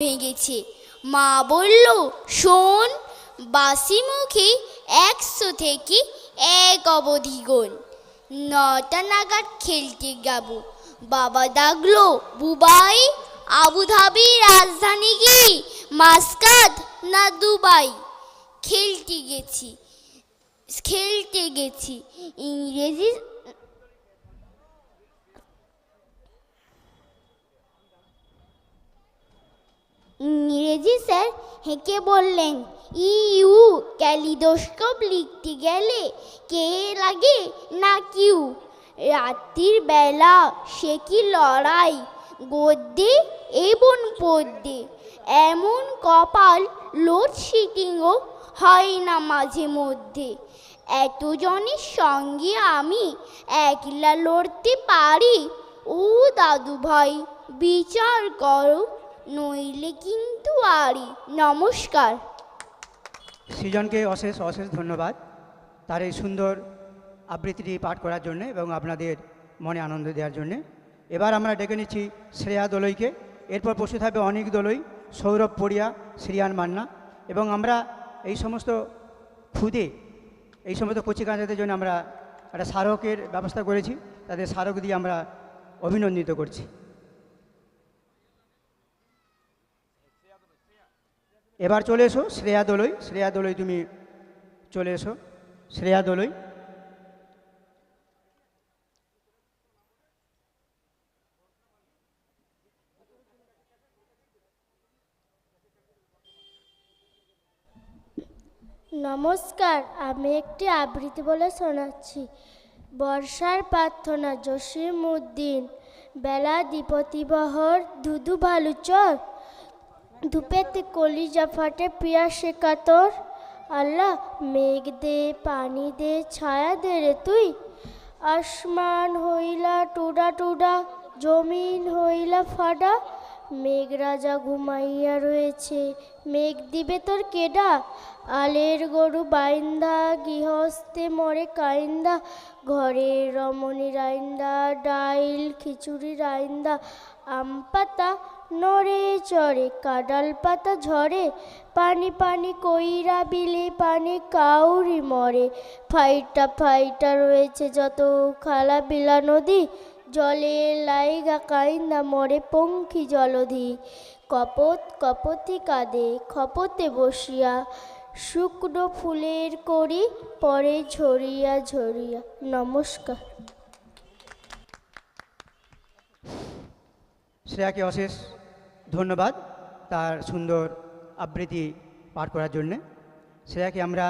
ভেঙেছে। মা বলল, শোন, বাসি মুখে 100 থেকে 1 অবধি গোন। 9টা নাগাদ খেলতে যাব। বাবা ডাকলো, বুবাই, আবুধাবি রাজধানী কি মাস্কাট না দুবাই? খেলতে গেছি ইংরেজি স্যার হেঁকে বললেন, ইউ ক্যালিডোস্কোপ লিখতে গেলে কে লাগে না কিউ? রাত্রির বেলা সে কি লড়াই, গদ্যে এবং পদ্যে। এমন কপাল, লোডশেডিংও হয় না মাঝে মধ্যে। এতজনের সঙ্গে আমি একলা লড়তে পারি? ও দাদু ভাই, বিচার করো, নইলে কিন্তু আরি। নমস্কার। সৃজনকে অশেষ অশেষ ধন্যবাদ তার এই সুন্দর আবৃত্তিটি পাঠ করার জন্য এবং আপনাদের মনে আনন্দ দেওয়ার জন্যে। এবার আমরা ডেকে নিচ্ছি শ্রেয়া দোলইকে। এরপর বসে থাকবে অনেক দোলই, সৌরভ পড়িয়া, শ্রিয়ান মান্না। এবং আমরা এই সমস্ত খুদে এই সমস্ত কচিকাঁচাদের জন্য আমরা একটা স্মারকের ব্যবস্থা করেছি। তাদের স্মারক দিয়ে আমরা অভিনন্দিত করছি। এবার চলে এসো শ্রেয়া দোলই। শ্রেয়া দোলই, তুমি চলে এসো। শ্রেয়া দোলই। নমস্কার, আমি একটি আবৃত্তি বলে শোনাচ্ছি। বর্ষার প্রার্থনা, জসিম উদ্দিন। বেলা দ্বিপতিবহর, ধুধু ভালুচর, ধূপেতে কলিজা ফাটে, পিয়াসে কাতর। আল্লাহ মেঘ দে, পানি দে, ছায়া দে রে তুই। আসমান হইলা টুডা টুডা, জমিন হইলা ফাডা। মেঘ রাজা ঘুমাইয়া রয়েছে, মেঘ দিবে তোর কেডা? আলের গরু বাইন্দা, গৃহস্থে মরে কাইন্দা। ঘরের রমণী রাইন্দা, ডাইল খিচুড়ি রাইন্দা। আম পাতা নড়ে চড়ে, কাডাল পাতা ঝরে। পানি পানি কইরা বিলে, পানি কাউরি মরে। ফাইটা ফাইটা রয়েছে যত খালা বিলা নদী। জলে লাইগা কাইন্দা মরে পঙ্খী জলধি। কপত কপতি কাঁদে খপতে বসিয়া, শুকনো ফুলের করি পরে ঝরিয়া ঝরিয়া। নমস্কার। শ্রেয়াকে অশেষ ধন্যবাদ তার সুন্দর আবৃত্তি পাঠ করার জন্যে। শ্রেয়াকে আমরা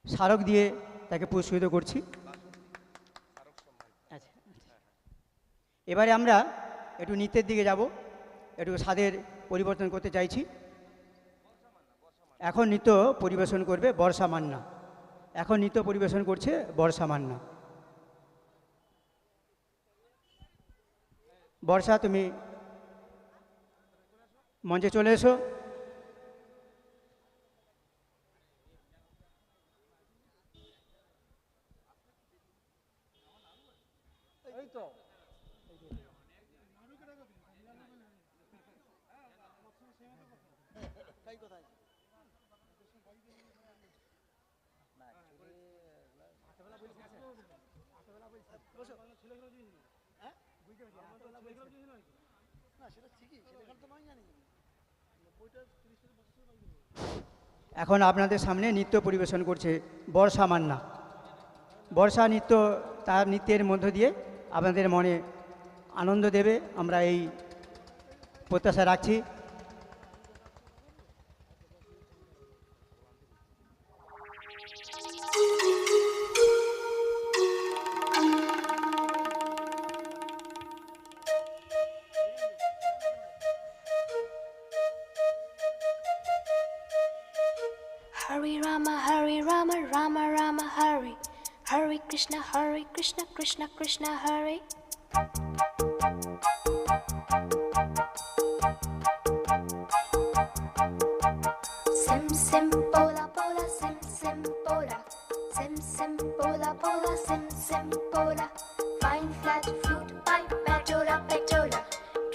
স্মারক দিয়ে তাকে পুরস্কৃত করছি। এবারে আমরা একটু নৃত্যের দিকে যাব, একটু স্বাদের পরিবর্তন করতে চাইছি। এখন নৃত্য পরিবেশন করবে বর্ষা মান্না। এখন নৃত্য পরিবেশন করছে বর্ষা মান্না। বর্ষা, তুমি মঞ্চে চলে এসো। এখন আপনাদের সামনে নৃত্য পরিবেশন করছে বর্ষা মান্না। বর্ষা নৃত্য, তার নৃত্যের মধ্য দিয়ে আপনাদের মনে আনন্দ দেবে, আমরা এই প্রত্যাশা রাখছি। Hare Rama, Hare Rama, Rama Rama, Hare. Hare Krishna, Hare Krishna, Krishna Krishna, Hare. Sim sim pola pola, sim sim pola. Sim sim pola pola, sim sim pola. Fine flat flute pipe, petola petola.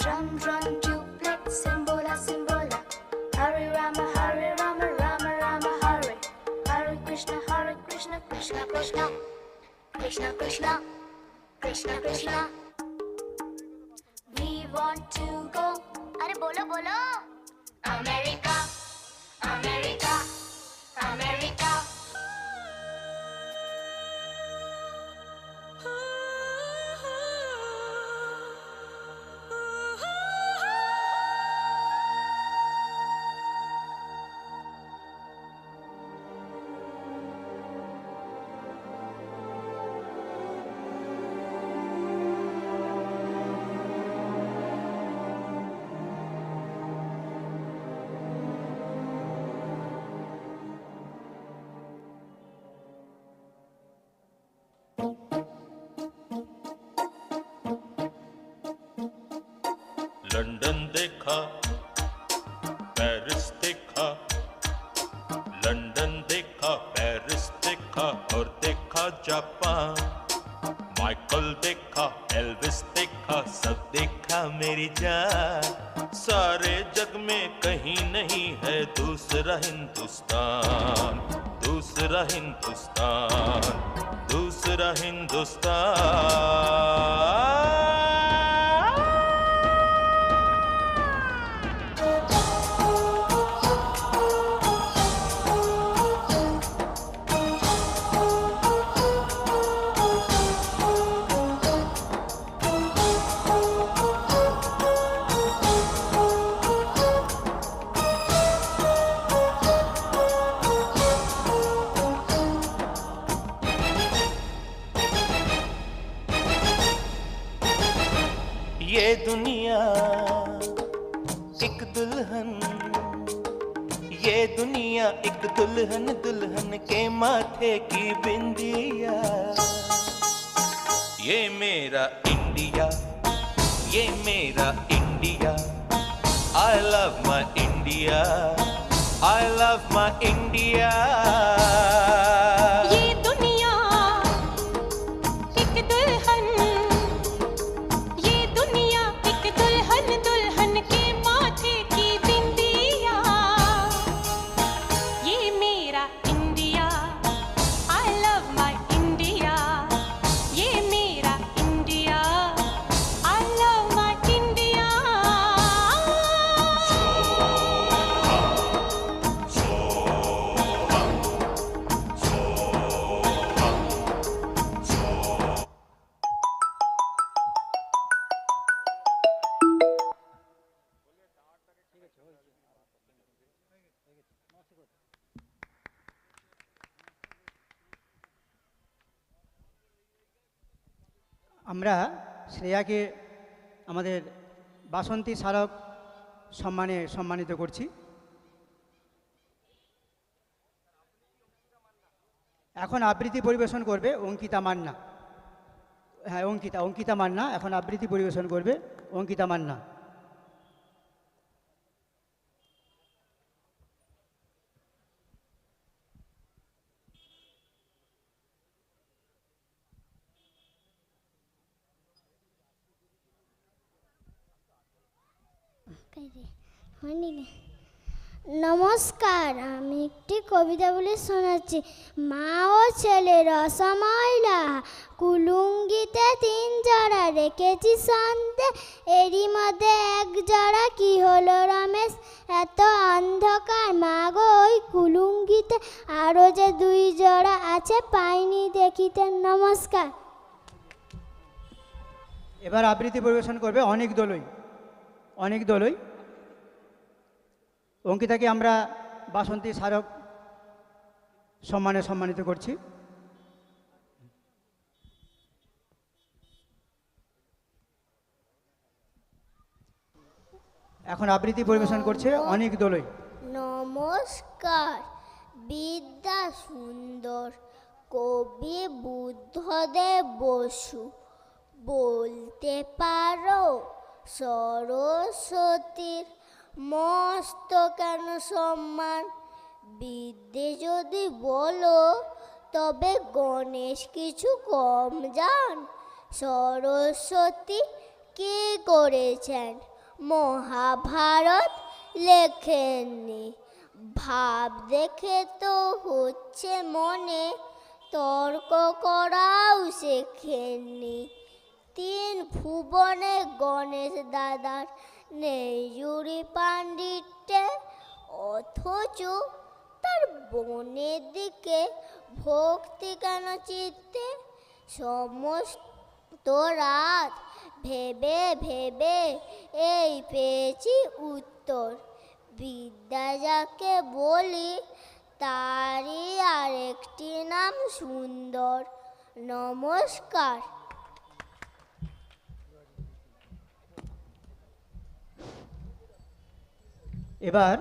Drum drum doo Krishna Krishna Krishna Krishna Krishna Krishna. We want to go. अरे बोलो बोलो. America, America, America. London देखा, Paris देखा, London देखा, Paris देखा और देखा Japan. Michael देखा, एल्विस देखा, सब देखा मेरी जान। सारे जग में कहीं नहीं है दूसरा हिंदुस्तान, दूसरा हिंदुस्तान, दूसरा हिंदुस्तान। ये दुनिया एक दुल्हन, ये दुनिया एक दुल्हन, दुल्हन के माथे की बिंदिया। ये मेरा इंडिया, ये मेरा India. I love my India, I love my India। ये दुनिया एक दुल्हन, ये दुनिया एक दुल्हन, दुल्हन के माथे की बिंदिया। ये मेरा India, I love my India। ये मेरा India, I love my India। আমরা শ্রেয়াকে আমাদের বাসন্তী স্মারক সম্মানে সম্মানিত করছি। এখন আবৃত্তি পরিবেশন করবে অঙ্কিতা মান্না। হ্যাঁ, অঙ্কিতা মান্না এখন আবৃত্তি পরিবেশন করবে, অঙ্কিতা মান্না। নমস্কার, আমি একটি কবিতা বলে শোনাচ্ছি। মা ও ছেলে রসময়লা, কুলুঙ্গিতে 3 জোড়া রেখেছি সন্ধে, এরই মধ্যে 1 জোড়া কি হলো রমেশ? এত অন্ধকার মা গো ওই কুলুঙ্গিতে, আরও যে 2 জোড়া আছে পাইনি দেখিতে। নমস্কার। এবার আবৃত্তি পরিবেশন করবে অনেক দোলই, অনেক দোলই। অঙ্কিতাকে আমরা বাসন্তী স্মারক সম্মানে সম্মানিত করছি। এখন আবৃত্তি পরিবেশন করছে অনেক দোলই। নমস্কার। বিদ্যা সুন্দর কবি বুদ্ধদেব বসু, বলতে পারো সরস্বতীর মস্ত কেন সম্মান? বিদ্যে যদি বলো তবে গণেশ কিছু কম যান? সরস্বতী কে করেছেন? মহাভারত লেখেননি। ভাব দেখে তো হচ্ছে মনে তর্ক করাও শেখেননি। তিন ভুবনে গণেশ দাদার নেই জুড়ি পাণ্ডিত্যে, অথচ তার বোনের দিকে ভক্তি কেন চিত্তে? সমস্ত রাত ভেবে ভেবে এই পেয়েছি উত্তর, বিদ্যা যাকে বলি তারই আরেকটি নাম সুন্দর। নমস্কার। এবার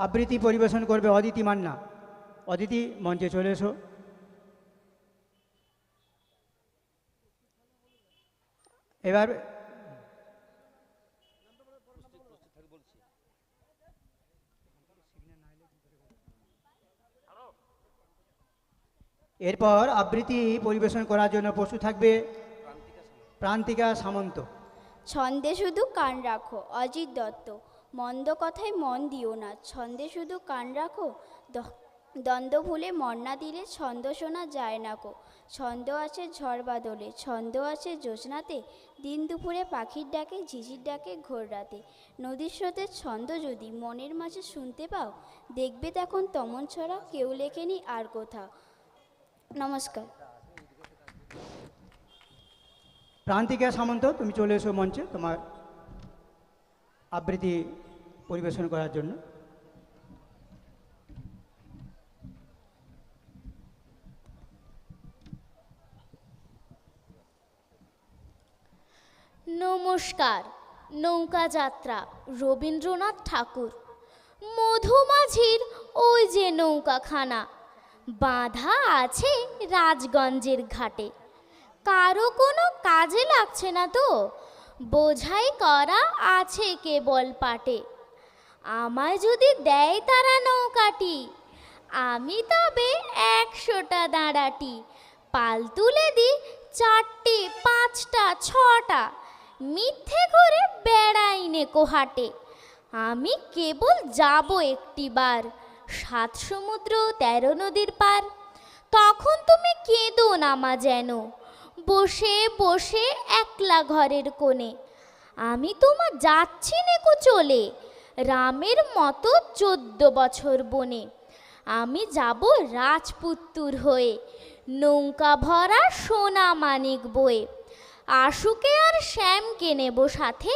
আবৃত্তি পরিবেশন করবে অদিতি মান্না। অদিতি, মঞ্চে চলে এসো। এবার এরপর আবৃত্তি পরিবেশন করার জন্য প্রস্তুত থাকবে প্রান্তিকা সামন্ত। ছন্দে শুধু কান রাখো, অজিত দত্ত। মন্দ কথায় মন দিও না, ছন্দে শুধু কান রাখো। দ্বন্দ্ব ভুলে মন না দিলে ছন্দ শোনা যায় না কো। ছন্দ আছে ঝড় বাদলে, ছন্দ আছে জ্যোৎস্নাতে, দিন দুপুরে পাখির ডাকে, ঝিঝির ডাকে ঘোর রাতে। নদীর স্রোতের ছন্দ যদি মনের মাঝে শুনতে পাও, দেখবে তখন তমন ছড়া কেউ লেখেনি আর কোথাও। নমস্কার। প্রান্তিকা সামন্ত, তুমি চলে এসো মঞ্চে তোমার আবৃত্তি পরিবেশন করার জন্য। নমস্কার। নৌকা যাত্রা, রবীন্দ্রনাথ ঠাকুর। মধুমাঝির ওই যে নৌকাখানা, বাঁধা আছে রাজগঞ্জের ঘাটে। কারো কোনো কাজে লাগছে না তো, বোঝাই করা আছে কেবল পাটে। আমায় যদি দেয় তারা নৌকাটি, আমি তবে 100টা দাঁড়াটি। পাল তুলে দিই 4টে 5টা 6টা, মিথ্যে করে বেড়াই নেকো হাটে। আমি কেবল যাব একটিবার 7 সমুদ্র 13 নদীর পার। তখন তুমি কেঁদো না মা যেন, বসে বসে একলা ঘরের কোণে। আমি তোমার যাচ্ছি নেকো চলে, রামের মতো 14 বছর বনে। আমি যাব রাজপুত্তুর হয়ে, নৌকা ভরা সোনা মানিক বয়ে। আশুকে আর শ্যামকে নেব সাথে,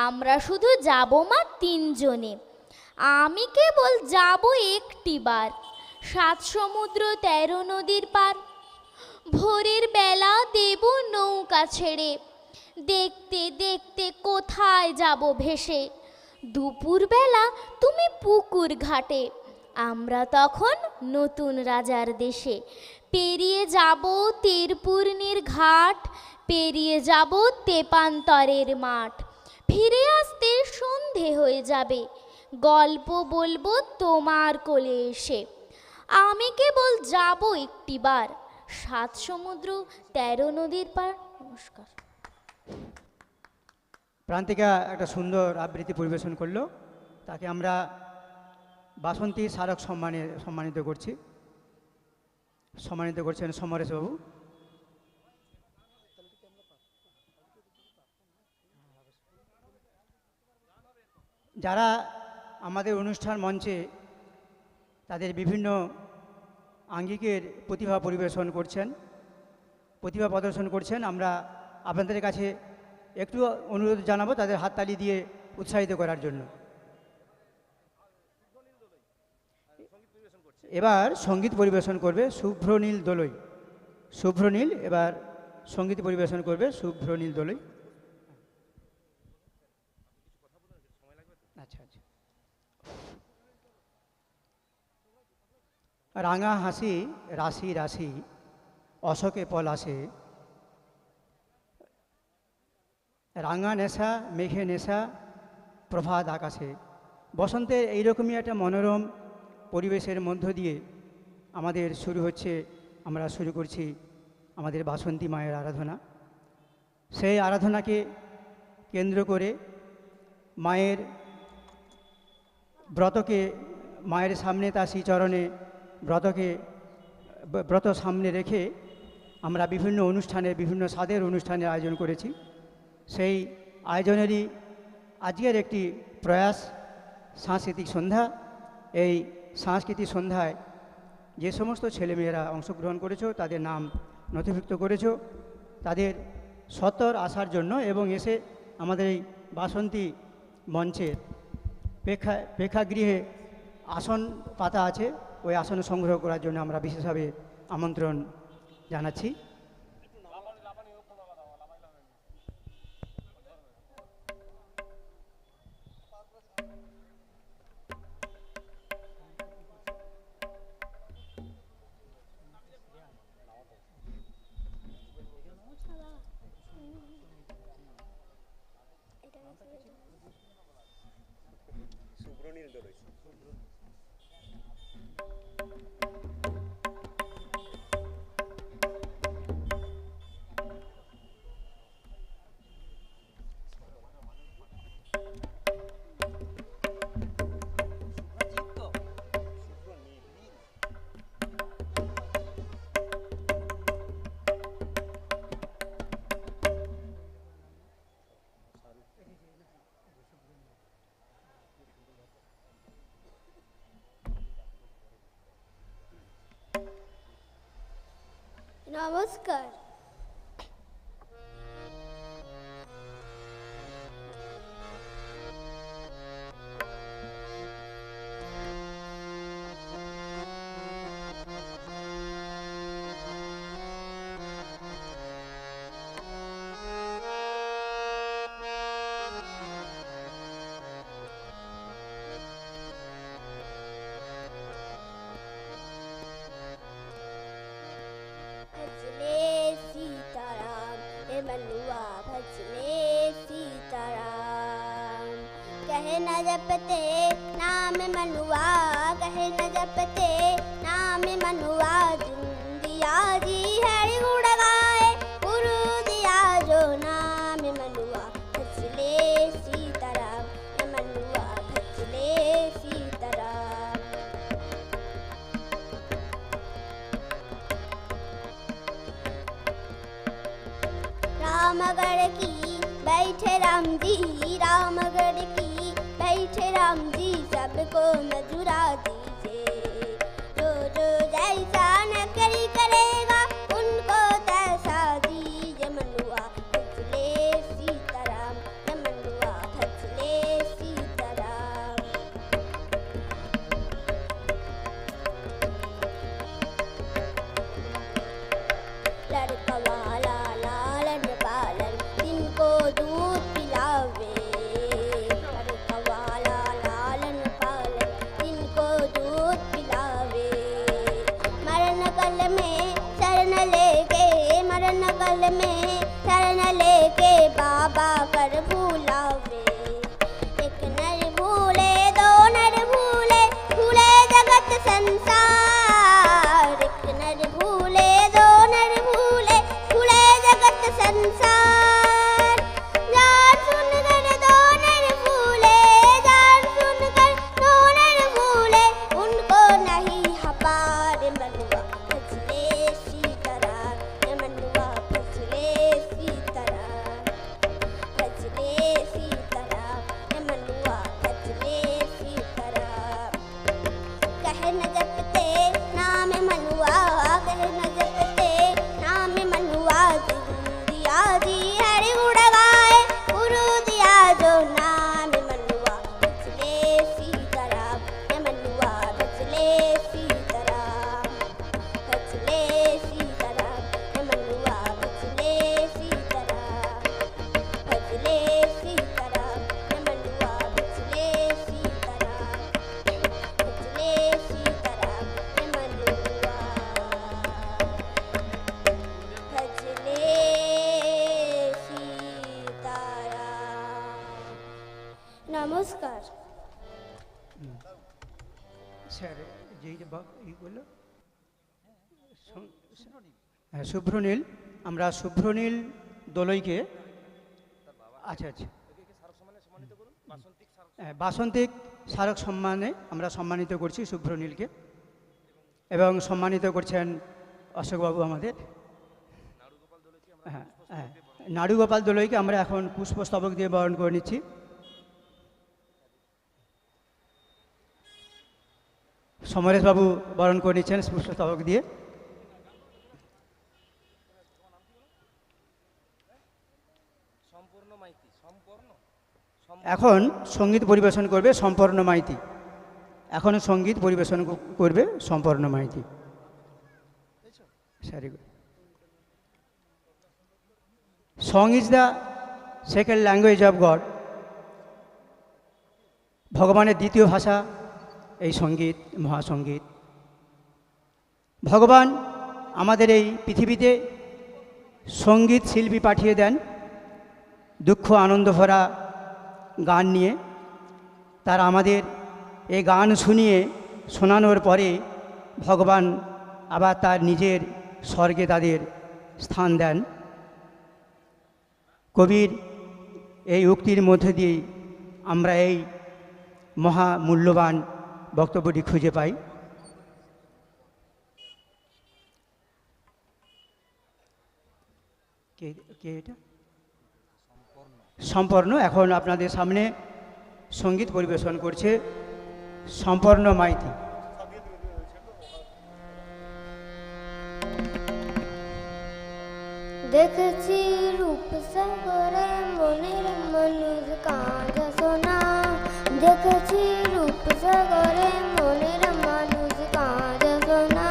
আমরা শুধু যাব মা 3 জনে। আমি কেবল যাব একটিবার 7 সমুদ্র 13 নদীর পার। ভোরের বেলা দেব নৌকা ছেড়ে, দেখতে দেখতে কোথায় যাব ভেসে। দুপুরবেলা তুমি পুকুর ঘাটে, আমরা তখন নতুন রাজার দেশে। পেরিয়ে যাব তীরপূর্ণির ঘাট, পেরিয়ে যাব তেপান্তরের মাঠ। ফিরে আসতে সন্ধে হয়ে যাবে, গল্প বলবো তোমার কোলে এসে। আমি কেবল যাব একটিবার 7 সমুদ্র 13 নদীর পার। নমস্কার। প্রান্তিকা একটা সুন্দর আবৃত্তি পরিবেশন করলো, তাকে আমরা বাসন্তী স্মারক সম্মানিত করছি। সম্মানিত করছেন সমরেশবাবু। যারা আমাদের অনুষ্ঠান মঞ্চে তাদের বিভিন্ন আঙ্গিকের প্রতিভা পরিবেশন করছেন, প্রতিভা প্রদর্শন করছেন, আমরা আপনাদের কাছে একটু অনুরোধ জানাবো তাদের হাততালি দিয়ে উৎসাহিত করার জন্য। এবার সঙ্গীত পরিবেশন করবে শুভ্রনীল দোলই। শুভ্রনীল এবার সঙ্গীত পরিবেশন করবে শুভ্রনীল দোলই। আচ্ছা আচ্ছা। রাঙা হাসি রাশি রাশি, অশোকে পলাশে। রাঙা নেশা মেঘে নেশা, প্রভাত আকাশে। বসন্তের এইরকমই একটা মনোরম পরিবেশের মধ্য দিয়ে আমাদের শুরু হচ্ছে, আমরা শুরু করছি আমাদের বাসন্তী মায়ের আরাধনা। সেই আরাধনাকে কেন্দ্র করে মায়ের ব্রতকে, মায়ের সামনে তার শ্রীচরণে ব্রতকে ব্রত সামনে রেখে আমরা বিভিন্ন অনুষ্ঠানে বিভিন্ন স্বাদের অনুষ্ঠানের আয়োজন করেছি। সেই আয়োজনেরই আজকের একটি প্রয়াস সাংস্কৃতিক সন্ধ্যা। এই সাংস্কৃতিক সন্ধ্যায় যে সমস্ত ছেলেমেয়েরা অংশগ্রহণ করেছো তাদের নাম নথিভুক্ত করেছো, তাদের সত্বর আসার জন্য এবং এসে আমাদের এই বাসন্তী মঞ্চের প্রেক্ষাগৃহে আসন পাতা আছে, ওই আসন সংগ্রহ করার জন্য আমরা বিশেষভাবে আমন্ত্রণ জানাচ্ছি। নমস্কার। भजले सीताराम हे मनुआ भजले सीताराम, कहे न जपते नाम मनुआ, कहे न जपते नाम मनुआ। दिया जी हरि गुण गाए गुरु दिया जो नाम मनुआ, भजले सीताराम हे मनुआ भजले सीताराम। रामगढ़ की बैठे राम जी, रामगढ़ की बैठे राम जी, सबको मधुरा दीजिए। जो जो जैसा नौकरी करेगा उनको तैसा दीजिए। मनुआ भजले सीताराम हे मनुआ भजले सीताराम। लड़का वाला लालन पालन जिनको दूध पिलावे, लड़का वाला लालन पालन जिनको दूध पिलावे। मरण कल में शरण लेके, मरण कल में शरण लेके बाबा कर भूलावे। एक नर भूले दो नर भूले, भूले जगत संसार। एक नर भूले दो नर भूले, भूले जगत संसार। जान सुनकर दो नर भूले, जान सुनकर दो नर भूले, उनको नहीं हपार। मनुआ भजले सीताराम हे मनुआ भजले सीताराम, भजले सीताराम हे मनुआ भजले सीताराम। कहे न जपते नाम मनुआ, कहे न जपते नाम मनुआ। दिया जी हरि गुण गाए गुरु दिया जो नाम मनुआ, भजले सीताराम हे मनुआ भजले सीताराम, भजले सीताराम हे मनुआ भजले सीताराम, भजले सीताराम हे मनुआ भजले सीताराम, भजले सीताराम हे मनुआ भजले सीताराम। नमस्कार। স্যার যেই যে ই বললো হ্যাঁ শুভ্রনীল, আমরা শুভ্রনীল দোলইকে আচ্ছা আচ্ছা বাসন্তিক স্মারক সম্মানে আমরা সম্মানিত করছি শুভ্রনীলকে, এবং সম্মানিত করছেন অশোকবাবু আমাদের, হ্যাঁ হ্যাঁ, নাড়ুগোপাল দোলইকে আমরা এখন পুষ্পস্তবক দিয়ে বরণ করে নিচ্ছি। সমরেশবাবু বরণ করে নিচ্ছেন পুষ্পস্তবক দিয়ে। এখন সঙ্গীত পরিবেশন করবে সম্পূর্ণ মাইতি। এখন সঙ্গীত পরিবেশন করবে সম্পূর্ণ Maiti. Very good. Song is the second language of God. ভগবানের দ্বিতীয় ভাষা এই সঙ্গীত, মহাসঙ্গীত। ভগবান আমাদের এই পৃথিবীতে সঙ্গীত শিল্পী পাঠিয়ে দেন দুঃখ আনন্দ ভরা গান নিয়ে। তারা আমাদের এই গান শুনিয়ে শোনানোর পরে ভগবান আবার তার নিজের স্বর্গে তাদের স্থান দেন। কবির এই উক্তির মধ্যে দিয়ে আমরা এই মহা মূল্যবান বক্তব্যটি খুঁজে পাই। কে এটা? সম্পূর্ণ। এখন আপনাদের সামনে সঙ্গীত পরিবেশন করছে সম্পূর্ণ মাইতি। দেখেছি রূপ সাগরে মনের মানুষ কাঁধ সোনা, দেখেছি রূপ সাগরে মনের মানুষ কাঁধ সোনা,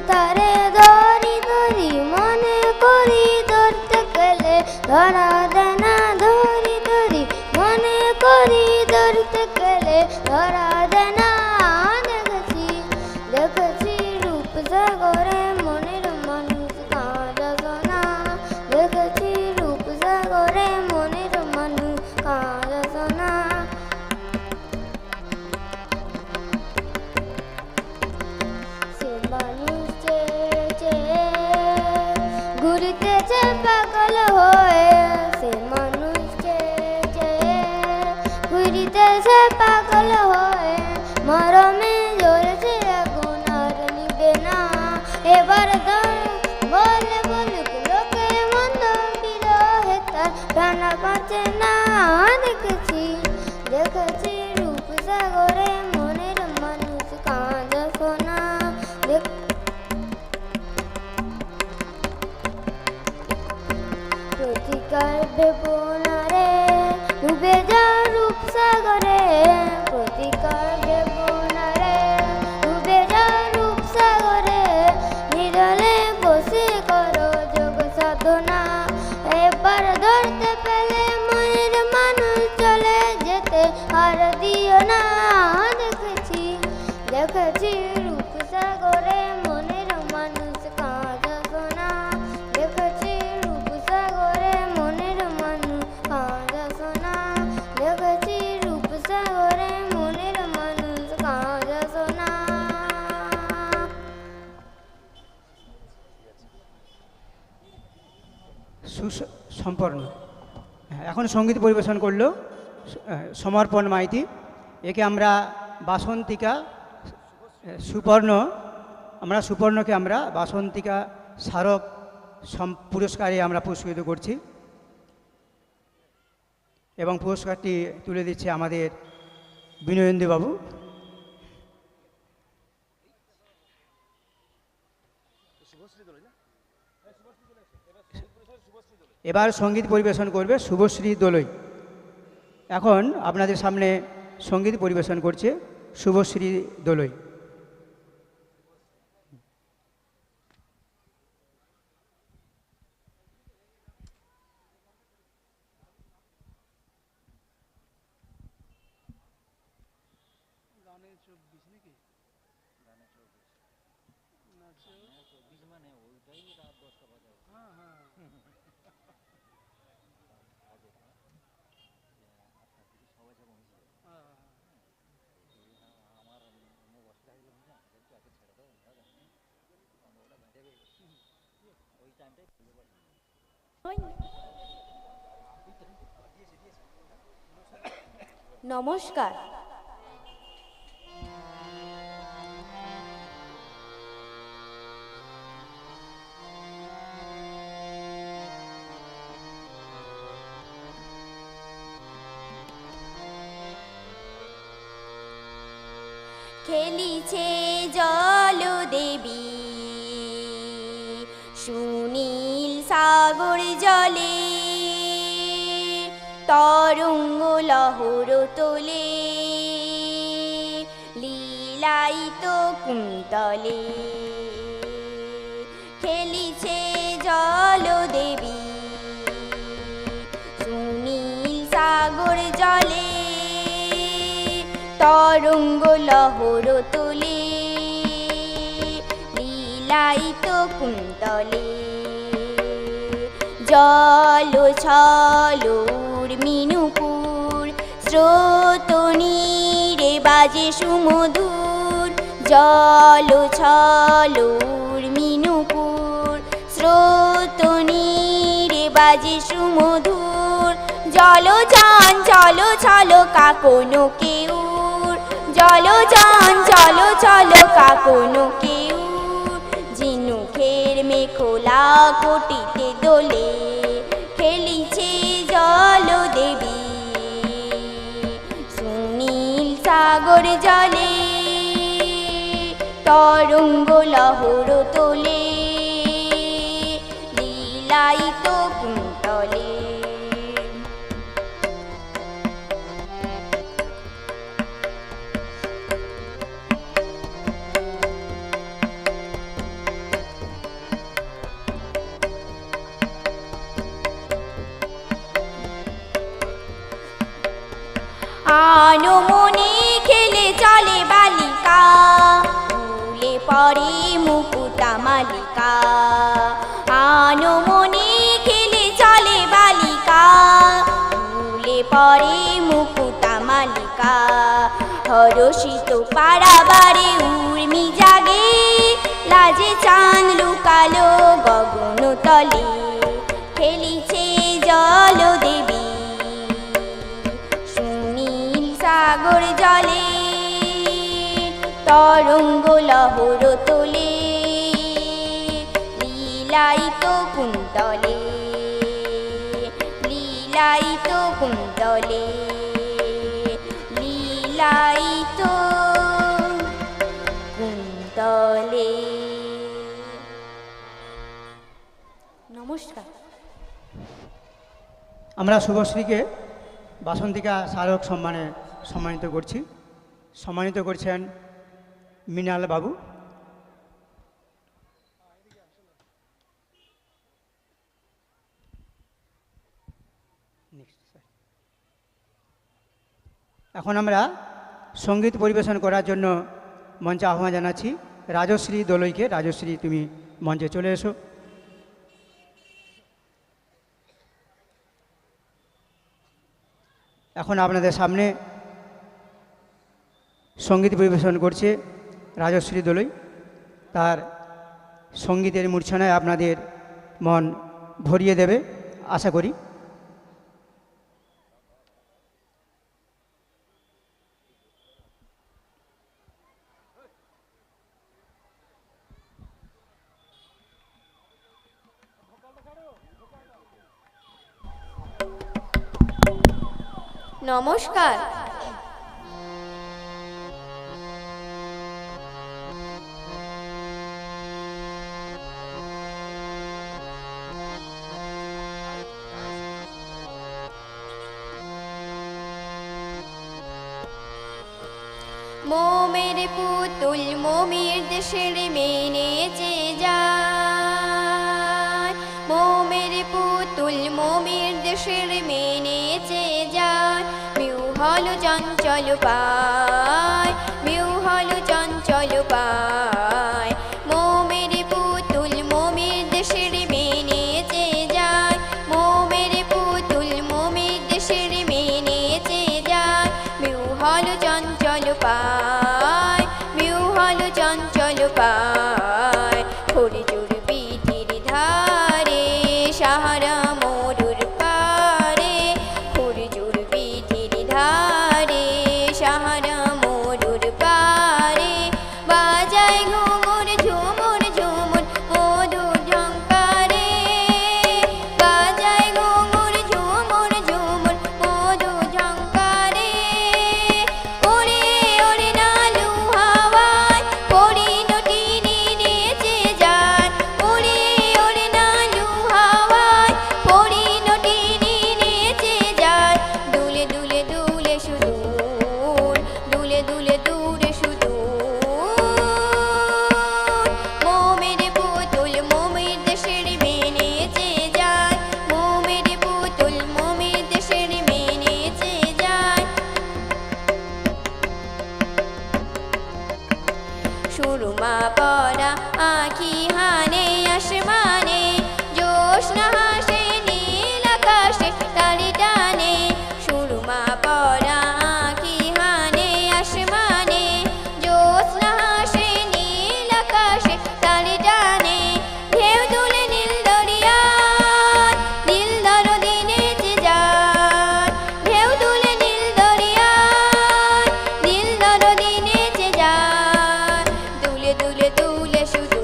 তারে ধরি ধরি মনে করি ধরতে গেলে ধরা দেনা, ধরি ধরি মনে করি ধরতে গেলে ধরা দেনা। দেখেছি দেখেছি রূপ সাগরে মনের মানুষ কাঁধ সোনা, দেখেছি রূপ সাগরে মনের মানুষ কাঁধ সোনা। সে মানুষ চেয়ে চেয়ে ঘুরিতেছে পাগল হয়ে, সে মানুষ চেয়ে চেয়ে ঘুরিতেছে পাগল হয়ে, মরমে জ্বলছে আগুন আর নিবে না। এবার বলে বলুক লোকে মন্দ বিরহে তার প্রাণ বাঁচে না। দেখেছি দেখেছি রূপ সাগরে মনের মানুষ কাঁধ সোনা, প্রতিকার ভেবো না রে ডুবে যাও রূপ সাগরে, প্রতিকার ভেবো না রে ডুবে যাও রূপ সাগরে, নিরলে বসে করো যোগ সাধনা। এবার ধরতে পেলে মনের মানুষ চলে যেতে আর দিও না। দেখেছি দেখেছি রূপ সাগরে মনের মানুষ কাঁধ সোনা, দেখেছি রূপ সাগরে মনের মানুষ কাঁধ সোনা, দেখেছি রূপ সাগরে মনের মানুষ কাঁধ সোনা। সম্পূর্ণ। এখন সঙ্গীত পরিবেশন করলো সমর্পণ মাইতি। একে আমরা বাসন্তিকা সুপর্ণ, আমরা সুপর্ণকে আমরা বাসন্তিকা স্মারক পুরস্কারে আমরা পুরস্কৃত করছি এবং পুরস্কারটি তুলে দিচ্ছে আমাদের বিনয়েন্দু বাবু। এবার সঙ্গীত পরিবেশন করবে শুভশ্রী দোলই। এখন আপনাদের সামনে সঙ্গীত পরিবেশন করছে শুভশ্রী দোলই। নমস্কার। খেলিছে জল দেবী সুনীল সাগর জলে তরঙ্গ লহর তোলে লীলায়িত কুন্তলে খেলিছে জল দেবী সুনীল সাগর জলে তরঙ্গ লহর তোলে লীলায়িত কুন্তলে জল ছলুর মিনুপুর স্রোত নীরে বাজে সুমধুর জল ছলুর মিনুপুর স্রোত নীরে বাজে সুমধুর জল যান চলো চলো কাকনো কেউর জল যান চলো চলো কাকনো কেউর ঝিনুকের মেখোলা কোটিতে দোলে খেলিছে জল দেবী সুনীল সাগর জলে তরঙ্গ লহর তোলে লীলায়িত কুন্তলে আনো মনে খেলে চলে বালিকা ভুলে পড়ে মুকুতা মালিকা আনো মনে খেলে চলে বালিকা ভুলে পড়ে মুকুতা মালিকা হরষিত পাড়াবারে উর্মি জাগে লাজে চাঁদ লুকালো গগন তলে খেলিছে জল দেবী সাগর জলে তরঙ্গ লহর তোলে লীলায়িত কুন্তলে লীলায়িত কুন্তলে লীলায়িত কুন্তলে। নমস্কার। আমরা শুভশ্রীকে বাসন্তিকা স্মারক সম্মানে সম্মানিত করছি। সম্মানিত করছেন মৃণাল বাবু। এখন আমরা সঙ্গীত পরিবেশন করার জন্য মঞ্চে আহ্বান জানাচ্ছি রাজশ্রী দোলইকে। রাজশ্রী, তুমি মঞ্চে চলে এসো। এখন আপনাদের সামনে সঙ্গীত পরিবেশন করছে রাজশ্রী দোলই। তার সঙ্গীতের মূর্ছনায় আপনাদের মন ভরিয়ে দেবে আশা করি। নমস্কার। মোমের পুতুল মোমের দেশের মেনেছে যায় মোমের পুতুল মোমের দেশের মেনেছে যায় মিউহল চঞ্চল পায় মিউহল চঞ্চল পায় মোমের পুতুল মোমের দেশের মেনেছে যায় মোমের পুতুল মোমের দেশের মেনেছে যায় মিউহল চঞ্চল পায় মিউহল চঞ্চল পায় খড়জুর পিঠির ধারে সাহারা মরুর পারে খড়জুর পিঠির ধারে সাহারা মরুর পারে বাজায় ঘুঙুর ঝুমুর ঝুমুর মধু ঝঙ্কারে বাজায় ঘুঙুর ঝুমুর ঝুমুর মধু ঝঙ্কারে ওরে ওরে নালু হাওয়া সুরমা পরা আঁখি হানে আসমানে জোৎস্না হাসে নীল আকাশে তালি টানে সুরমা পরা আঁখি হানে আসমানে জোৎস্না হাসে নীল আকাশে তালি টানে ঢেউ তুলে নীল দরিয়ায় নীল দরদি নেচে যায় ঢেউ তুলে নীল দরিয়ায় নীল দরদি নেচে যায় দুলে দুলে দুলে শুধু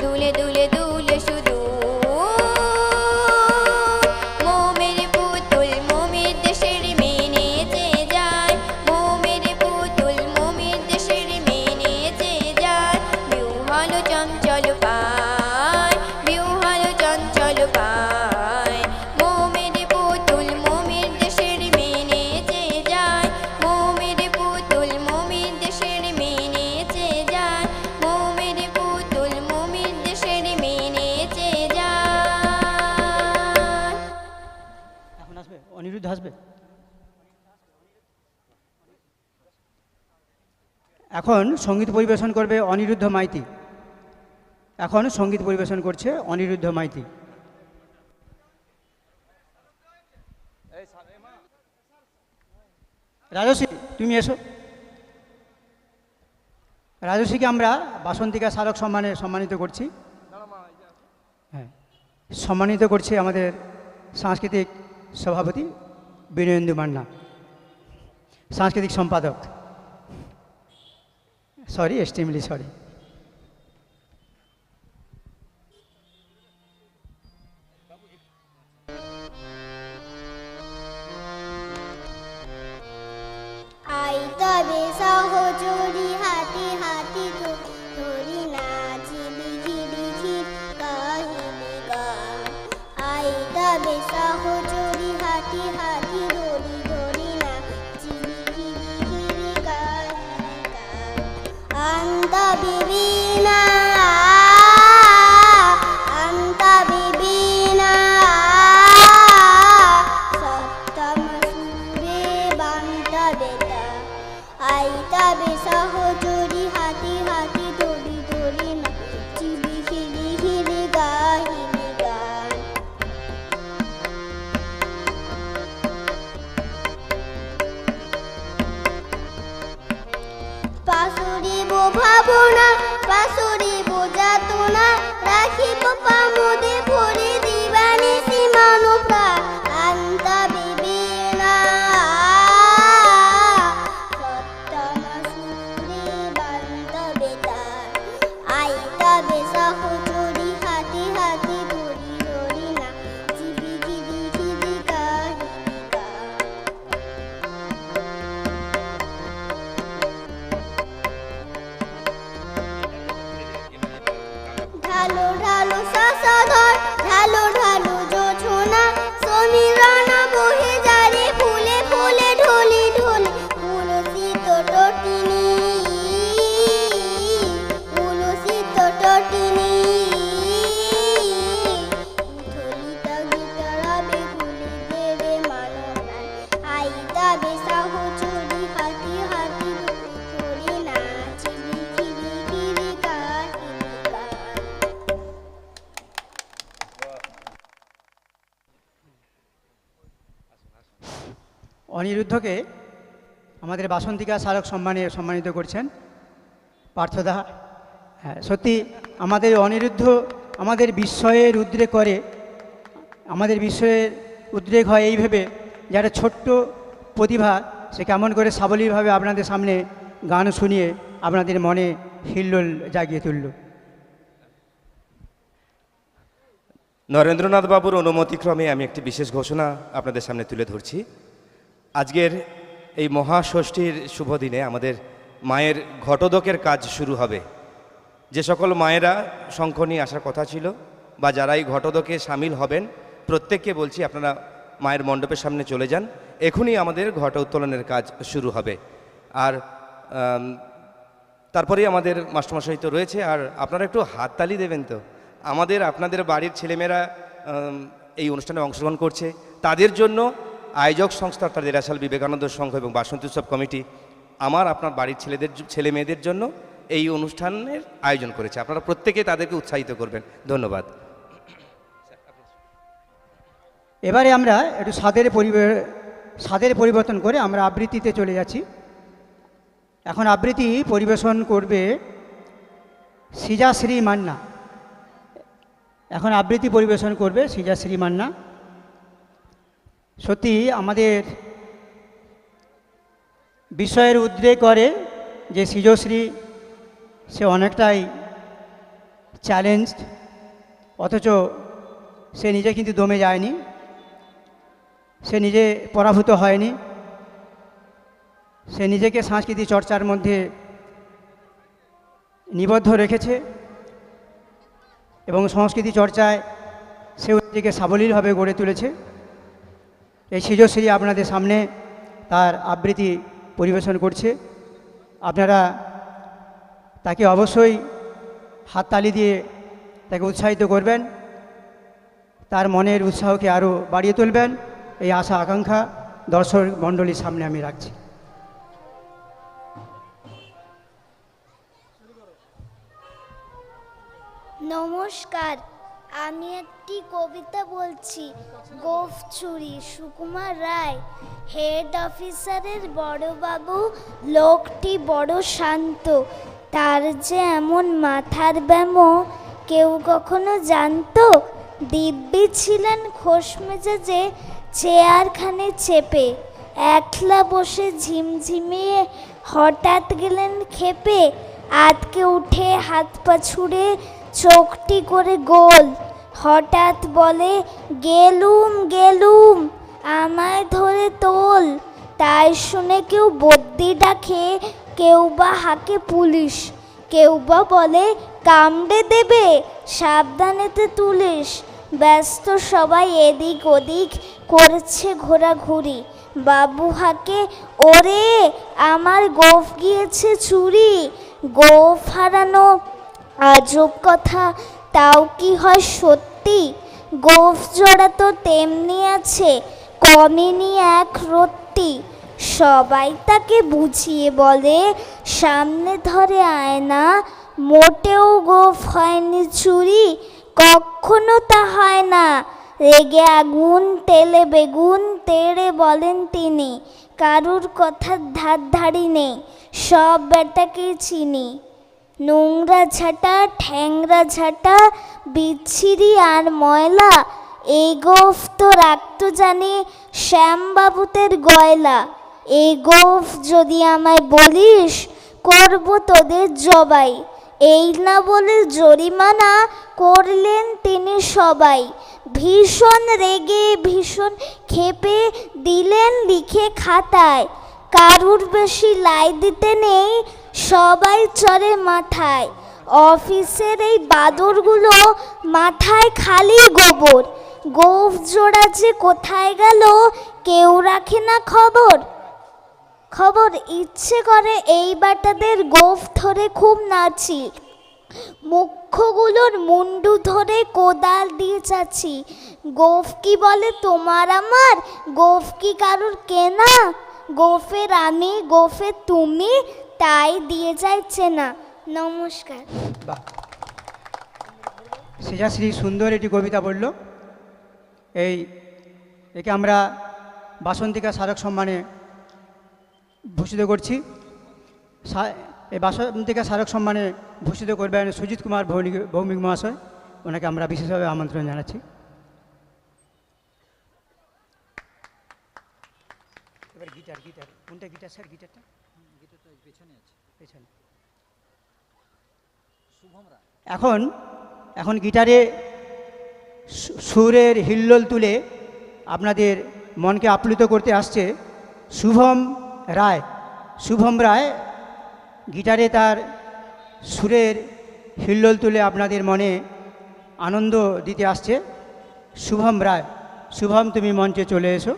দুলে দুলে দুলে শুধু মোমের পুতুল মোমের দেশের মেয়ে নেচে যায় মোমের পুতুল মোমের দেশের মেয়ে নেচে যায় বিহ্বল চঞ্চল পায় বিহ্বল চঞ্চল পায় মোমের পুতুল মোমের দেশের মেয়ে নেচে যায় মোমের পুতুল মোমের দেশের মেয়ে নেচে যায় মোমের পুতুল মোমের দেশের মেয়ে নেচে যায়। এখন আসবে অনিরুদ্ধ আসবে। এখন সঙ্গীত পরিবেশন করবে অনিরুদ্ধ মাইতি। এখন সঙ্গীত পরিবেশন করছে অনিরুদ্ধ মাইতি। রাজশ্রী তুমি এসো। রাজশ্রীকে আমরা বাসন্তিকা স্মারক সম্মানে সম্মানিত করছি। হ্যাঁ, সম্মানিত করছি আমাদের সাংস্কৃতিক সভাপতি বিনয়েন্দু মান্না, সাংস্কৃতিক সম্পাদক, সরি এক্সট্রিমলি সরি। আই তবে সহচরি হাতে হাতে ধরি নাচিবি ঘিরি ঘির কাহিনী গান আই তবে সহচরি হাতে হাতে ধরি ধরি নাচিবি ঘিরি ঘিরি কাহিনী গান আন্ত বিবিনা আন্ত বিবিনা সপ্তম সুরে বান্ত বেতা আই তবে সহচরি হাতে হাতে ধরি ধরি না চিবি হিরি হিরি গাহিনি গান পাশুরিব ভাবনা পাশুরিব যাতনা রাখিব পামুদে ভরে দিবানি সীমানো প্রাণ আন্ত বিবিনা সপ্তম সুরে বান্ত বেতার আই তবে সহচরি হাতে হাতে ধরি ধরি না চিবি গিরি গিরি কাহিনী গান ঢালো ঢালো শাসাধর ঢালো ঢালো জোছনা সমীরণ বহে যারে ফুলে ফুলে ঢলি ঢলি তুলসিত টটিনি তুলসিত টটিনি ধলিত গীতরাবে গুলি দেবে মানব আই তবে সহচরি হাতি হাতি ধরি নাচিবি ঘিরি ঘিরি কাহিনী গান অনিরুদ্ধকে আমাদের বাসন্তিকা স্মারক সম্মানে সম্মানিত করছেন পার্থদা। হ্যাঁ, সত্যি আমাদের অনিরুদ্ধ আমাদের বিস্ময়ের উদ্রেক করে, আমাদের বিস্ময়ের উদ্রেক হয় এই ভেবে যে একটা ছোট্ট প্রতিভা সে কেমন করে সাবলীলভাবে আপনাদের সামনে গান শুনিয়ে আপনাদের মনে হিল্লোল জাগিয়ে তুলল। নরেন্দ্রনাথ বাবুর অনুমতিক্রমে আমি একটি বিশেষ ঘোষণা আপনাদের সামনে তুলে ধরছি। আজকের এই মহাষষ্ঠীর শুভ দিনে আমাদের মায়ের ঘটোদকের কাজ শুরু হবে। যে সকল মায়েরা শঙ্খ নিয়ে আসার কথা ছিল বা যারা এই ঘটোদকে সামিল হবেন প্রত্যেককে বলছি আপনারা মায়ের মণ্ডপের সামনে চলে যান, এখনই আমাদের ঘট উত্তোলনের কাজ শুরু হবে। আর তারপরেই আমাদের মাস্টারমশাই তো রয়েছে, আর আপনারা একটু হাততালি দেবেন তো। আপনাদের বাড়ির ছেলেমেয়েরা এই অনুষ্ঠানে অংশগ্রহণ করছে, তাদের জন্য আয়োজক সংস্থা অর্থাৎ এরাশাল বিবেকানন্দ সংঘ এবং বাসন্তী উৎসব কমিটি আপনার বাড়ির ছেলে মেয়েদের জন্য এই অনুষ্ঠানের আয়োজন করেছে। আপনারা প্রত্যেকেই তাদেরকে উৎসাহিত করবেন। ধন্যবাদ। এবারে আমরা একটু স্বাদের পরিবর্তন করে আমরা আবৃত্তিতে চলে যাচ্ছি। এখন আবৃত্তি পরিবেশন করবে সিজাশ্রী মান্না। এখন আবৃত্তি পরিবেশন করবে সিজাশ্রী মান্না। সত্যি আমাদের বিষয়ের উদ্রেক করে যে সিজশ্রী সে অনেকটাই চ্যালেঞ্জড, অথচ সে নিজে কিন্তু দমে যায়নি, সে নিজে পরাভূত হয়নি, সে নিজেকে সাংস্কৃতিক চর্চার মধ্যে নিবদ্ধ রেখেছে এবং সংস্কৃতি চর্চায় সে নিজেকে সাবলীলভাবে গড়ে তুলেছে। এই সিজশ্রী আপনাদের সামনে তার আবৃত্তি পরিবেশন করছে। আপনারা তাকে অবশ্যই হাততালি দিয়ে তাকে উৎসাহিত করবেন, তার মনের উৎসাহকে আরও বাড়িয়ে তুলবেন, এই আশা আকাঙ্ক্ষা দর্শক মণ্ডলীর সামনে আমি রাখছি। নমস্কার, আমি একটি কবিতা বলছি। গোফ চুরি, সুকুমার রায়। হেড অফিসারের বড়বাবু লোকটি বড় শান্ত, তার যে এমন মাথার ব্যামো কেউ কখনো জানতো? দিব্যি ছিলেন খোশ মেজাজে, চেয়ারখানে চেপে একলা বসে ঝিমঝিমিয়ে হঠাৎ গেলেন খেপে। আতকে উঠে হাত পা ছুড়ে চোখটি করে গোল, হঠাৎ বলে গেলুম গেলুম, আমায় ধরে তোল। তাই শুনে কেউ বদ্যি ডাকে, কেউ বা হাঁকে পুলিশ, কেউ বা বলে কামড়ে দেবে, সাবধানেতে তুলিস। ব্যস্ত সবাই এদিক ওদিক করছে ঘোরাঘুরি। বাবু হাঁকে ওরে আমার গোফ গিয়েছে চুরি। গোফ হারানো আজব কথা, তাও কি হয় সত্যি? গোফ জোড়া তো তেমনি আছে, কমেনি এক রত্তি। সবাই তাকে বুঝিয়ে বলে, সামনে ধরে আয়না, মোটেও গোফ হয়নি চুরি, কখনো তা হয় না। রেগে আগুন তেলে বেগুন তেড়ে বলেন তিনি, কারুর কথার ধার ধারি নেই, সব বেটাকেই চিনি। নোংরা ঝাঁটা ঠ্যাংরা ঝাঁটা বিচ্ছিরি আর ময়লা, এই গোফ তো রাখতো জানি শ্যামবাবুতের গয়লা। এই গোফ যদি আমায় বলিস, করব তোদের জবাই। এই না বলে জরিমানা করলেন তিনি সবাই। ভীষণ রেগে ভীষণ ক্ষেপে দিলেন লিখে খাতায়, কারুর বেশি লাই দিতে নেই, সবাই চড়ে মাথায়। অফিসের এই বাদরগুলো মাথায় খালি গোবর, গোফ জোড়া যে কোথায় গেল কেউ রাখে না খবর। ইচ্ছে করে এই বাটাদের গোফ ধরে খুব নাচি, মুখ্যগুলোর মুন্ডু ধরে কোদাল দিয়ে চাচ্ছি। গোফ কি বলে তোমার আমার, গোফ কি কারুর কেনা? গোফের আমি গোফের তুমি, তাই দিয়ে যাচ্ছে না। নমস্কার। বাহ, সিজাশ্রী সুন্দর একটি কবিতা বলল। একে আমরা বাসন্তিকা স্মারক সম্মানে ভূষিত করছি। এই বাসন্তিকা স্মারক সম্মানে ভূষিত করবেন সুজিত কুমার ভৌমিক মহাশয়, ওনাকে আমরা বিশেষভাবে আমন্ত্রণ জানাচ্ছি। এবার গিটার কোনটা গিটার স্যার? গিটারটা পেছনে আছে, পেছনে। এখন গিটারে সুরের হিল্লোল তুলে আপনাদের মনকে আপ্লুত করতে আসছে শুভম রায়। শুভম রায় গিটারে তার সুরের হিল্লোল তুলে আপনাদের মনে আনন্দ দিতে আসছে শুভম রায়। শুভম, তুমি মঞ্চে চলে এসো।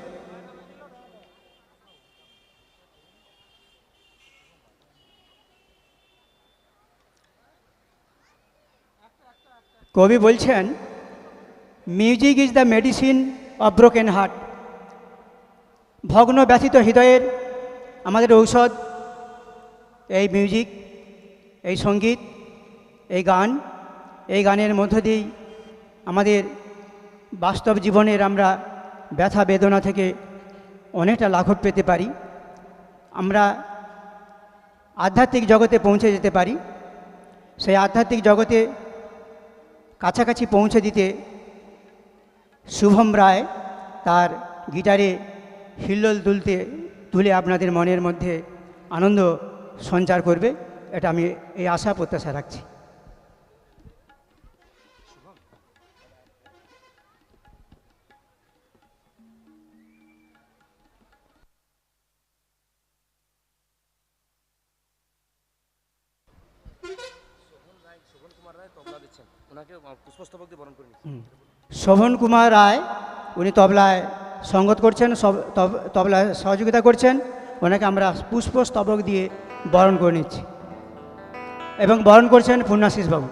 কবি বলছেন, music is the medicine of broken heart. ভগ্ন ব্যথিত হৃদয়ের আমাদের ঔষধ এই মিউজিক। এই সঙ্গীত, এই গানের মধ্য দিয়েই আমাদের বাস্তব জীবনের আমরা ব্যথা বেদনা থেকে অনেকটা লাঘব পেতে পারি, আমরা আধ্যাত্মিক জগতে পৌঁছে যেতে পারি। সেই আধ্যাত্মিক জগতে কাছাকাছি পৌঁছে দিতে শুভম রায় তার গিটারে হিল্লোল তুলে আপনাদের মনের মধ্যে আনন্দ সঞ্চার করবে, এটা আমি এই আশা প্রত্যাশা রাখছি। শোভন কুমার রায় উনি তবলায় সঙ্গত করছেন, তবলায় সহযোগিতা করছেন, ওনাকে আমরা পুষ্পস্তবক দিয়ে বরণ করে নিচ্ছি এবং বরণ করছেন পূর্ণাশিস বাবু।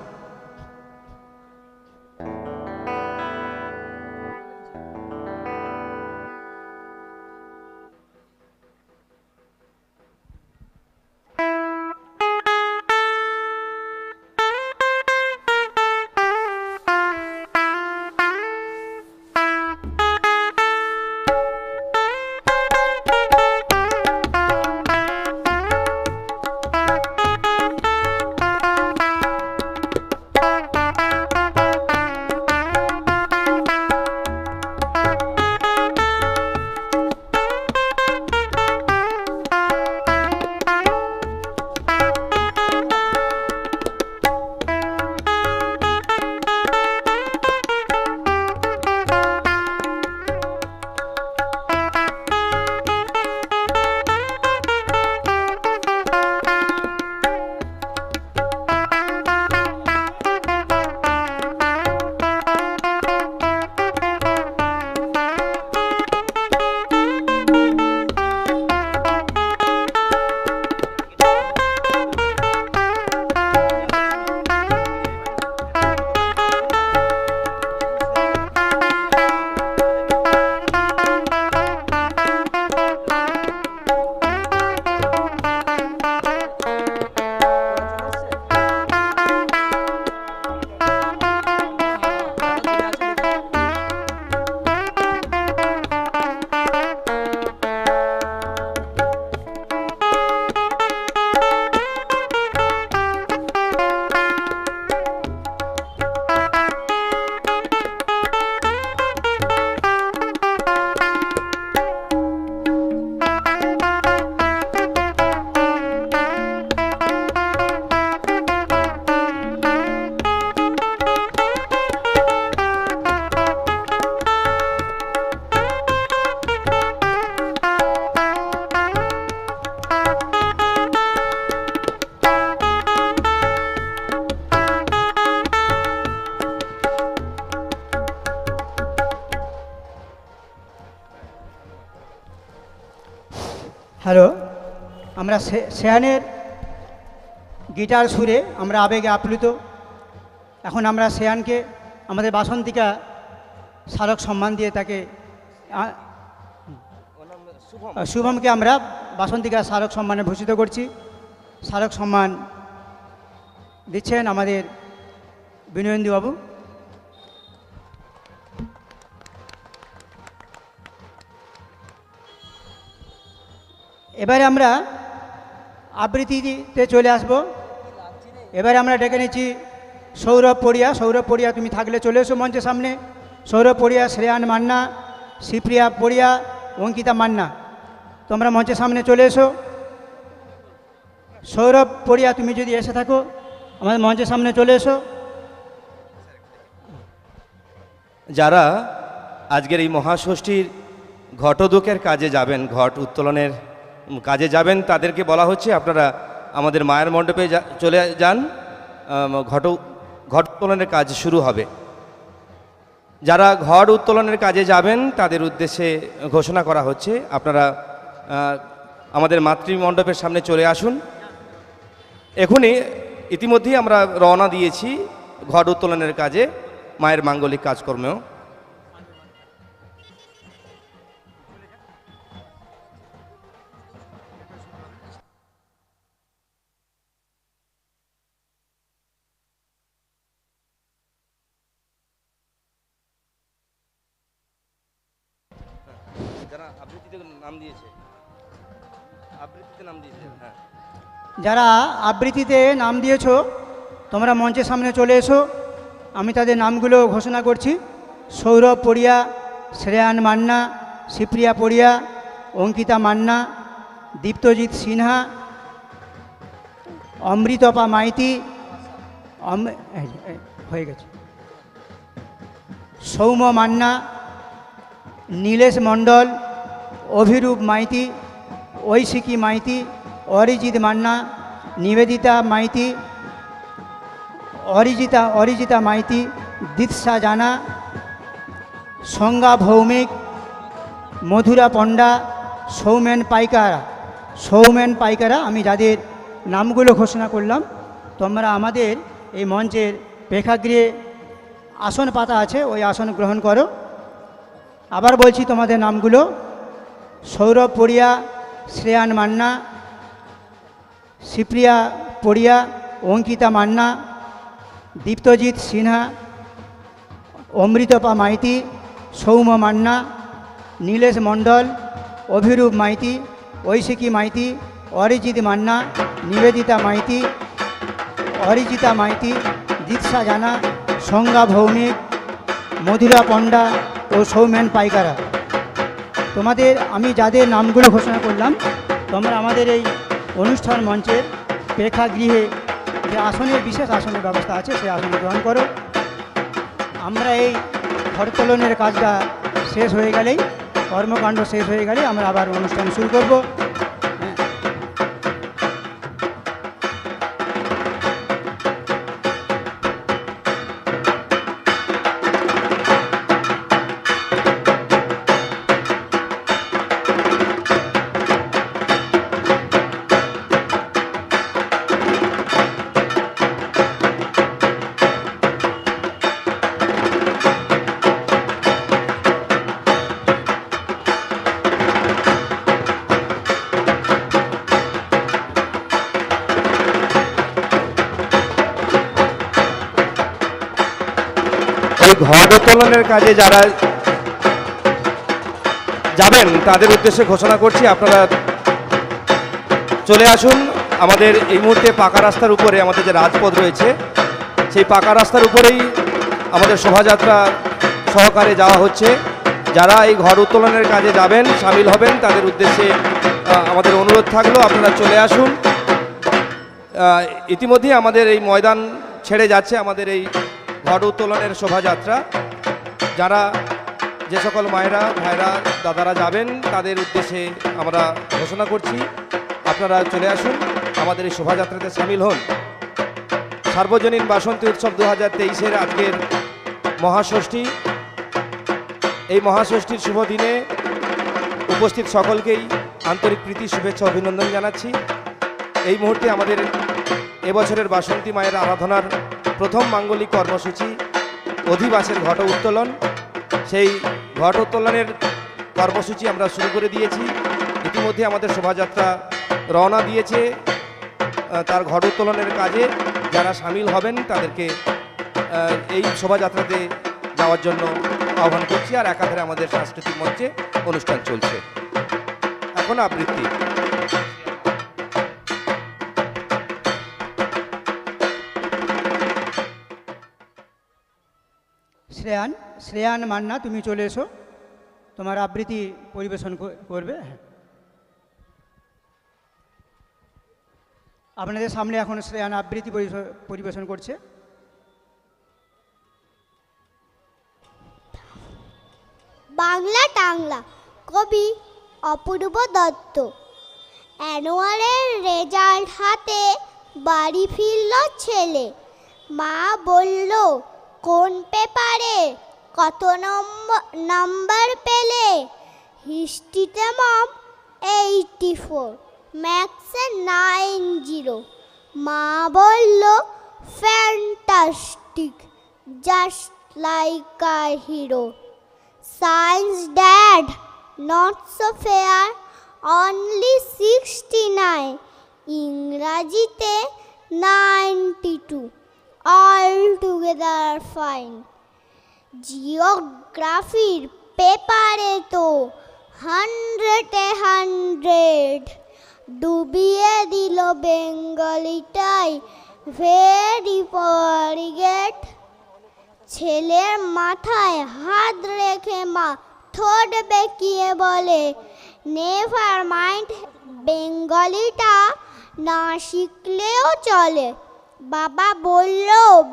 হ্যালো, আমরা শেয়ানের গিটার সুরে আমরা আবেগে আপ্লুত। এখন আমরা শেয়ানকে আমাদের বাসন্তিকা স্মারক সম্মান দিয়ে তাকে শুভমকে আমরা বাসন্তিকা স্মারক সম্মানে ভূষিত করছি। স্মারক সম্মান দিচ্ছেন আমাদের বিনয়েন্দু বাবু। এবারে আমরা আবৃত্তিতে চলে আসব। এবারে আমরা ডেকে নিচ্ছি সৌরভ পড়িয়া। সৌরভ পড়িয়া তুমি থাকলে চলে এসো মঞ্চের সামনে। সৌরভ পড়িয়া, শ্রেয়ান মান্না, শিপ্রিয়া পড়িয়া, অঙ্কিতা মান্না, তোমরা মঞ্চের সামনে চলে এসো। সৌরভ পড়িয়া তুমি যদি এসে থাকো আমাদের মঞ্চের সামনে চলে এসো। যারা আজকের এই মহাষষ্ঠীর ঘটোদকের কাজে যাবেন, ঘট উত্তোলনের কাজে যাবেন, তাদেরকে বলা হচ্ছে আপনারা আমাদের মায়ের মণ্ডপে চলে যান, ঘট উত্তোলনের কাজ শুরু হবে। যারা ঘট উত্তোলনের কাজে যাবেন তাদের উদ্দেশ্যে ঘোষণা করা হচ্ছে আপনারা আমাদের মাতৃমণ্ডপের সামনে চলে আসুন। এখনই ইতিমধ্যেই আমরা রওনা দিয়েছি ঘট উত্তোলনের কাজে, মায়ের মাঙ্গলিক কাজকর্মেও। আবৃত্তিতে নাম দিয়েছে, আবৃত্তিতে নাম দিয়েছে, হ্যাঁ। যারা আবৃত্তিতে নাম দিয়েছো তোমরা মঞ্চের সামনে চলে এসো। আমি তাদের নামগুলো ঘোষণা করছি। সৌরভ পড়িয়া, শ্রেয়ান মান্না, শিপ্রিয়া পড়িয়া, অঙ্কিতা মান্না, দীপ্তজিৎ সিনহা, অমৃতপা মাইতি, হয়ে গেছে, সৌম্য মান্না, নীলেশ মণ্ডল, অভিরূপ মাইতি, ঐশিকী মাইতি, অরিজিৎ মান্না, নিবেদিতা মাইতি, অরিজিতা মাইতি, দীৎসা জানা, সংজ্ঞা ভৌমিক, মধুরা পণ্ডা, সৌমেন পাইকারা। আমি যাদের নামগুলো ঘোষণা করলাম তোমরা আমাদের এই মঞ্চের প্রেক্ষাগৃহে আসন পাতা আছে, ওই আসন গ্রহণ করো। আবার বলছি তোমাদের নামগুলো: সৌরভ পড়িয়া, শ্রেয়ান মান্না, শিপ্রিয়া পড়িয়া, অঙ্কিতা মান্না, দীপ্তজিৎ সিনহা, অমৃতপা মাইতি, সৌম্য মান্না, নীলেশ মণ্ডল, অভিরূপ মাইতি, ঐশিকী মাইতি, অরিজিৎ মান্না, নিবেদিতা মাইতি, দীৎসা জানা, সংজ্ঞা ভৌমিক, মধুরা পণ্ডা ও সৌমেন পাইকারা। তোমাদের আমি যাদের নামগুলো ঘোষণা করলাম তোমরা আমাদের এই অনুষ্ঠান মঞ্চের প্রেক্ষাগৃহে যে আসনের বিশেষ আসনের ব্যবস্থা আছে সেই আসন গ্রহণ করো। আমরা এই ঘরতোলনের কাজটা শেষ হয়ে গেলেই, কর্মকাণ্ড শেষ হয়ে গেলে আমরা আবার অনুষ্ঠান শুরু করব। এই ঘট উত্তোলনের কাজে যারা যাবেন তাদের উদ্দেশ্যে ঘোষণা করছি, আপনারা চলে আসুন। আমাদের এই মুহূর্তে পাকা রাস্তার উপরে আমাদের যে রাজপথ রয়েছে সেই পাকা রাস্তার উপরেই আমাদের শোভাযাত্রা সহকারে যাওয়া হচ্ছে। যারা এই ঘর উত্তোলনের কাজে যাবেন, সামিল হবেন, তাদের উদ্দেশ্যে আমাদের অনুরোধ থাকলো আপনারা চলে আসুন। ইতিমধ্যেই আমাদের এই ময়দান ছেড়ে যাচ্ছে আমাদের এই ঘট উত্তোলনের শোভাযাত্রা। যারা যে সকল মায়েরা, ভাইরা, দাদারা যাবেন তাদের উদ্দেশ্যে আমরা ঘোষণা করছি আপনারা চলে আসুন, আমাদের এই শোভাযাত্রাতে সামিল হন। সার্বজনীন বাসন্তী উৎসব 2023-এর আজকের মহাষষ্ঠী। এই মহাষষ্ঠীর শুভ দিনে উপস্থিত সকলকেই আন্তরিক প্রীতি, শুভেচ্ছা, অভিনন্দন জানাচ্ছি। এই মুহূর্তে আমাদের এবছরের বাসন্তী মায়ের আরাধনার প্রথম মাঙ্গলিক কর্মসূচি অধিবাসের ঘট উত্তোলন। সেই ঘট উত্তোলনের কর্মসূচি আমরা শুরু করে দিয়েছি। ইতিমধ্যে আমাদের শোভাযাত্রা রওনা দিয়েছে তার ঘট উত্তোলনের কাজে। যারা সামিল হবেন তাদেরকে এই শোভাযাত্রাতে যাওয়ার জন্য আহ্বান করছি। আর একাধারে আমাদের সাংস্কৃতিক মঞ্চে অনুষ্ঠান চলছে। এখন আবৃত্তি। শ্রেয়ান মান্না, তুমি চলে এসো, তোমার আবৃত্তি পরিবেশন করবে। আপনাদের সামনে এখন শ্রেয়ান আবৃত্তি পরিবেশন করছে। বাংলা টাংলা, কবি অপূর্ব দত্ত। অ্যানুয়ালের রেজাল্ট হাতে বাড়ি ফিরল ছেলে। মা বলল, কোন পেপারে কত নাম্বার পেলে? হিস্ট্রিতে মম 84, ম্যাথসে 90। মা বলল, fantastic, just like a hero. Science dad, not so fair, only 69। ইংরাজিতে 92, অল টুগেদার ফাইন। জিওগ্রাফির পেপারে তো হান্ড্রেড ডুবিয়ে দিল বেঙ্গলিটাই ভেরি ফরগেট। ছেলের মাথায় হাত রেখে মা ঠোঁট বেঁকিয়ে বলে, নেভার মাইন্ড, বেঙ্গলিটা না শিখলেও চলে। বাবা বলল,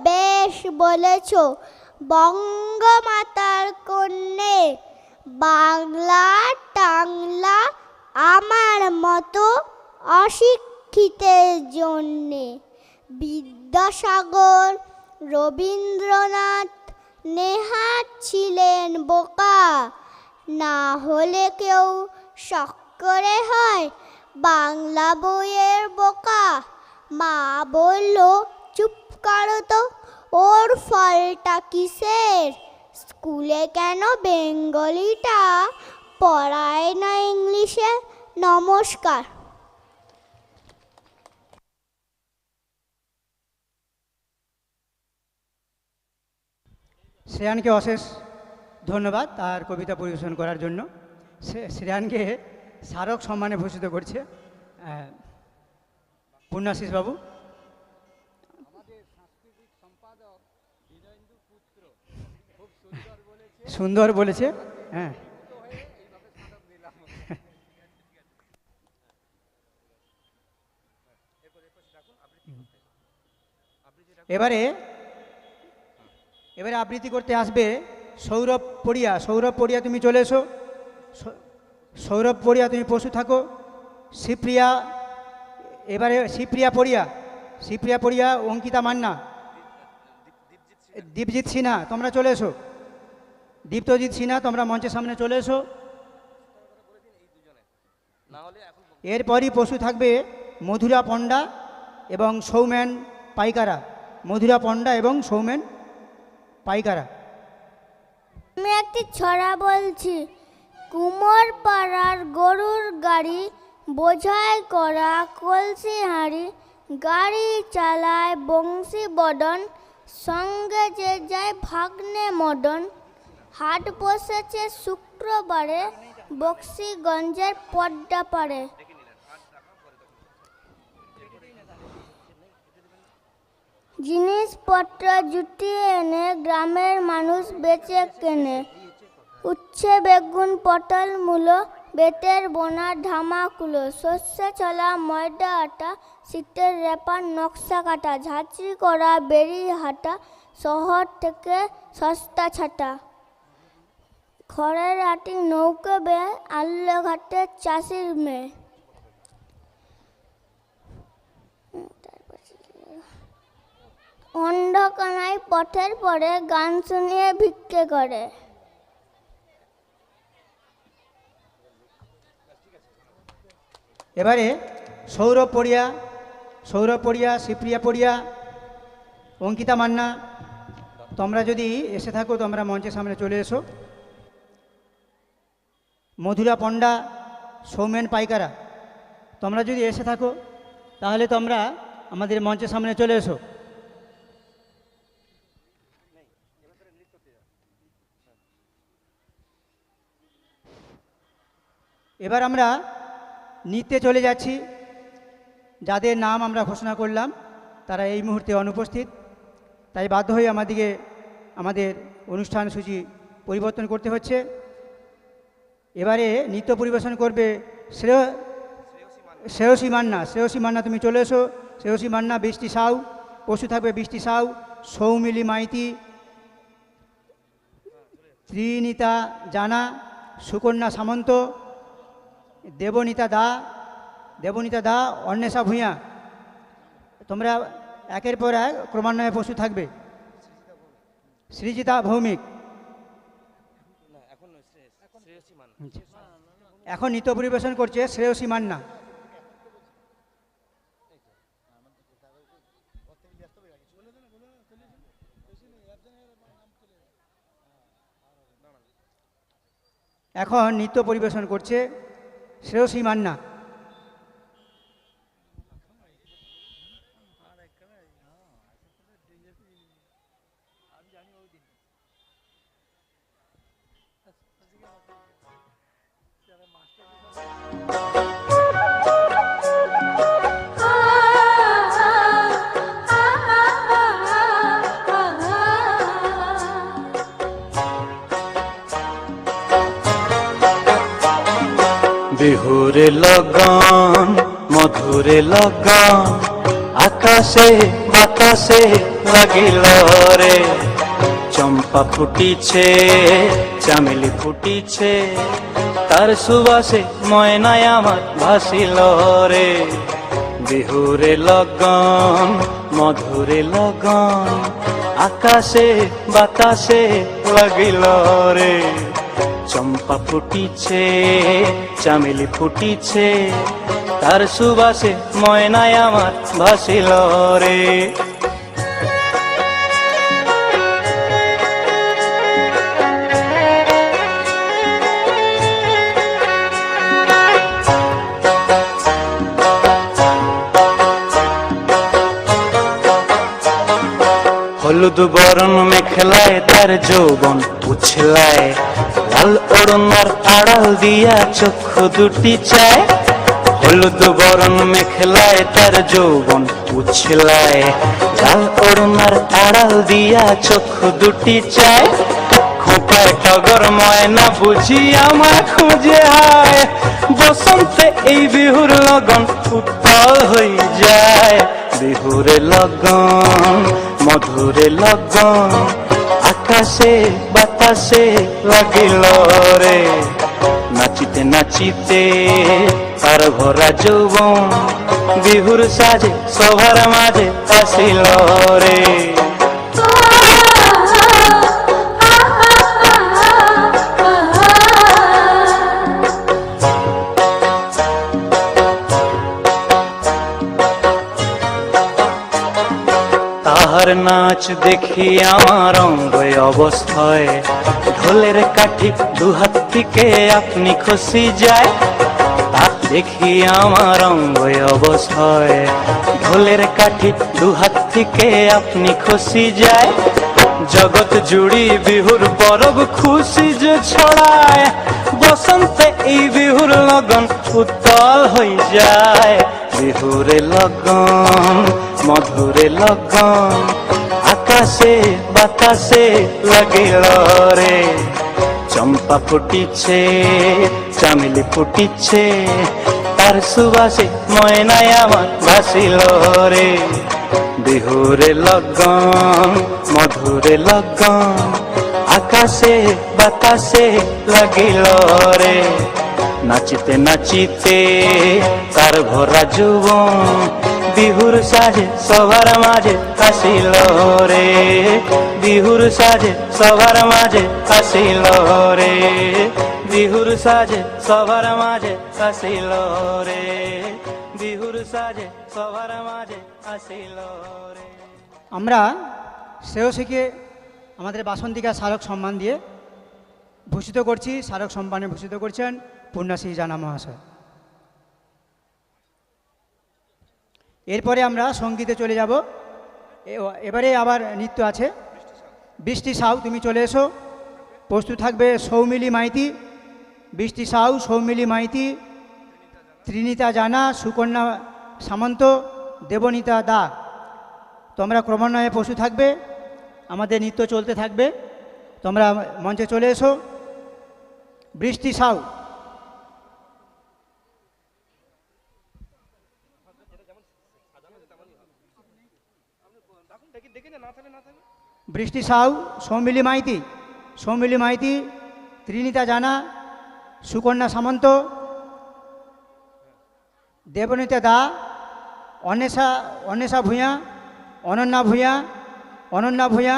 বেশ বলেছ বঙ্গমাতার কন্যে, বাংলা টাংলা আমার মতো অশিক্ষিতের জন্যে। বিদ্যাসাগর, রবীন্দ্রনাথ, নেহাত ছিলেন বোকা, না হলে কেউ শখ করে হয় বাংলা বইয়ের বোকা। মা বলল, চুপ করো তো, ওর ফলটা কিসের? স্কুলে কেন বেঙ্গলিটা পড়ায় না ইংলিশে? নমস্কার। শ্রেয়ানকে অশেষ ধন্যবাদ তার কবিতা পরিবেশন করার জন্য। শ্রেয়ানকে স্মারক সম্মানে ভূষিত করছে পূর্ণাশিস বাবু। সুন্দর বলেছে, হ্যাঁ। এবারে আবৃত্তি করতে আসবে সৌরভ পড়িয়া। সৌরভ পড়িয়া তুমি চলে এসো। সৌরভ পড়িয়া তুমি পশু থাকো। শিবপ্রিয়া, এবারে শিবপ্রিয়া পড়িয়া, অঙ্কিতা মান্না, দীপজিৎ সিনহা তোমরা চলে এসো। দীপ্তজিৎ সিনহা তোমরা মঞ্চের সামনে চলে এসো। এরপরই পশু থাকবে মধুরা পণ্ডা এবং সৌমেন পাইকারা। মধুরা পণ্ডা এবং সৌমেন পাইকারা। আমি একটি ছড়া বলছি। কুমোর পাড়ার গরুর গাড়ি, বোঝাই করা কলসি হাঁড়ি, গাড়ি চালায় বংশী বদন, সঙ্গে যে যায় ভাগ্নে মদন। হাট বসেছে শুক্রবারে, বক্সিগঞ্জের পদ্মা পাড়ে। জিনিসপত্র জুটিয়ে এনে গ্রামের মানুষ বেচে কেনে। উচ্ছে বেগুন পটল মূলো, বেতের বোনা ধামাকুলো, সর্ষে ছোলা ময়দা আটা, শীতের রেপার নকশা কাটা, ঝাঁচি করা বেরি হাটা, শহর থেকে সস্তা ছাটা। খড়ের আটি নৌকে বেয়ে, আল্লো ঘাটের চাষির মেয়ে। অন্ধকানায় পথের পরে গান শুনিয়ে ভিক্ষে করে। এবারে সৌরভ পড়িয়া, শিবপ্রিয়া পড়িয়া, অঙ্কিতা মান্না তোমরা যদি এসে থাকো তোমরা মঞ্চের সামনে চলে এসো। মধুরা পণ্ডা, সৌমেন পাইকারা তোমরা যদি এসে থাকো তাহলে তোমরা আমাদের মঞ্চের সামনে চলে এসো। এবার আমরা নৃত্যে চলে যাচ্ছি। যাদের নাম আমরা ঘোষণা করলাম তারা এই মুহূর্তে অনুপস্থিত, তাই বাধ্য হয়ে আমাদের অনুষ্ঠান সূচি পরিবর্তন করতে হচ্ছে। এবারে নৃত্য পরিবেশন করবে শ্রেয়সী মান্না তুমি চলে এসো। শ্রেয়সী মান্না, বৃষ্টি সাউ, পশু থাকবে বৃষ্টি সাউ, সৌমিলি মাইতি, ত্রিনিতা জানা, সুকন্যা সামন্ত, দেবনীতা দা, অন্বেষা ভূঁইয়া। তোমরা একের পর এক ক্রমান্বয়ে পশু থাকবে। সৃজিতা ভৌমিক। এখন নৃত্য পরিবেশন করছে শ্রেয়সী মান্না। এখন নৃত্য পরিবেশন করছে শ্রেয়সী মান্না। বিহুরে লগন মধুরে লগন আকাশে বাতাসে লাগিল রে চম্পা ফুটিছে চামেলি ফুটিছে তার সুবাসে ময়নায় আমার ভাসিল রে বিহুরে লগন মধুরে লগন আকাশে বাতাসে লাগিল রে চম্পা ফুটিছে চামেলি ফুটিছে তার সুবাসে ময়নায় আমার ভাসিল রে হলুদ বরণ মেখলায় তার যৌবন উছলায় লাল ওড়নার আড়াল দিয়া চক্ষু দুটি চায় হলুদ বরণ মেখলায় তার যৌবন উছলায় লাল ওড়নার আড়াল দিয়া চক্ষু দুটি চায় খোঁপায় টগর ময়না বুঝি আমার খুঁজে হায় বসন্তে এই বিহুর লগন উত্তাল হয়ে যায় বিহুরে লগন মধুরে লগন আকাশে বাতাসে লাগিল রে নাচিতে নাচিতে তার ভরা যৌবন বিহুর সাজে সবার মাঝে আসিল রে তাহার নাচ দেখি আমার অঙ্গ অবস্থায় ঢোলের কাঠি দুহাত থেকে আপনি খসি যায় তা দেখি আমার অঙ্গ অবস্থায় ঢোলের কাঠি দুহাত থেকে আপনি খসি যায় জগৎ জুড়ি বিহুর পরব খুশি যে ছড়ায় বসন্তে এই বিহুর লগন উত্তাল হয়ে যায় বিহুরে লগন মধুরে লগন আকাশে বাতাসে লাগিল রে চম্পা ফুটিছে চামেলি ফুটিছে তার সুবাসে ময়নায় আমার ভাসিল রে বিহুরে লগন মধুরে লগন আকাশে বাতাসে লাগিল রে নাচিতে নাচিতে তার ভরা যৌবন বিহুর সাজে সবার মাঝে আসিল রে বিহুর সাজে সবার মাঝে আসিল রে বিহুর সাজে সবার মাঝে আসিল রে বিহুর সাজে সবার মাঝে আসিল রে আমরা শ্রেয়সীকে আমাদের বাসন্তিকা স্মারক সম্মান দিয়ে ভূষিত করছি স্মারক সম্মানে ভূষিত করছেন পূর্ণাশ্রী জানা মহাশয় এরপরে আমরা সঙ্গীতে চলে যাব এবারে আবার নৃত্য আছে বৃষ্টি সাউ তুমি চলে এসো প্রস্তুত থাকবে সৌমিলি মাইতি বৃষ্টি সাউ সৌমিলি মাইতি ত্রিনিতা জানা সুকন্যা সামন্ত দেবনীতা দা তোমরা ক্রমান্বয়ে প্রস্তুত থাকবে আমাদের নৃত্য চলতে থাকবে তোমরা মঞ্চে চলে এসো বৃষ্টি সাউ বৃষ্টি সাউ সৌমিলি মাইতি ত্রিনিতা জানা সুকন্যা সামন্ত দেবনীতা দা অন্বেষা ভূঁইয়া অনন্যা ভূঁইয়া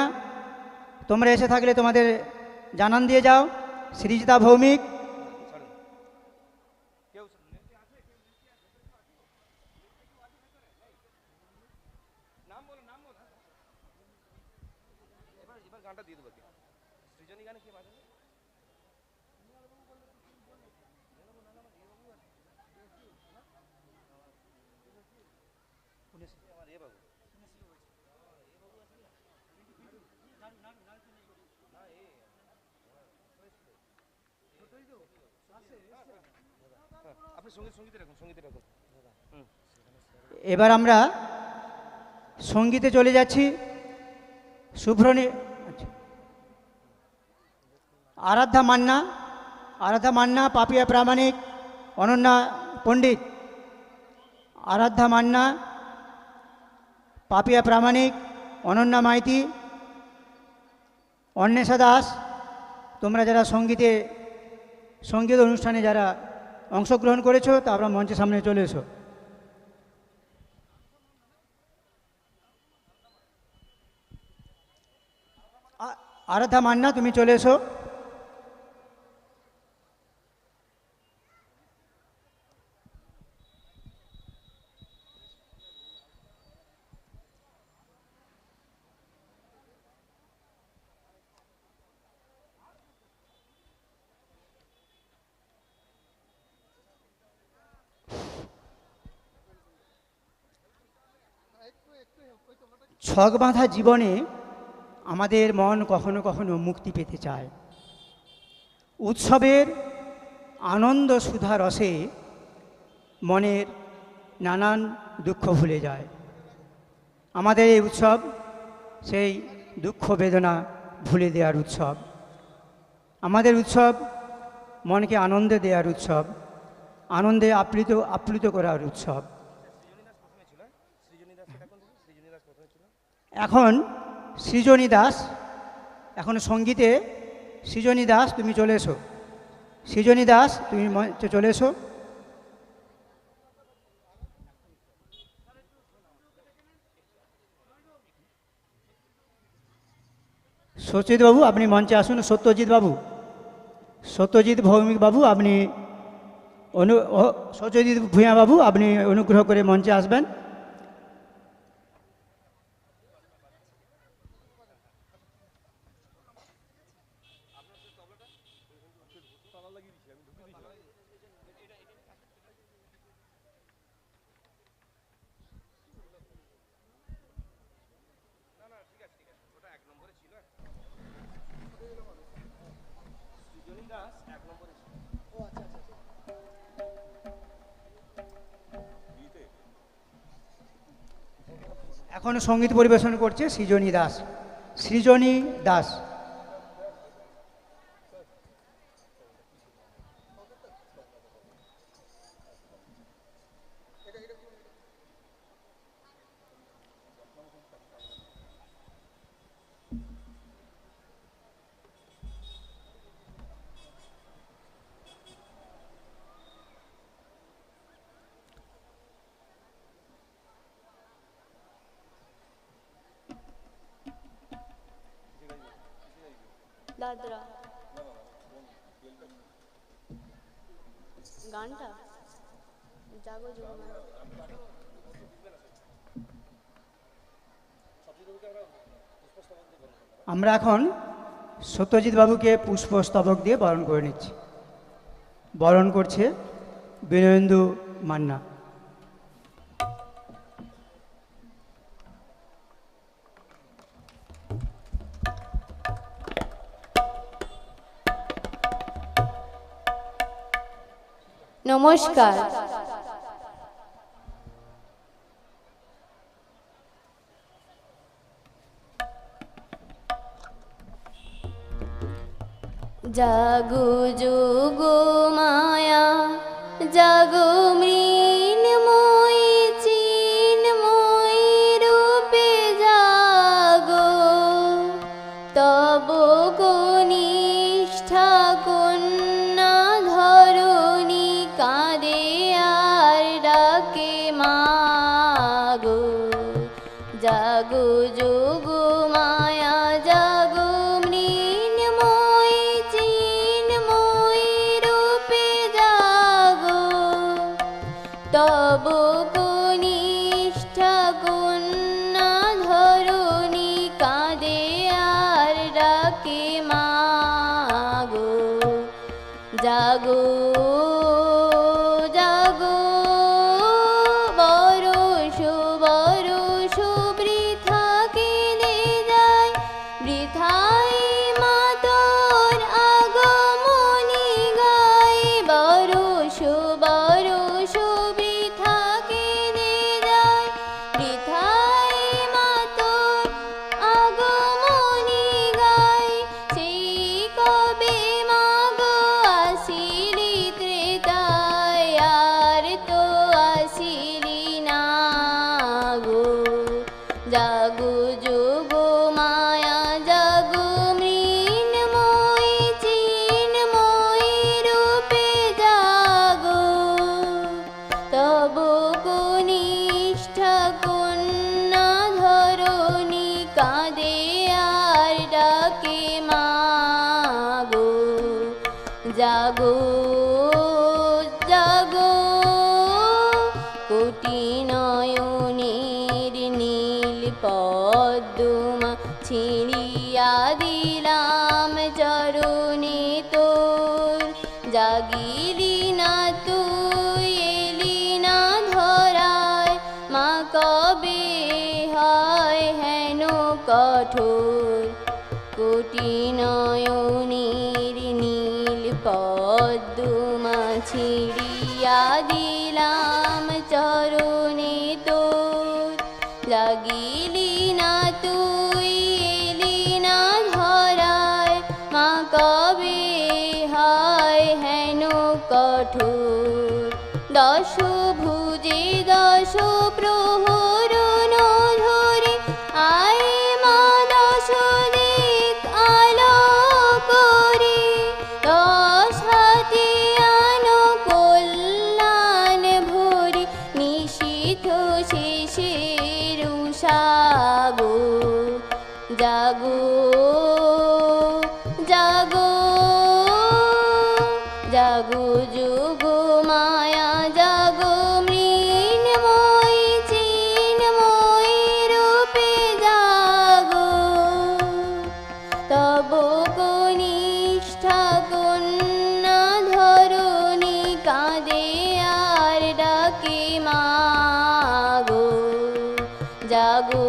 তোমরা এসে থাকলে তোমাদের জানান দিয়ে যাও সৃজিতা ভৌমিক এবার আমরা সঙ্গীতে চলে যাচ্ছি আরাধ্যা মান্না পাপিয়া প্রামাণিক অনন্যা পণ্ডিত, আরাধ্যা মান্না, পাপিয়া প্রামাণিক, অনন্যা মাইতি, অন্বেষা দাস, তোমরা যারা সঙ্গীত অনুষ্ঠানে যারা অংশগ্রহণ করেছো তারপর মঞ্চের সামনে চলে এসো। আরাধ্যা মান্না, তুমি চলে এসো। ছক বাঁধা জীবনে আমাদের মন কখনো কখনো মুক্তি পেতে চায়। উৎসবের আনন্দ সুধা রসে মনের নানান দুঃখ ভুলে যায়। আমাদের এই উৎসব সেই দুঃখ বেদনা ভুলে দেওয়ার উৎসব। আমাদের উৎসব মনকে আনন্দে দেওয়ার উৎসব, আনন্দে আপ্লুত করার উৎসব। এখন সৃজনী দাস, এখন সঙ্গীতে সৃজনী দাস, তুমি চলে এসো। সৃজনী দাস, তুমি চলে এসো। সত্যজিৎ বাবু আপনি মঞ্চে আসুন। সত্যজিৎ ভৌমিক বাবু আপনি সত্যজিৎ ভূঁইয়া বাবু আপনি অনুগ্রহ করে মঞ্চে আসবেন। এখন সঙ্গীত পরিবেশন করছে সৃজনী দাস। দাদরা গানটা জাগো জগমায়া। আমরা এখন সত্যজিৎ বাবুকে পুষ্পস্তবক দিয়ে বরণ করে নিচ্ছি। বরণ করছে বিনয়েন্দু মান্না। নমস্কার। জাগো যোগো মায়া, জাগো মৃন্ময়ী চিন্ময়ী রূপে জাগো, তব কনিষ্ঠা কন্যা ধরণী কাঁদে আর ডাকে মাগো। জাগো যোগো মায়া, জাগো মৃন্ময়ী চিন্ময়ী রূপে জাগো, তব কনিষ্ঠা কন্যা ধরণী কাঁদে আর ডাকে মাগো। জাগো জাগো বরষো বৃথা কেঁদে জাগো যোগো মায়া জাগো মৃন্ময়ী চিন্ময়ী রূপে জাগো তব কনিষ্ঠা কন্যা ধরণী কাঁদে আর ডাকে মাগো জাগো জাগো কোটি নয়নের নীল পদ্মা ছিঁড়িয়া দিলাম চরণে তোর জাগিলি না তুই এলি না ধরায় মা কবে হয় হেন কঠোর কোটি নয়নের নীল পদ্মা ছিঁড়িয়া দিলাম চরণে তোর জাগিলি না তুই এলি না ধরায় মা কবে হয় হেন কঠোর দশ ভুজে দশ প্রহরণ ধরে আয় মা দশ দিক আলো করে দশ হাতে আনো কল্যাণ ভরি নিশীথ শেষের উষাগো জাগো জাগো জাগো যোগো মায়া জাগো মৃন্ময়ী চিন্ময়ী রূপে জাগো তব কনিষ্ঠা কন্যা ধরণী কাঁদে আর ডাকে মাগো জাগো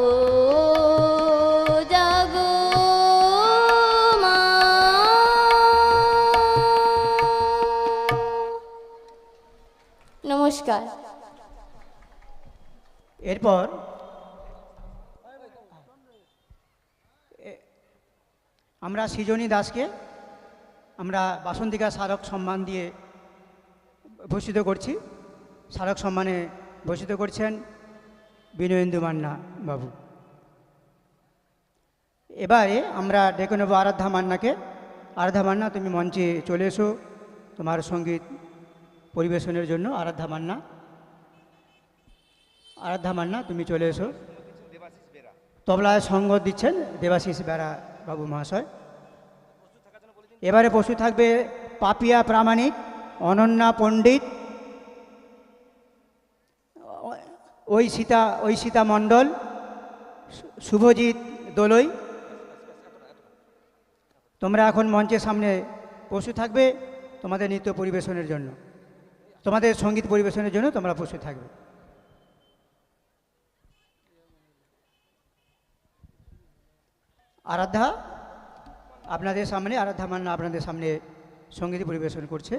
জাগো মা। নমস্কার। এরপর আমরা সৃজনী দাসকে আমরা বাসন্তিকা স্মারক সম্মান দিয়ে ভূষিত করছি। স্মারক সম্মানে ভূষিত করছেন বিনয়েন্দু মান্না বাবু। এবারে আমরা ডেকে নেব আরাধ্যা মান্নাকে। আরাধ্যা মান্না, তুমি মঞ্চে চলে এসো তোমার সঙ্গীত পরিবেশনের জন্য। আরাধ্যা মান্না, আরাধ্যা মান্না তুমি চলে এসো। তবলায় সঙ্গ দিচ্ছেন দেবাশিস বেরা বাবু মহাশয়। এবারে প্রস্তুত থাকবে পাপিয়া প্রামাণিক, অনন্যা পণ্ডিত, ঐশিতা মণ্ডল, শুভজিৎ দোলই। তোমরা এখন মঞ্চের সামনে প্রস্তুত থাকবে তোমাদের নৃত্য পরিবেশনের জন্য, তোমাদের সঙ্গীত পরিবেশনের জন্য তোমরা প্রস্তুত থাকবে। আরাধ্যা আপনাদের সামনে, আরাধ্যা মান্না আপনাদের সামনে সঙ্গীত পরিবেশন করছে।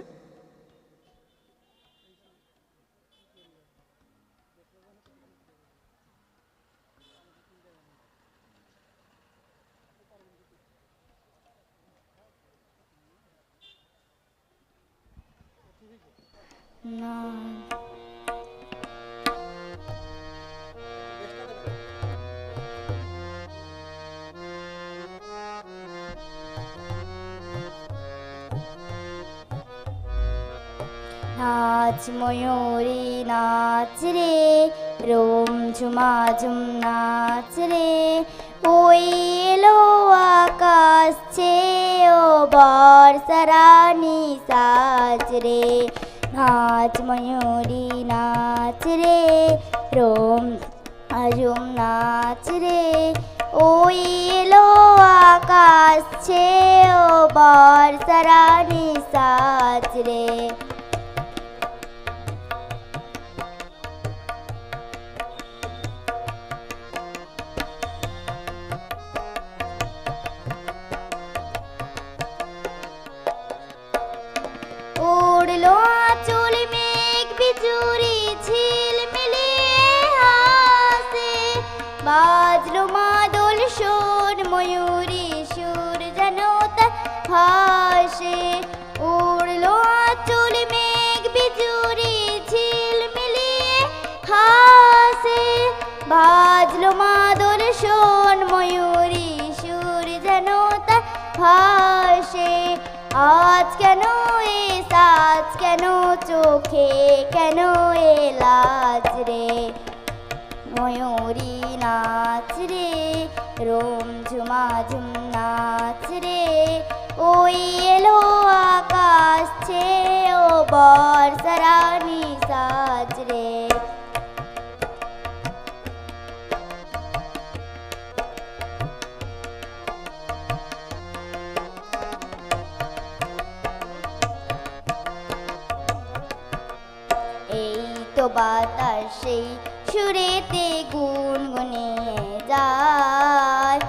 নাচ ময়ূরী নাচ রে, রোম ঝুমা ঝুম নাচ রে, ওই এলো আকাশ ছেয়ে বর্ষারানী সাজ রে। নাচ ময়ূরী নাচ রে, রোম ঝুম নাচ রে, ওই এলো আকাশ ছেয়ে বর্ষারানী সাজ রে। উড়লো আঁচল মেঘ বিজুরি ঝিলমিলিয়ে হাসে, বাজলো মাদল সুর ময়ূরী সুর যেন তার ভাসে। উড়লো আঁচল মেঘ বিজুরি ঝিলমিলিয়ে হাসে, বাজলো মাদল আজ কেন এ সাজ কেন চোখে কেন এ লাজ রে ময়ূরী নাচ রে রোম ঝুমা ঝুম নাচ রে ওই এলো আকাশ ছে ও বর্ষারানী সাজ রে এই তো বাতাস সেই সুরেতে গুনগুনিয়ে যায়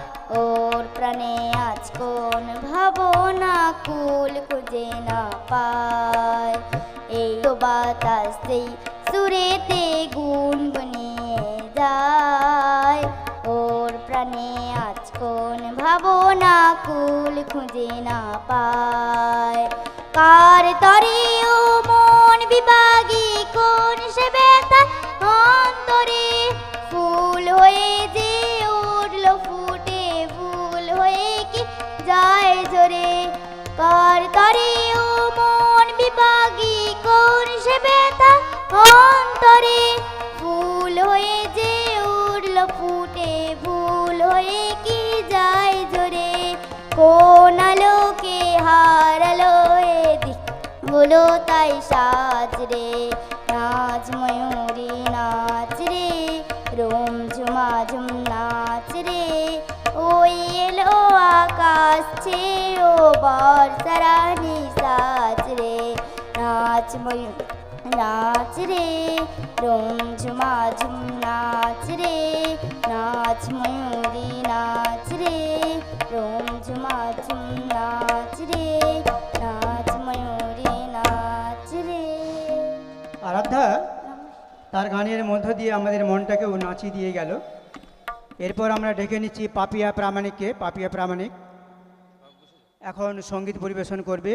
ওর প্রাণে আজ কোন ভাবনা কুল খুঁজে না পায় এই তো বাতাস সেই সুরেতে গুনগুনিয়ে যায় ওর প্রাণে আজ কোন ভাবনা কুল খুঁজে না পায় কার তরে ও মন বিভাগী কোন সে ব্যথা অন্তরে ফুল হয়ে যে উঠল ফুটে ফুল হয়ে কি যায় ঝরে কার তরে ও মন বিভাগী কোন সে ব্যথা অন্তরে ফুল হয়ে যে উঠল ফুটে ফুল হয়ে কি যায় ঝরে কোন আলোকে হারালো এ দিকগুলো তাই সাজ রে নাচ ময়ূরী নাচ রে রোম ঝুমা ঝুম নাচ রে ওই এলো আকাশ ছে ও বর্ষারানী সাজ রে নাচ ময়ূর নাচ রে রোম ঝুমা ঝুম নাচ রে নাচ ময়ূরী নাচ রে রোম ঝুমা ঝুম নাচ রে নাচ ময়ূরী নাচ রে আরাধ্যা তার গানের মধ্য দিয়ে আমাদের মনটাকেও নাচিয়ে দিয়ে গেল। এরপর আমরা ডেকে নিচ্ছি পাপিয়া প্রামাণিককে। পাপিয়া প্রামাণিক এখন সঙ্গীত পরিবেশন করবে।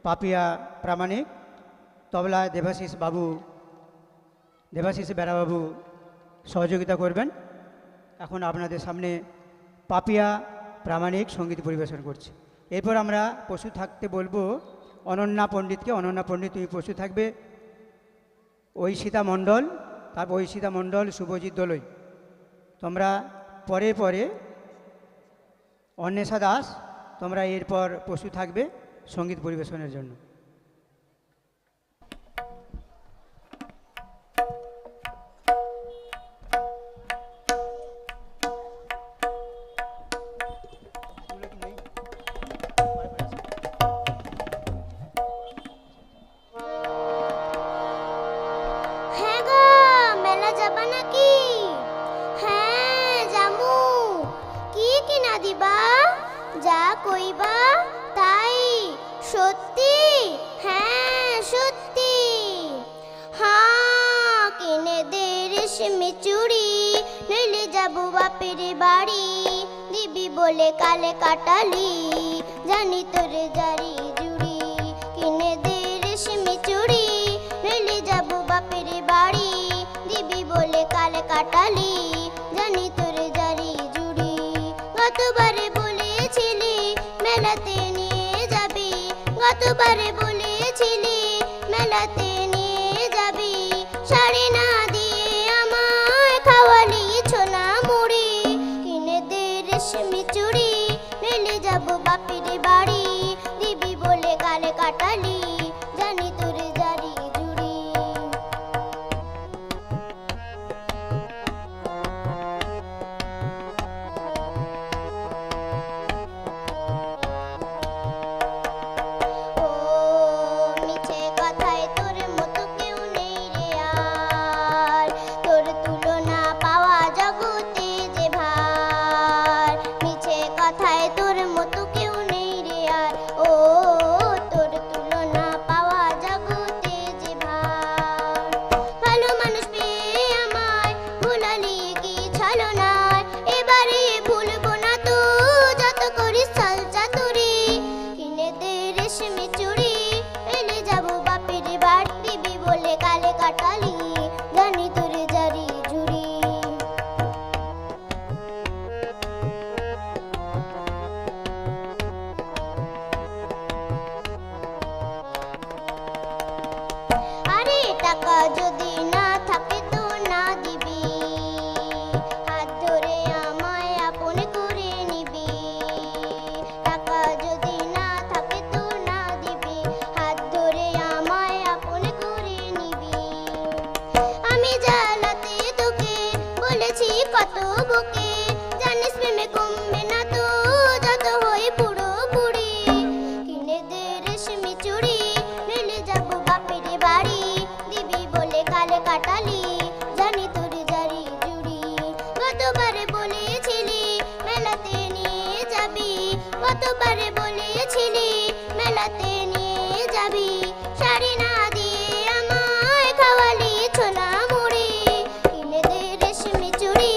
পাপিয়া প্রামাণিক, তবলা দেবাশিস বাবু, দেবাশিস বেড়াবাবু সহযোগিতা করবেন। এখন আপনাদের সামনে পাপিয়া প্রামাণিক সঙ্গীত পরিবেশন করছে। এরপর আমরা পশু থাকতে বলবো অনন্যা পণ্ডিতকে। অনন্যা পণ্ডিত তুমি পশু থাকবে। ঐশিতা মণ্ডল, তারপর ঐশিতা মণ্ডল, শুভজিৎ দলই। তোমরা পরে পরে অন্বেষা দাস, তোমরা এরপর পশু থাকবে সঙ্গীত পরিবেশনের জন্য। হ্যাঁ গো মেলা যাবা নাকি? হ্যাঁ যামু। কি কিনা দিবা? যা কইবা তাই। সত্যি? হ্যাঁ সত্যি। হ্যাঁ কিনে দে রেশমি চুড়ি, নইলে যাবো বাপের বাড়ি। দিবি বলে কালে কাটালি, জানি তোরে জারি জুড়ি। কিনে দে রেশমি চুড়ি, নইলে যাবো বাপের বাড়ি। দিবি বলে কালে কাটালি, জানি তোরে জারি জুড়ি। গতবারে বলেছিলি মেলাতে নিয়ে যাবি, গতবারে বলেছিলি মেলাতে নিয়ে যাবি। শাড়ি না দিয়ে আমায় খাওয়ালি ছোলা মুড়ি। কিনে দে রেশমি চুড়ি, নইলে যাবো বাপের বাড়ি। দিবি বলে কালে কাটালি, জানি তোরে জারি জুড়ি। ও মিছে কথায় তোর মতো কেউ নেই রে আর, তোর তুলনা পাওয়া জগতে যে ভার। মিছে কথায় তোর মতো কেউ নেই রে আর, ও তোর তুলনা পাওয়া জগতে যে ভার। ভালো মানুষ পেয়ে আমায় ভুলালি কি ছলনায়, এবারে ভুলবো না তো যত করিস ছল চাতুরি। কিনে দে রেশমি চুড়ি, এলে যাবো বাপের বাড়ি। দিবি বলে কালে কাটালি, জানি তোরে জারি জুড়ি। দিয়েছি কত বুকে, জানিস প্রেমে কমবে না তো যত হই পুরো পুরি। কিনে দে রেশমি চুড়ি, রেলে যাব বাপের বাড়ি, দিবি বলে কালে কাটালি জানি তোর জারি জুড়ি। কতবারে বলেছিলি মেলাতে নিয়ে যাবি, কতবারে বলেছিলি মেলাতে নিয়ে যাবি, শাড়ি না দিয়ে আমায় খাওয়ালি ছোলা মুড়ি। কিনে দে রেশমি চুড়ি,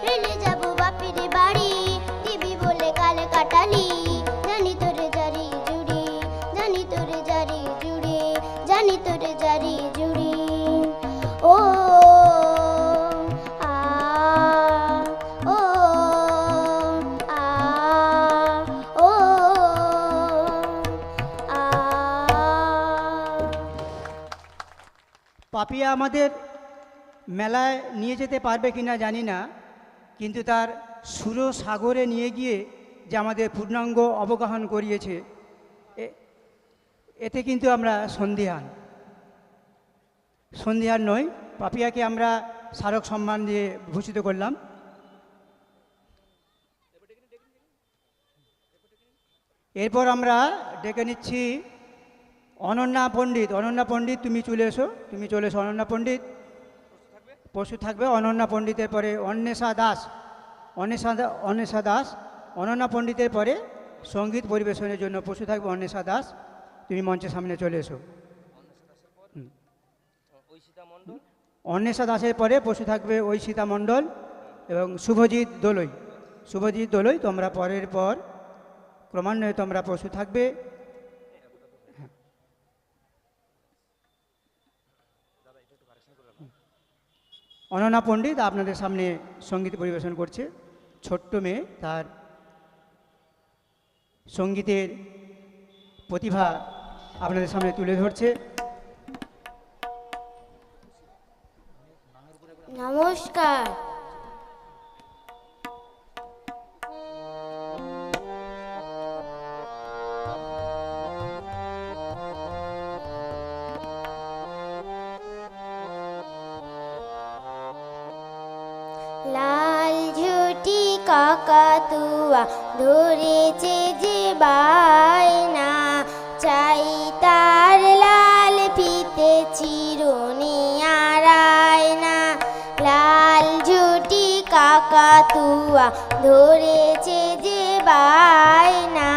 রেলে যাব বাপের বাড়ি, দিবি বলে কালে কাটালি জানি তোর জারি জুড়ি, জানি তোর জারি জুড়ি, জানি তোর জারি জুড়ি। ও আ ও আ ও আ। পাপিয়া আমাদের মেলায় নিয়ে যেতে পারবে কিনা জানি না, কিন্তু তার সুর সাগরে নিয়ে গিয়ে যে আমাদের পূর্ণাঙ্গ অবগাহন করিয়েছে, এতে কিন্তু আমরা সন্দিহান নই। পাপিয়াকে আমরা স্মারক সম্মান দিয়ে ভূষিত করলাম। এরপর আমরা ডেকে নিচ্ছি অনন্যা পণ্ডিত। অনন্যা পণ্ডিত তুমি চলে এসো, তুমি চলে এসো অনন্যা পণ্ডিত। প্রস্তুত থাকবে অনন্যা পণ্ডিতের পরে অন্বেষা দাস। অন্বেষা দাস অনন্যা পণ্ডিতের পরে সঙ্গীত পরিবেশনের জন্য প্রস্তুত থাকবে অন্বেষা দাস। তুমি মঞ্চের সামনে চলে এসো। অন্বেষা দাসের পরে প্রস্তুত থাকবে ঐশিতা মণ্ডল এবং শুভজিৎ দোলই। শুভজিৎ দোলই তোমরা পরের পর ক্রমান্বয়ে তোমরা প্রস্তুত থাকবে। অনন্যা পণ্ডিত আপনাদের সামনে সঙ্গীত পরিবেশন করছে। ছোট্ট মেয়ে, তার সঙ্গীতের প্রতিভা আপনাদের সামনে তুলে ধরছে। নমস্কার। লাল ঝুটি কাকাতুয়া ধরেছে যে বায়না, চাই তার লাল ফিতে চিরুনি আর আয়না। লাল ঝুটি কাকাতুয়া ধরেছে যে বায়না,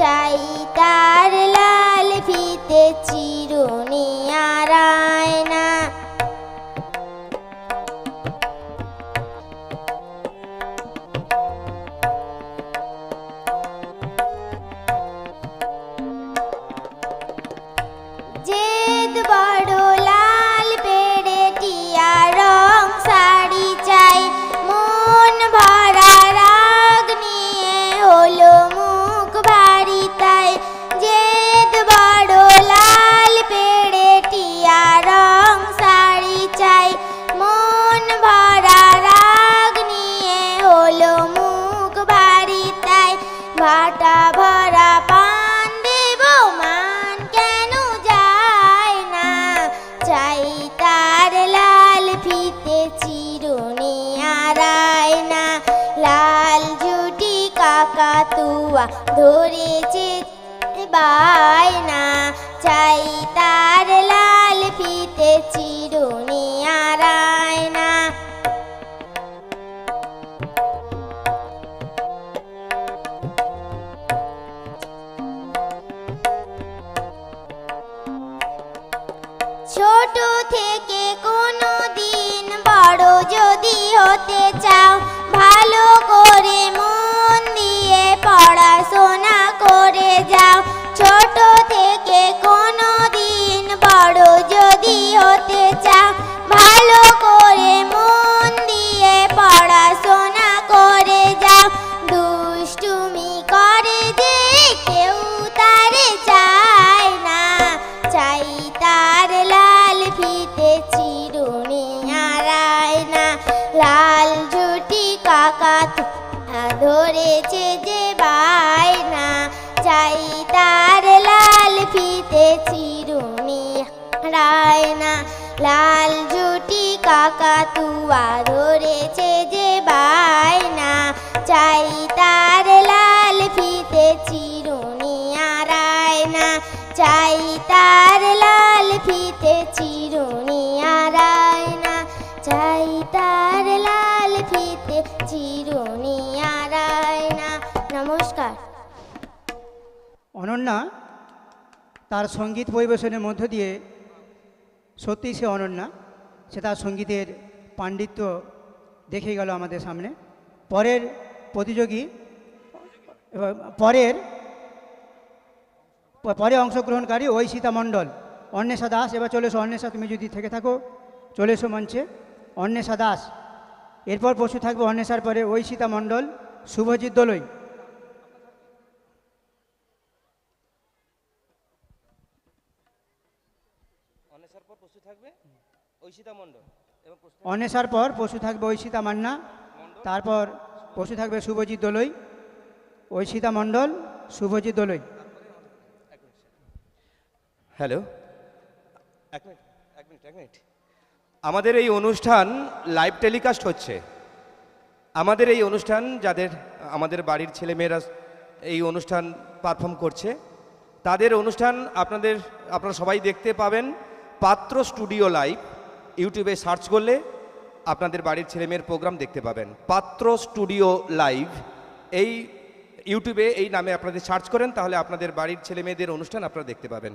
চাই তার লাল ফিতে চিরুনি আর আয়না। জেদ বড় লাল পেড়ে টিয়া রং শাড়ি চাই, মন ভরা রাগ নিয়ে হলো মুখ ভারী তাই। জেদ বড় লাল পেড়ে টিয়া রং শাড়ি চাই, মন ভরা রাগ নিয়ে হলো মুখ ভারী তাই। ভাটা ভরা পান দেব মান কেন যায় না, চাই তার লাল ফিতে চিরুনি আর আয়না। লাল ঝুটি কাকাতুয়া ধরেছে বায়না, চাই তার লাল ফিতে চিরুনি আর আয়না। ছোট থেকে কোনো দিন বড় যদি হতে চাও, ভালো করে মন দিয়ে পড়াশোনা করে যাও। ছোট থেকে কোনো দিন বড় যদি হতে চাও, ভালো করে মন দিয়ে পড়াশোনা করে যাও। দুষ্টুমি করে যে কেউ তারে চায় না, চাই তার লাল ফিতে চিরুনি আর আয়না। লাল ঝুটি কাকাতুয়া ধরেছে যে বায়না, চাই তার লাল ফিতে চিরুনি আর আয়না। লাল ঝুটি কাকাতুয়া ধরেছে যে বায়না, চাই তার লাল ফিতে চিরুনি আর আয়না, চাই তার লাল ফিতে চিরুনি আর আয়না, চাই তার লাল ফিতে চিরুনি আর আয়না। নমস্কার। অনন্যা তার সঙ্গীত পরিবেশনের মধ্য দিয়ে সত্যিই সে অনন্যা, সে তার সঙ্গীতের পাণ্ডিত্য দেখে গেল আমাদের সামনে। পরের প্রতিযোগী পরে অংশগ্রহণকারী ঐশিতা মণ্ডল, অন্বেষা দাস। এবার চলে এসো অন্বেষা, তুমি যদি থেকে থাকো চলে এসো মঞ্চে, অন্বেষা দাস। এরপর পশু থাকবে অন্বেষার পরে ঐশিতা মণ্ডল, শুভজিৎ দোলই। অন্বেষার পর পশু থাকবে ঐশিতা মান্না, তারপর পশু থাকবে শুভজিৎ দোলই, ঐশিতা মণ্ডল, শুভজিৎ দোলই। হ্যালো, এক মিনিট। আমাদের এই অনুষ্ঠান লাইভ টেলিকাস্ট হচ্ছে। আমাদের এই অনুষ্ঠান আমাদের বাড়ির ছেলেমেয়েরা এই অনুষ্ঠান পারফর্ম করছে, তাদের অনুষ্ঠান আপনারা সবাই দেখতে পাবেন পাত্র স্টুডিও লাইভ। ইউটিউবে সার্চ করলে আপনাদের বাড়ির ছেলেমেয়ের প্রোগ্রাম দেখতে পাবেন। পাত্র স্টুডিও লাইভ এই ইউটিউবে এই নামে আপনাদের সার্চ করেন, তাহলে আপনাদের বাড়ির ছেলেমেয়েদের অনুষ্ঠান আপনারা দেখতে পাবেন।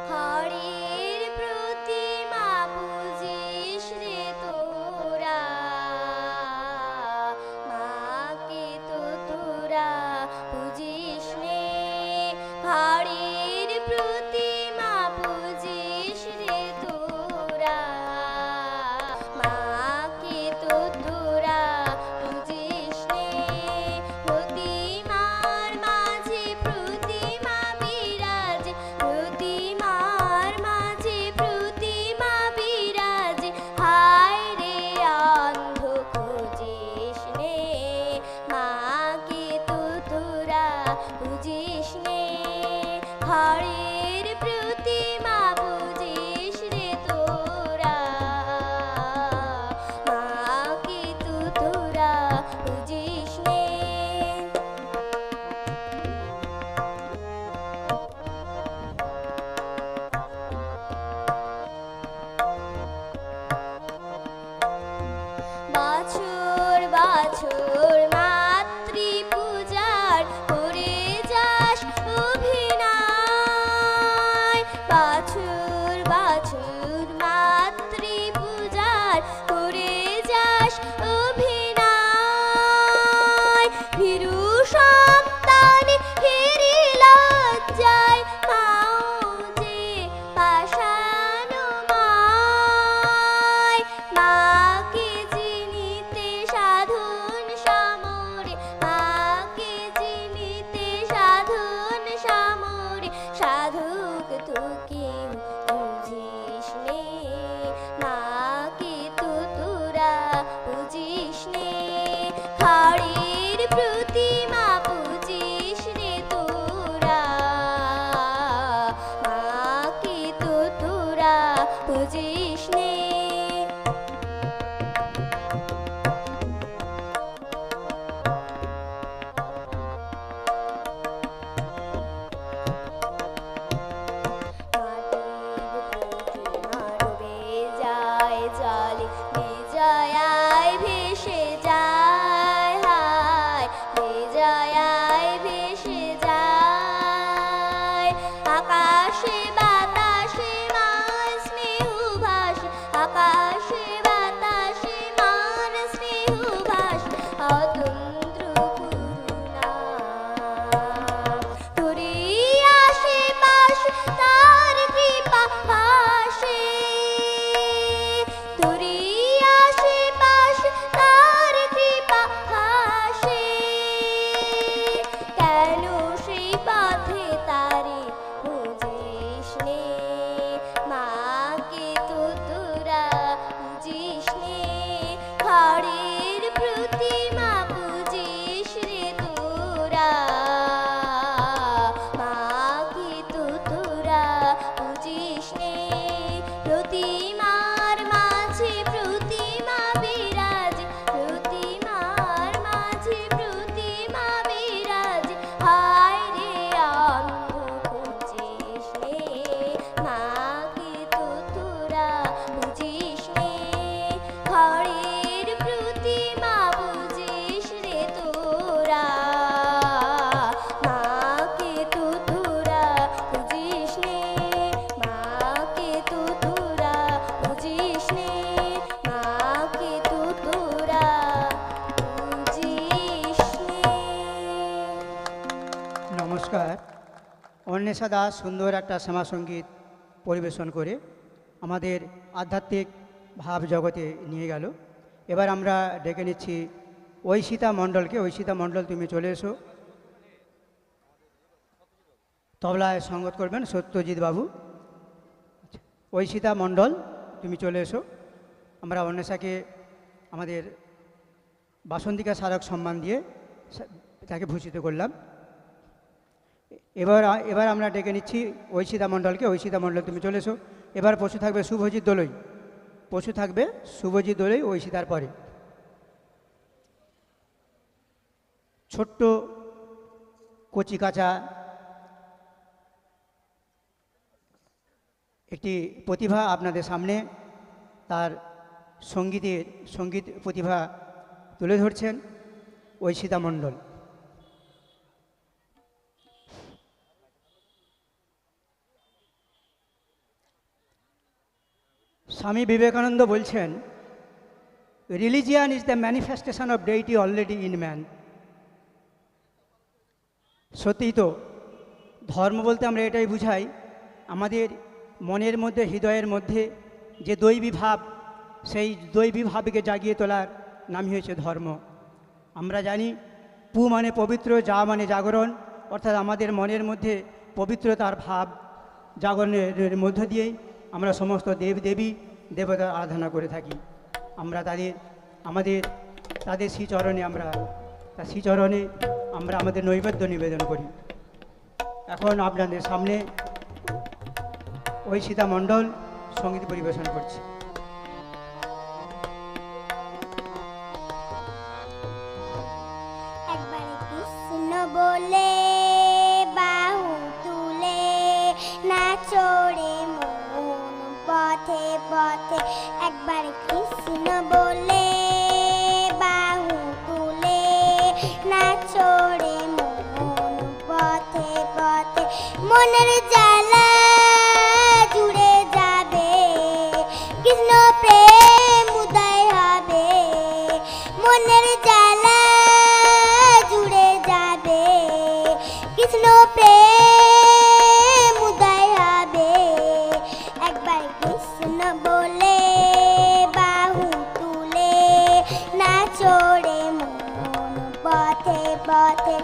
হরের প্রতিমা বুঝিস রে তোরা, মাকে তো তোরা বুঝিস নে। হরের প্রতিমা বুঝিস রে তোরা, মাকে তো তোরা বুঝিস নে। প্রতিমার মাঝে প্রতিমা বিরাজ, প্রতিমার মাঝে প্রতিমা বিরাজ, হায় রে অন্ধ খুঁজিস নে, মাকে তো তোরা বুঝিস নে। হরের প্রতিমা বুঝিস রে তোরা, মাকে তো তোরা বুঝিস নে। বছর বছর মাতৃ পূজার করে যাস অভিনয়, নমস্কার। অন্বেষা দাস সুন্দর একটা শ্যামাসঙ্গীত পরিবেশন করে আমাদের আধ্যাত্মিক ভাব জগতে নিয়ে গেল। এবার আমরা ডেকে নিচ্ছি ঐশিতা মণ্ডলকে। ঐশিতা মণ্ডল, তুমি চলে এসো। তবলায় সঙ্গত করবেন সত্যজিৎ বাবু। ঐশিতা মণ্ডল, তুমি চলে এসো। আমরা অন্বেষাকে আমাদের বাসন্তিকা স্মারক সম্মান দিয়ে তাকে ভূষিত করলাম। এবার আমরা ডেকে নিচ্ছি ঐশিতা মণ্ডলকে। ঐশিতা মণ্ডল, তুমি চলে এসো। এবার পশু থাকবে শুভজিৎ দোলই। পশু থাকবে শুভজিৎ দোলই ঐশিতার পরে। ছোট্ট কচিকাঁচা একটি প্রতিভা আপনাদের সামনে তার সঙ্গীত প্রতিভা তুলে ধরছেন ঐশিতা মণ্ডল। স্বামী বিবেকানন্দ বলছেন, religion is the manifestation of deity already in man. সত্যিই তো, ধর্ম বলতে আমরা এটাই বুঝাই, আমাদের মনের মধ্যে, হৃদয়ের মধ্যে যে দৈবী ভাব, সেই দৈবী ভাবকে জাগিয়ে তোলার নামই হয়েছে ধর্ম। আমরা জানি পু মানে পবিত্র, যা মানে জাগরণ, অর্থাৎ আমাদের মনের মধ্যে পবিত্রতার ভাব জাগরণের মধ্য দিয়েই আমরা সমস্ত দেবদেবী দেবতার আরাধনা করে থাকি। আমরা তাদের শ্রীচরণে আমরা আমাদের নৈবেদ্য নিবেদন করি। এখন আপনাদের সামনে ঐশিতা মণ্ডল সঙ্গীত পরিবেশন করছে। একবার কৃষ্ণ বলে বাহু তুলে নাচরে মন পথে পথে। একবার কৃষ্ণ বলে বাহু তুলে নাচরে মন পথে পথে। মনের জ্বালা জুড়ে যাবে, কৃষ্ণ প্রেম উদয় হবে। মনের জ্বালা জুড়ে যাবে, কৃষ্ণ প্রেম উদয় হবে। একবার কৃষ্ণ বলে বাহু তুলে নাচরে মন পথে পথে।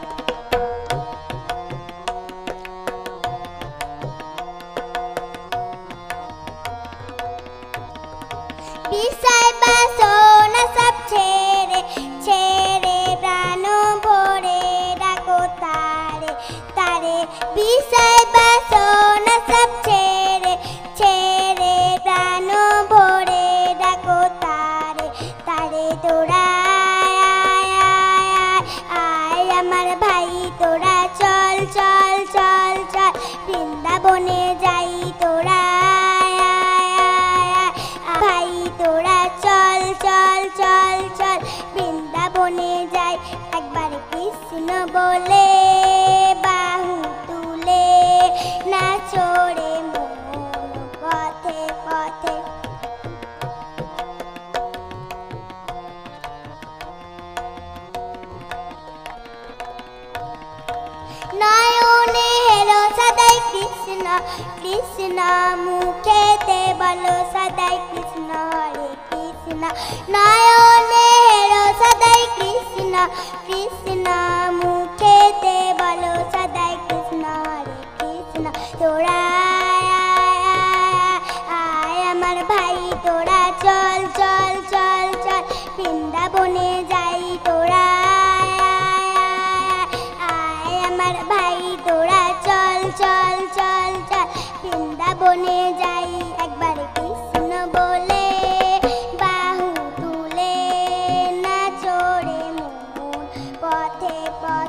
বিষয় বাসনা সব ছেড়ে ছেড়ে প্রাণ ভরে ডাকো তারে তারে। বিষয় বাসনা সব ছেড়ে ছেড়ে প্রাণ ভরে ডাকো তারে তারে। তোরা আয় আমার ভাই, তোরা চল চল চল চল বৃন্দাবনে যাই। তোরা ভাই, তোরা চল চল চল চল বৃন্দাবনে যাই। একবার কৃষ্ণ বলে বাহু তুলে নাচরে মন পথে পথে। নয়নে হেলো সদাই কৃষ্ণ কৃষ্ণ, মুখেতে বলো সদাই কৃষ্ণ হরে কৃষ্ণ। নয়নে হেলো সদাই কৃষ্ণ কৃষ্ণ, মুখেতে বলো সদাই কৃষ্ণ হরে কৃষ্ণ। তোরা আয় আমার ভাই, তোরা চল চল চল চল বৃন্দাবনে যাই। তোরা আয় আমার ভাই, তোরা চল চল চল চল বৃন্দাবনে যাই। একবার কৃষ্ণ বলে বাহু তুলে নাচরে মন পথে পথে।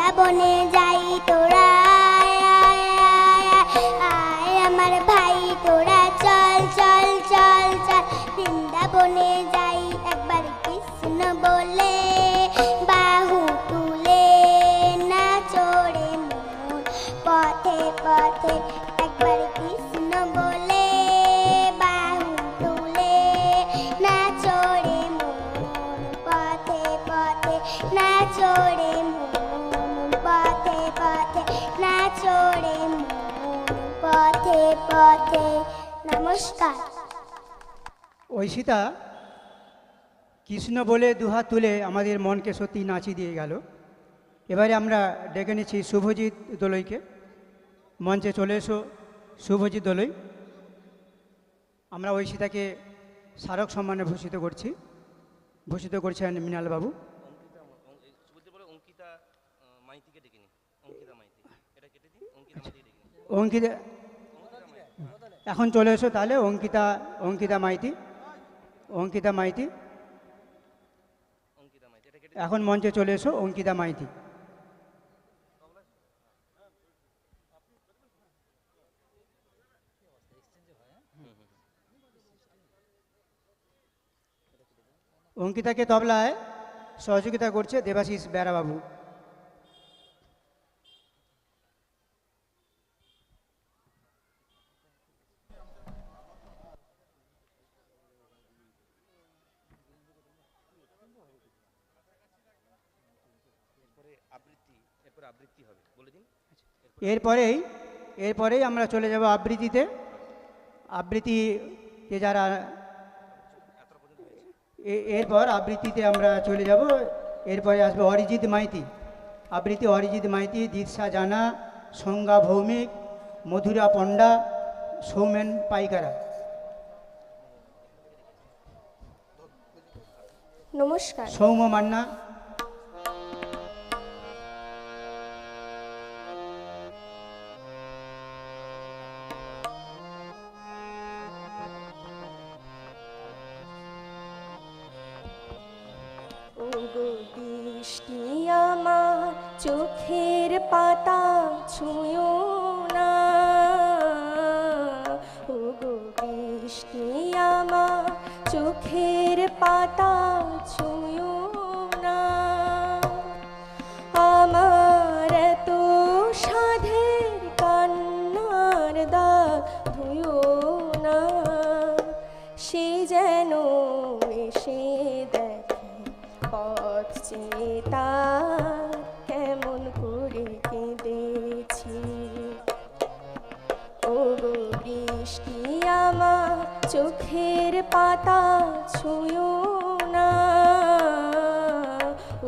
বৃন্দাবনে যাই তোরা আয়, আয়, আয়, আয় আমার ভাই তোরা চল চল চল চল বৃন্দাবনে যাই একবার কৃষ্ণ বলে বাহু তুলে না চড়ে মোর পথে পথে একবার কৃষ্ণ বলে বাহু তুলে না চড়ে মোর পথে পথে না চড়ে মোর পথে পথে না চড়ে মোর পথে পথে। নমস্কার। ঐশিতা কৃষ্ণ বলে দুহাত তুলে আমাদের মনকে সত্যি নাচিয়ে দিয়ে গেল। এবারে আমরা ডেকে নিচ্ছি শুভজিৎ দোলইকে। মঞ্চে চলে এসো শুভজিৎ দোলই। আমরা ঐশিতাকে স্মারক সম্মানে ভূষিত করছেন মৃণালবাবু। অঙ্কিতা এখন চলে এসো তাহলে অঙ্কিতা মাইতি এখন মঞ্চে চলে এসো অঙ্কিতা মাইতি। অঙ্কিতাকে তবলায় সহযোগিতা করছে দেবাশিস বেরাবাবু। এরপরেই আমরা চলে যাব আবৃত্তিতে। আবৃত্তিতে যারা এরপর আবৃত্তিতে আমরা চলে যাব। এরপরে আসবে অরিজিৎ মাইতি। আবৃত্তি অরিজিৎ মাইতি, দীক্ষা জানা, সংজ্ঞা ভৌমিক, মধুরা পণ্ডা, সৌমেন পাইকারা। নমস্কার। সৌম্য মান্না। বৃষ্টি আমার চোখের পাতা ছুঁয়ো না, ওগো বৃষ্টি আমার চোখের পাতা ছুঁয়ো না, আমার এত সাধের কান্নার দাগ ধুয়ো না, সে যেন এসে দেখে পথ চেয়ে তার কেমন করে কেঁদেছি। ওগো বৃষ্টি আমার চোখের পাতা ছুঁয়ো না,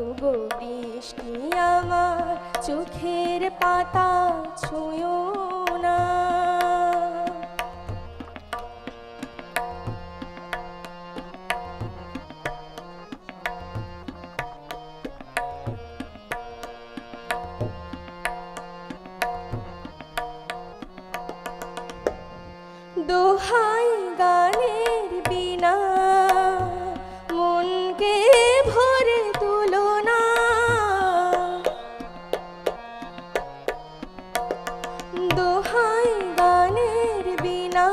ওগো বৃষ্টি আমার চোখের পাতা ছুঁয়ো না। দোহাই গানের বিনা মনকে ভরে তুলো না, দোহাই গানের বিনা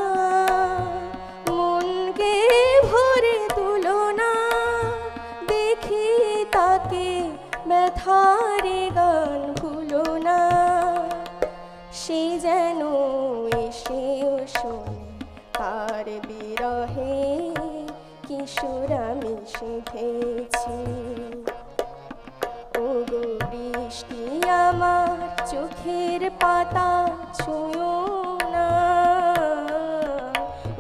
মনকে ভরে তুলো না, দেখি তাকে ব্যথারে গান ভুলো না, সে যেন এসেও শোনে তার বিরহে কিশোর আমি শিখেছি। ওগো বৃষ্টি আমার চোখের পাতা ছুঁয়ো না,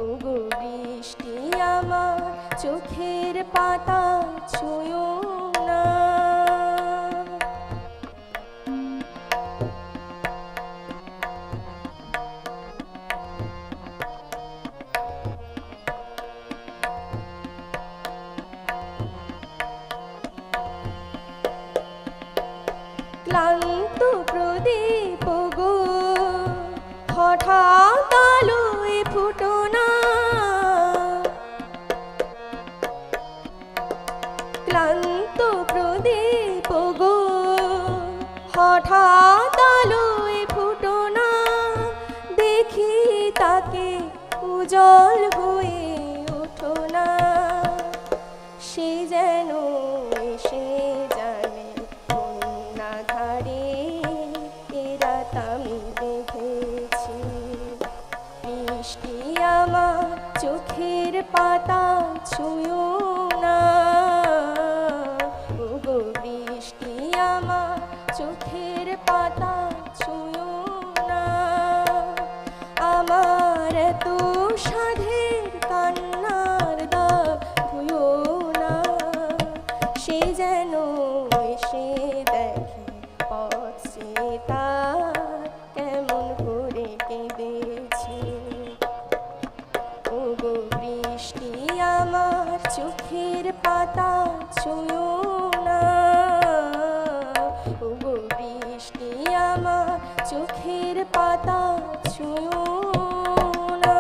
ওগো বৃষ্টি আমার চোখের পাতা ছুঁয়ো না। ক্লান্ত প্রদীপ গো হঠাৎ আলোয় ফুটো না, ক্লান্ত প্রদীপ গো হঠাৎ আলোয় ফুটো না, দেখি তাকে উজ্জ্বল হয়ে ওঠো না। সে যেন এসে জানে কন্যা ধারে, এরাত আমি দেখেছি। বৃষ্টি আমার চোখের পাতা ছুঁয়ো না, ওগো বৃষ্টি আমার চোখের পাতা ছুঁয়ো না। আমার এত সাধের কান্নার দাগ ধুয়ো না। সে যেন এসে দেখে পথ সে তার কেমন করে কেঁদেছে। ওগো বৃষ্টি আমার চোখের পাতা ছুঁয়ো না, ওগো বৃষ্টি আমার চোখের পাতা ছুঁয়ো না।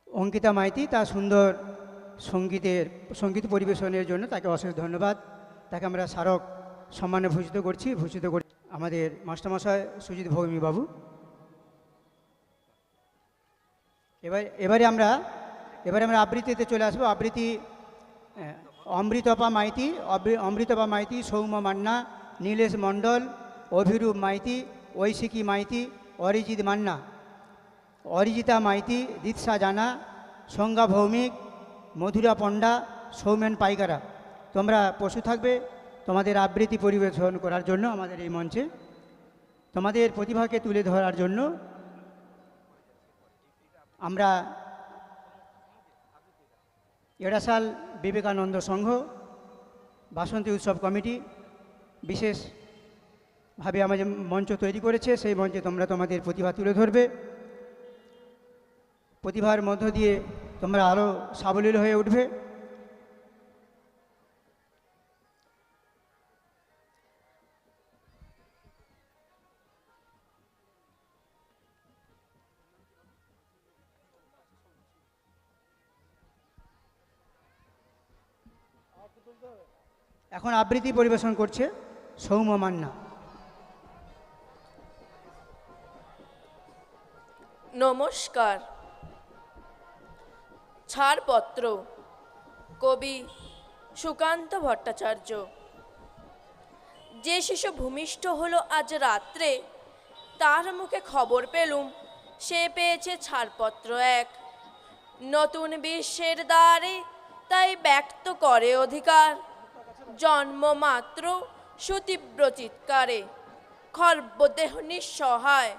অঙ্কিতা মাইতি তার সুন্দর সঙ্গীত পরিবেশনের জন্য তাকে অশেষ ধন্যবাদ। তাকে আমরা স্মারক সম্মানে ভূষিত করছি আমাদের মাস্টারমশাই সুজিত ভৌমি বাবু। এবারে আমরা আবৃত্তিতে চলে আসবো। আবৃত্তি অমৃতপা মাইতি, সৌম্য মান্না, নীলেশ মণ্ডল, অভিরূপ মাইতি, ঐশিকী মাইতি, অরিজিৎ মান্না, অরিজিতা মাইতি, দীৎসা জানা, সংজ্ঞা ভৌমিক, মধুরা পণ্ডা, সৌমেন পাইকারা। তোমরা পশু থাকবে তোমাদের আবৃত্তি পরিবেশন করার জন্য আমাদের এই মঞ্চে। তোমাদের প্রতিভাকে তুলে ধরার জন্য আমরা এড়াশাল বিবেকানন্দ সংঘ, বাসন্তী উৎসব কমিটি বিশেষভাবে আমাদের মঞ্চ তৈরি করেছে। সেই মঞ্চে তোমরা তোমাদের প্রতিভা তুলে ধরবে। প্রতিভার মধ্য দিয়ে তোমরা আরও সাবলীল হয়ে উঠবে। এখন আবৃত্তি পরিবেশন করছে সৌম্য মান্না। নমস্কার। ছাড়পত্র, কবি সুকান্ত ভট্টাচার্য। যে শিশু ভূমিষ্ঠ হলো আজ রাত্রে, তার মুখে খবর পেলুম সে পেয়েছে ছাড়পত্র এক। নতুন বিশ্বের দ্বারে তাই ব্যক্ত করে অধিকার, জন্মমাত্র সুতীব্র চিৎকারে খর্বদেহ নিঃসহায়।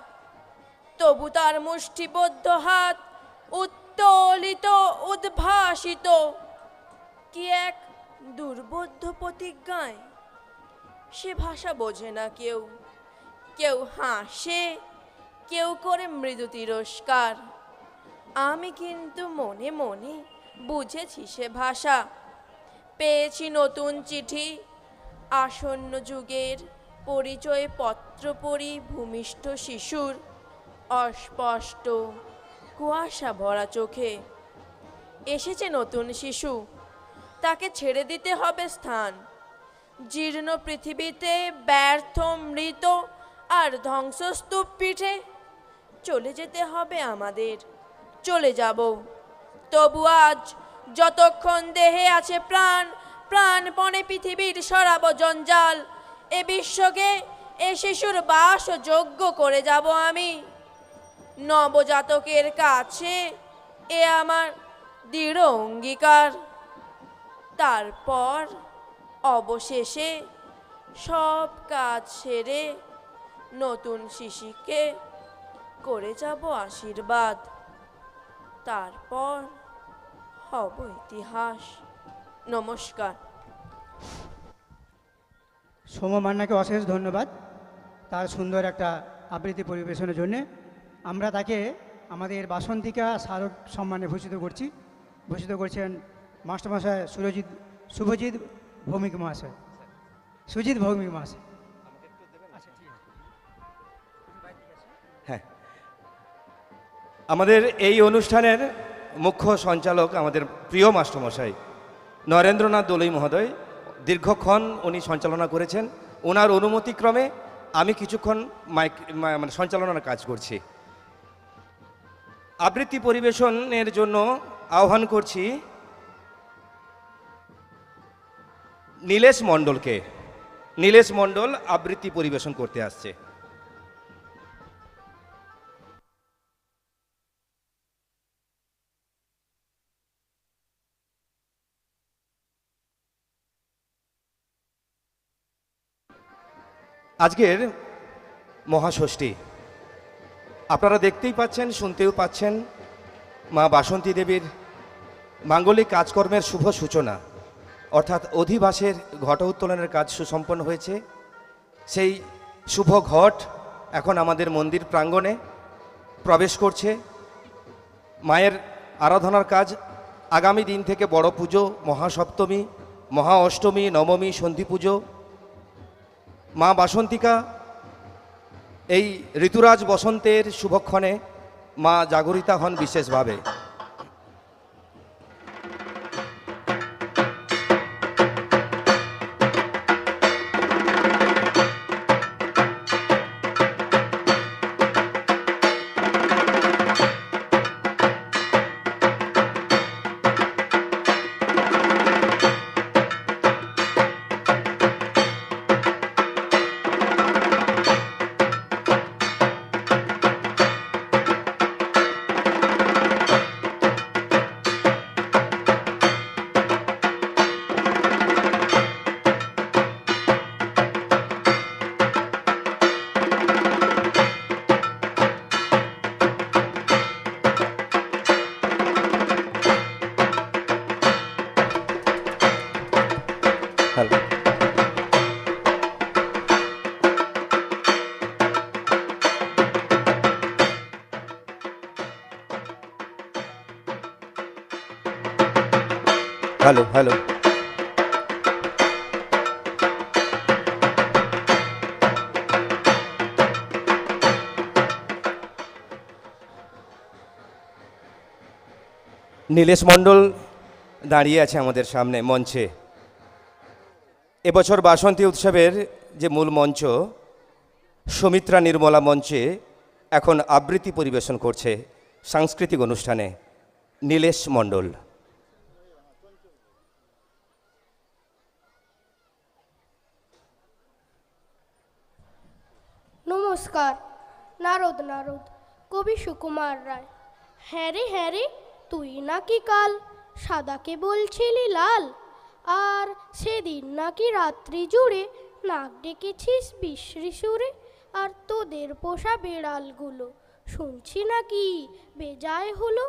তবু তার মুষ্টিবদ্ধ হাত উত্তোলিত উদ্ভাসিত কি এক দুর্বোধ্য প্রতিজ্ঞায়। সে ভাষা বোঝে না কেউ, কেউ হাসে, কেউ করে মৃদু তিরস্কার। আমি কিন্তু মনে মনে বুঝেছি সে ভাষা। পেয়েছি নতুন চিঠি, আসন্ন যুগের পরিচয় পত্র পড়ি ভূমিষ্ঠ শিশুর অস্পষ্ট কুয়াশা ভরা চোখে। এসেছে নতুন শিশু, তাকে ছেড়ে দিতে হবে স্থান। জীর্ণ পৃথিবীতে ব্যর্থ মৃত আর ধ্বংসস্তূপ পিঠে চলে যেতে হবে আমাদের, চলে যাব। তবু আজ যতক্ষণ দেহে আছে প্রাণ, প্রাণপণে পৃথিবীর সরাব জঞ্জাল। এ বিশ্বকে এ শিশুর বাসযোগ্য করে যাব আমি। নবজাতকের কাছে এ আমার দৃঢ় অঙ্গীকার। তারপর অবশেষে সব কাজ সেরে নতুন শিশুকে করে যাব আশীর্বাদ। তারপর হব ইতিহাস। নমস্কার। সৌম্য মান্নাকে অশেষ ধন্যবাদ তার সুন্দর একটা আবৃত্তি পরিবেশনের জন্যে। আমরা তাকে আমাদের বাসন্তিকা স্মারক সম্মানে ভূষিত করছেন মাস্টারমশাই শুভজিৎ ভৌমিক মহাশয়, সুজিত ভৌমিক মহাশয়। হ্যাঁ, আমাদের এই অনুষ্ঠানের মুখ্য সঞ্চালক আমাদের প্রিয় মাস্টারমশাই নরেন্দ্রনাথ দোলই মহোদয় দীর্ঘক্ষণ উনি সঞ্চালনা করেছেন। ওনার অনুমতিক্রমে আমি কিছুক্ষণ মানে সঞ্চালনার কাজ করছি। আবৃত্তি পরিবেশনের জন্য আহ্বান করছি নীলেশ মণ্ডলকে। নীলেশ মণ্ডল আবৃত্তি পরিবেশন করতে আসছে। আজকের মহাষষ্ঠী, আপনারা দেখতেই পাচ্ছেন, শুনতেও পাচ্ছেন, মা বাসন্তী দেবীর মাঙ্গলিক কাজকর্মের শুভ সূচনা, অর্থাৎ অধিবাসের ঘট উত্তোলনের কাজ সুসম্পন্ন হয়েছে। সেই শুভ ঘট এখন আমাদের মন্দির প্রাঙ্গণে প্রবেশ করছে। মায়ের আরাধনার কাজ আগামী দিন থেকে বড় পুজো, মহাসপ্তমী, মহা অষ্টমী, নবমী, সন্ধি পুজো। মা বাসন্তিকা এই ঋতুরাজ বসন্তের শুভক্ষণে মা জাগরিতা হন বিশেষভাবে। হ্যালো, হ্যালো হ্যালো, নীলেশ মণ্ডল দাঁড়িয়ে আছে আমাদের সামনে মঞ্চে। এবছর বাসন্তী উৎসবের যে মূল মঞ্চ সুমিত্রা নির্মলা মঞ্চে এখন আবৃত্তি পরিবেশন করছে সাংস্কৃতিক অনুষ্ঠানে নীলেশ মণ্ডল। নমস্কার। নারদ নারদ, কবি সুকুমার রায়। হ্যাঁ রে তুই নাকি কাল সাদাকে বলছিলি লাল, আর সেদিন নাকি রাত্রি জুড়ে নাক ডেকেছিস বিশ্রী সুরে। আর তোদের পোষা বেড়ালগুলো শুনছি নাকি বেজায় হলো।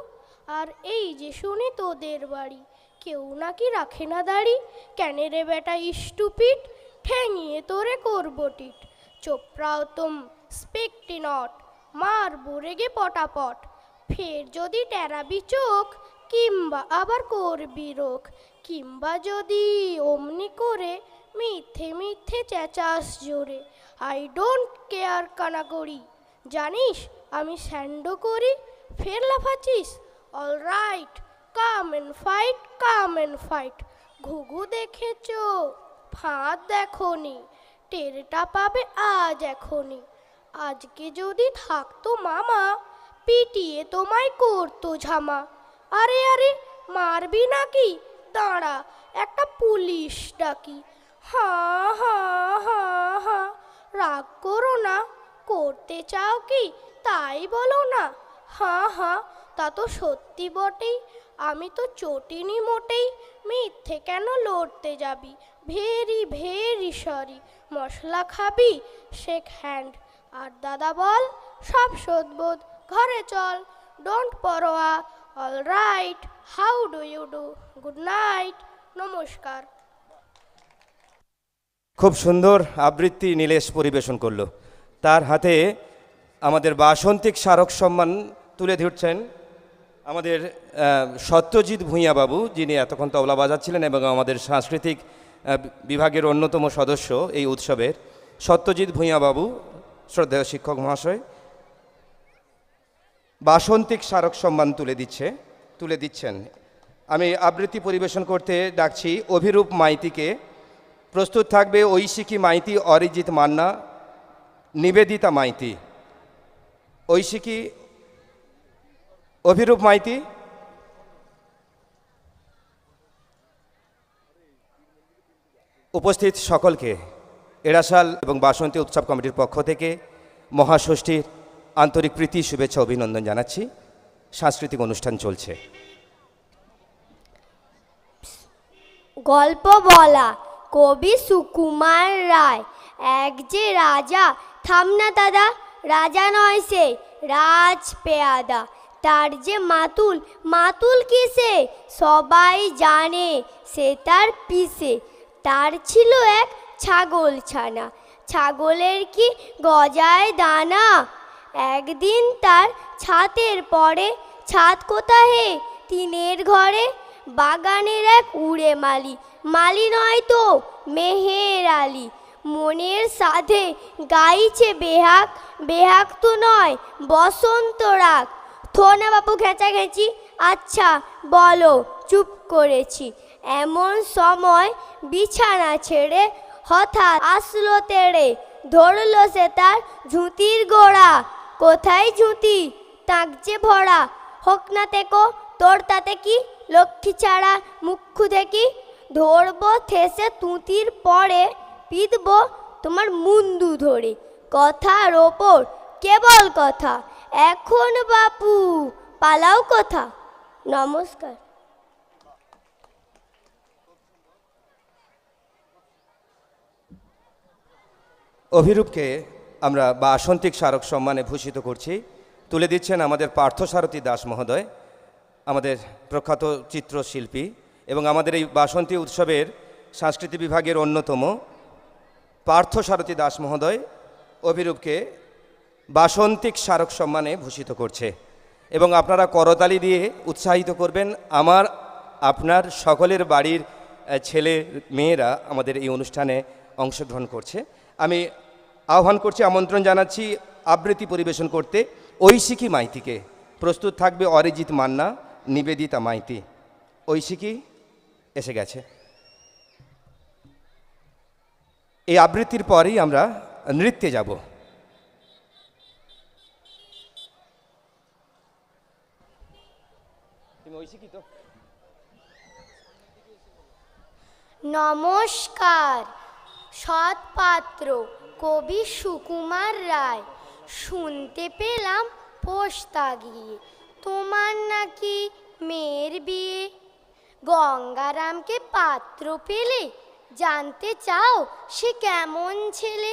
আর এই যে শুনি তোদের বাড়ি কেউ নাকি রাখে না দাড়ি। কেনে রে বেটা স্টুপিড, ঠেঙিয়ে তোরে করবো টিট। চোপড়াও তুম স্পেকটি নট, মারবো রেগে পটাপট। ফের যদি টেরাবি চোখ, কিংবা আবার করবি রোখ। কিংবা যদি অমনি করে মিথ্যে মিথ্যে চেঁচাস জোরে। আই ডোন্ট কেয়ার কানাকড়ি, জানিস আমি স্যান্ডো করি। ফের লাফাচ্ছিস, all right, come and fight, come and fight. ঘুঘু দেখেছ, ফাঁদ দেখনি, টেরটা পাবে আজ এখনই। আজকে যদি থাকতো মামা, পিটিয়ে তোমায় করতো ঝামা। আরে মারবি নাকি, দাঁড়া একটা পুলিশ ডাকি। হা, রাগ করো না, করতে চাও কি তাই বলো না। হা, তা তো সত্যি বটেই, আমি তো চটিনি মোটেই। মিথ্যে কেন লড়তে যাবি, ভেরি সরি। মশলা খাবি, শেক হ্যান্ড। আর দাদা বল, সব শোধবোধ, ঘরে চল, ডোন্ট পরোয়া। All right, how do you do, good night, নমস্কার। খুব সুন্দর আবৃত্তি নীলেশ পরিবেশন করলো। তার হাতে আমাদের বাসন্তিক স্মারক সম্মান তুলে ধরছেন আমাদের সত্যজিৎ ভূঁইয়া বাবু, যিনি এতক্ষণ তবলা বাজাচ্ছিলেন এবং আমাদের সাংস্কৃতিক বিভাগের অন্যতম সদস্য এই উৎসবের। সত্যজিৎ ভূঁইয়া বাবু, শ্রদ্ধেয় শিক্ষক মহাশয়, বাসন্তিক স্মারক সম্মান তুলে দিচ্ছেন। আমি আবৃত্তি পরিবেশন করতে ডাকছি অভিরূপ মাইতিকে। প্রস্তুত থাকবে ঐশিকী মাইতি, অরিজিৎ মান্না, নিবেদিতা মাইতি। ঐশিকী অভিরূপ মাইতি, উপস্থিত সকলকে এড়াশাল এবং বাসন্তী উৎসব কমিটির পক্ষ থেকে মহাষষ্ঠীর আন্তরিক প্রীতি, শুভেচ্ছা, অভিনন্দন জানাচ্ছি। সাংস্কৃতিক অনুষ্ঠান চলছে। গল্প বলা, কবি সুকুমার রায়। এক যে রাজা, থামনা দাদা, রাজা নয় সে রাজ পেয়াদা। তার যে মাতুল, মাতুল কিসে সবাই জানে, সে তার পিসে। তার ছিল এক ছাগল ছানা, ছাগলের কি গজায় দানা। একদিন তার ছাতের পরে, ছাদ কোথায় হে টিনের ঘরে, বাগানের এক উড়ে মালি, মালি নয় তো মেহের আলী। মনের সাধে গাইছে বেহাক, বেহাক তো নয় বসন্ত রাগ। থোনা বাপু ঘেঁচা ঘেঁচি, আচ্ছা বলো, চুপ করেছি। এমন সময় বিছানা ছেড়ে হঠাৎ আসলো তেড়ে, ধরলো সে তার ঝুঁতির গোড়া। কোথায় ঝুঁতি, তাক যে ভরা, হোক না তেকো তোর তাতে কি, লক্ষ্মী ছাড়া মুখ্যু দেখি। ধরবো ঠেসে তুঁতির পরে, পিঁধবো তোমার মুন্ডু ধরে। কথার ওপর কেবল কথা, এখন বাপু পালাও কথা। নমস্কার। অভিরূপকে আমরা বাসন্তিক স্মারক সম্মানে ভূষিত করছি। তুলে দিচ্ছেন আমাদের পার্থসারথী দাস মহোদয়, আমাদের প্রখ্যাত চিত্রশিল্পী এবং আমাদের এই বাসন্তী উৎসবের সাংস্কৃতিক বিভাগের অন্যতম পার্থসারথী দাস মহোদয় অভিরূপকে বাসন্তিক স্মারক সম্মানে ভূষিত করছে। এবং আপনারা করতালি দিয়ে উৎসাহিত করবেন। আপনার সকলের বাড়ির ছেলে মেয়েরা আমাদের এই অনুষ্ঠানে অংশগ্রহণ করছে। আমি আহ্বান করছি, আমন্ত্রণ জানাচ্ছি আবৃত্তি পরিবেশন করতে ঐশিকী মাইতিকে। প্রস্তুত থাকবে অরিজিৎ মান্না, নিবেদিতা মাইতি। ঐশিকী এসে গেছে। এই আবৃত্তির পরেই আমরা নৃত্যে যাব। নমস্কার। সৎপাত্র কবি সুকুমার রায়। শুনতে পেলাম পোস্তা গিয়ে তোমার নাকি মেয়ের বিয়ে। গঙ্গারামকে পাত্র পেলে, জানতে চাও সে কেমন ছেলে।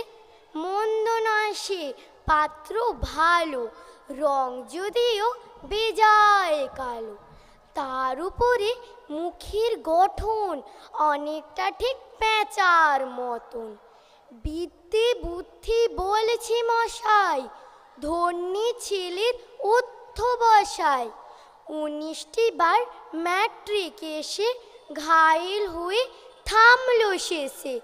মন্দ নয় সে পাত্র ভালো, রং যদিও বেজায় কালো। তার উপরে মুখের গঠন অনেকটা ঠিক পেঁচার মতন। বিদ্যে বুদ্ধি বলছি মশাই, ধন্যী ছেলের অধ্যবসায়। 19টি বার ম্যাট্রিক এসে ঘায়েল হয়ে থামলো শেষে।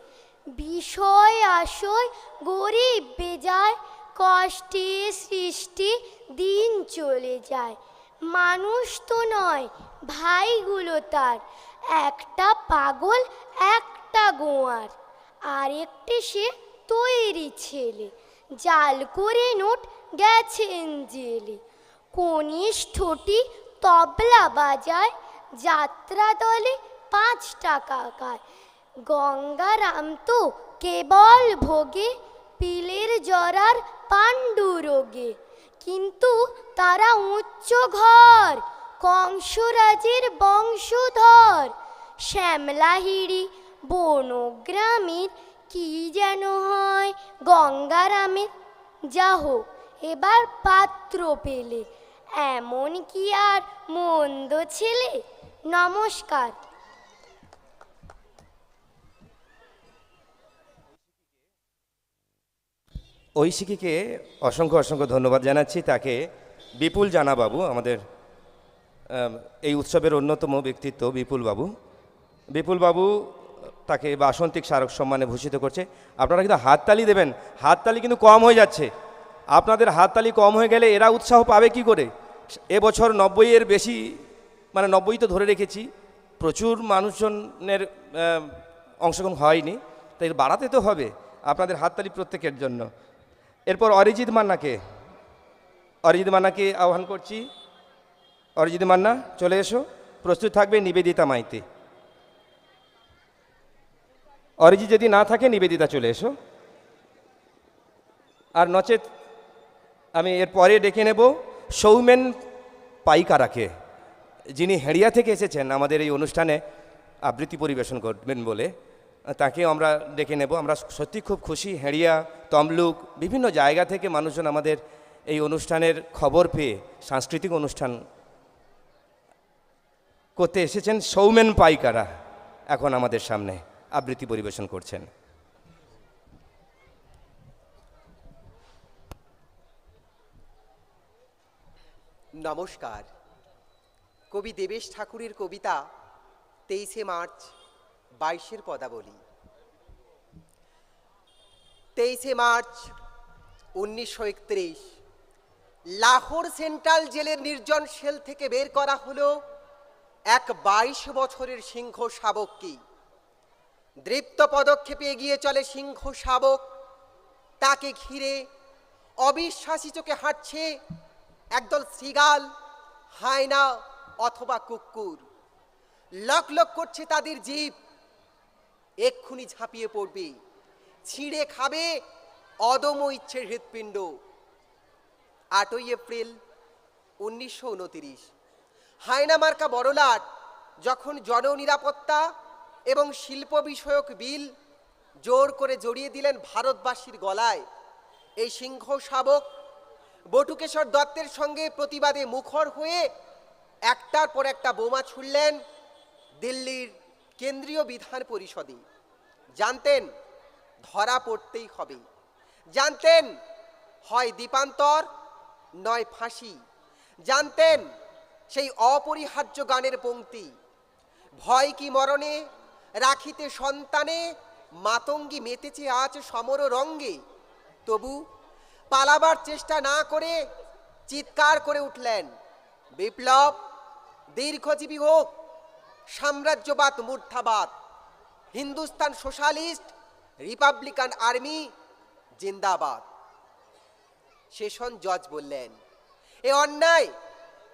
বিষয় আশয় গরিব বেজায়, কষ্টে সৃষ্টি দিন চলে যায়। মানুষ তো নয় ভাইগুলো তার, একটা পাগল একটা গোয়ার। আরেকটি সে তৈরি ছেলে, জাল করে নোট গেছেন জেলে। কনিষ্ঠটি তবলা বাজায়, যাত্রা দলে 5 টাকা খায়। গঙ্গারাম তো কেবল ভোগে, পিলের জরার পাণ্ডু রোগে। কিন্তু তারা উচ্চ ঘর, কংসরাজের বংশধর। শ্যামলাহিড়ি বনগ্রামের কি যেন হয় গঙ্গারামের। যা হোক এবার পাত্র পেলে, এমন কি আর মন্দ ছেলে। নমস্কার। ঐশিকীকে অসংখ্য অসংখ্য ধন্যবাদ জানাচ্ছি। তাকে বিপুল জানা বাবু, আমাদের এই উৎসবের অন্যতম ব্যক্তিত্ব বিপুল বাবু তাকে বাসন্তিক স্মারক সম্মানে ভূষিত করছে। আপনারা কিন্তু হাততালি দেবেন, হাততালি কিন্তু কম হয়ে যাচ্ছে। আপনাদের হাততালি কম হয়ে গেলে এরা উৎসাহ পাবে কি করে। এবছর 90-এর বেশি, মানে 90 তো ধরে রেখেছি, প্রচুর মানুষজনের অংশগ্রহণ হয়নি। তাই বাড়াতে তো হবে। আপনাদের হাততালি প্রত্যেকের জন্য। এরপর অরিজিৎ মান্নাকে আহ্বান করছি। অরিজিৎ মান্না চলে এসো। প্রস্তুত থাকবে নিবেদিতা মাইতি। অরিজিৎ যদি না থাকে নিবেদিতা চলে এসো। আর নচেত আমি এর পরে ডেকে নেব সৌমেন পাইকারাকে, যিনি হেড়িয়া থেকে এসেছেন আমাদের এই অনুষ্ঠানে আবৃত্তি পরিবেশন করবেন বলে। তাকেও আমরা ডেকে নেব। আমরা সত্যি খুব খুশি, হেড়িয়া, তমলুক বিভিন্ন জায়গা থেকে মানুষজন আমাদের এই অনুষ্ঠানের খবর পেয়ে সাংস্কৃতিক অনুষ্ঠান করতে এসেছেন। সৌমেন পাইকারা এখন আমাদের সামনে আবৃত্তি পরিবেশন করছেন। নমস্কার। কবি দেবেশ ঠাকুরের কবিতা 23শে মার্চ 22-এর পদাবলী। 23শে মার্চ 1931 লাহোর সেন্ট্রাল জেলের নির্জন সেল থেকে বের করা হলো এক 22 বছরের সিংহ শাবককে। দৃপ্ত পদক্ষেপে এগিয়ে চলে সিংহ শাবক। তাকে ঘিরে অবিশ্বাসী চোখে হাঁটছে একদল শৃগাল, হায়না অথবা কুকুর। লক লক করছে তাদের জিভ, এক্ষুনি ঝাঁপিয়ে পড়বে, ছিঁড়ে খাবে অদম্য ইচ্ছের হৃৎপিণ্ড। 8ই এপ্রিল 1929 হায়না মার্কা বড়লাট যখন জননিরাপত্তা এবং শিল্প বিষয়ক বিল জোর করে জড়িয়ে দিলেন ভারতবাসীর গলায়, এই সিংহ শাবক বটুকেশ্বর দত্তের সঙ্গে প্রতিবাদে মুখর হয়ে একটার পর একটা বোমা ছুড়লেন দিল্লির কেন্দ্রীয় বিধান পরিষদে। জানতেন ধরা পড়তেই হবে, জানতেন হয় দ্বীপান্তর নয় ফাঁসি, জানতেন সেই অপরিহার্য গানের পংক্তি, ভয় কি মরণে রাখিতে সন্তানে মাতঙ্গী মেতেছে আজ সমর রঙ্গে। তবু পালাবার চেষ্টা না করে চিৎকার করে উঠলেন, বিপ্লব দীর্ঘজীবী হোক, সাম্রাজ্যবাদ মূর্ছাবাদ, হিন্দুস্তান সোশ্যালিস্ট রিপাবলিকান আর্মি জিন্দাবাদ। সেশন জজ বললেন, এ অন্যায়,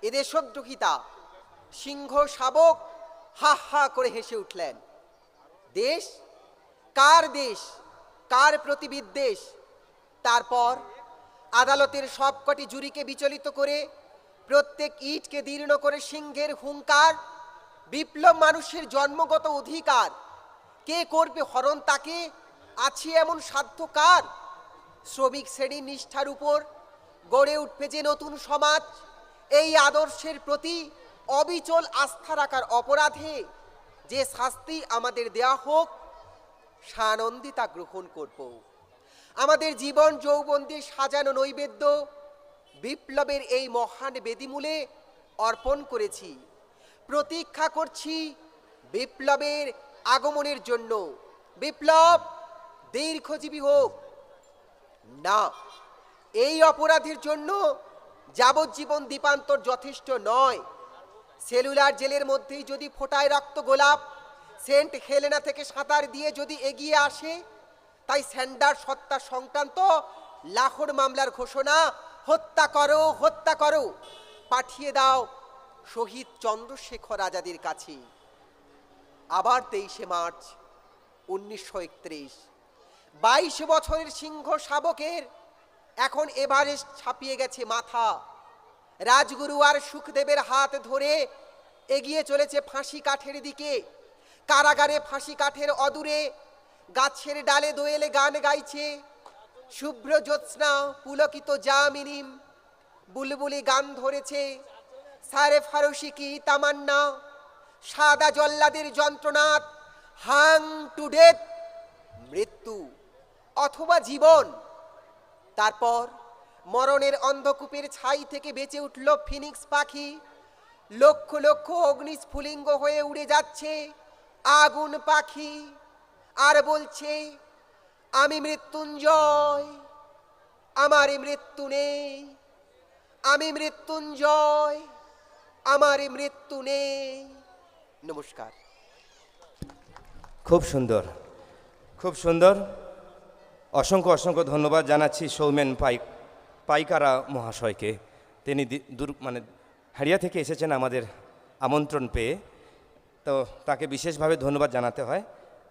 এ দেশদ্রোহিতা। সিংহ শাবক হা হা করে হেসে উঠলেন। দেশ কার দেশ, কার প্রতি বিদ্বেষ? তারপর আদালতের সবকটি জুরিকে বিচলিত করে প্রত্যেক ইটকে দীর্ণ করে সিংহের হুঙ্কার, বিপ্লব মানুষের জন্মগত অধিকার, কে করবে হরণ তাকে, আছে এমন সাধ্য কার? শ্রমিক শ্রেণীর নিষ্ঠার উপর গড়ে উঠবে যে নতুন সমাজ, এই আদর্শের প্রতি অবিচল আস্থা রাখার অপরাধে যে শাস্তি আমাদের দেয়া হোক, সানন্দে তা গ্রহণ করব। আমাদের জীবন যৌবন দিয়ে সাজানো নৈবেদ্য বিপ্লবের এই মহান বেদিমূলে অর্পণ করেছি। প্রতীক্ষা করছি বিপ্লবের আগমনের জন্য। বিপ্লব দীর্ঘজীবী হোক। না, এই অপরাধের জন্য যাবজ্জীবন দ্বীপান্তর যথেষ্ট নয়। সেলুলার জেলের মধ্যেই যদি ফোটায় রক্ত গোলাপ, সেন্ট হেলেনা থেকে সাঁতার দিয়ে যদি এগিয়ে আসে, তাই স্যান্ডার্স হত্যা সংক্রান্ত লাহোর মামলার ঘোষণা, হত্যা করো, হত্যা করো, পাঠিয়ে দাও শহীদ চন্দ্রশেখর আজাদের কাছে। আবার 23শে মার্চ 1931 22 বছরের সিংহ শাবকের এখন এভারেস্ট ছাপিয়ে গেছে মাথা। রাজগুরু আর সুখদেবের হাত ধরে এগিয়ে চলেছে ফাঁসি কাঠের দিকে। কারাগারে ফাঁসি কাঠের অদূরে গাছের ডালে দোয়েলে গান গাইছে শুভ্র জ্যোৎস্না পুলকিত জামিনীম। বুলবুলি গান ধরেছে সারে ফারসি কি তামান্না। সাদা জল্লাদের যন্ত্রণাত, হাং টু ডেথ, মৃত্যু অথবা জীবন। তারপর মরণের অন্ধকূপের ছাই থেকে বেঁচে উঠল ফিনিক্স পাখি। লক্ষ লক্ষ অগ্নিস্ফুলিঙ্গ হয়ে উড়ে যাচ্ছে আগুন পাখি, আর বলছে আমি মৃত্যুঞ্জয়, আমারে মৃত্যু নেই, আমি মৃত্যুঞ্জয়, আমারে মৃত্যু নেই। নমস্কার। খুব সুন্দর। খুব সুন্দর। অসংখ্য অসংখ্য ধন্যবাদ জানাচ্ছি সৌমেন পাইকারা মহাশয়কে। তিনি হারিয়া থেকে এসেছেন আমাদের আমন্ত্রণ পেয়ে, তো তাকে বিশেষভাবে ধন্যবাদ জানাতে হয়।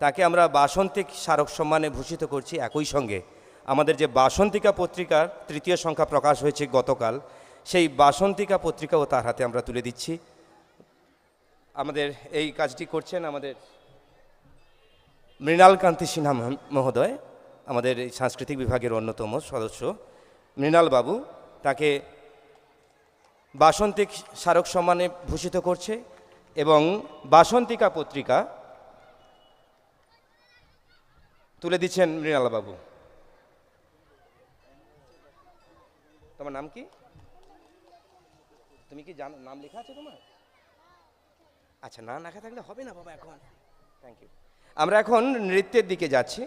তাকে আমরা বাসন্তিক স্মারক সম্মানে ভূষিত করছি। একই সঙ্গে আমাদের যে বাসন্তিকা পত্রিকার 3য় সংখ্যা প্রকাশ হয়েছে গতকাল, সেই বাসন্তিকা পত্রিকাও তার হাতে আমরা তুলে দিচ্ছি। আমাদের এই কাজটি করছেন আমাদের মৃণালকান্তি সিনহা মহোদয়, আমাদের এই সাংস্কৃতিক বিভাগের অন্যতম সদস্য মৃণাল বাবু। তাকে বাসন্তিক স্মারক সম্মানে ভূষিত করছে এবং বাসন্তিকা পত্রিকা তুলে দিচ্ছেন মৃণাল বাবু। তোমার নাম কি? তুমি কি জানো নাম লেখা আছে তোমার? আচ্ছা, না লেখা থাকলে হবে না বাবা এখন। Thank you. আমরা এখন নৃত্যের দিকে যাচ্ছি।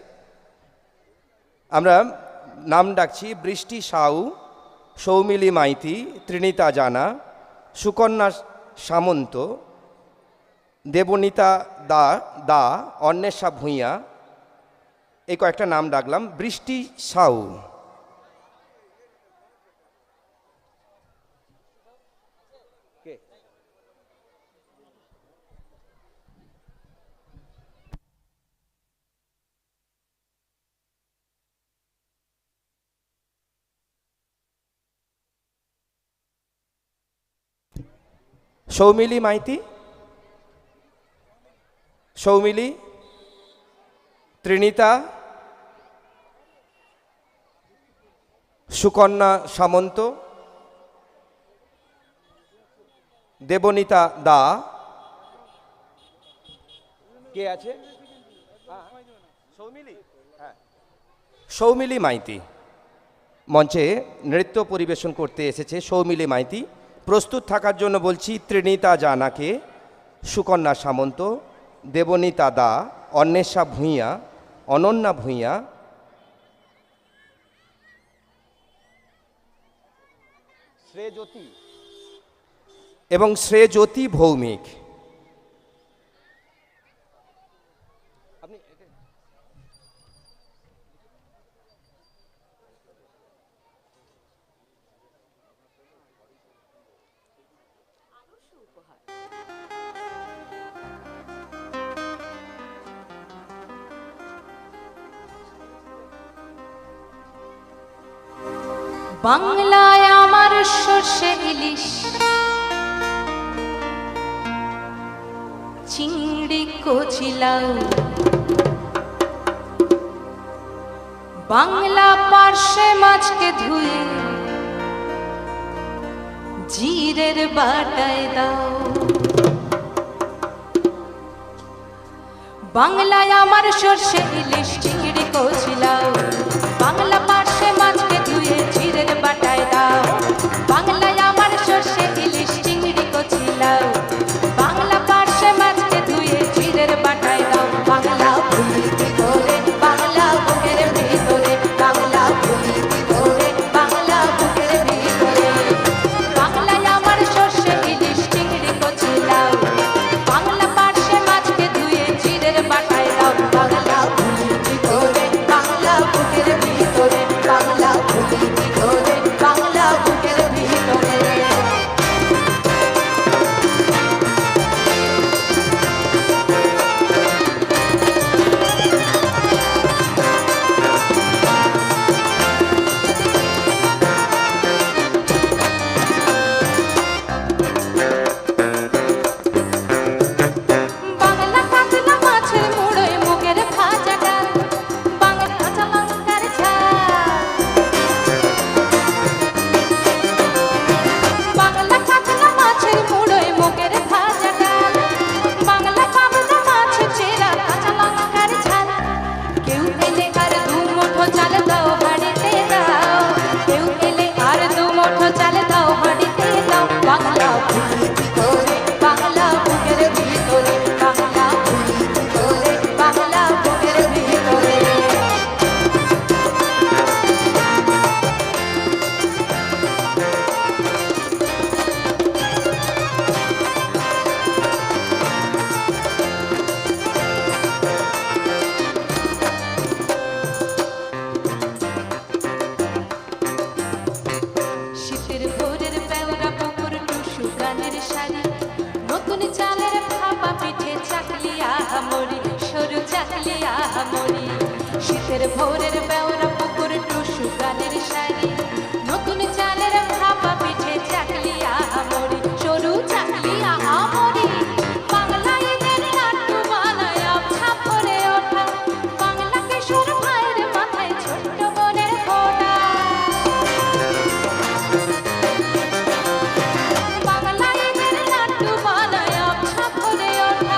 আমরা নাম ডাকছি বৃষ্টি সাউ, সৌমিলি মাইতি, ত্রিনিতা জানা, সুকন্যা সামন্ত, দেবনীতা দা, অন্বেষা ভূঁইয়া, এই কয়েকটা নাম ডাকলাম। বৃষ্টি সাউ। সৌমিলি মাইতি, সৌমিলি, ত্রিনিতা, সুকন্যা সামন্ত, দেবনীতা দা। কে আছে? সৌমিলি, হ্যাঁ, সৌমিলি মাইতি মঞ্চে নৃত্য পরিবেশন করতে এসেছে। সৌমিলি মাইতি প্রস্তুত থাকার জন্য বলছি ত্রিনিতা জানাকে, সুকন্যা সামন্ত, দেবনীতা দা, অন্বেষা ভূঁইয়া, অনন্যা ভূঁইয়া, শ্রেয়জ্যোতি এবং শ্রেয়জ্যোতি ভৌমিক। বাংলায় আমার সর্ষে ইলিশ, চিংড়ি কচিলাও, বাংলা পার্শে মাছকে ধুয়ে জিরের বাটায় দাও। বাংলায় আমার সর্ষে ইলিশ, চিংড়ি কচিলাও, বাংলা পার্শে মাছকে ধুয়ে জিরের বাটায় দাও। বাংলায় আমার সর্ষে ইলিশ, চিংড়ি কচিলাও, বাংলা পার্শে মাছকে ধুয়ে জিরের বাটায় দাও। বাংলা ভুলি ভিতরে, বাংলা বুকের ভিতরে, বাংলা ভুলি ভিতরে, বাংলা বুকের ভিতরে। বাংলায় আমার সর্ষে ইলিশ, চিংড়ি কচিলাও, বাংলা পার্শে মাছকে ধুয়ে জিরের বাটায় দাও। বাংলা ভুলি ভিতরে, বাংলা বুকের ভিতরে, বাংলা ভুলি ভিতরে, বাংলা বুকের ভিতরে। চাকলিয়া মরি শীতের ভোরের বেওরা পুকুর টুসু গানের শাড়ি নতুন চালের ভাপা পিঠে চাকলিয়া মরি সরু চাকলিয়া আমরি বাংলা ঈদের নাট্য বানায় ছাপ করে ওঠা বাংলা কিশোর ভাইয়ের মাথায় ছোট্ট বোনের ফোঁটা বাংলা ঈদের নাট্য বানায় ছাপ করে ওঠা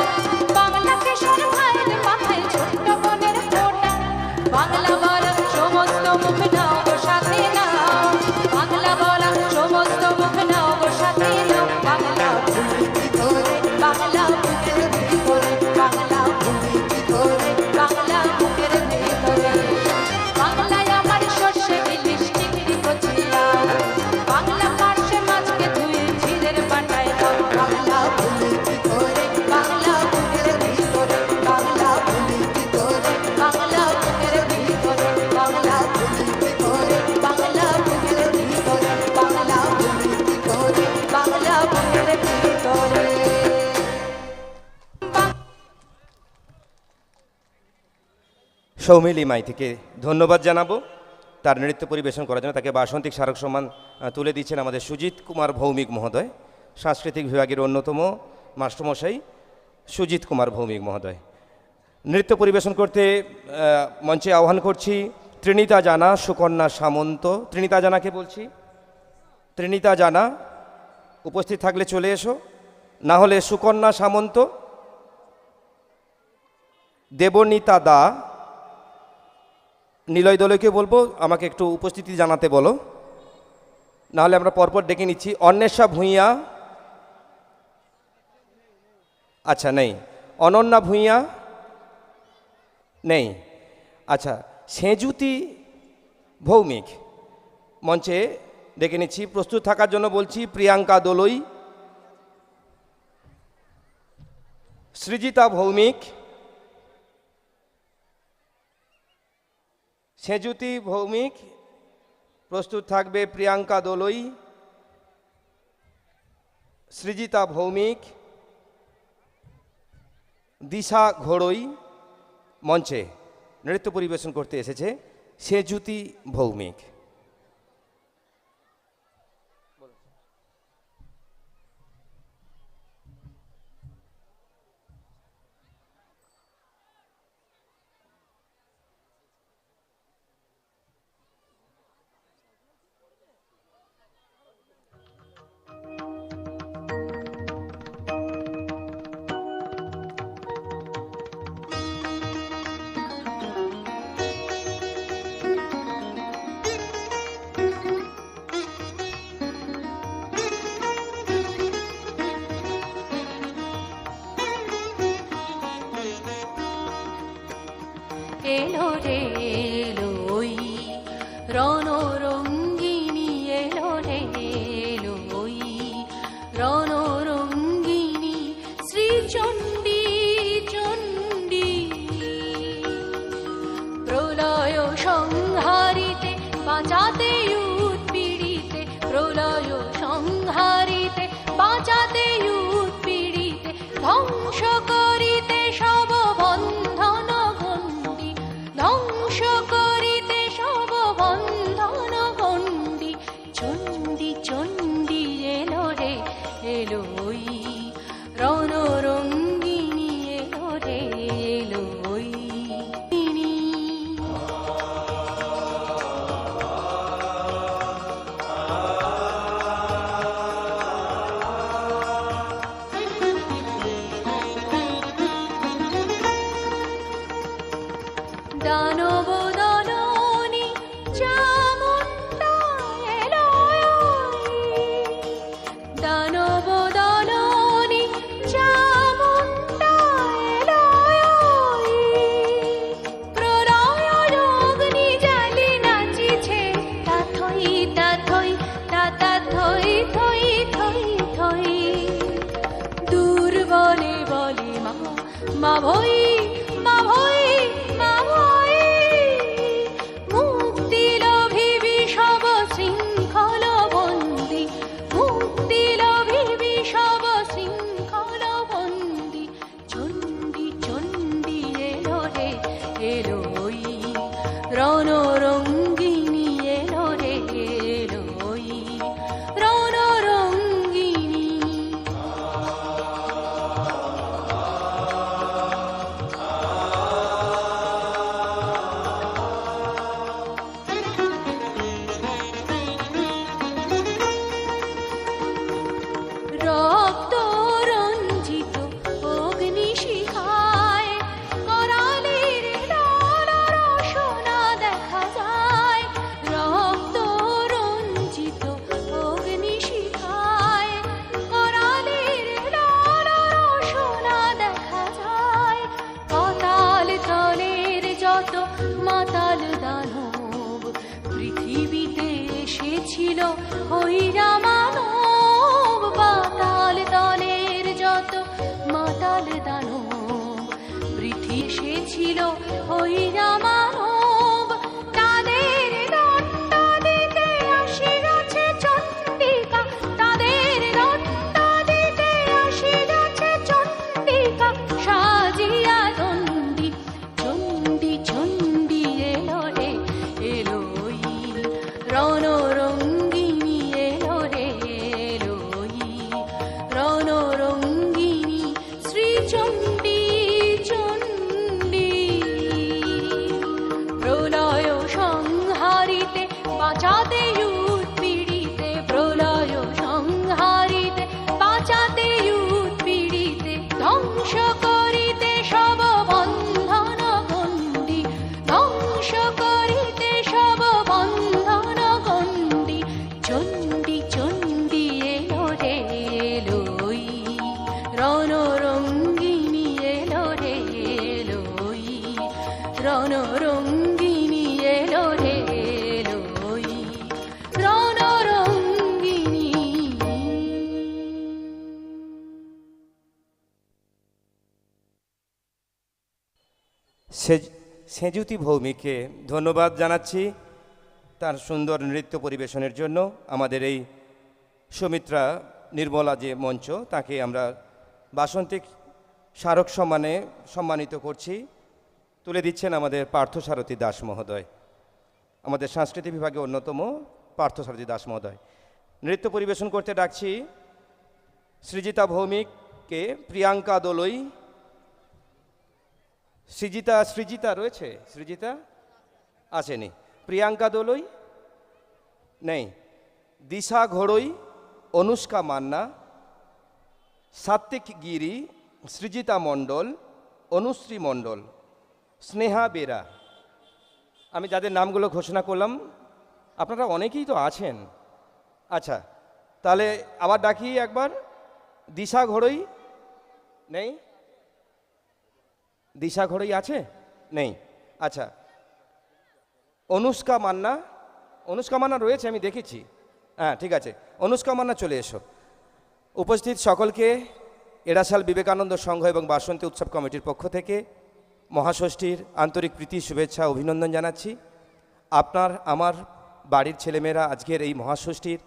বাংলা কিশোর ভাইয়ের মাথায় ছোট্ট বোনের ফোঁটা বাংলা বলা সমস্ত মুখ নাও গো সাথে নাও বাংলা বলা সমস্ত মুখ নাও গো সাথে নাও বাংলা ভূমির ভিতরে বাংলা বুকের ভিতরে বাংলা ভূমির ভিতরে বাংলা বুকের ভিতরে বাংলায় আমার সর্ষে ইলিশ চিংড়ি কচি লাউ বাংলা পার্শে মাছকে ধুয়ে ঝিলের বাটায় দাও বাংলা ভূমির ভিতরে বাংলা বুকের ভিতরে বাংলা ভূমির ভিতরে বাংলা বুকের ভিতরে বাংলা ভূমির ভিতরে বাংলা বুকের ভিতরে বাংলা ভূমির ভিতরে বাংলা বুকের ভিতরে সৌমিলি মাইতিকে ধন্যবাদ জানাবো তার নৃত্য পরিবেশন করার জন্য। তাকে বাসন্তিক স্মারক সম্মান তুলে দিচ্ছেন আমাদের সুজিত কুমার ভৌমিক মহোদয়, সাংস্কৃতিক বিভাগের অন্যতম মাস্টারমশাই সুজিত কুমার ভৌমিক মহোদয়। নৃত্য পরিবেশন করতে মঞ্চে আহ্বান করছি ত্রিনিতা জানা, সুকন্যা সামন্ত। ত্রিনিতা জানাকে বলছি, ত্রিনিতা জানা উপস্থিত থাকলে চলে এসো, না হলে সুকন্যা সামন্ত, দেবনীতা দা, নিলয় দলকে বলবো আমাকে একটু উপস্থিতি জানাতে বলো, নাহলে আমরা পরপর ডেকে নিচ্ছি। অন্বেষা ভূঁইয়া, আচ্ছা নেই। অনন্যা ভূঁইয়া নেই। আচ্ছা, সেঁজুতি ভৌমিক মঞ্চে ডেকে নিচ্ছি। প্রস্তুত থাকার জন্য বলছি প্রিয়াঙ্কা দোলই, সৃজিতা ভৌমিক, সেঁজুতি ভৌমিক প্রস্তুত থাকবে, প্রিয়াঙ্কা দোলই, সৃজিতা ভৌমিক, দিশা ঘোড়ই মঞ্চে নৃত্য পরিবেশন করতে এসেছে সেঁজুতি ভৌমিক। এলো রে এলোই রণরঙ্গিনী, এলো রে এলোই রণরঙ্গিনী, শ্রীচণ্ডী চণ্ডী প্রলয় সংহারিতে বাঁচাতে উৎপীড়িতে, প্রলয় সংহারিতে বাঁচাতে উৎপীড়িতে, ধ্বংস করিতে সব বন্ধন গণ্ডি, ধ্বংস করিতে সব বন্ধন গণ্ডি, চণ্ডী চণ্ডী এলো রে এলোই রণরঙ্গিনী, এলো রে এলোই। দানব দলনি চামুণ্ডা এলো, দানব দলনি চামুণ্ডা এলো, প্রলয় অগ্নি জ্বালি নাচিছে, তাথই তাথই তাতা থই থই থই থই, দূর বলে বলে মা মা ভই মা ভই মা ভই, ছিল ওই রামানব, পাতাল তলের যত মাতাল দানব, পৃথি এসেছিল ওই রামানব, তাদের দত্তা দিতে আসি গেছে চণ্ডিকা, তাদের দত্তা দিতে আসি গেছে চণ্ডিকা, সাজিয়া দণ্ডি চণ্ডী চণ্ডী এলো রে এলোই, রণরঙ্গিনী এলো রে এলোই, রণরঙ্গিনী শ্রীচণ্ডী চণ্ডী, প্রলয় সংহারিতে বাঁচাতে উৎপীড়িতে, প্রলয় সংহারিতে বাঁচাতে উৎপীড়িতে, ধ্বংস করিতে সব বন্ধন গণ্ডি, ধ্বংস করিতে সব বন্ধন গণ্ডি, চণ্ডী চণ্ডী এলো রে এলোই, রণরঙ্গিনী এলো রে এলোই, রণরঙ্গিনী এলো রে এলোই, রণরঙ্গিনী। সেজুতি ভৌমিককে ধন্যবাদ জানাচ্ছি তার সুন্দর নৃত্য পরিবেশনের জন্য। আমাদের এই সুমিত্রা নির্মলা যে মঞ্চ, তাকে আমরা বাসন্তিক স্মারক সম্মানে সম্মানিত করছি। তুলে দিচ্ছেন আমাদের পার্থসারথী দাস মহোদয়, আমাদের সাংস্কৃতিক বিভাগের অন্যতম পার্থসারথী দাস মহোদয়। নৃত্য পরিবেশন করতে ডাকছি সৃজিতা ভৌমিককে, প্রিয়াঙ্কা দোলই, সৃজিতা রয়েছে, সৃজিতা আসেনি, প্রিয়াঙ্কা দোলই নেই, দিশা ঘোড়ই, অনুষ্কা মান্না, সাত্বিক গিরি, সৃজিতা মণ্ডল, অনুশ্রী মণ্ডল, স্নেহা বেরা। আমি যাদের নামগুলো ঘোষণা করলাম আপনারা অনেকেই তো আছেন। আচ্ছা, তাহলে আবার ডাকি একবার। দিশা ঘোড়ই নেই, দিশা ঘোড়ই আছে নেই। আচ্ছা, অনুষ্কা মান্না, অনুষ্কা মান্না রয়েছে, আমি দেখেছি। হ্যাঁ, ঠিক আছে, অনুষ্কা মান্না চলে এসো। উপস্থিত সকলকে এড়াশাল বিবেকানন্দ সংঘ এবং বাসন্তী উৎসব কমিটির পক্ষ থেকে মহাষষ্ঠীর আন্তরিক প্রীতি, শুভেচ্ছা, অভিনন্দন জানাচ্ছি। আপনার আমার বাড়ির ছেলেমেয়েরা আজকের এই মহাষষ্ঠীর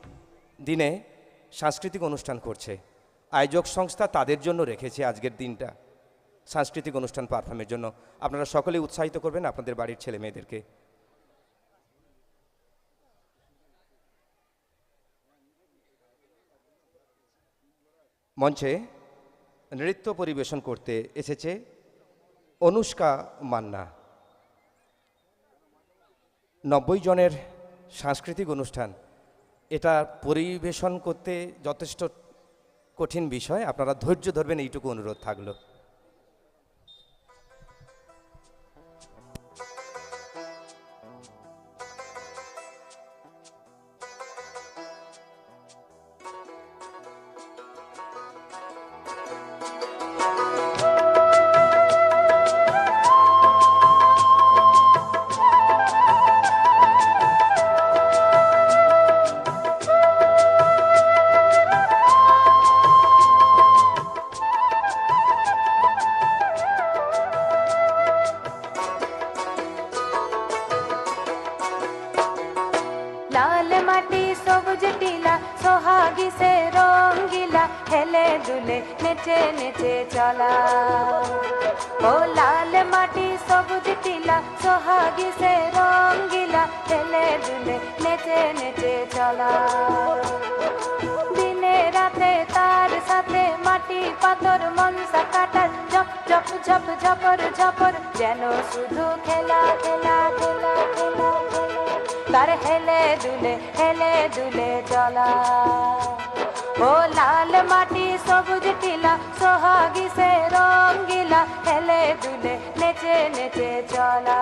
দিনে সাংস্কৃতিক অনুষ্ঠান করছে। আয়োজক সংস্থা তাদের জন্য রেখেছে আজকের দিনটা সাংস্কৃতিক অনুষ্ঠান পারফর্মের জন্য। আপনারা সকলেই উৎসাহিত করবেন আপনাদের বাড়ির ছেলে মেয়েদেরকে। মঞ্চে নৃত্য পরিবেশন করতে এসেছে অনুষ্কা মান্না। 90 জনের সাংস্কৃতিক অনুষ্ঠান, এটা পরিবেশন করতে যথেষ্ট কঠিন বিষয়। আপনারা ধৈর্য ধরবেন, এইটুকু অনুরোধ থাকলো। লাল মাটি সবুজ টিলা সোহাগী সে রঙ্গিলা, হেলে দুলে নেচে নেচে চলা। ও লাল মাটি সবুজ টিলা সোহাগী সে রঙ্গিলা, হেলে দুলে নেচে নেচে চলা। দিনে রাতে তার সাথে মাটি পাথর মনসা কাটার ঝপ ঝপ ঝপ ঝপর ঝপর, যেন শুধু খেলা খেলা খেলা খেলা খেলা, তার হেলে দুলে চলা। ও লাল মাটি সবুজ টিলা সোহাগী সে রঙ্গিলা, হেলে দুলে নেচে নেচে চলা।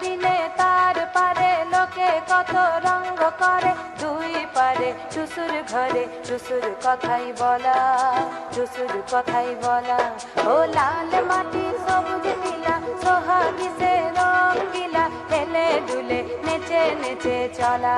দিনে তার পারে লোকে কত রঙ্গ করে, দুই পারে টুসুর ঘরে টুসুর কথাই বলা, টুসুর কথাই বলা। ও লাল মাটি সবুজ নীলা সোহাগী সে রঙ্গিলা, হেলে দুলে নেচে নেচে চলা।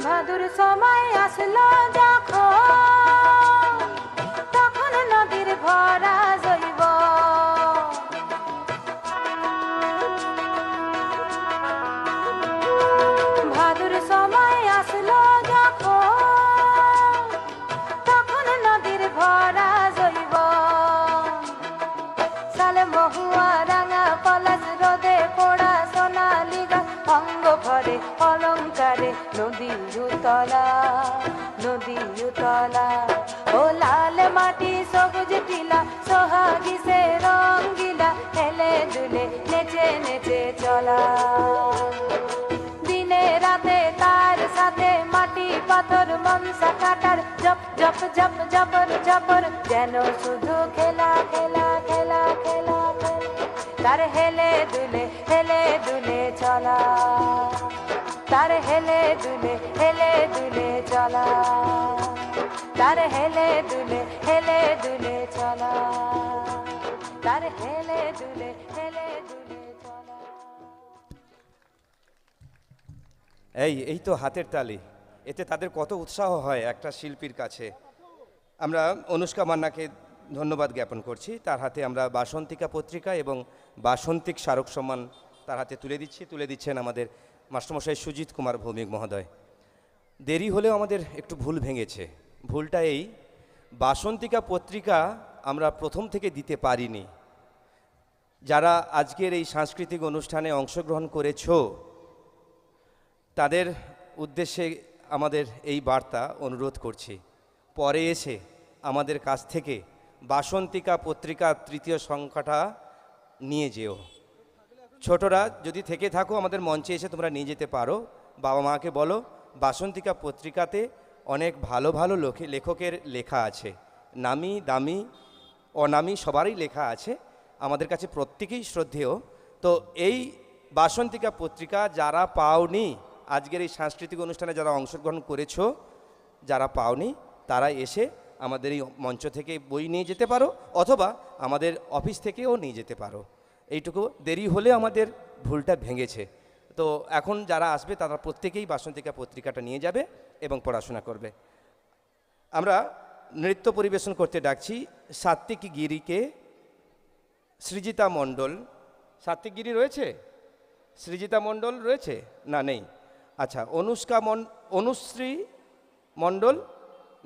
ভাদুর সময় আসলো যখন, তখন নদীর ভরা জৈব। ভাদুর সময় আসলো যখন, তখন নদীর ভরা জৈব। সালে মহুয়া রাঙা পলাশ রোদে পোড়া সোনালি গাছ, অঙ্গ ভরে অলঙ্কারে নদী উতলা, নদী উতলা। ও লাল মাটি সবুজ টিলা সোহাগী সে রঙ্গিলা, হেলে দুলে নেচে নেচে চলা। দিনে রাতে তার সাথে মাটি পাথর মনসা কাটার জপ জপ জপ জপর জপর, যেন শুধু খেলা খেলা খেলা খেলা খেলা। তার হেলে দুলে চলা, তার হেলে দুলে চলা, তার হেলে দুলে চলা, তার হেলে দুলে চলা। এই তো হাতের তালি, এতে তাদের কত উৎসাহ হয় একটা শিল্পীর কাছে। আমরা অনুষ্কা মান্নাকে ধন্যবাদ জ্ঞাপন করছি। তার হাতে আমরা বাসন্তিকা পত্রিকা এবং বাসন্তিক স্মারক সম্মান তার হাতে তুলে দিচ্ছেন আমাদের মাস্টারমশাই সুজিত কুমার ভৌমিক মহোদয়। দেরি হলেও আমাদের একটু ভুল ভেঙেছে। ভুলটা এই, বাসন্তিকা পত্রিকা আমরা প্রথম থেকে দিতে পারিনি। যারা আজকের এই সাংস্কৃতিক অনুষ্ঠানে অংশগ্রহণ করেছো তাদের উদ্দেশ্যে আমাদের এই বার্তা অনুরোধ করছি, পরে এসে আমাদের কাছ থেকে বাসন্তিকা পত্রিকা তৃতীয় সংখ্যাটা নিয়ে যেও। ছোটরা যদি থেকে থাকো আমাদের মঞ্চে এসে তোমরা নিয়ে যেতে পারো। বাবা মাকে বলো বাসন্তিকা পত্রিকাতে অনেক ভালো ভালো লেখকের লেখা আছে, নামি দামি অনামি সবারই লেখা আছে, আমাদের কাছে প্রত্যেকেই শ্রদ্ধেয়। তো এই বাসন্তিকা পত্রিকা যারা পাওনি, আজকের এই সাংস্কৃতিক অনুষ্ঠানে যারা অংশগ্রহণ করেছো, যারা পাওনি তারা এসে আমাদের এই মঞ্চ থেকে বই নিয়ে যেতে পারো, অথবা আমাদের অফিস থেকেও নিয়ে যেতে পারো। এইটুকু, দেরি হলে আমাদের ভুলটা ভেঙেছে। তো এখন যারা আসবে তারা প্রত্যেকেই বাসন্তিকা পত্রিকাটা নিয়ে যাবে এবং পড়াশোনা করবে। আমরা নৃত্য পরিবেশন করতে ডাকছি সাত্বিক গিরিকে, সৃজিতা মণ্ডল। সাত্বিক গিরি রয়েছে? সৃজিতা মণ্ডল রয়েছে? না, নেই। আচ্ছা, অনুশ্রী মণ্ডল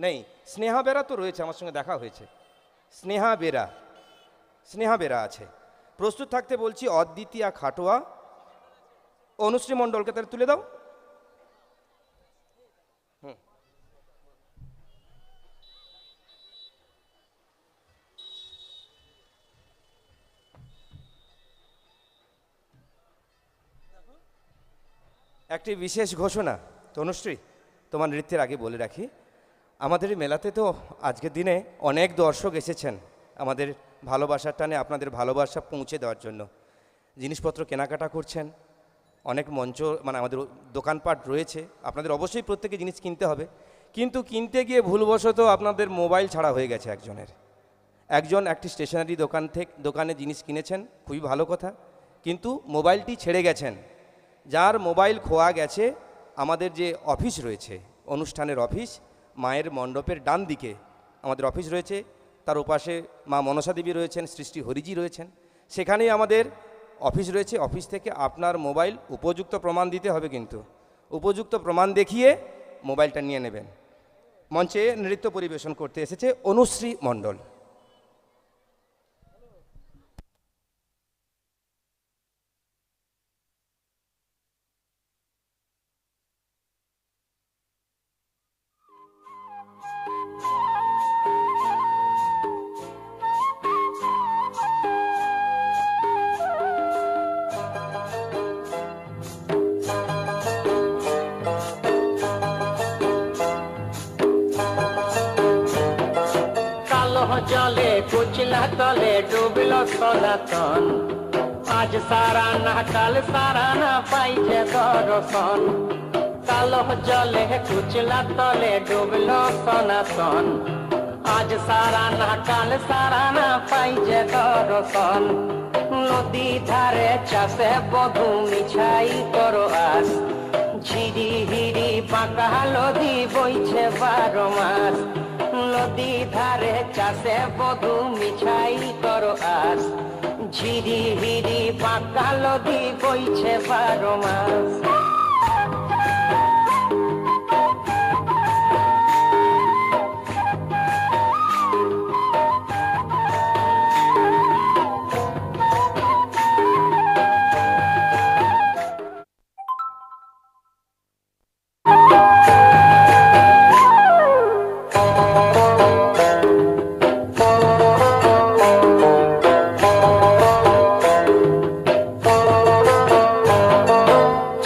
নেই। স্নেহা বেরা তো রয়েছে, আমার সঙ্গে দেখা হয়েছে। স্নেহা বেরা আছে। প্রস্তুত থাকতে বলছি অদ্বিতীয়া খাটোয়া। অনুশ্রী মণ্ডলকে তাহলে তুলে দাও। একটি বিশেষ ঘোষণা তনুশ্রী, তোমার নৃত্যের আগে বলে রাখি, আমাদের মেলাতে তো আজকের দিনে অনেক দর্শক এসেছেন আমাদের ভালোবাসার টানে আপনাদের ভালোবাসা পৌঁছে দেওয়ার জন্য। জিনিসপত্র কেনাকাটা করছেন, অনেক মঞ্চ আমাদের দোকানপাট রয়েছে, আপনাদের অবশ্যই প্রত্যেকে জিনিস কিনতে হবে। কিন্তু কিনতে গিয়ে ভুলবশত আপনাদের মোবাইল ছাড়া হয়ে গেছে একজন একটি স্টেশনারি দোকানে জিনিস কিনেছেন, খুবই ভালো কথা, কিন্তু মোবাইলটি ছেড়ে গেছেন। যার মোবাইল খোয়া গেছে, আমাদের যে অফিস রয়েছে, অনুষ্ঠানের অফিস, মায়ের মণ্ডপের ডান দিকে আমাদের অফিস রয়েছে, তার ওপাশে মা মনসা দেবী রয়েছেন, সৃষ্টি হরিজি রয়েছেন, সেখানেই আমাদের অফিস রয়েছে। অফিস থেকে আপনার মোবাইল উপযুক্ত প্রমাণ দিতে হবে, কিন্তু উপযুক্ত প্রমাণ দেখিয়ে মোবাইলটা নিয়ে নেবেন। মঞ্চে নৃত্য পরিবেশন করতে এসেছে অনুশ্রী মণ্ডল। তলে ডুবলো সনাতন আজ সারা না কাল সারা না পাইছে দর্শন কালো জলে কুচলা তলে ডুবলো সনাতন আজ সারা না কাল সারা না পাইছে দর্শন নদী ধারে চাষে বধু মিছাই করো আস ঝিরি হিরি পাকা নদী বইছে 12 মাস নদী ধারে চাষে বধু মিছাই করো আস ঝিরি হিরি পাকা নদী বইছে 12 মাস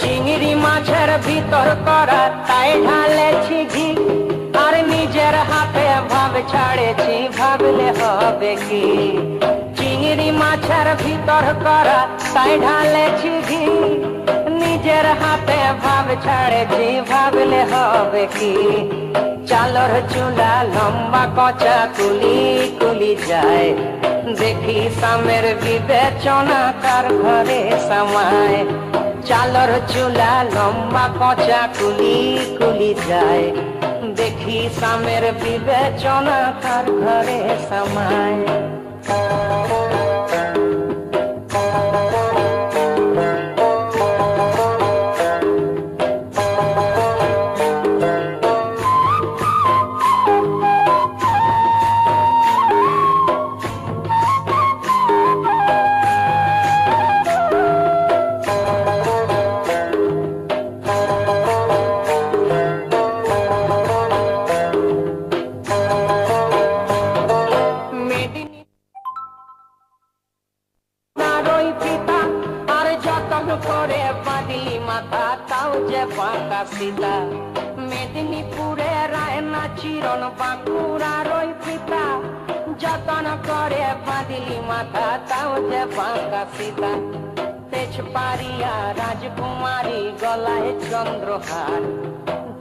চিংড়ি মাছের ভিতর করা তাই ঢালেছি ঘি আর নিজের হাতে ভাব ছাড়েছি ভাবলে হবে কি চিংড়ি মাছের ভিতর করা তাই ঢালেছি ঘি নিজের হাতে ভাব ছাড়েছি ভাবলে হবে কি চালর চুলা লম্বা কচা কুলি কুলি যায় দেখি সামের বিবেচনা কার ঘরে সামায় চালর চুলা লম্বা কচা কুলি কুলি যায় দেখি সামের বিবেচনা কার ঘরে সামায় করে বাঁধলি মাথা তাও যে পাকা সীতা মেদিনীপুরে রায়না চিরন বাঁকুড়ার ওই পিতা যতন করে বাঁধলি মাথা তাও যে পাকা সীতা তেজপাড়িয়া রাজকুমারী গলায় চন্দ্রহার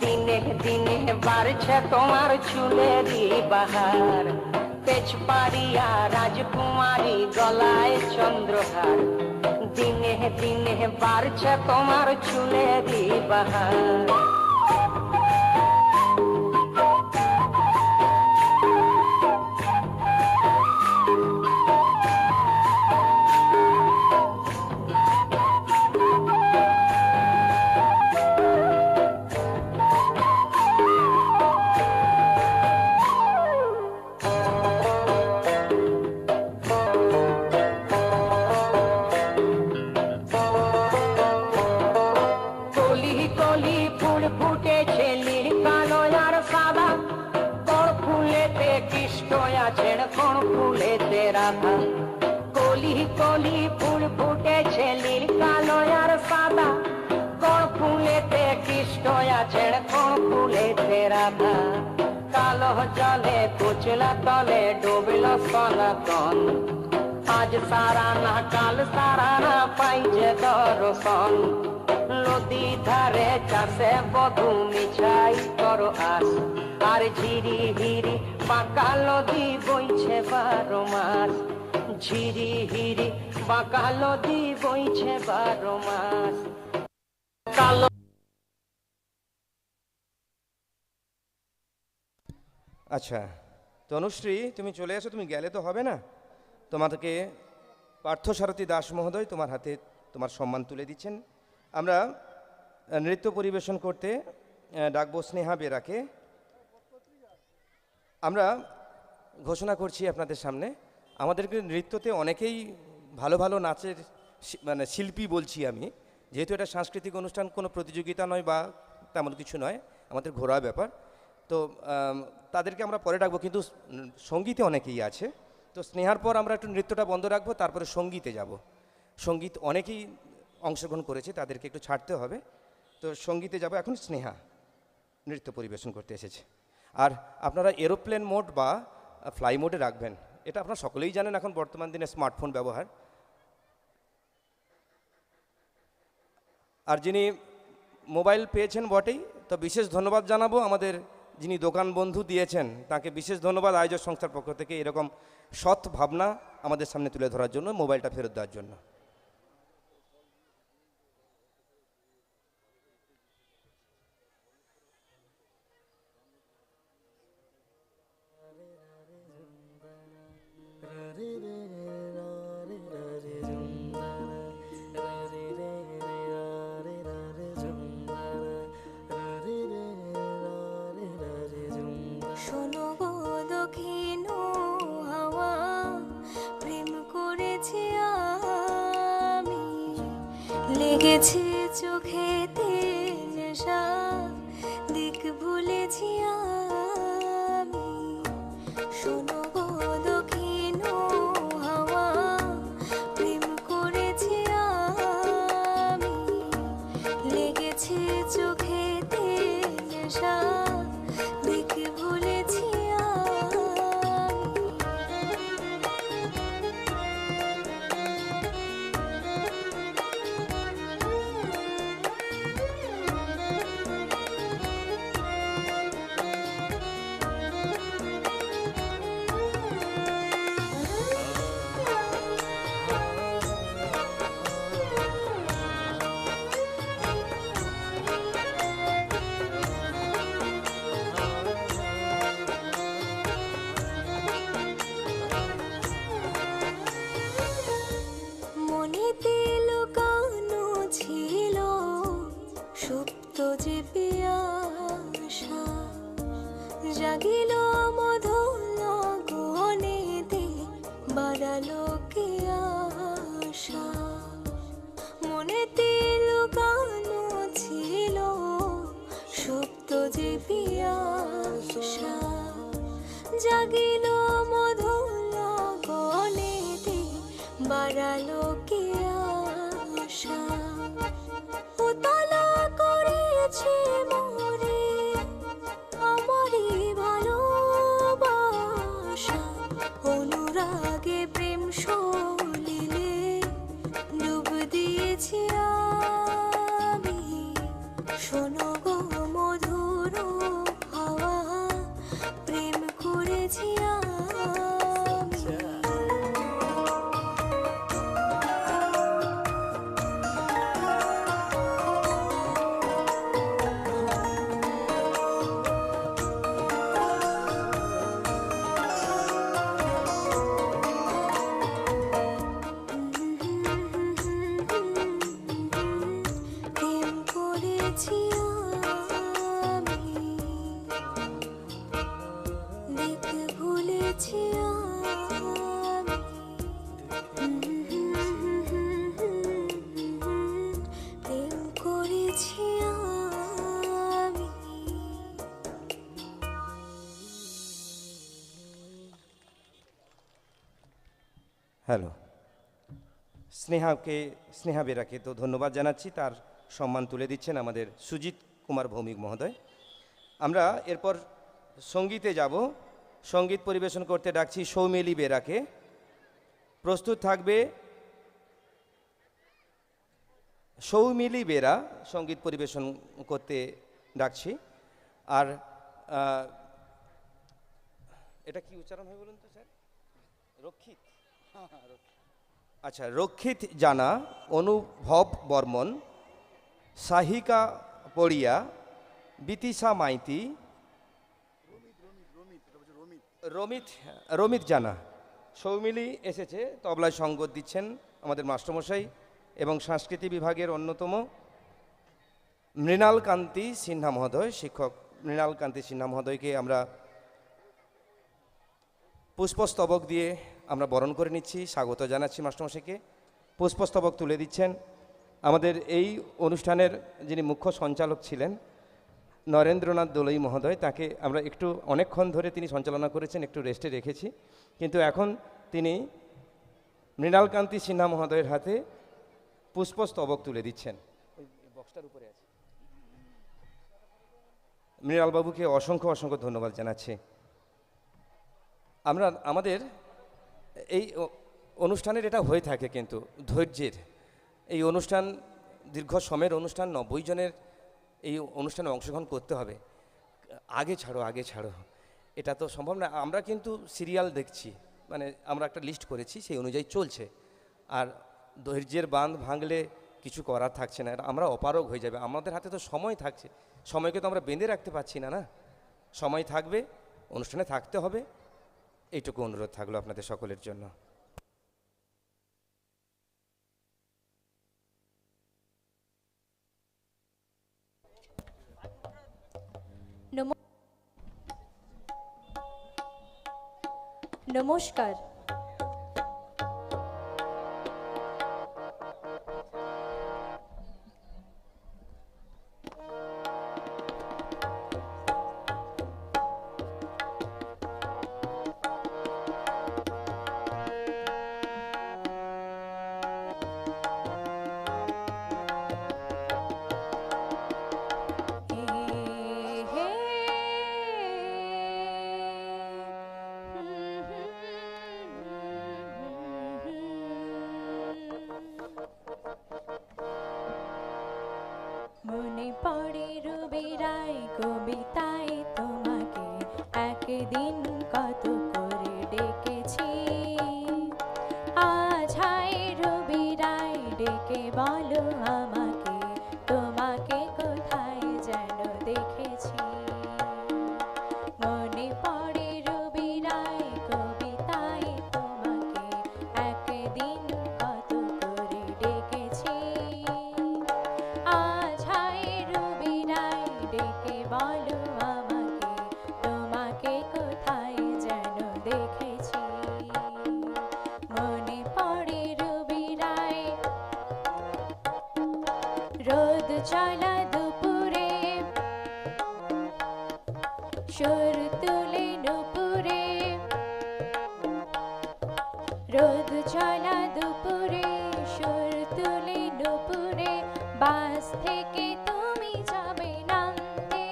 দিনে দিনে বাড়ছে তোমার চুলেরই বাহার তেজপাড়িয়া রাজকুমারী গলায় চন্দ্রহার দিনে দিনে বাড়ছে তোমার চুলেরই বাহার কলি কলি ফুল ফুটেছে নীল কালো আর সাদা কোন ফুলেতে কৃষ্ণ আছেন কোন ফুলেতে রাধা কালো জলে কুচলা তলে ডুবল সনাতন আজ সারা না কাল সারা না পাইছে দর্শন নদী ধারে চাষে বধু মিছাই করো আস আর ঝিরি হিরি পাকা নদী বইছে 12 মাস ঝিরি হিরি পাকা নদী বইছে 12 মাস কালো আচ্ছা তনুশ্রী তুমি চলে এসো তুমি গেলে তো হবে না তোমাদেরকে পার্থসারথী দাস মহোদয় তোমার হাতে তোমার সম্মান তুলে দিচ্ছেন আমরা নৃত্য পরিবেশন করতে ডাকবো স্নেহা বেরাকে আমরা ঘোষণা করছি আপনাদের সামনে আমাদেরকে নৃত্যতে অনেকেই ভালো ভালো নাচের মানে শিল্পী বলছি আমি যেহেতু এটা সাংস্কৃতিক অনুষ্ঠান কোনো প্রতিযোগিতা নয় বা তেমন কিছু নয় আমাদের ঘোরা ব্যাপার তো তাদেরকে আমরা পরে ডাকবো কিন্তু সঙ্গীতে অনেকেই আছে তো স্নেহার পর আমরা একটু নৃত্যটা বন্ধ রাখবো তারপরে সঙ্গীতে যাব সঙ্গীত অনেকেই অংশগ্রহণ করেছে তাদেরকে একটু ছাড়তে হবে তো সঙ্গীতে যাব এখন স্নেহা নৃত্য পরিবেশন করতে এসেছে আর আপনারা এরোপ্লেন মোড বা ফ্লাই মোডে রাখবেন এটা আপনারা সকলেই জানেন, এখন বর্তমান দিনে স্মার্টফোন ব্যবহার। আর যিনি মোবাইল পেয়েছেন বটেই, তো বিশেষ ধন্যবাদ জানাবো আমাদের যিনি দোকান বন্ধু দিয়েছেন, তাকে বিশেষ ধন্যবাদ আয়োজক সংস্থার পক্ষ থেকে এরকম সৎ ভাবনা আমাদের সামনে তুলে ধরার জন্য, মোবাইলটা ফেরত দেওয়ার জন্য। শোনো গো দক্ষিণ হাওয়া, প্রেম করেছি আমি, লেগেছে চোখেতে নেশা, দিক ভুলেছি আমি। শোনো গো দক্ষিণ হাওয়া, প্রেম করেছি আমি, লেগেছে চোখেতে নেশা, দিক ভুলেছি মনেতে লুকানো ছিল সুপ্ত যে পিয়াসা, জাগিল মধুর লগনেতে, বাড়ালো কে আশা। মনেতে লুকানো ছিল সুপ্ত যে পিয়াসা, জাগিল মধুর লগনেতে, বাড়ালো কে আশা। উতলা করেছে মোরে আমারই ভালোবাসা, অনুরাগে প্রেম সলিলে ডুব দিয়েছি আমি। শোনো গো মধুর হাওয়া, প্রেম করেছি আমি। প্রেম করেছি আমি, দিক ভুলেছি আমি। প্রেম করেছি আমি। হ্যালো, স্নেহা বেরাকে তো ধন্যবাদ জানাচ্ছি, তার সম্মান তুলে দিচ্ছেন আমাদের সুজিত কুমার ভৌমিক মহোদয়। আমরা এরপর সঙ্গীতে যাব। সঙ্গীত পরিবেশন করতে ডাকছি সৌমিলি বেরাকে। প্রস্তুত থাকবে সৌমিলি বেরা, সঙ্গীত পরিবেশন করতে ডাকছি। আর এটা কি উচ্চারণ হয় বলুন তো স্যার? রক্ষিত, আচ্ছা, রক্ষিত জানা, অনুভব বর্মন, সাহিকা পড়িয়া, বিতিশা মাইতি, রমিত জানা। সৌমিলি এসেছে, তবলায় সঙ্গত দিচ্ছেন আমাদের মাস্টারমশাই এবং সংস্কৃতি বিভাগের অন্যতম মৃণাল কান্তি সিনহা মহোদয়, শিক্ষক মৃণাল কান্তি সিনহা মহোদয়কে আমরা পুষ্পস্তবক দিয়ে আমরা বরণ করে নিচ্ছি, স্বাগত জানাচ্ছি মাস্টারমশাইকে। পুষ্পস্তবক তুলে দিচ্ছেন আমাদের এই অনুষ্ঠানের যিনি মুখ্য সঞ্চালক ছিলেন নরেন্দ্রনাথ দোলই মহোদয়। তাকে আমরা একটু অনেকক্ষণ ধরে তিনি সঞ্চালনা করেছেন, একটু রেস্টে রেখেছি, কিন্তু এখন তিনি মৃণালকান্তি সিনহা মহোদয়ের হাতে পুষ্পস্তবক তুলে দিচ্ছেন। ওই বক্সটার উপরে আছে। মৃণালবাবুকে অসংখ্য অসংখ্য ধন্যবাদ জানাচ্ছি। আমরা আমাদের এই অনুষ্ঠানের এটা হয়ে থাকে কিন্তু ধৈর্যের এই অনুষ্ঠান দীর্ঘ সময়ের অনুষ্ঠান 90 জনের এই অনুষ্ঠানে অংশগ্রহণ করতে হবে, আগে ছাড়ো এটা তো সম্ভব না। আমরা কিন্তু সিরিয়াল দেখছি, মানে আমরা একটা লিস্ট করেছি সেই অনুযায়ী চলছে, আর ধৈর্যের বাঁধ ভাঙলে কিছু করার থাকছে না, আমরা অপারগ হয়ে যাবে। আমাদের হাতে তো সময় থাকছে, সময়কে তো আমরা বেঁধে রাখতে পারছি না। সময় থাকবে, অনুষ্ঠানে থাকতে হবে, এইটুকু অনুরোধ থাকলো আপনাদের সকলের জন্য। নমস্কার। মনে পড়ে রবি রায় কবিতায় তোমাকে একদিন কত করে ডেকেছি, আজ হায় রবি রায় ডেকে বলো আমাকে তোমাকে কোথায় যেন দেখেছি। মনে পড়ে রবি রায় কবিতায় তোমাকে একদিন কত করে ডেকেছি, আজ হায় রবি রায় ডেকে বলো আমাকে তোমাকে কোথায় যেন দেখেছি। মনে পড়ে রবি রায় রোদ চলা দুপুরে সুর তুলে নুপুরে, রোদ চলা দুপুরে সুর তুলে নুপুরে, বাস থেকে তুমি যাবে নামতে,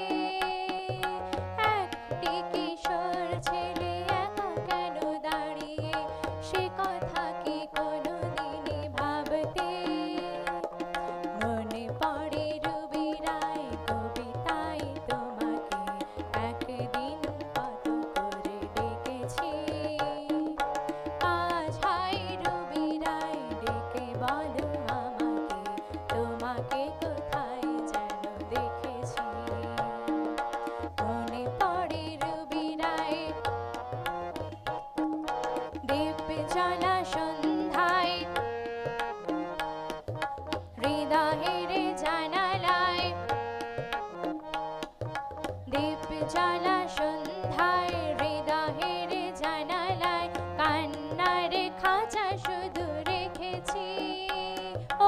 একটি কিশোর ছেলে একা কেন দাঁড়িয়ে সে কথা কি কোনো দিনে ভাবতে। মনে পড়ে রবি রায় কবিতায় তোমাকে একদিন কত করে ডেকেছি, আজ হায় রবি রায় ডেকে বলো আমাকে তোমাকে কোথায় যেন দেখেছি। মনে পড়ে রবি রায় দীপ জ্বালা সন্ধ্যায় হৃদয়ের জানালায়, দীপ জ্বালা সন্ধ্যায় হৃদয়ের জানালায়, কান্নার খাঁচা শুধু রেখেছি।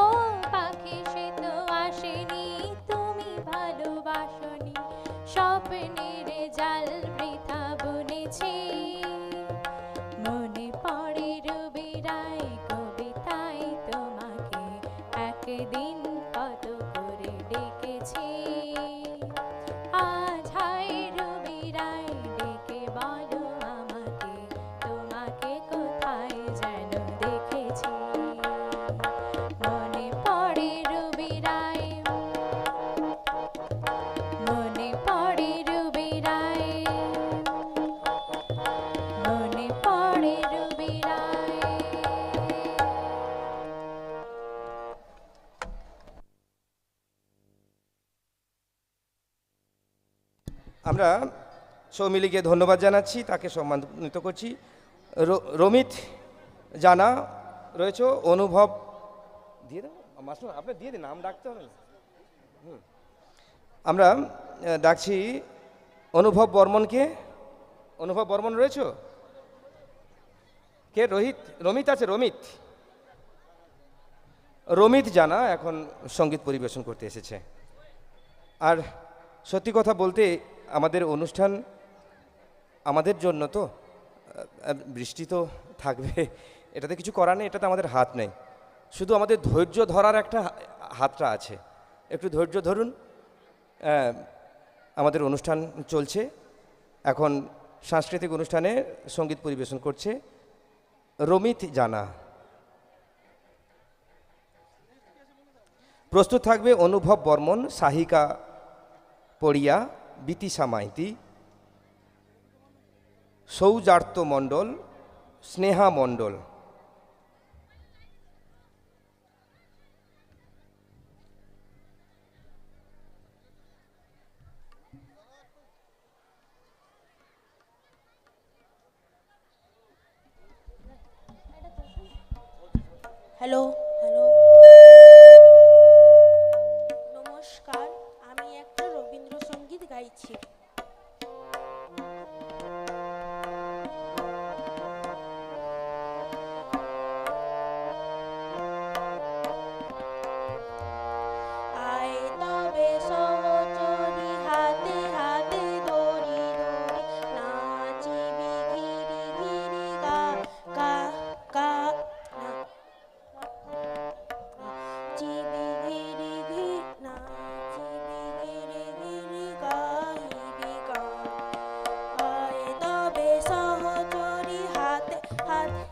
ও পাখি সে তো আসেনি, তুমি ভালোবাসনি, স্বপ্নের জাল বৃথা বুনেছি। মনে পড়ে রবি রায় কবিতায় তোমাকে একদিন কত করে ডেকেছি, আজ হায় রবি রায় ডেকে বলো আমাকে তোমাকে কোথায় যেন দেখেছি। মনে পড়ে রবি রায়, মনে পড়ে রবি রায়, মনে পড়ে রবি রায়। আমরা সৌমিলিকে ধন্যবাদ জানাচ্ছি, তাকে সম্মানিত করছি। রমিত জানা রয়েছে, অনুভব দিয়ে দেবো মাস্টার, আপনার দিয়ে দিন, নাম ডাকতে হবে না। আমরা ডাকছি অনুভব বর্মনকে। অনুভব বর্মন রয়েছে কে? রমিত আছে, রমিত জানা এখন সঙ্গীত পরিবেশন করতে এসেছে। আর সত্যি কথা বলতে আমাদের অনুষ্ঠান আমাদের জন্য তো, বৃষ্টি তো থাকবে, এটাতে কিছু করার নেই, এটাতে আমাদের হাত নেই, শুধু আমাদের ধৈর্য ধরার একটা হাতটা আছে। একটু ধৈর্য ধরুন, আমাদের অনুষ্ঠান চলছে এখন। সাংস্কৃতিক অনুষ্ঠানে সঙ্গীত পরিবেশন করছে রমিত জানা। প্রস্তুত থাকবে অনুভব বর্মন, সাহিকা পড়িয়া, বিতিশা মাইতি, সৌজার্ত মণ্ডল, স্নেহা মণ্ডল। হ্যালো হ্যালো, নমস্কার, আমি একটা রবীন্দ্রসঙ্গীত গাইছি। আয় তবে সহচরী হাতে হাতে দড়ি দড়ি, নাচিবি ঘিরি ঘিরি গা গা গা, নাচিবি ঘিরি ঘিরি, নাচিবি ঘিরি ঘিরি গাহিবি গান। আয় তবে সহচরী হাতে হাতে,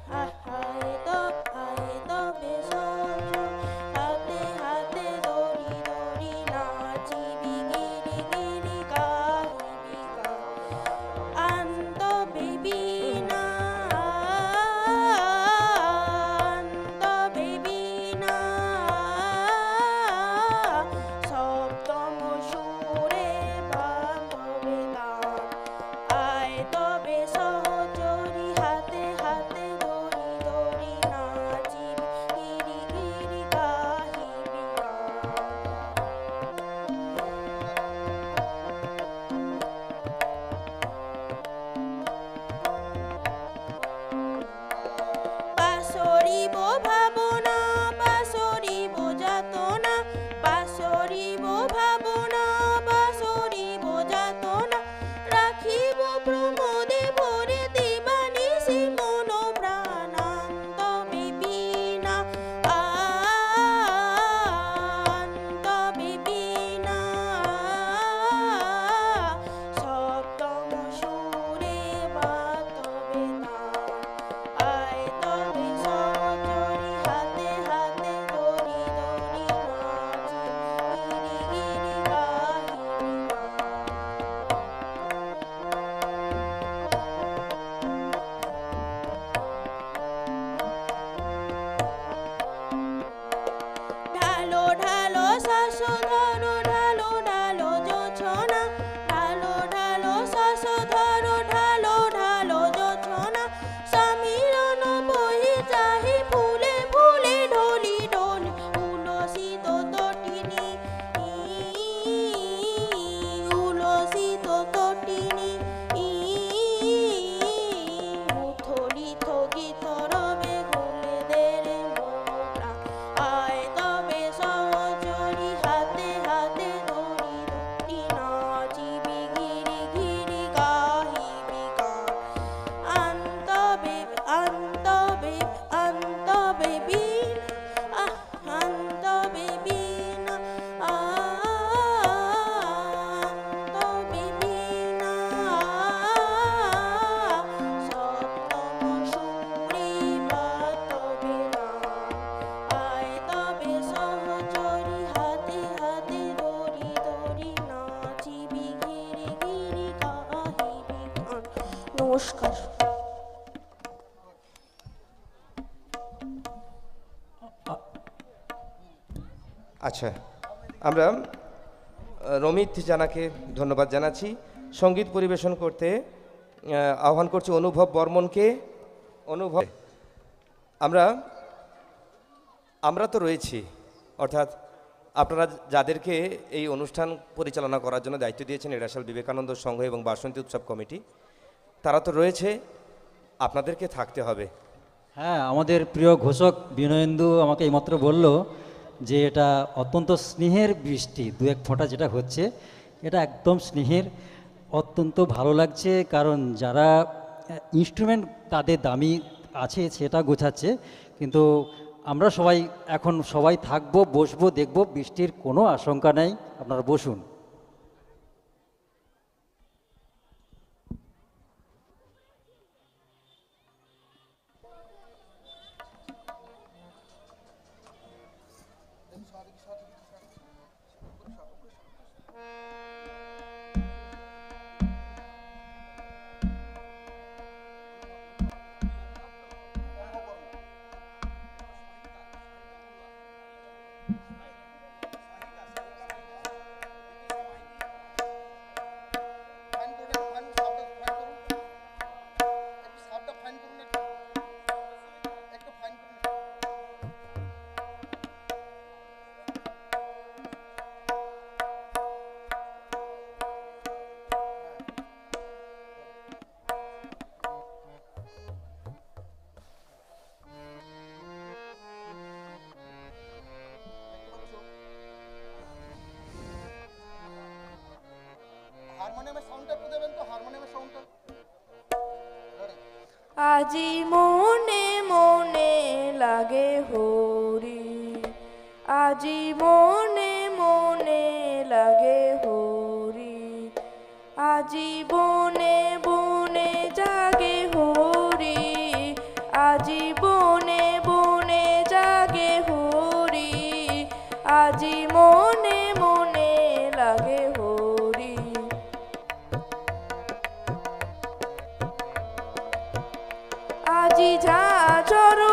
আয় তবে সহচরী হাতে হাতে দড়ি দড়ি, নাচিবি ঘিরি ঘিরি গাহিবি গান। আন্ত বেবি না, আন্ত বেবি না, সপ্তম সুরে বাঁধবে গান। আয় তবে সহচরী হাতে হাতে দড়ি দড়ি, নাচিবি ঘিরি ঘিরি গাহিবি গান। পাশরিব ভাবনা, পাশরিব যাতনা, পাশরিব ভাবনা, পাশরিব যাতনা, রাখিব প্রমোদে ভরে দিবানিশি মন প্রাণান্ত বিপিনা, আন্ত বিপিনা, সপ্তম সুরে বাতবে তান। আয় তবে সহচরী হাতে হাতে দড়ি দড়ি, নাচি গিরি গিরি গাহিবি গান। ঢালো ঢালো শ্বাস ধরো, ঢালো ঢালো জোছনা, ঢালো ঢালো শ্বাস ধরো, ঢালো ঢালো জোছনা, সমীরণ বহি যাহি ফুলে ফুলে ঢলি ঢলি, উলসিত তটিনী, উলসিত তটিনী, উথলিত গীত রবে ঘুলে দেরে মন প্রাণ। আয় তবে সহচরী হাতে হাতে দড়ি দড়ি, নাচিবি ঘিরি ঘিরি গাহিবি গান। আন্ত বেবি, আন্ত বেবি, আন্ত বেবি, আন্ত বেবি না, আন্ত বেবি না, সপ্তম সুরে বাতবে গান। আয় তবে সহচরী হাতে হাতে দড়ি দড়ি, নাচিবি ঘিরি ঘিরি গাহিবি গান। নমস্কার। আচ্ছা, আমরা রমিত জানাকে ধন্যবাদ জানাচ্ছি। সঙ্গীত পরিবেশন করতে আহ্বান করছি অনুভব বর্মনকে। অনুভব, আমরা তো রয়েছি, অর্থাৎ আপনারা যাদেরকে এই অনুষ্ঠান পরিচালনা করার জন্য দায়িত্ব দিয়েছেন এড়াশাল বিবেকানন্দ সংঘ এবং বাসন্তী উৎসব কমিটি, তারা তো রয়েছে, আপনাদেরকে থাকতে হবে। হ্যাঁ, আমাদের প্রিয় ঘোষক বিনয়েন্দু আমাকে এইমাত্র বলল যে এটা অত্যন্ত স্নেহের বৃষ্টি, দু এক ফোঁটা যেটা হচ্ছে এটা একদম স্নেহের, অত্যন্ত ভালো লাগছে। কারণ যারা ইনস্ট্রুমেন্ট তাদের দামি আছে সেটা গোছাচ্ছে, কিন্তু আমরা সবাই এখন সবাই থাকবো, বসবো, দেখবো, বৃষ্টির কোনো আশঙ্কা নেই, আপনারা বসুন। আজি মনে মনে লাগে হরি, আজি মনে মনে লাগে হরি, আজি বনে বনে জাগে হরি, আজি বনে বনে জাগে হরি, আজি মনে মনে লাগে হরি। আজি ঝা ঝরু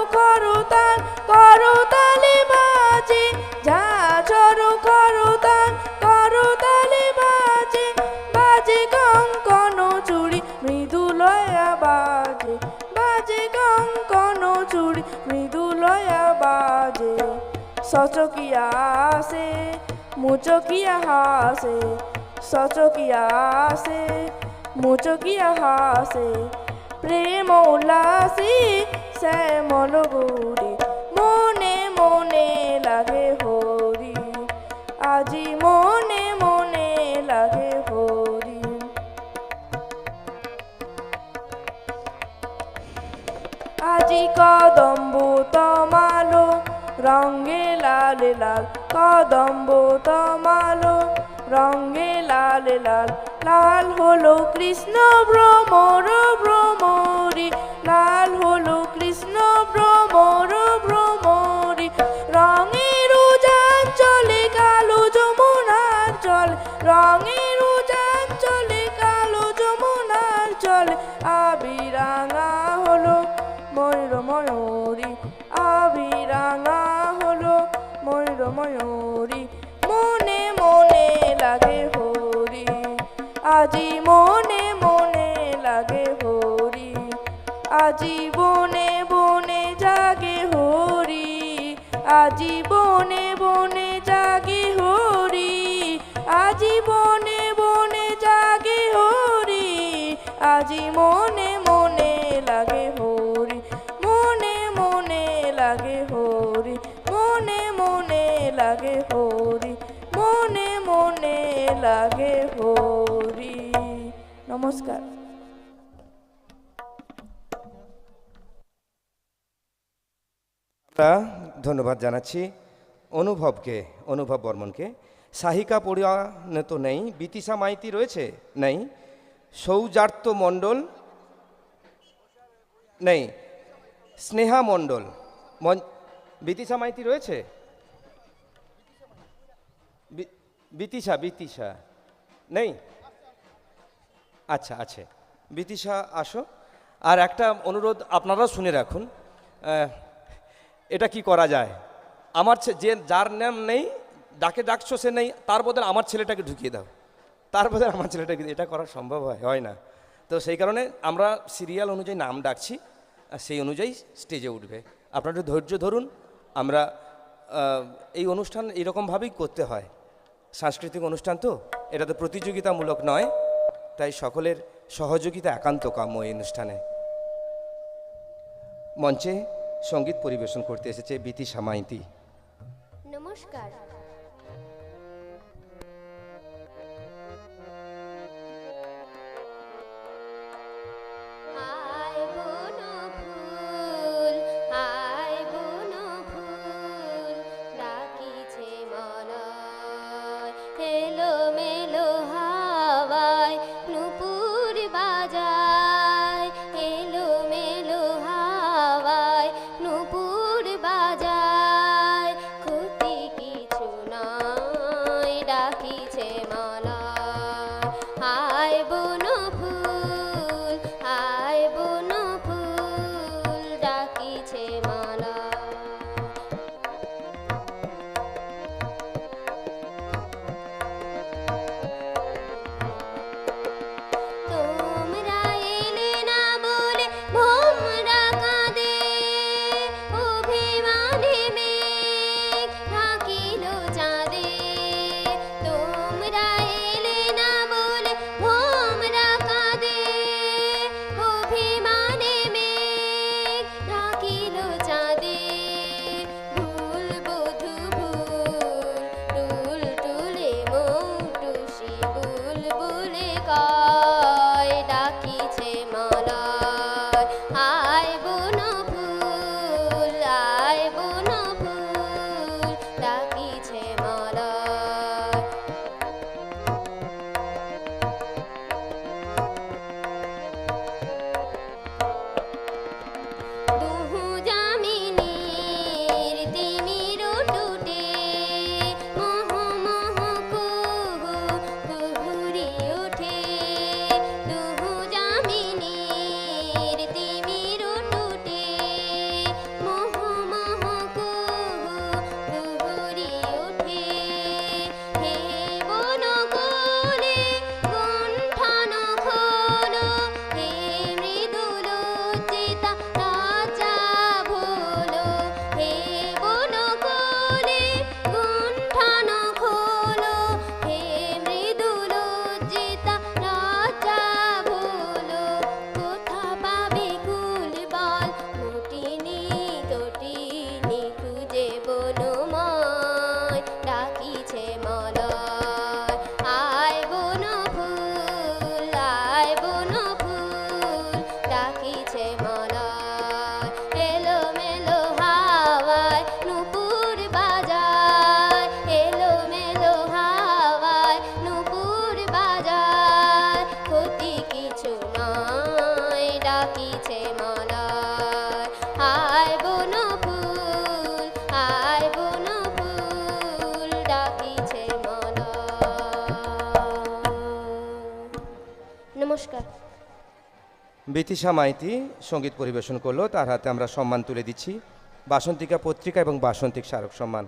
করতালে বাজে, ঝা ঝরু করতালে বাজে, বাজে কঙ্কন চুড়ি মৃদুলয়া বাজে, বাজে কঙ্কন চুড়ি মৃদুলয়া বাজে। সচকিয়া আসে মুচকিয়া হাসে, সচকিয়া আসে মুচকিয়া হাসে, প্রেম উল্লাসী শ্যামল গৌরী, মনে মনে লাগে হরি, আজি মনে মনে লাগে হরি। আজি কদম্ব তমালো রঙে লাল লাল, কদম্ব তমালো রঙে লাল লাল, লাল হলো কৃষ্ণ ভ্রমর ভ্রমরি, লাল হলো কৃষ্ণ ভ্রমর ভ্রমরি, রঙের উজান চলে কালো যমুনার জল, রঙের উজান চলে কালো যমুনার জল, আবিরাঙা হলো ময়ূর ময়ূরী, আবিরাঙা হলো ময়ূর ময়ূরী, মনে মনে লাগে হরি, আজি মনে মনে লাগে হরি, আজি বনে বনে জাগে হরি, আজি বনে বনে জাগে হরি, আজি বনে বনে জাগে হরি, আজি মনে মনে লাগে হরি, মনে মনে লাগে হরি, মনে মনে লাগে হরি, মনে মনে লাগে হরি। নমস্কার। আমরা ধন্যবাদ জানাচ্ছি অনুভবকে, অনুভব বর্মনকে। সাহিকা পড়িয়ানে তো নেই, বিতিশা মাইতি রয়েছে নেই, সৌজার্ত মণ্ডল নেই, স্নেহা মণ্ডল, বিতিশা মাইতি রয়েছে, বিতিশা বিতিশা নেই, আচ্ছা আছে, বিতিশা আসো। আর একটা অনুরোধ আপনারা শুনে রাখুন, এটা কি করা যায়, আমার যে যার নাম নেই ডাকে ডাকছো সে নেই, তার বদলে আমার ছেলেটাকে ঢুকিয়ে দাও, তার বদলে আমার ছেলেটাকে, এটা করা সম্ভব হয় না। তো সেই কারণে আমরা সিরিয়াল অনুযায়ী নাম ডাকছি, আর সেই অনুযায়ী স্টেজে উঠবে। আপনারা একটু ধৈর্য ধরুন। আমরা এই অনুষ্ঠান এইরকমভাবেই করতে হয়, সাংস্কৃতিক অনুষ্ঠান তো, এটা তো প্রতিযোগিতামূলক নয়, তাই সকলের সহযোগিতা একান্ত কাম্য এই অনুষ্ঠানে। মঞ্চে সঙ্গীত পরিবেশন করতে এসেছে বিতিশা মাইতি। নমস্কার। আয় বনো ফুল, আয় বনো ফুল, ডাকিছে মনয়, এলো মেলো হাওয়ায় নুপুর বাজায়, এলো মেলো হাওয়ায় নুপুর বাজায়, ক্ষতি কিছু বনময় ডাকিছে মলয় আয় বন ফুল আয় বন ফুল ডাকিছে মলয় এলো মেলো হাওয়ায় নুপুর বাজায় এলো মেলো হাওয়ায় নুপুর বাজায় ক্ষতি কিছু নয় ডাকিছে মলয় আয় বন ফুল আয় বন ফুল ডাকিছে মলয়। নমস্কার। বিতিশা মাইতি সঙ্গীত পরিবেশন করলো, তার হাতে আমরা সম্মান তুলে দিচ্ছি, বাসন্তিকা পত্রিকা এবং বাসন্তিক স্মারক সম্মান।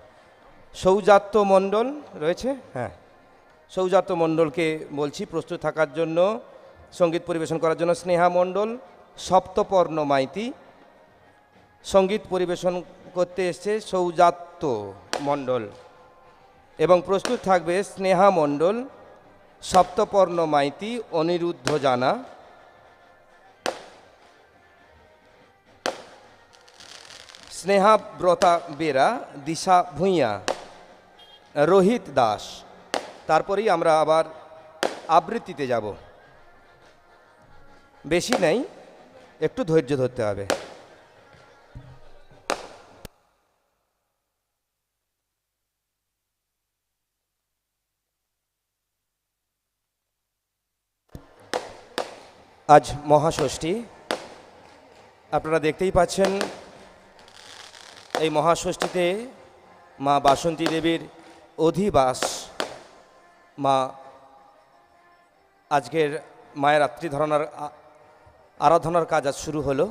সৌজাত্য মণ্ডল রয়েছে, হ্যাঁ সৌজাত্য মণ্ডলকে বলছি প্রস্তুত থাকার জন্য, সঙ্গীত পরিবেশন করার জন্য। স্নেহা মণ্ডল, সপ্তপর্ণ মাইতি সঙ্গীত পরিবেশন করতে এসছে সৌজাত্য মণ্ডল, এবং প্রস্তুত থাকবে স্নেহা মণ্ডল, সপ্তপর্ণ মাইতি, অনিরুদ্ধ জানা, স্নেহা ব্রতা বেরা, দিশা ভূঁইয়া, রোহিত দাস। তারপরেই আমরা আবার আবৃত্তিতে যাব। বেশি নেই, একটু ধৈর্য ধরতে হবে। আজ মহাষষ্ঠী, আপনারা দেখতেই পাচ্ছেন এই মহাষষ্ঠীতে মা বাসন্তী দেবীর অধিবাস। মা আজকের মায়ের রাত্রি ধারণার আরাধনার কাজ আজ শুরু হলো।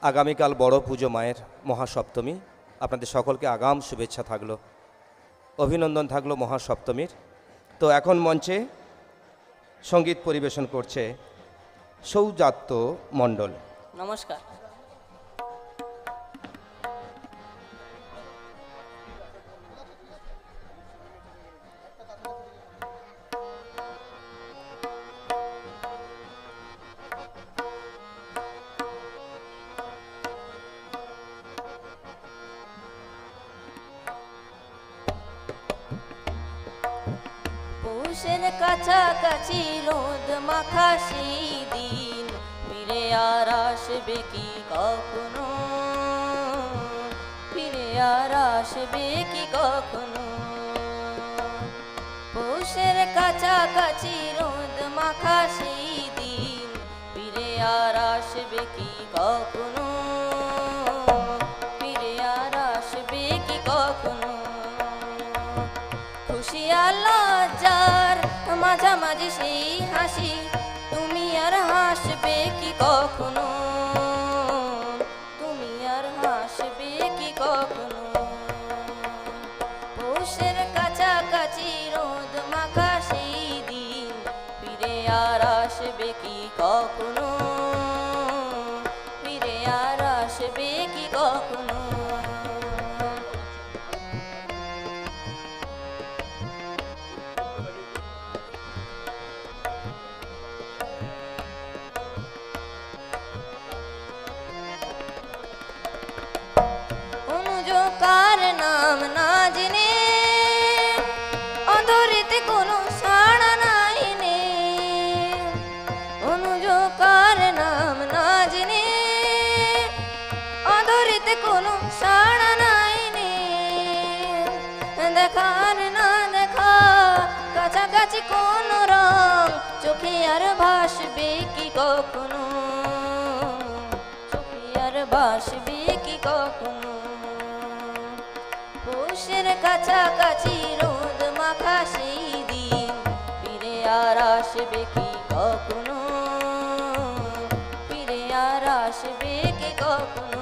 আগামীকাল বড় পুজো মায়ের মহাসপ্তমী। আপনাদের সকলকে আগাম শুভেচ্ছা থাকলো, অভিনন্দন থাকলো মহাসপ্তমীর। তো এখন মঞ্চে সঙ্গীত পরিবেশন করছে সৌজাত্য মণ্ডল। নমস্কার। পৌষের কাছাকাছি রোদ মাখা সেই দিন ফিরে আর আসবে কি কখনো, ফিরে আর আসবে কি কখনো। পৌষের কাছাকাছি রোদ মাখা সেই দিন ফিরে আর আসবে কি কখনো, ফিরে আর আসবে কি কখনো। খুশি আর লজ্জার মাঝামাঝি সেই হাসি তুমি আর হাসবে কি কখনো, তুমি আর হাসবে কি কখনো। পৌষের কাছাকাছি রোদ মাখা সেই দিন ফিরে আর আসবে কি কখনো, ফিরে আর আসবে কি কখনো। কার নাম না জেনে অধরিতে কোনো সাড়া নাই নে, অনুজ কার নাম না জেনে অধরিতে কোনো সাড়া নাই নে। দেখার না দেখা কাছাকাছি কোন রং চোখে আর ভাসবে কি কখনো, চোখে আর ভাসবে কি কখনো। পৌষের কাছাকাছি রোদ মাখা সেই দিন ফিরে আর আসবে কি কখনো, ফিরে আর আসবে কি কখনো।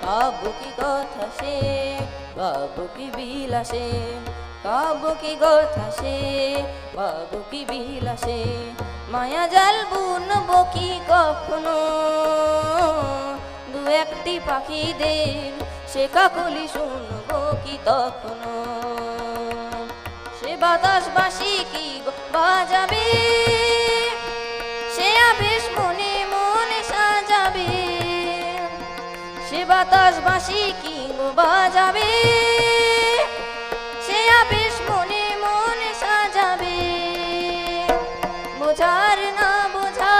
কাব্য কি কথা সে, কাব্য কি বিলাসে, কাব্য কি কথা সে, কাব্য কি বিলাসে। মায়া জাল বুনবো কি কখনো দু একটি পাখিদের সে কাকলি শুনবো কি তখনো, সে বাতাস বাঁশি কি গো বাজাবে, সে আবেশ মনে মনে সাজাবে, সে বাতাস বাঁশি কি গো বাজাবে, সে আবেশ মনে মনে সাজাবে। বোঝার না বোঝা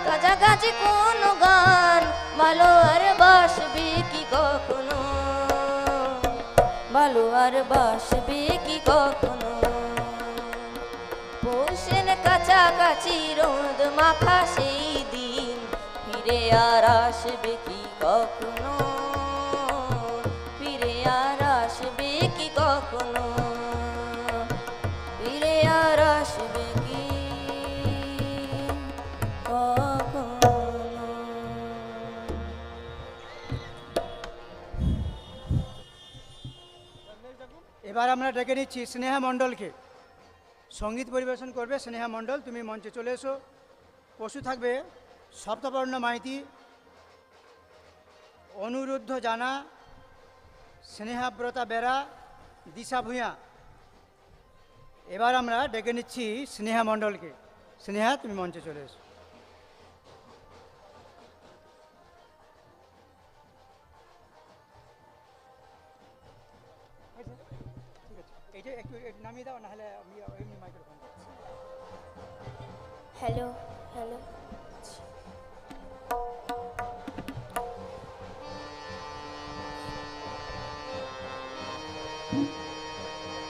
কাছাকাছি কোনো গান ভালো আর বাসবে কি কখনো, ভালো আর বাসবে কি কখনো। পৌষের কাছাকাছি রোদ মাখা সেই দিন ফিরে আর আসবে কি কখনো, ফিরে আর আসবে কি কখনো, ফিরে আর আসবে কি কখনো। এবার আমরা ডেকে নিচ্ছি স্নেহা মণ্ডলকে। সঙ্গীত পরিবেশন করবে স্নেহা মণ্ডল, তুমি মঞ্চে চলে এসো। পশু থাকবে সপ্তবর্ণ মাইতি, অনুরুদ্ধ জানা, স্নেহাব্রতা বেরা, দিশা ভূঁয়া। এবার আমরা ডেকে নিচ্ছি স্নেহা মণ্ডলকে। স্নেহা, তুমি মঞ্চে চলে এসো। এইটা একটু নামিয়ে দাও, নাহলে আমি এমনি মাইক্রোফোন। হ্যালো হ্যালো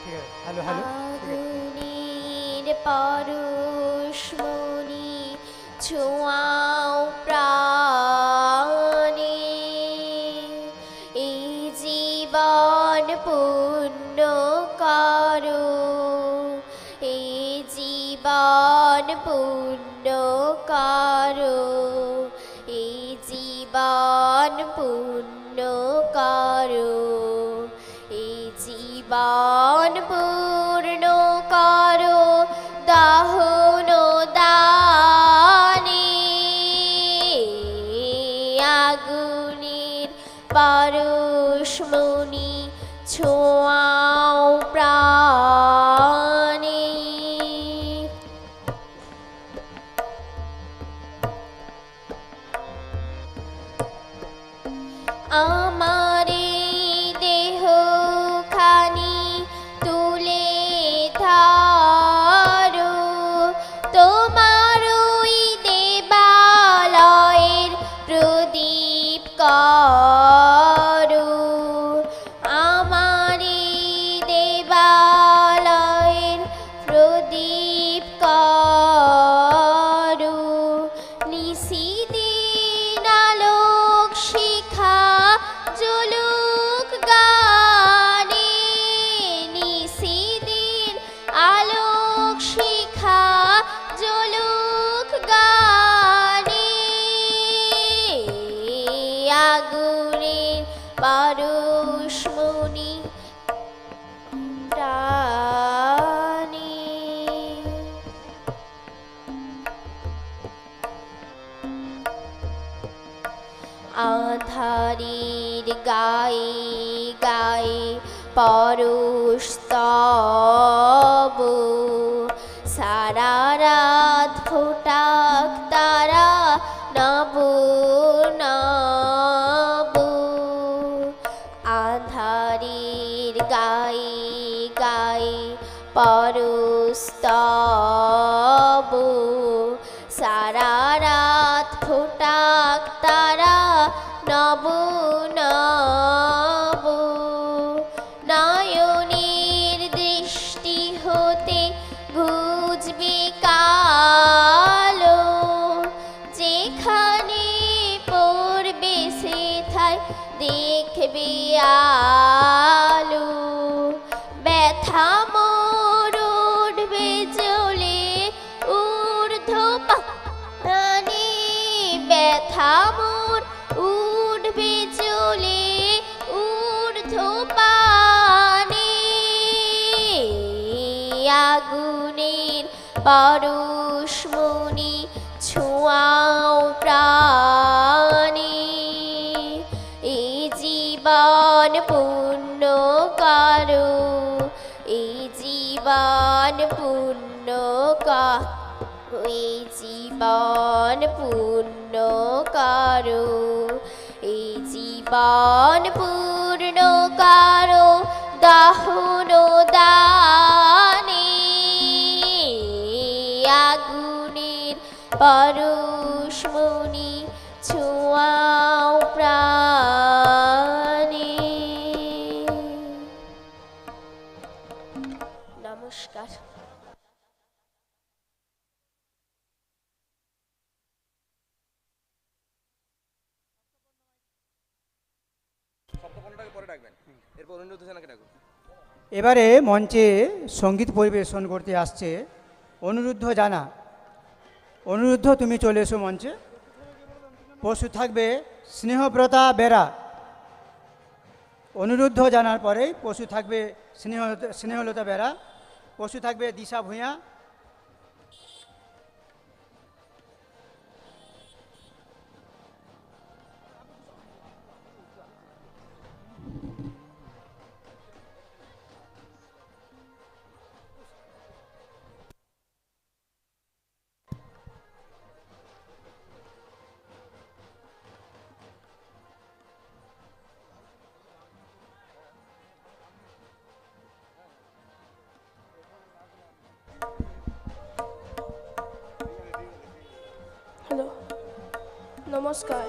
ঠিক আছে, হ্যালো হ্যালো। আগুনের পরশমণি ছোঁয়াও প্রাণে, এই জীবন পূর্ণ করো, এই জীবন পূর্ণ করো, এই জীবন পূর্ণ করো, এই জীবন পূর্ণ করো দাহন দানে, আগুনের পরশমণি ছোঁয়াও প্রাণে। আমারে দেহ খানি তুলে ধরো, তোমারই দেবালয়ের প্রদীপ করো, আমারে দেবালয়ের প্রদীপ করো, নিশিদিন আলোক শিখা জ্বলুক গানে, নিশিদিন আলোক শিখা জ্বলুক গানে, আগুনের পরশমণি প্রাণে। আধারের গায়ে গায়ে পরস্তব, সারা রাত ফোটাক তারা নব নব, আধারের গায়ে গায়ে পরস্তব, সারা রাত ফোটাক তারা নব নব, নয়নের দৃষ্টি হতে ঘুচবে কালো, যেখানে পড়বে সেথায় দেখবে আলো, ব্যথা মোর উঠবে জ্বলে ঊর্ধ্ব পানে, ব্যথা মোর উঠবে জ্বলে ঊর্ধ্ব পানে, আগুনের পরশমণি ছোঁয়াও প্রাণে, এই জীবন পূর্ণ করো, এই জীবন পূর্ণ করো, এই জীবন পূর্ণ করো, এই জীবন পূর্ণ করো দহন দানে, আগুনের পরশমণি ছোঁয়াও প্রাণে। নমস্কার। এবারে মঞ্চে সঙ্গীত পরিবেশন করতে আসছে অনুরুদ্ধ জানা। অনুরুদ্ধ, তুমি চলে এসো মঞ্চে। পশু থাকবে স্নেহব্রতা বেরা। অনুরুদ্ধ জানার পরেই পশু থাকবে স্নেহলতা বেরা, পশু থাকবে দিশা ভূঁইয়া, হ্যালো, নমস্কার।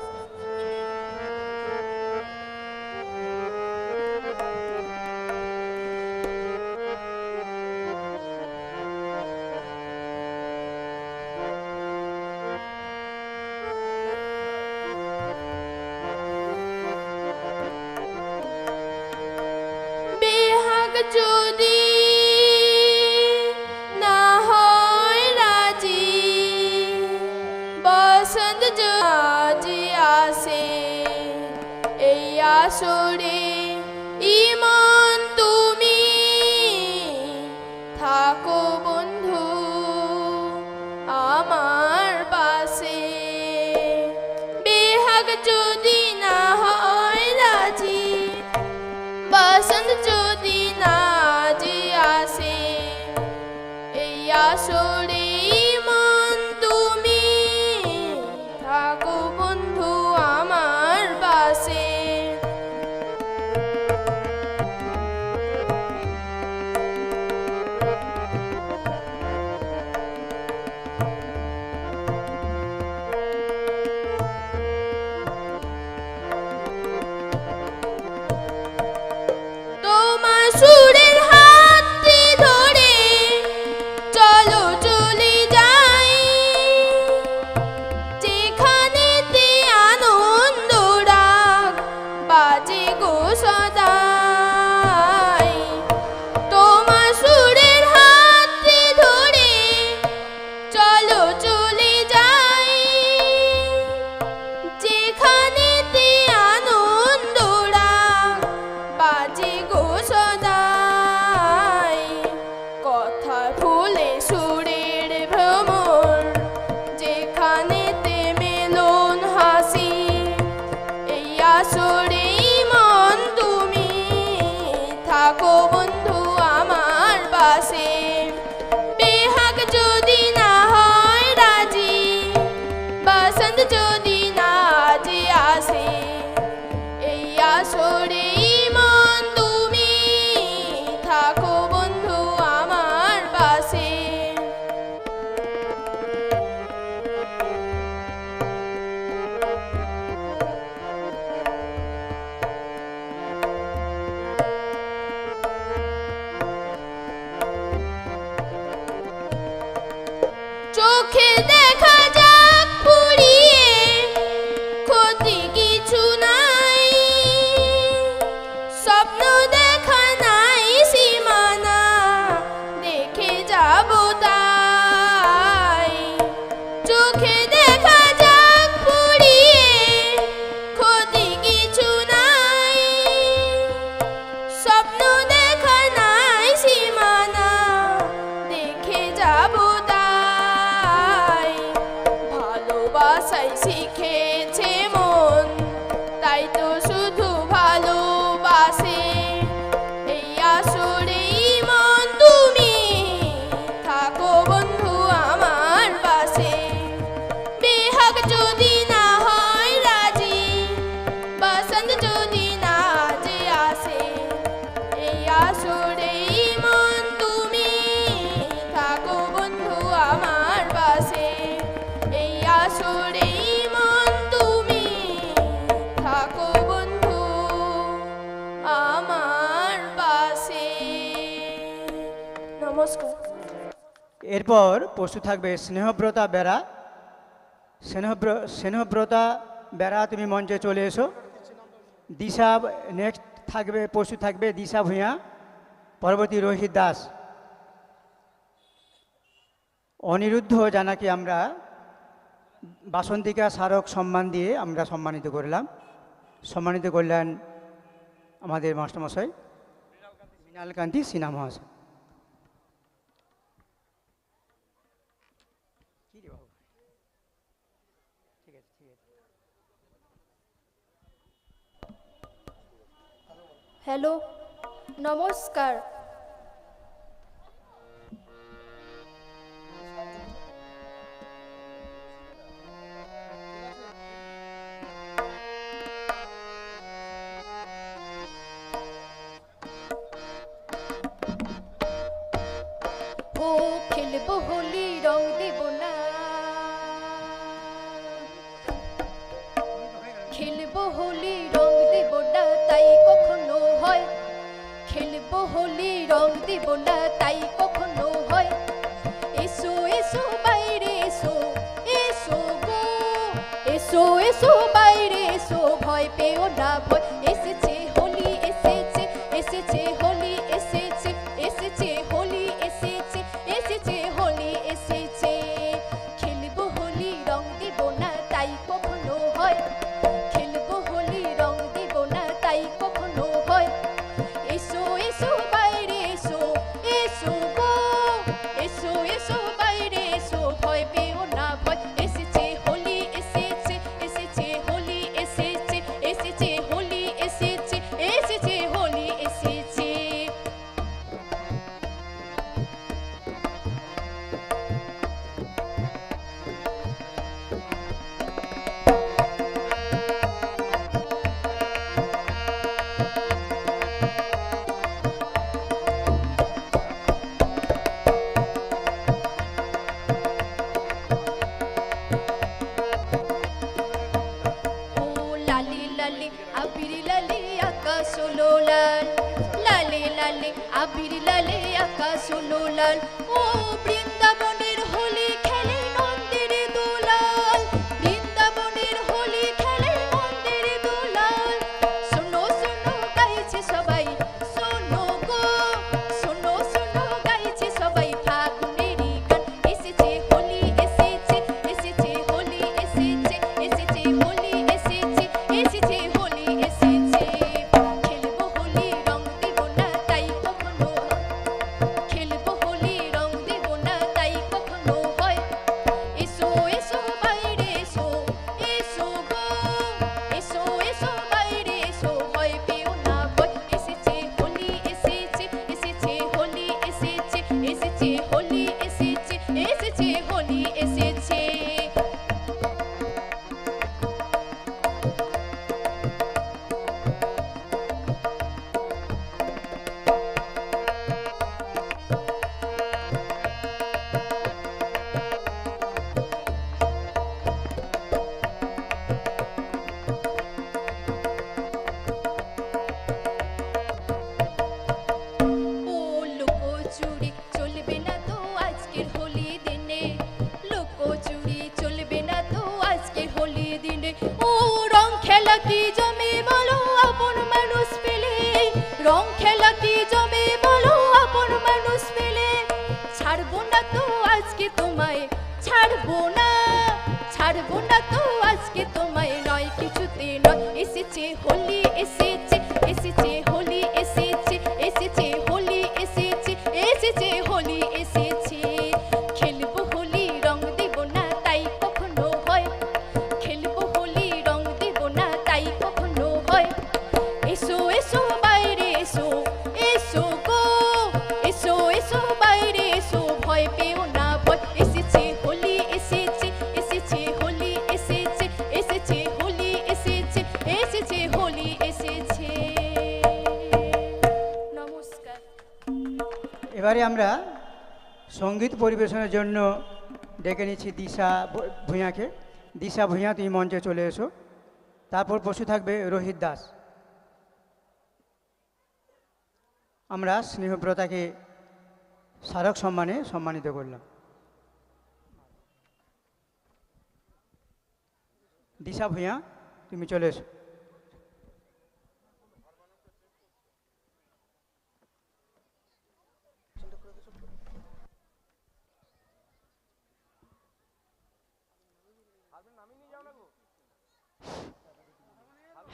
বেহাগ যদি না হয় রাজি, বসন্ত আজি আসে, এই আসরে ইমন তুমি থাকো বন্ধু আমার পাশে। বেহাগ যদি না হয় রাজি, বসন্ত যদি না আজি আসে, এই আসরে মন তুমি থাকো বন্ধু আমার পাশে। তোমার সুরের হাতটি ধরে চলো চলে যাই, যেখানেতে আনন্দ রাগ বাজে গো সদাই। তোমার সুরের হাতটি ধরে চলো চলে যাই, যেখানেতে আনন্দ রাগ বাজে গো সদাই। কথা ফুলে সুরের ভ্রমর, যেখানেতে মেলন হাসি, এই আসরে মন তুমি থাকো বন্ধু আমার পাশে। বেহাগ যদি না হয় রাজি, বসন্ত যদি না আজি আসে, এই আসরে মন তুমি থাকো বন্ধু আমার পাশে। চোখে দেখা যাক পুড়িয়ে, ক্ষতি কিছু নাই, স্বপ্ন দেখা নাই সীমানা, দেখে যাব তাই। চোখে দেখা যাক পুড়িয়ে, ক্ষতি কিছু নাই, স্বপ্ন দেখা নাই সীমানা, দেখে যাব তাই। নমস্কার। এরপর পশু থাকবে স্নেহব্রতা বেড়া। স্নেহব্রতা বেড়া, তুমি মঞ্চে চলে এসো। দিশা নেক্সট থাকবে, পশু থাকবে দিশা ভূঁইয়া, পরবর্তী রোহিত দাস। অনিরুদ্ধ জানাকে আমরা বাসন্তিকা স্মারক সম্মান দিয়ে আমরা সম্মানিত করলাম। সম্মানিত করলেন আমাদের মাস্টারমশাই মৃণালকান্তি সিনহা মহাশয়। হ্যালো, নমস্কার। ও খেলবো হোলি রং দেব না, খেলবো হোলি রং দেব না তাই কখনো হয়, খেলবো হোলি রং দেব না তাই কখনো হয়। এসো এসো বাইরে এসো, এসো গো এসো, এসো বাইরে এসো, ভয় পেও না ভয়। এসেছে হোলি এসেছে, এসেছে হোলি এসেছে, এসেছে হোলি এসেছে, এসেছে হোলি এসেছে। খেলবো হোলি রং দেব না তাই কখনো হয়, খেলবো হোলি রং দেব না তাই কখনো হয়। এসো এসো বাইরে এসো, এসো গো এসো, এসো বাইরে এসো, ভয় পেও না ভয়। এসেছে হোলি এসেছে, এসেছে হোলি এসেছে, এসেছে হোলি এসেছে, এসেছে হোলি এসেছে। ও লালি লালি আবির লালি আকাশ হলো লাল, লালি লালি আবির লালি আকাশ হলো লাল। ও বৃন্দাবনের হোলি খেলে নন্দের দোলাল, বৃন্দাবনের হোলি খেলে নন্দের দোলাল। শোনো শোনো গাইছে সবাই, শোনো গো শোনো শোনো গাইছে সবাই ফাগুনেরই গান। এসেছে হোলি এসেছে, এসেছে হোলি এসেছে, এসেছে হোলি এসেছে, এসেছে হোলি এসেছে। খেলবো হোলি রং দেব না তাই কখনো, খেলবো হোলি রং দেব না তাই কখনো হয়। এসো এসো বাইরে এসো, এসো গো এসো, এসো বাইরে এসো, ভয় পেও না ভয়। এসেছে হোলি এসেছে, এসেছে হোলি এসেছে, এসেছে হোলি এসেছে, এসেছে হোলি এসেছে। ও লুকোচুরি চলবে না তো আজকের হোলি দিনে, লুকোচুরি চলবে না তো আজকের হোলি দিনে। ও রং খেলা কি জমে বলো আপন মানুষ পেলে, রং খেলা কি জমে বলো আপন মানুষ পেলে। ছাড়বো না তো আজকে তোমায়, ছাড়বো না, ছাড়বো না তো আজকে তোমায়, নয় কিছুতে নয়। এসেছে হোলি এসেছে, এসেছে হোলি এসেছে, এসেছে হোলি এসেছে, এসেছে হোলি এসেছে। খেলবো হোলি রং দেব না তাই কখনো হয়, খেলবো হোলি রং দেব না তাই কখনো হয়। এসো এসো বাইরে এসো, এসো গো এসো, এসো বাইরে এসো, ভয় পেও না ভয়। এসেছে হোলি এসেছে, এসেছে হোলি এসেছে, এসেছে হোলি এসেছে, এসেছে হোলি এসেছে। নমস্কার। এবারে আমরা সঙ্গীত পরিবেশনের জন্য ডেকে নিচ্ছি দিশা ভূঁইয়াকে। দিশা ভূঁইয়া, তুমি মঞ্চে চলে এসো। তারপর পশু থাকবে রোহিত দাস। আমরা স্নেহব্রতাকে স্মারক সম্মানে সম্মানিত করলাম। দিশা ভূঁইয়া, তুমি চলে এসো।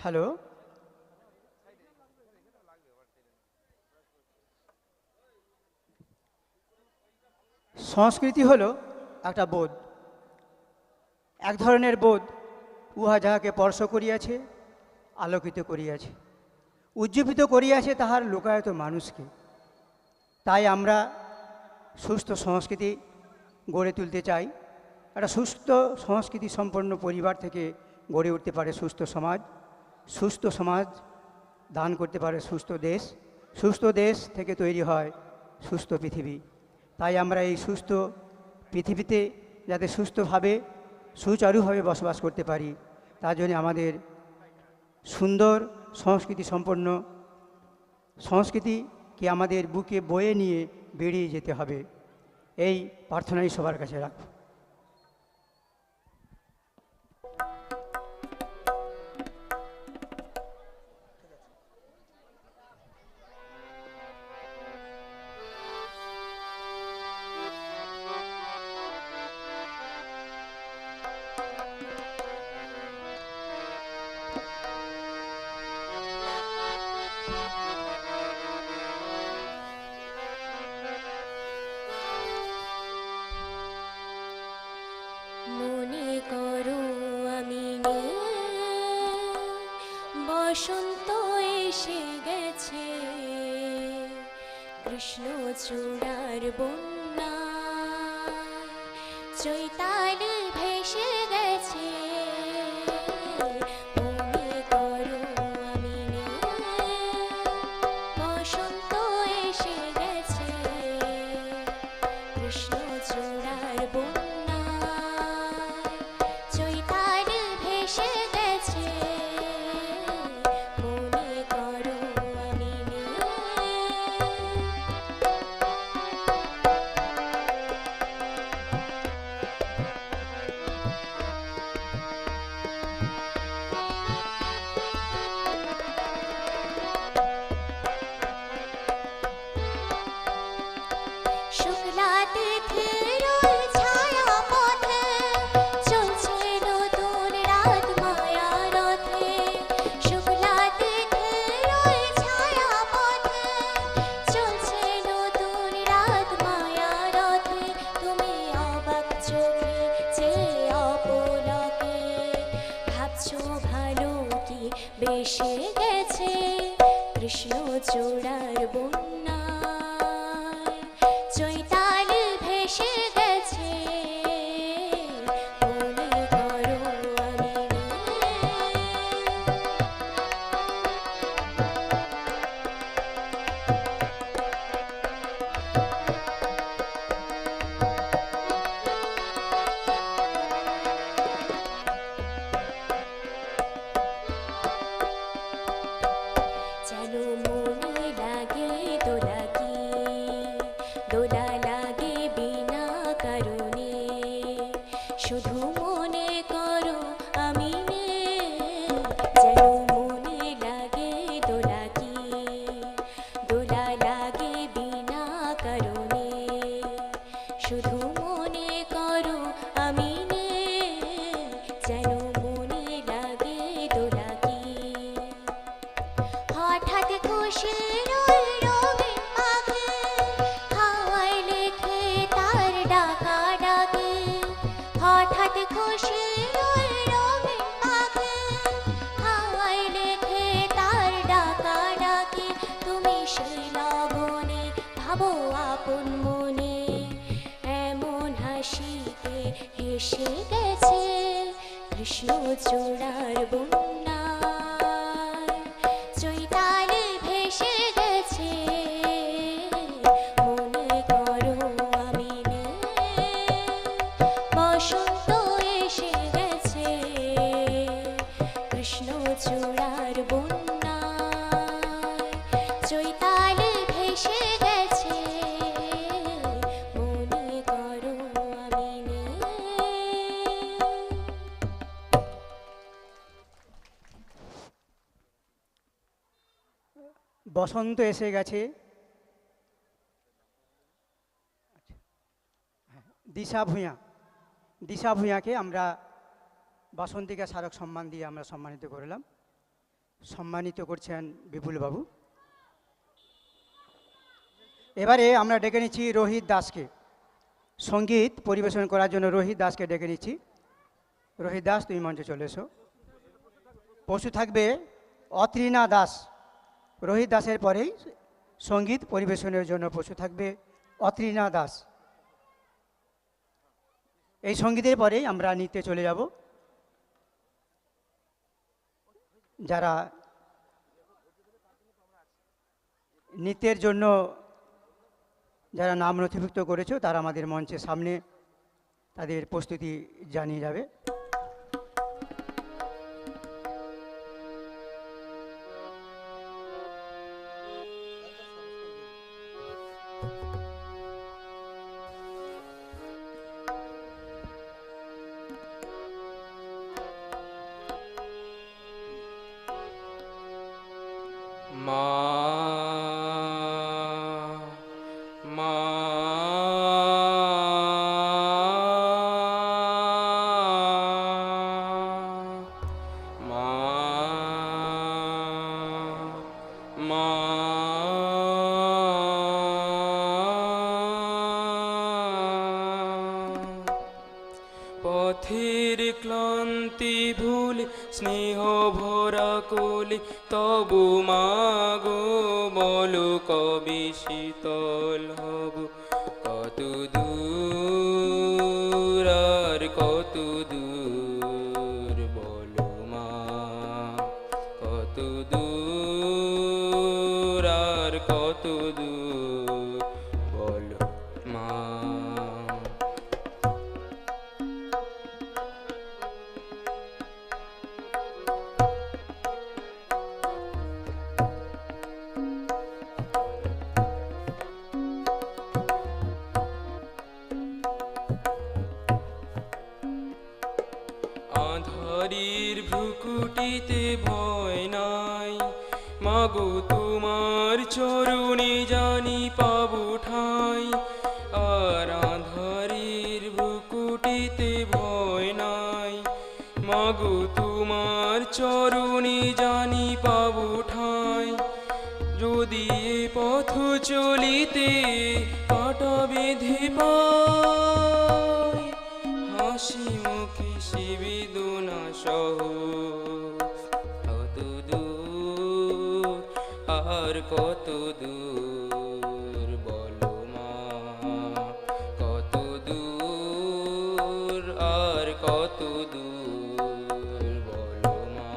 হ্যালো, সংস্কৃতি হলো একটা বোধ, এক ধরনের বোধ, উহা যাহাকে স্পর্শ করিয়াছে, আলোকিত করিয়াছে, উজ্জীবিত করিয়াছে তাহার লোকায়ত মানুষকে। তাই আমরা সুস্থ সংস্কৃতি গড়ে তুলতে চাই। একটা সুস্থ সংস্কৃতি সম্পন্ন পরিবার থেকে গড়ে উঠতে পারে সুস্থ সমাজ, সুস্থ সমাজ দান করতে পারে সুস্থ দেশ থেকে তৈরি হয় সুস্থ পৃথিবী। তাই আমরা এই সুস্থ পৃথিবীতে যাতে সুস্থভাবে সুচারুভাবে বসবাস করতে পারি, তার জন্য আমাদের সুন্দর সংস্কৃতি সম্পন্ন সংস্কৃতিকে আমাদের বুকে বয়ে নিয়ে বেরিয়ে যেতে হবে। এই প্রার্থনাই সবার কাছে রাখব। মনে করো আমি বসন্ত এসে গেছে, কৃষ্ণ চূড়ার বন্যা চৈতাল ভেসে গেছে। মনে করো আমি বসন্ত এসে গেছে, কৃষ্ণ চূড়ার বন্যা চৈতাল ভেসে গেছে। মনে করো আমি শুক্লা তিথির ছায়া পথে চলছে নতুন রাত মায়া রথে। শুক্লা তিথির ছায়া পথে চলছে নতুন রাত মায়া রথে। তুমি অবাক চোখে চেয়ে অপলকে ভাবছো ভালো কি বেশে গেছে, কৃষ্ণ চূড়ার বন্যা চৈতাল ভেসে গেছে। মনে করো আমি যেন মনে লাগে দোলাকি, দোলা লাগে বিনা কারণে। শুধু মনে করো আমি যেন মনে লাগে দোলাকি, দোলা লাগে বিনা কারণে। শুধু মনে করো আমি যেন মনে লাগে দোলাকি। হঠাৎ খুশির ওই রঙিন পাখি হাওয়ায় লেখে তার ডাকা ডাকে। হঠাৎ খুশির ওই রঙিন পাখি হাওয়ায় লেখে তার ডাকা ডাকে। তুমি সেই লগনে ভাবো আপন মনে, এমন হাসিতে হেসে গেছে কৃষ্ণ চূড়ার বন্যা চৈতাল ভেসে গেছে। মনে করো আমি বসন্ত এসে গেছে, কৃষ্ণ চূড়ার বন্যা চৈতাল ভেসে গেছে। বসন্ত এসে গেছে, দিশা ভূঁয়াকে আমরা বাসন্তিকা স্মারক সম্মান দিয়ে আমরা সম্মানিত করলাম। সম্মানিত করছেন বিপুলবাবু। এবারে আমরা ডেকে নিচ্ছি রোহিত দাসকে, সঙ্গীত পরিবেশন করার জন্য রোহিত দাসকে ডেকে নিচ্ছি। রোহিত দাস, তুমি মঞ্চে চলে এসো। পশু থাকবে অত্রিনা দাস। রোহিত দাসের পরেই সঙ্গীত পরিবেশনের জন্য পশু থাকবে অত্রিনা দাস। এই সঙ্গীতের পরেই আমরা নৃত্যে চলে যাব। যারা নৃত্যের জন্য যারা নাম নথিভুক্ত করেছো তারা আমাদের মঞ্চের সামনে তাদের প্রস্তুতি জানিয়ে যাবে। পথের ক্লান্তি ভুলে স্নেহ ভরা কোলে তবু মাগো বলো কবি শীতল হব, কত দূর আর কত দূর বলো মা, কত দূর আর কত দূর বলো মা। আধারের ভ্রুকুটিতে ভয় নাই, মাগো তোমার চরণে জানি পাবো ঠাঁই। আর আধারের ভ্রুকুটিতে ভয় নাই, মাগো তোমার চরণে জানি পাবো ঠাঁই। যদি এ পথ চলিতে কাটা বেঁধে পাই, হাসি মুখে সে বেদনা সহ, কত দূর আর কত দূর বলো মা, কত দূর আর কত দূর বলো মা।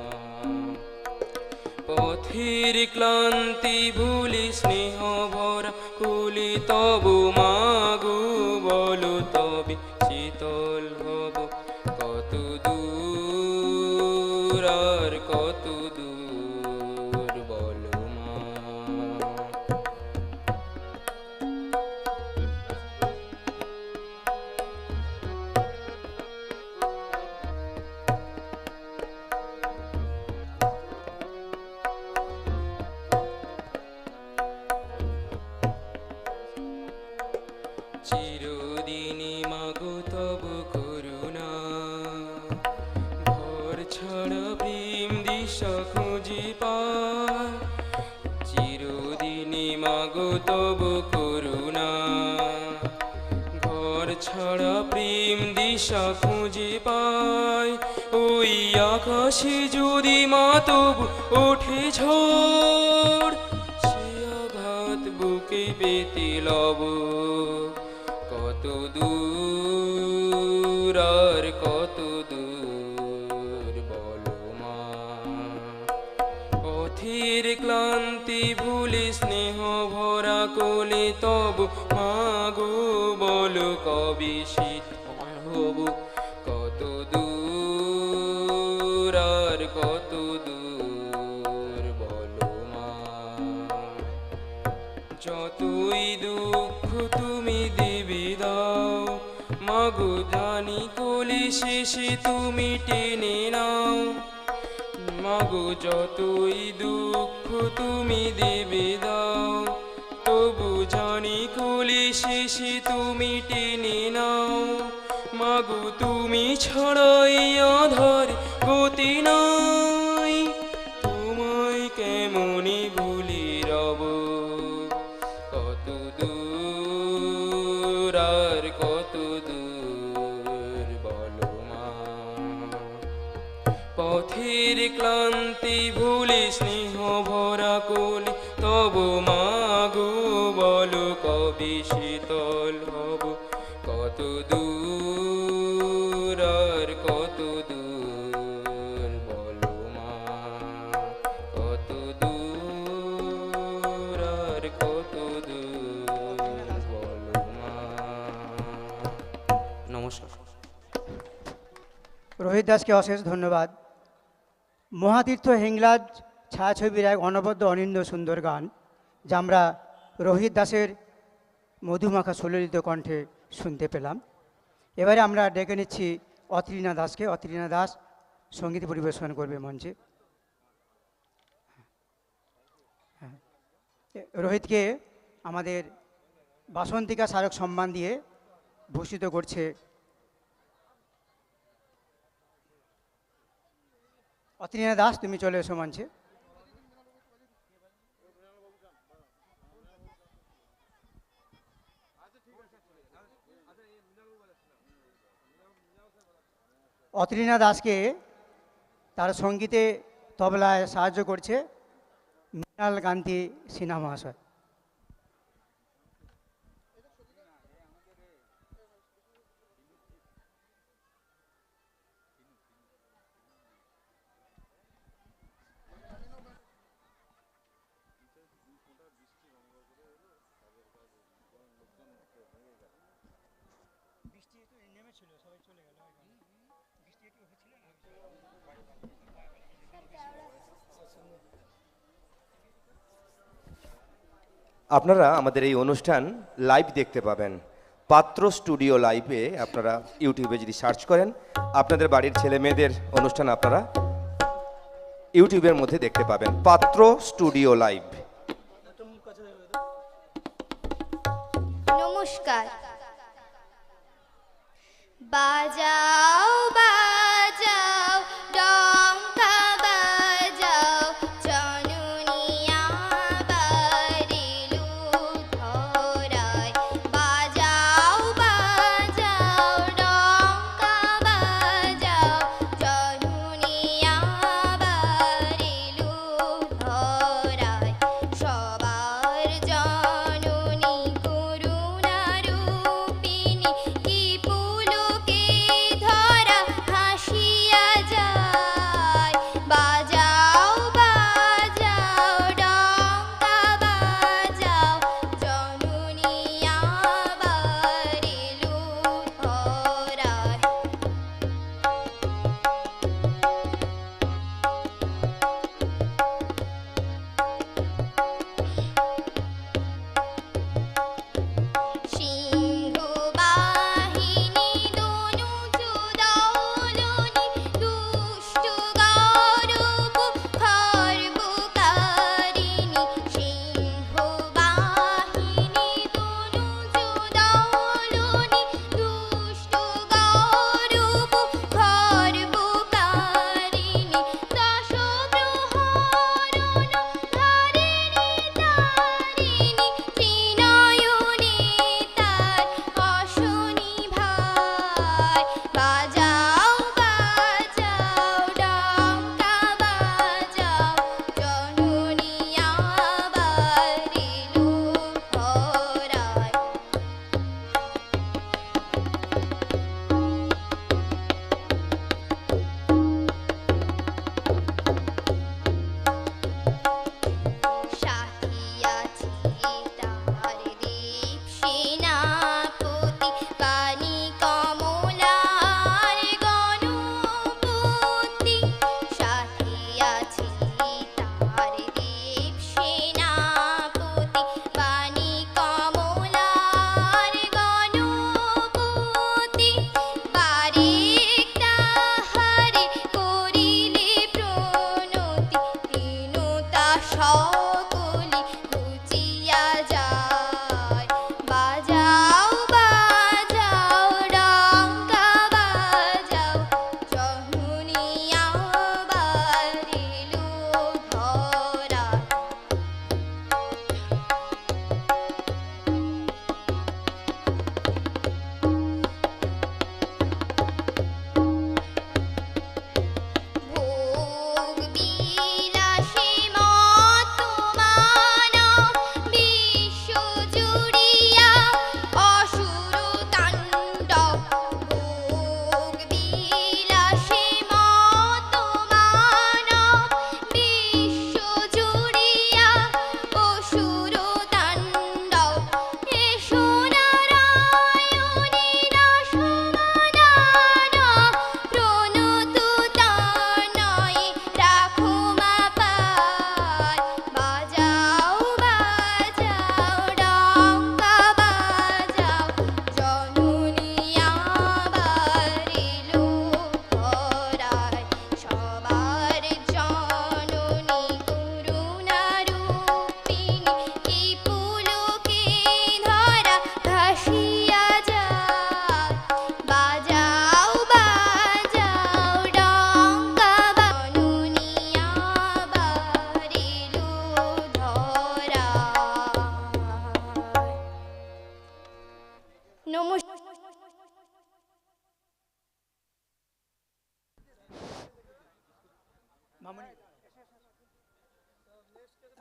পথের ক্লান্তি ভুলি স্নেহ ভরা কুলি তবু মাগো বলো তবে শীতল হব, কত দূর আর কত দূর বলো মা। চিরদিনই মাগো তব করুণা, ঘর ছাড়া প্রেম দিশা খুঁজে পায়। চিরদিনই মাগো তব করুণা, ঘর ছাড়া প্রেম দিশা খুঁজে পায়। ওই আকাশে যদি মা তবু ওঠে ঝড়, সে আঘাত বুকে পেতে লব, কত দূর আর কত দূর বলো মা। পথের ক্লান্তি ভুলে স্নেহ ভরা কোলে তবু মাগো বলো কবি শীতল হব, কত দূর আর কত দূর বলো মা। যতই দুঃখ তুমি দেবে দাও, মাগো জানি কোলে শেষে তুমি টেনে নাও। মাগো যতই দুঃখ তুমি দেবে দাও, তবু জানি কুলি শিশি তুমি টেনে নাও। মাগো তুমি ছড়াই আধার গতি নাই, তোমায় কেমনি ভুলি রব। কত দূর আর কত দূর বলো মা, পথের ক্লান্তি ভুলে স্নেহ ভরা কোল তব মাগো বলো কবে শীতল হব। কত দূর আর কত দূর বলো মা, কত দূর আর কত দূর বলো মা। নমস্কার। রোহিত দাসকে অশেষ ধন্যবাদ। মহাতীর্থ হিংলাজ ছায়াছবির এক অনবদ্য অনিন্দ সুন্দর গান, যা আমরা রোহিত দাসের মধুমাখা সুললিত কণ্ঠে শুনতে পেলাম। এবারে আমরা ডেকে নিচ্ছি অত্রিনা দাসকে। অত্রিনা দাস সঙ্গীত পরিবেশন করবে মঞ্চে। রোহিতকে আমাদের বাসন্তিকা স্মারক সম্মান দিয়ে ভূষিত করছে অত্রিনা দাস। তুমি চলে এসো মঞ্চে। অত্রিনা দাসকে তার সঙ্গীতে তবলায় সাহায্য করছে মৃণাল কান্তি সিনহা মহাশয়। আপনারা আমাদের এই অনুষ্ঠান লাইভ দেখতে পাবেন পাত্র স্টুডিও লাইভে। আপনারা ইউটিউবে যদি সার্চ করেন, আপনাদের বাড়ির ছেলে মেয়েদের অনুষ্ঠান আপনারা ইউটিউবের মধ্যে দেখতে পাবেন, পাত্র স্টুডিও লাইভ। নমস্কার। বাজাও বাজাও ডঙ্কা বাজাও, জননিয়া বারিলু ধরায়। বাজাও বাজাও ডঙ্কা বাজাও, জননিয়া বারিলু ধরায়। সবার জননী করুণা রূপিণী, কি পুলকে ধরা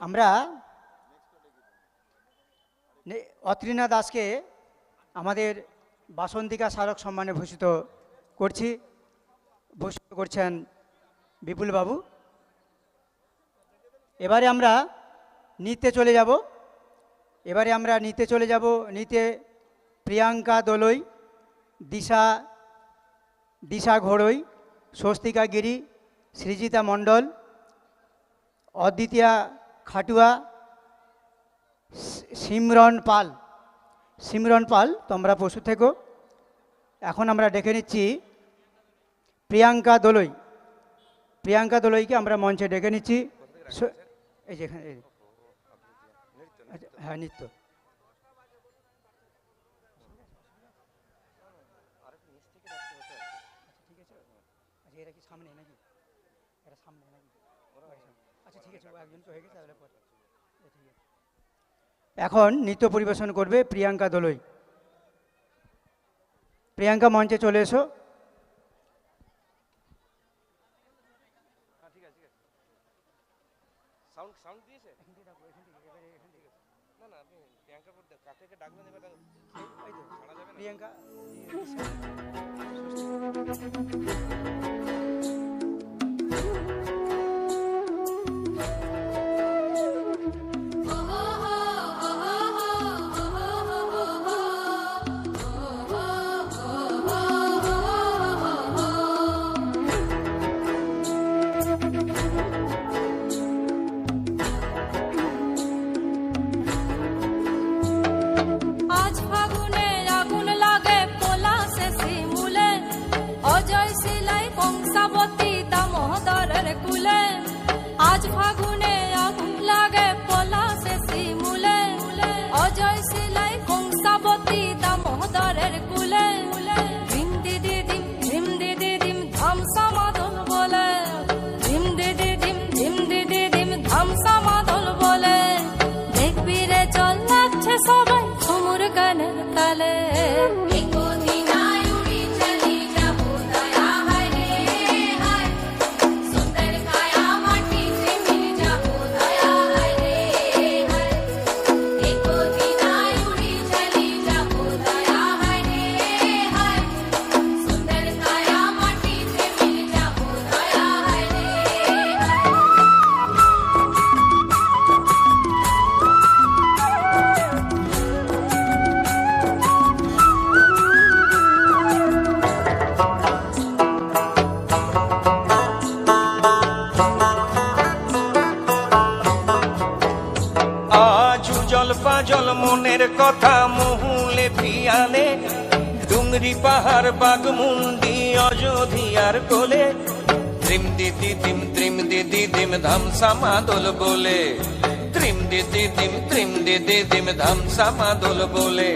আমরা অত্রিনা দাসকে আমাদের বাসন্তিকা স্মারক সম্মানে ভূষিত করছেন বিপুল বাবু। এবারে আমরা নৃত্যে চলে যাব। নৃত্যে প্রিয়াঙ্কা দোলই, দিশা ঘোড়ই, স্বস্তিকা গিরি, সৃজিতা মণ্ডল, অদ্বিতীয়া খাটুয়া, সিমরন পাল তোমরা প্রস্তুত থেকো। এখন আমরা ডেকে নিচ্ছি প্রিয়াঙ্কা দোলইকে আমরা মঞ্চে ডেকে নিচ্ছি। এই যে এখানে, হ্যাঁ, নৃত্য। এখন নৃত্য পরিবেশন করবে প্রিয়াঙ্কা দোলই। প্রিয়াঙ্কা মঞ্চে চলে এসো। প্রিয়াঙ্কা আজ ফাগুনে আগুন লাগে পলাশে শিমুলে, অজয় শিলাই কংসাবতী দামোদরের কুলে। আজ ফাগুনে আগুন লাগে পলাশে শিমুলে, অজয় শিলাই কংসাবতী দামোদরের কুলে। ধিম দিদি ধিম ধিম দিদি ধিম ধামসা মাদল বলে, ধিম দিদি ধিম ধিম দিদি ধিম ধামসা মাদল বলে। দেখবি রে চল লাগছে সবাই ঝুমুর গানের তালে। আজ জল পাজল মনের কথা মহুলে পিয়ালে, ডুংরি পাহাড় বাগমুন্ডি অযোধিয়ার কোলে। ত্রিম দিদি দিম ধামসা মাদল বলে, ত্রিম দিদি দিম ধামসা মাদল বলে।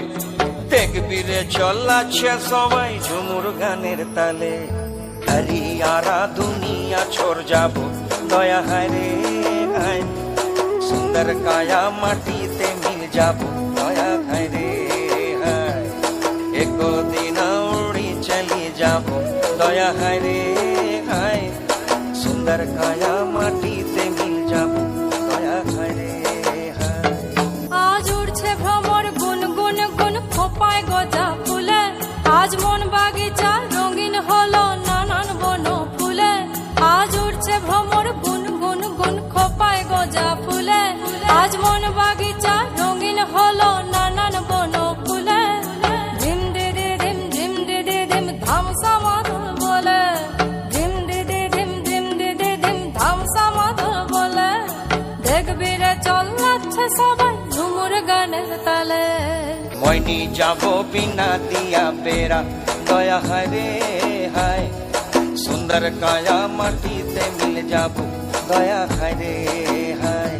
দেখবি রে চলাচ্ছে সবাই ঝুমুর গানের তালে। হরিয়ারা দুনিয়া ছোড় যাবো দয়া হায় রে হায়, সুন্দর কায়া মাটিতে মিল যাবো দয়া হায় রে হায়। একদিন উড়ি চলি যাবো দয়া হায় রে হায়, সুন্দর কায়া মাটিতে মিল যাবো দয়া হায় রে হায়। আজ উড়ছে ভ্রমর গুন গুন গুন খোপায় গজা ফুলে। আজ মন বাগিচা রঙিন হলো নানান বন ফুলে। আজ উড়ছে ভ্রমর গুন গুন গুন খোপায় গজা ফুলে। আজ মন বাগিচা রঙিন হলো নানান বন ফুলে। ধিম দিদি ধিম ধিম দিদি ধিম ধামসা মাদল বলে, ধিম দিদি ধিম দিদি ধিম ধামসা মাদল বলে। দেখবি রে চল যাচ্ছে সবাই ঝুমুর গানের তালে। মইনি যাবো বিনা দিয়া বেড়া দয়া হায় রে হায়, সুন্দর কায়া মাটিতে মিল যাবো দয়া হায় রে হায়।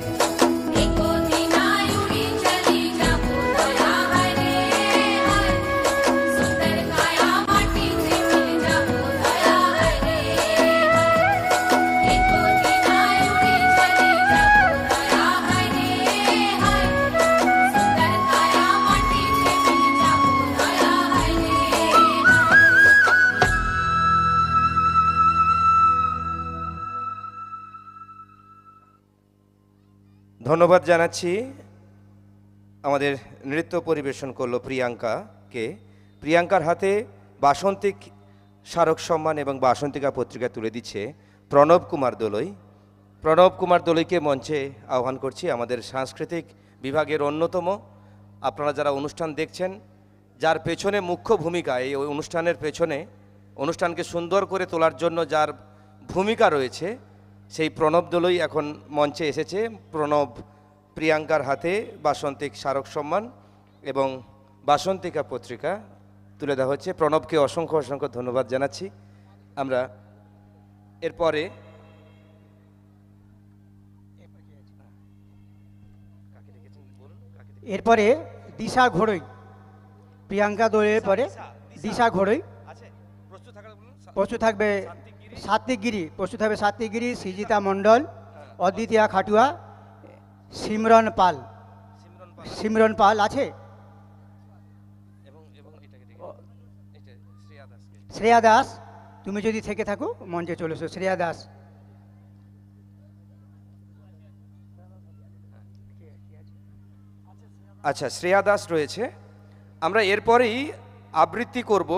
ধন্যবাদ জানাচ্ছি আমাদের নৃত্য পরিবেশন করলো প্রিয়াঙ্কাকে। প্রিয়াঙ্কার হাতে বাসন্তিক স্মারক সম্মান এবং বাসন্তিকা পত্রিকা তুলে দিচ্ছে প্রণব কুমার দোলই। প্রণব কুমার দোলইকে মঞ্চে আহ্বান করছি, আমাদের সাংস্কৃতিক বিভাগের অন্যতম। আপনারা যারা অনুষ্ঠান দেখছেন, যার পেছনে মুখ্য ভূমিকা, এই অনুষ্ঠানের পেছনে অনুষ্ঠানকে সুন্দর করে তোলার জন্য যার ভূমিকা রয়েছে, সেই প্রণব দোলই এখন মঞ্চে এসেছে। প্রণব প্রিয়াঙ্কার হাতে বাসন্তিক স্মারক সম্মান এবং বাসন্তিকা পত্রিকা তুলে দেওয়া হচ্ছে। প্রণবকে অসংখ্য অসংখ্য ধন্যবাদ জানাচ্ছি। আমরা এরপরে এরপরে দিশা ঘোড়ই, প্রিয়াঙ্কা দোলের পরে দিশা ঘোড়ই। প্রস্তুত থাকবে সাত্বিক গিরি, সৃজিতা মণ্ডল, অদ্বিতীয়া খাটুয়া, সিমরন পাল আছে, শ্রেয়া দাস। তুমি যদি থেকে থাকো মঞ্চে চলে এসো, শ্রেয়া দাস। আচ্ছা, শ্রেয়া দাস রয়েছে। আমরা এরপরেই আবৃত্তি করব।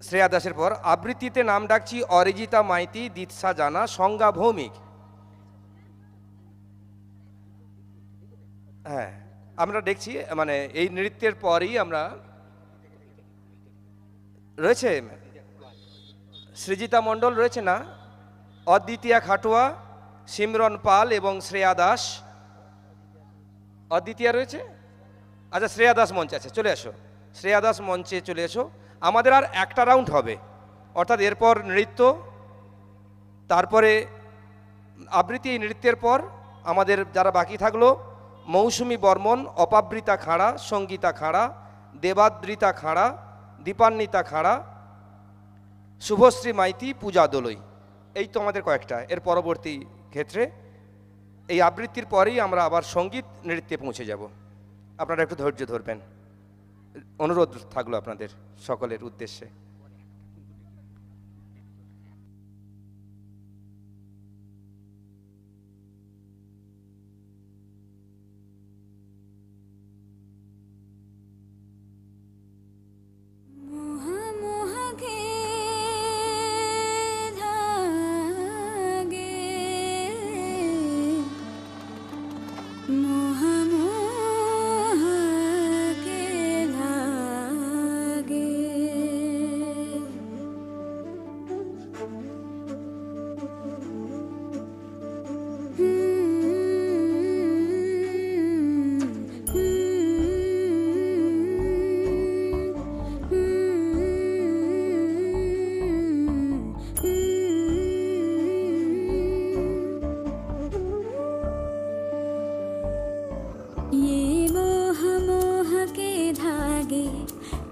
শ্রেয়া দাসের পর আবৃত্তিতে নাম ডাকছি অরিজিতা মাইতি, দীৎসা জানা, সংজ্ঞা ভৌমিক। হ্যাঁ, আমরা দেখছি মানে এই নৃত্যের পরই আমরা রয়েছে সৃজিতা মণ্ডল রয়েছে না, অদ্বিতীয়া খাটুয়া, সিমরন পাল এবং শ্রেয়া দাস। অদ্বিতীয়া রয়েছে। আচ্ছা, শ্রেয়া দাস মঞ্চে আছে, চলে এসো। শ্রেয়া দাস মঞ্চে চলে এসো। আমাদের আর একটা রাউন্ড হবে, অর্থাৎ এরপর নৃত্য, তারপরে আবৃত্তি। নৃত্যের পর আমাদের যারা বাকি থাকলো, মৌসুমী বর্মন, অপাবৃতা খাঁড়া, সঙ্গীতা খাঁড়া, দেবাদ্রিতা খাঁড়া, দীপান্বিতা খাঁড়া, শুভশ্রী মাইতি, পূজা দোলই। এই তো আমাদের কয়েকটা। এর পরবর্তী ক্ষেত্রে এই আবৃত্তির পরেই আমরা আবার সঙ্গীত নৃত্যে পৌঁছে যাব। আপনারা একটু ধৈর্য ধরবেন, অনুরোধ থাকলো আপনাদের সকলের উদ্দেশ্যে।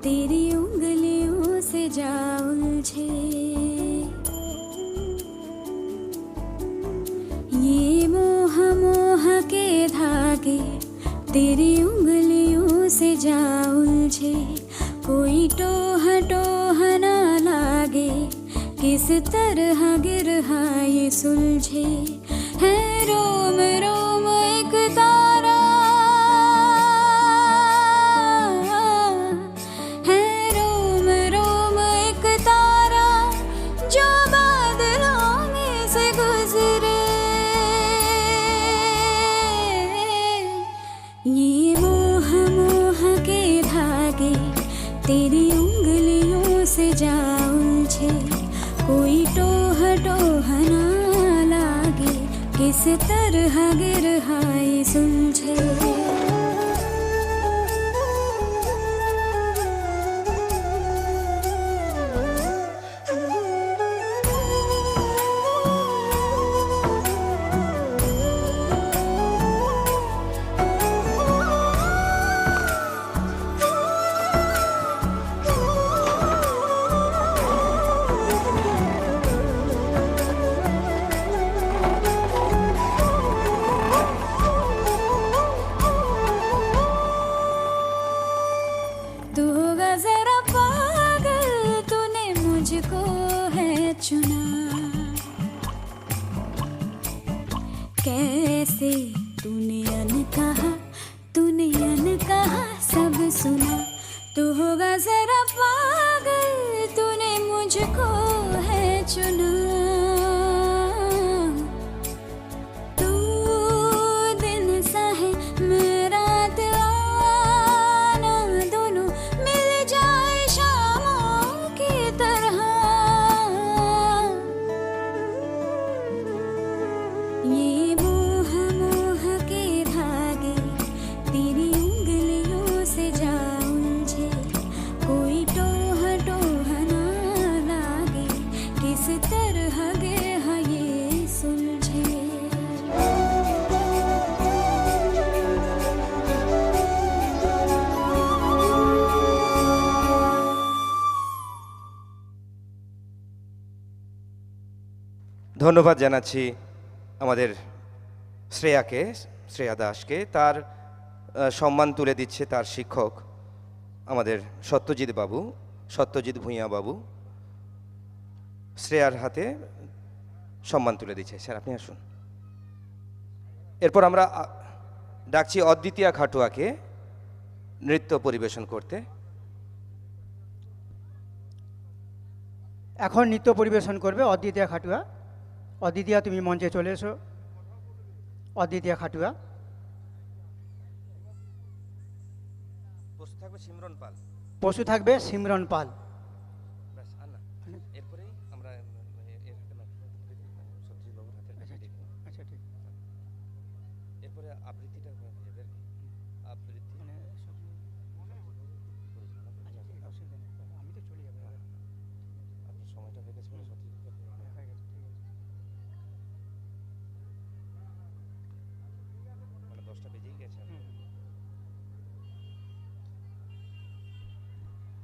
तेरी उंगलियों से जा उलझे, ये मोह मोह के धागे तेरी उंगलियों से जा उलझे। कोई टोह टोह ना लागे, किस तरह गिरहा ये सुलझे। है रोम रोम एक तारा, तेरी उंगलियों से जा उलझे। कोई टोह टोह ना लागे, किस तरह गिरहा ये सुलझे। ধন্যবাদ জানাচ্ছি আমাদের শ্রেয়াকে, শ্রেয়া দাসকে। তার সম্মান তুলে দিচ্ছে তার শিক্ষক আমাদের সত্যজিৎ ভূঁইয়া বাবু। শ্রেয়ার হাতে সম্মান তুলে দিচ্ছে। স্যার আপনি আসুন। এরপর আমরা ডাকছি অদ্বিতীয়া খাটুয়াকে নৃত্য পরিবেশন করতে। এখন নৃত্য পরিবেশন করবে অদ্বিতীয়া খাটুয়া। অদ্বিতীয়া, তুমি মঞ্চে চলে এসো। অদ্বিতীয়া খাটুয়া। পশু থাকবে সিমরন পাল।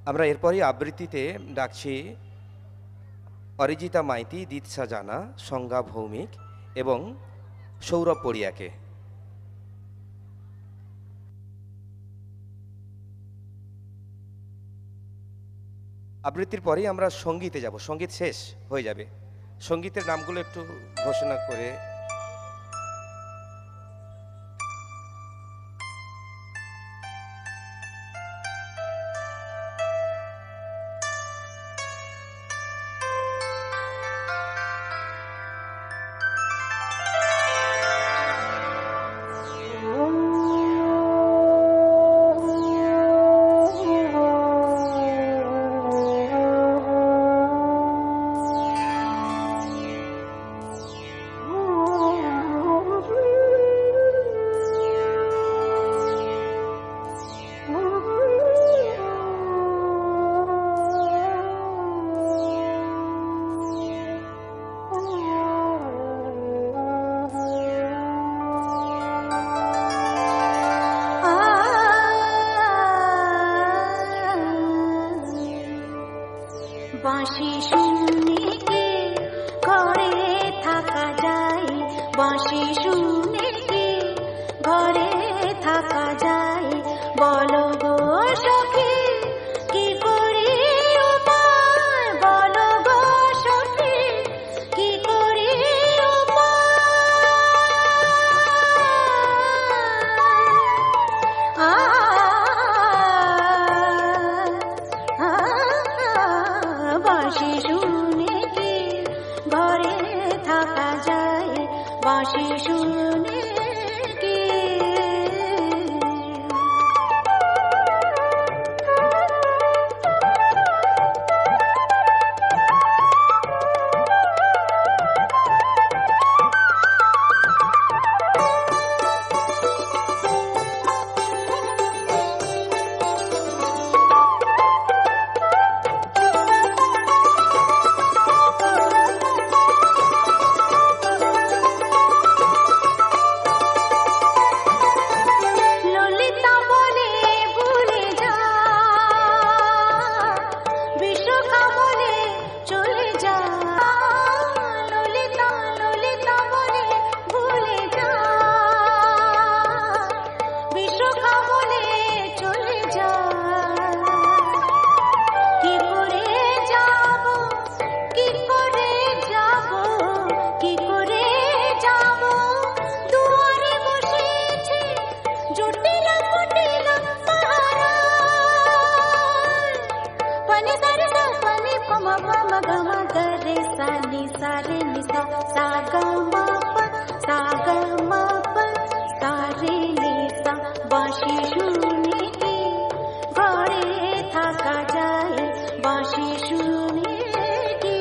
আমরা এরপরই আবৃত্তিতে ডাকছি অরিজিতা মাইতি, দীৎসা জানা, সংজ্ঞা ভৌমিক এবং সৌরভ পড়িয়াকে। আবৃত্তির পরেই আমরা সঙ্গীতে যাব। সঙ্গীত শেষ হয়ে যাবে। সঙ্গীতের নামগুলো একটু ঘোষণা করে বাঁশি শুনে কি ঘরে থাকা যায়, বাঁশি শুনে কি ঘরে থাকা যায়, বলো গো সখী কি করি উপায়, বলো গো সখী কি করি বাঁশি শুনে কি ঘরে থাকা যায়, বাঁশি শুনে কি। বাঁশি শুনে কি ঘরে থাকা যায়, বাঁশি শুনে কি।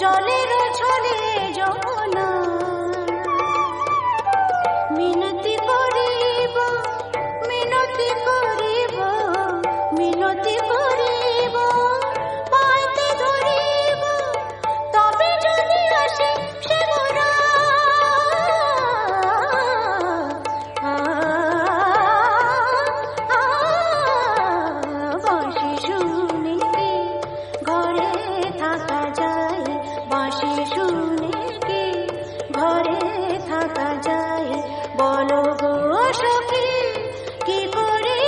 জলের ছলে যমুনা মিনতি করিব মিনতি করিব মিনতি করিব পাইতে ধরিব তবে যদি আসে সে মোরা বাঁশি শুনে কি ঘরে থাকা যায় বাঁশি শুনে কি ঘরে থাকা যায় বলো গো সখী কি করি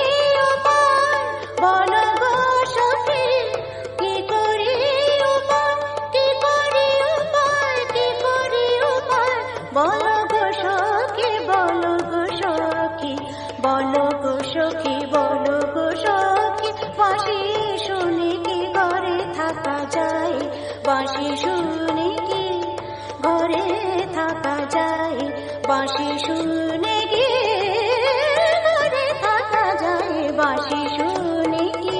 উপায় বলো গো সখী কি করি উপায় কি করি উপায় কি করি উপায় বলো গো সখী বলো গো সখী বলো গো সখী বলো গো সখী বাঁশি শুনে কি ঘরে থাকা যায় বাঁশি শুনে কি ঘরে থাকা যায় বাঁশি শুনে কি ঘরে থাকা যায় বাঁশি শুনে কি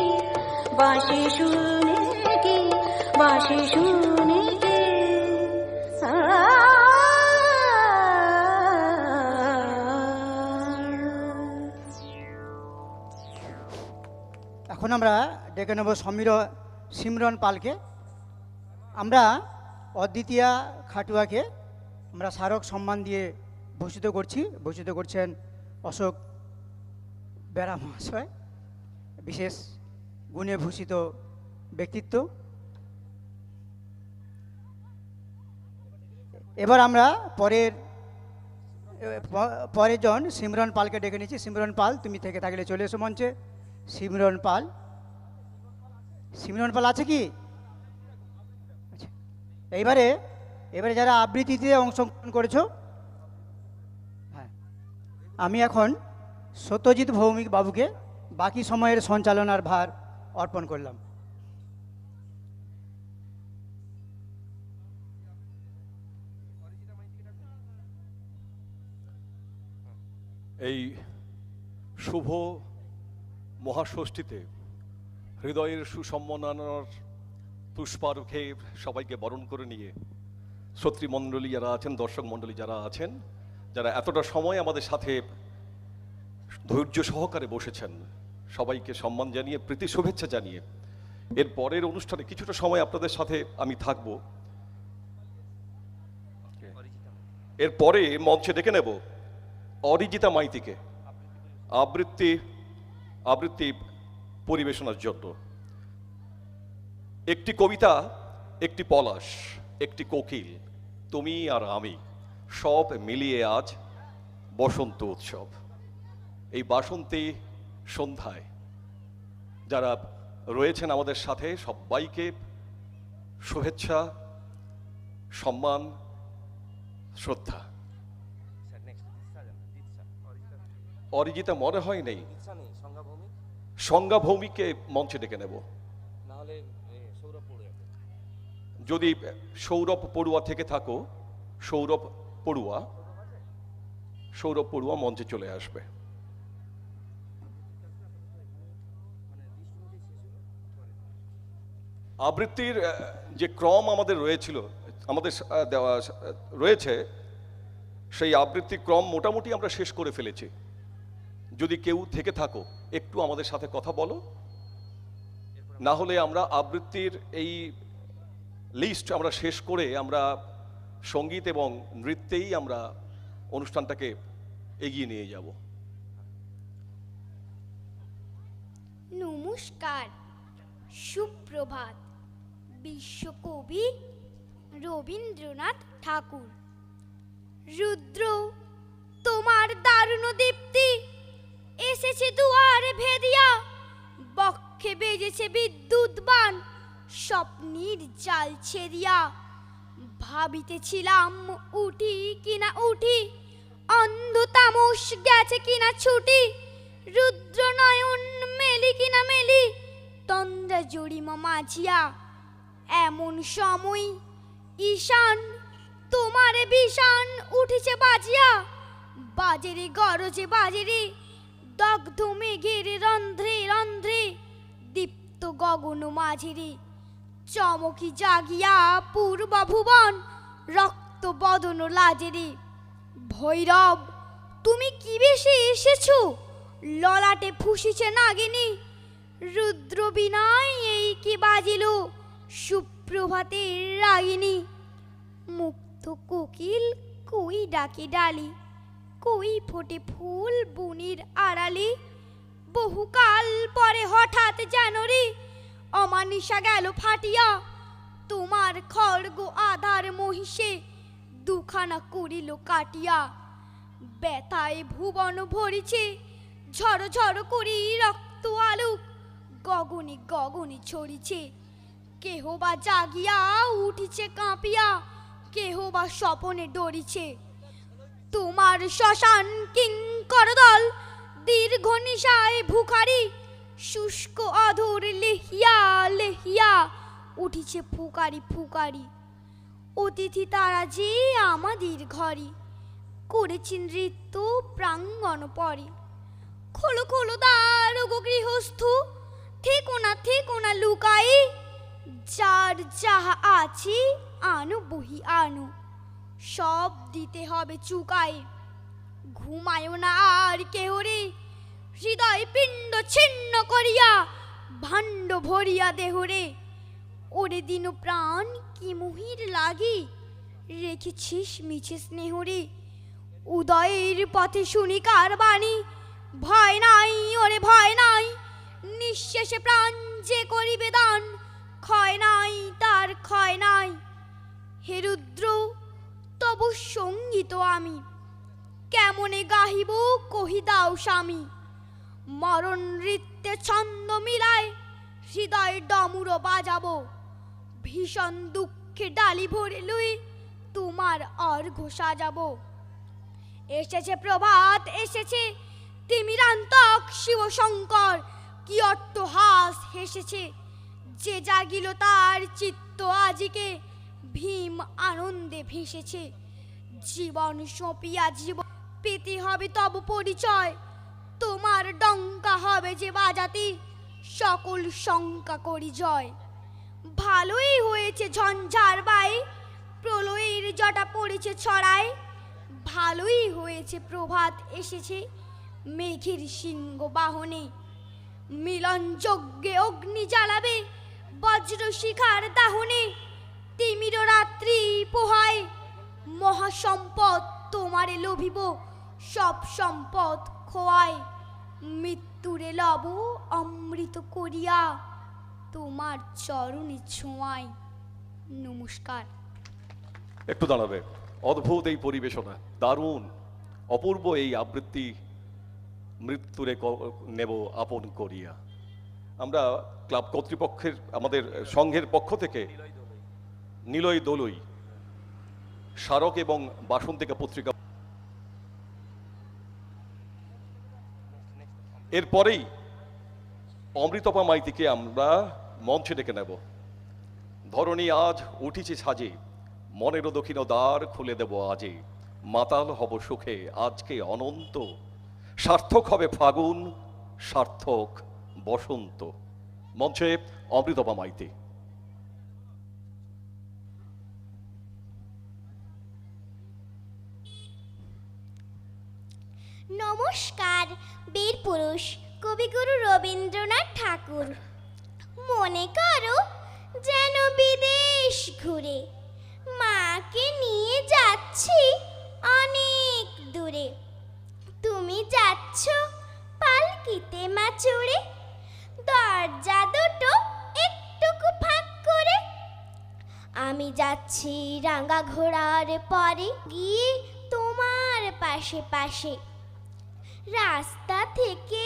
বাঁশি শুনে কি বাঁশি শুনে কি এখন আমরা ডেকে নেব সিমরন পালকে। আমরা অদ্বিতীয়া খাটুয়াকে আমরা স্মারক সম্মান দিয়ে ভূষিত করছেন অশোক বেরা মহাশয়, বিশেষ গুণে ভূষিত ব্যক্তিত্ব। এবার আমরা পরের জন সিমরন পালকে ডেকে নিচ্ছি। সিমরন পাল, তুমি থেকে থাকলে চলে এসো মঞ্চে। সিমরন পাল আছে কি? আচ্ছা, এবারে যারা আবৃত্তিতে অংশগ্রহণ করেছো, হ্যাঁ, আমি এখন সত্যজিৎ ভৌমিক বাবুকে বাকি সময়ের সঞ্চালনার ভার অর্পণ করলাম। এই শুভ মহাষষ্ঠীতে হৃদয়ের সুসম্মাননার পুষ্পার্ঘে সবাইকে বরণ করে নিয়ে শ্রোতৃমণ্ডলী যারা আছেন, দর্শক মণ্ডলী যারা আছেন, যারা এতটা সময় আমাদের সাথে ধৈর্য সহকারে বসেছেন, সবাইকে সম্মান জানিয়ে প্রীতি শুভেচ্ছা জানিয়ে এর পরের অনুষ্ঠানে কিছুটা সময় আপনাদের সাথে আমি থাকব। এরপরে মঞ্চে ডেকে নেব অরিজিতা মাইতিকে আবৃত্তি পরিবেশনার জন্য। একটি কবিতা, একটি পলাশ, একটি কোকিল, তুমি আর আমি, সব মিলিয়ে আজ বসন্ত উৎসব। এই বাসন্তী সন্ধ্যায় যারা রয়েছেন আমাদের সাথে সবাইকে শুভেচ্ছা, সম্মান, শ্রদ্ধা। অরিজিতা মনে হয় নেই, সংজ্ঞা ভৌমিককে মঞ্চে ডেকে নেব। যদি সৌরভ পড়ুয়া থেকে থাকো, সৌরভ পড়ুয়া মঞ্চে চলে আসবে। আবৃত্তির যে ক্রম আমাদের রয়েছে সেই আবৃত্তি ক্রম মোটামুটি আমরা শেষ করে ফেলেছি। যদি কেউ থেকে থাকো একটু আমাদের সাথে কথা বলো, না হলে আমরা আবৃত্তির এই লিস্ট আমরা শেষ করে আমরা সঙ্গীত এবং নৃত্যেই আমরা অনুষ্ঠানটাকে এগিয়ে নিয়ে যাব। নমস্কার, সুপ্রভাত। বিশ্বকবি রবীন্দ্রনাথ ঠাকুর। রুদ্র তোমার দারুণ দীপ্তি এসেছে দুয়ারে ভেদিয়া, বক্ষে বেজেছে বিদ্যুৎ বাণ, স্বপ্নের জাল ছেদিয়া। ভাবিতেছিলাম উঠি কিনা উঠি, অন্ধ তামস গেছে কিনা ছুটি, রুদ্র নয়ন মেলি কিনা মেলি, তন্দ্রা জড়িমা মাঝিয়া। এমন সময় ঈশান তোমারে বিষান উঠেছে বাজিয়া, বাজেরে গরজে বাজেরে, দগ্ধ মেঘের রন্ধ্রে রন্ধ্রে, দীপ্ত গগন মাঝেরে। চমকি জাগিয়া পূর্ব ভুবন, রক্ত বদন লাজেরে। ভৈরব তুমি কি বেশি এসেছো, ললাটে ফুসিছে নাগিনী। রুদ্র বিনয় এই কি বাজিল, সুপ্রভাতের রাগিনী। মুক্ত কোকিল কই ডাকে ডালি, কই ফোটে ফুল বুনির আড়ালি। বহুকাল পরে হঠাৎ যেন রে অমানিসা গেল ফাটিয়া, তোমার খড়গ আধার মহিষে দুখানা করিল কাটিয়া। ব্যথায় ভুবন ভরিছে, ঝড় ঝড় করি রক্ত আলোক, গগনে গগনে ছড়িছে। কেহ বা জাগিয়া উঠিছে কাঁপিয়া, কেহ বা স্বপনে ডরিছে। তোমার শ্মশান কিঙ্কর দল দীর্ঘ নিশায় ভুখারি, শুষ্ক অধর লেহিয়া লেহিয়া উঠিছে ফুকারি ফুকারি। অতিথি তারা যে আমাদের ঘরে, করেছি নৃত্য প্রাঙ্গণ পরে। খোলো খোলো দ্বার গো গৃহস্থ, থেকো না লুকাই। যার যাহা আছে আনো বহি আনো, সব দিতে হবে চুকাই। ঘুমায়ও না আর কেহ রে, হৃদয় পিণ্ড ছিন্ন করিয়া, ভাণ্ড ভরিয়া দেহরে। ওরে দিন প্রাণ কি মোহির লাগি, রেখেছিস মিছে স্নেহরে। উদয়ের পথে শুনি কার বাণী, ভয় নাই ওরে ভয় নাই। নিঃশেষে প্রাণ যে করিবে দান, ক্ষয় নাই তার ক্ষয় নাই। হে রুদ্র তবু সঙ্গীত আমি, কেমনে গাহিব কহি দাও স্বামী। মরণ নৃত্যে ছন্দ মিলায়, হৃদয় ডমুর বাজাবো। ভীষণ দুঃখে ডালি ভরে লই, তোমার অর্ঘ্য সাজাবো। এসেছে প্রভাত এসেছে, তিমিরান্তক শিব শঙ্কর, কি অট্টহাস হেসেছে। যে জাগিল তার চিত্ত আজিকে, ভীম আনন্দে ভেসেছে। জীবন সঁপিয়া জীবন পেতে হবে তব পরিচয়, তোমার ডঙ্কা হবে যে বাজাতে, সকল শঙ্কা করি জয়। ভালোই হয়েছে ঝঞ্ঝার বাই, প্রলয়ের জটা পড়েছে ছড়ায়। ভালোই হয়েছে প্রভাত এসেছে, মেঘের সিংহ বাহনে। মিলন যজ্ঞে অগ্নি জ্বালাবে, বজ্র শিখার দাহনে। তিমির রাত্রি পোহায়, মহাসম্পদ তোমারে লোভিব, সব সম্পদ খোয়ায়। মৃত্যুরে লব অমৃত করিয়া, তোমার চরণে ছোঁয়াই। নমস্কার। একটু দাঁড়াবে। অদ্ভুত এই পরিবেশনা, দারুণ অপূর্ব এই আবৃত্তি। মৃত্যুরে নেব আপন করিয়া। আমরা ক্লাব কর্তৃপক্ষের, আমাদের সংঘের পক্ষ থেকে নিলয় দোলই, স্মারক এবং বাসন্তিকা পত্রিকা, এরপরেই অমৃতপা মাইতিকে আমরা মঞ্চে ডেকে নেব। ধরণী আজ উঠিছে সাজে, মনের দক্ষিণ দ্বার খুলে দেব আজে। মাতাল হব সুখে আজকে অনন্ত, সার্থক হবে ফাগুন, সার্থক বসন্ত। মঞ্চে অমৃতপা মাইতি। নমস্কার। বীর পুরুষ কবিগুরু রবীন্দ্রনাথ ঠাকুর। মনে করো যেন বিদেশ ঘুরে, মাকে নিয়ে যাচ্ছি অনেক দূরে। তুমি যাচ্ছ পালকিতে মা চড়ে, দরজা দুটো একটুকু ফাঁক করে। আমি যাচ্ছি রাঙা ঘোড়ার পরে, গিয়ে তোমার পাশে পাশে। রাস্তা থেকে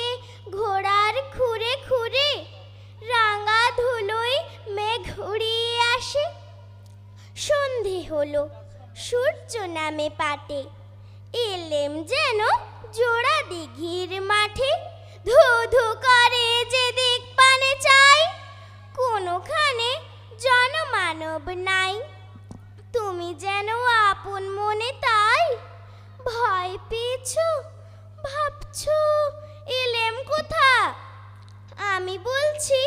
ঘোড়ার খুঁড়ে খুঁড়ে, রাঙা ধুলোয় মেঘ উড়িয়ে আসে। সন্ধে হলো, সূর্য নামে পাটে, এলেম যেন জোড়া দিঘির মাঠে। ধু ধু করে যে দিক পানে চাই, কোনোখানে জনমানব নাই। তুমি যেন আপন মনে তাই, ভয় পেয়েছো ভাবছো এলেম কোথা। আমি বলছি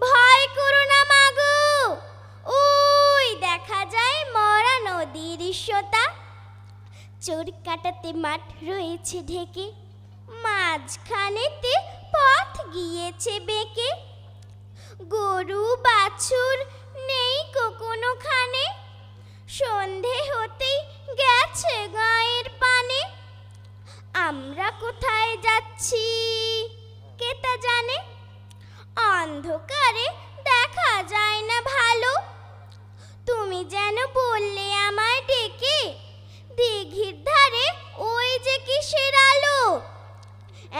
ভয় করো না মাগো, চোর কাটাতে মাঠ রয়েছে ঢেকে, মাঝখানেতে পথ গিয়েছে বেঁকে। গরু বাছুর নেই কোনোখানে, সন্ধে হতেই গেছে গায়ের পানে। আমরা কোথায় যাচ্ছি কে তা জানে, অন্ধকারে দেখা যায় না ভালো। তুমি যেন বললে আমায় ডেকে, দিঘির ধারে ওই যে কিসের আলো।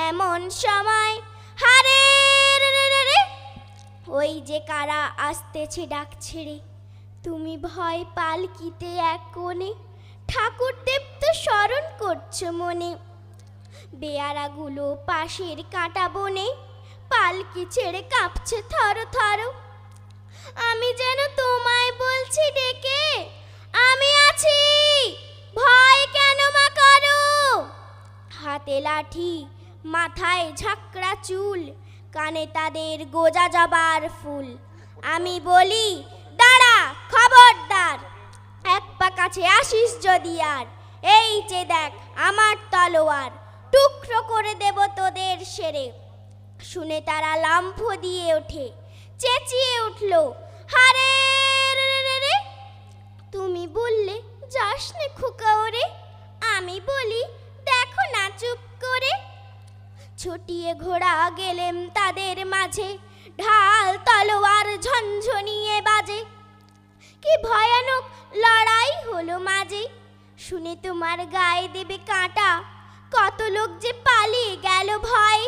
এমন সময় হারে রে, ওই যে কারা আসতেছে ডাক ছেড়ে। তুমি ভয় পালকিতে এক কোণে, ঠাকুরদেব তো স্মরণ করছো মনে। বেয়ারাগুলো পাশের কাঁটা বনে, পালকি ছেড়ে কাঁপছে থর থর। আমি যেন তোমায় বলছি ডেকে, আমি আছি, ভয় কেন মা করো। হাতে লাঠি, মাথায় ঝাঁকড়া চুল, কানে তাদের গোজা জবার ফুল। আমি বলি দাঁড়া খবরদার, এক পা কাছে আসিস যদি আর। এই যে দেখ আমার তলোয়ার, টুকরো করে দেব তোদের সেরে। শুনে তারা লাম্ফ দিয়ে ওঠে, চেঁচিয়ে উঠল হারে রে। তুমি বললে যাস নে খোকা ওরে, আমি বলি দেখো না চুপ করে। ছুটিয়ে ঘোড়া গেলেম তাদের মাঝে, ঢাল তলোয়ার ঝনঝনিয়ে বাজে। কি ভয়ানক লড়াই হলো মাঝে, শুনে তোমার গায়ে দেবে কাঁটা। কত লোক যে পালিয়ে গেল ভয়,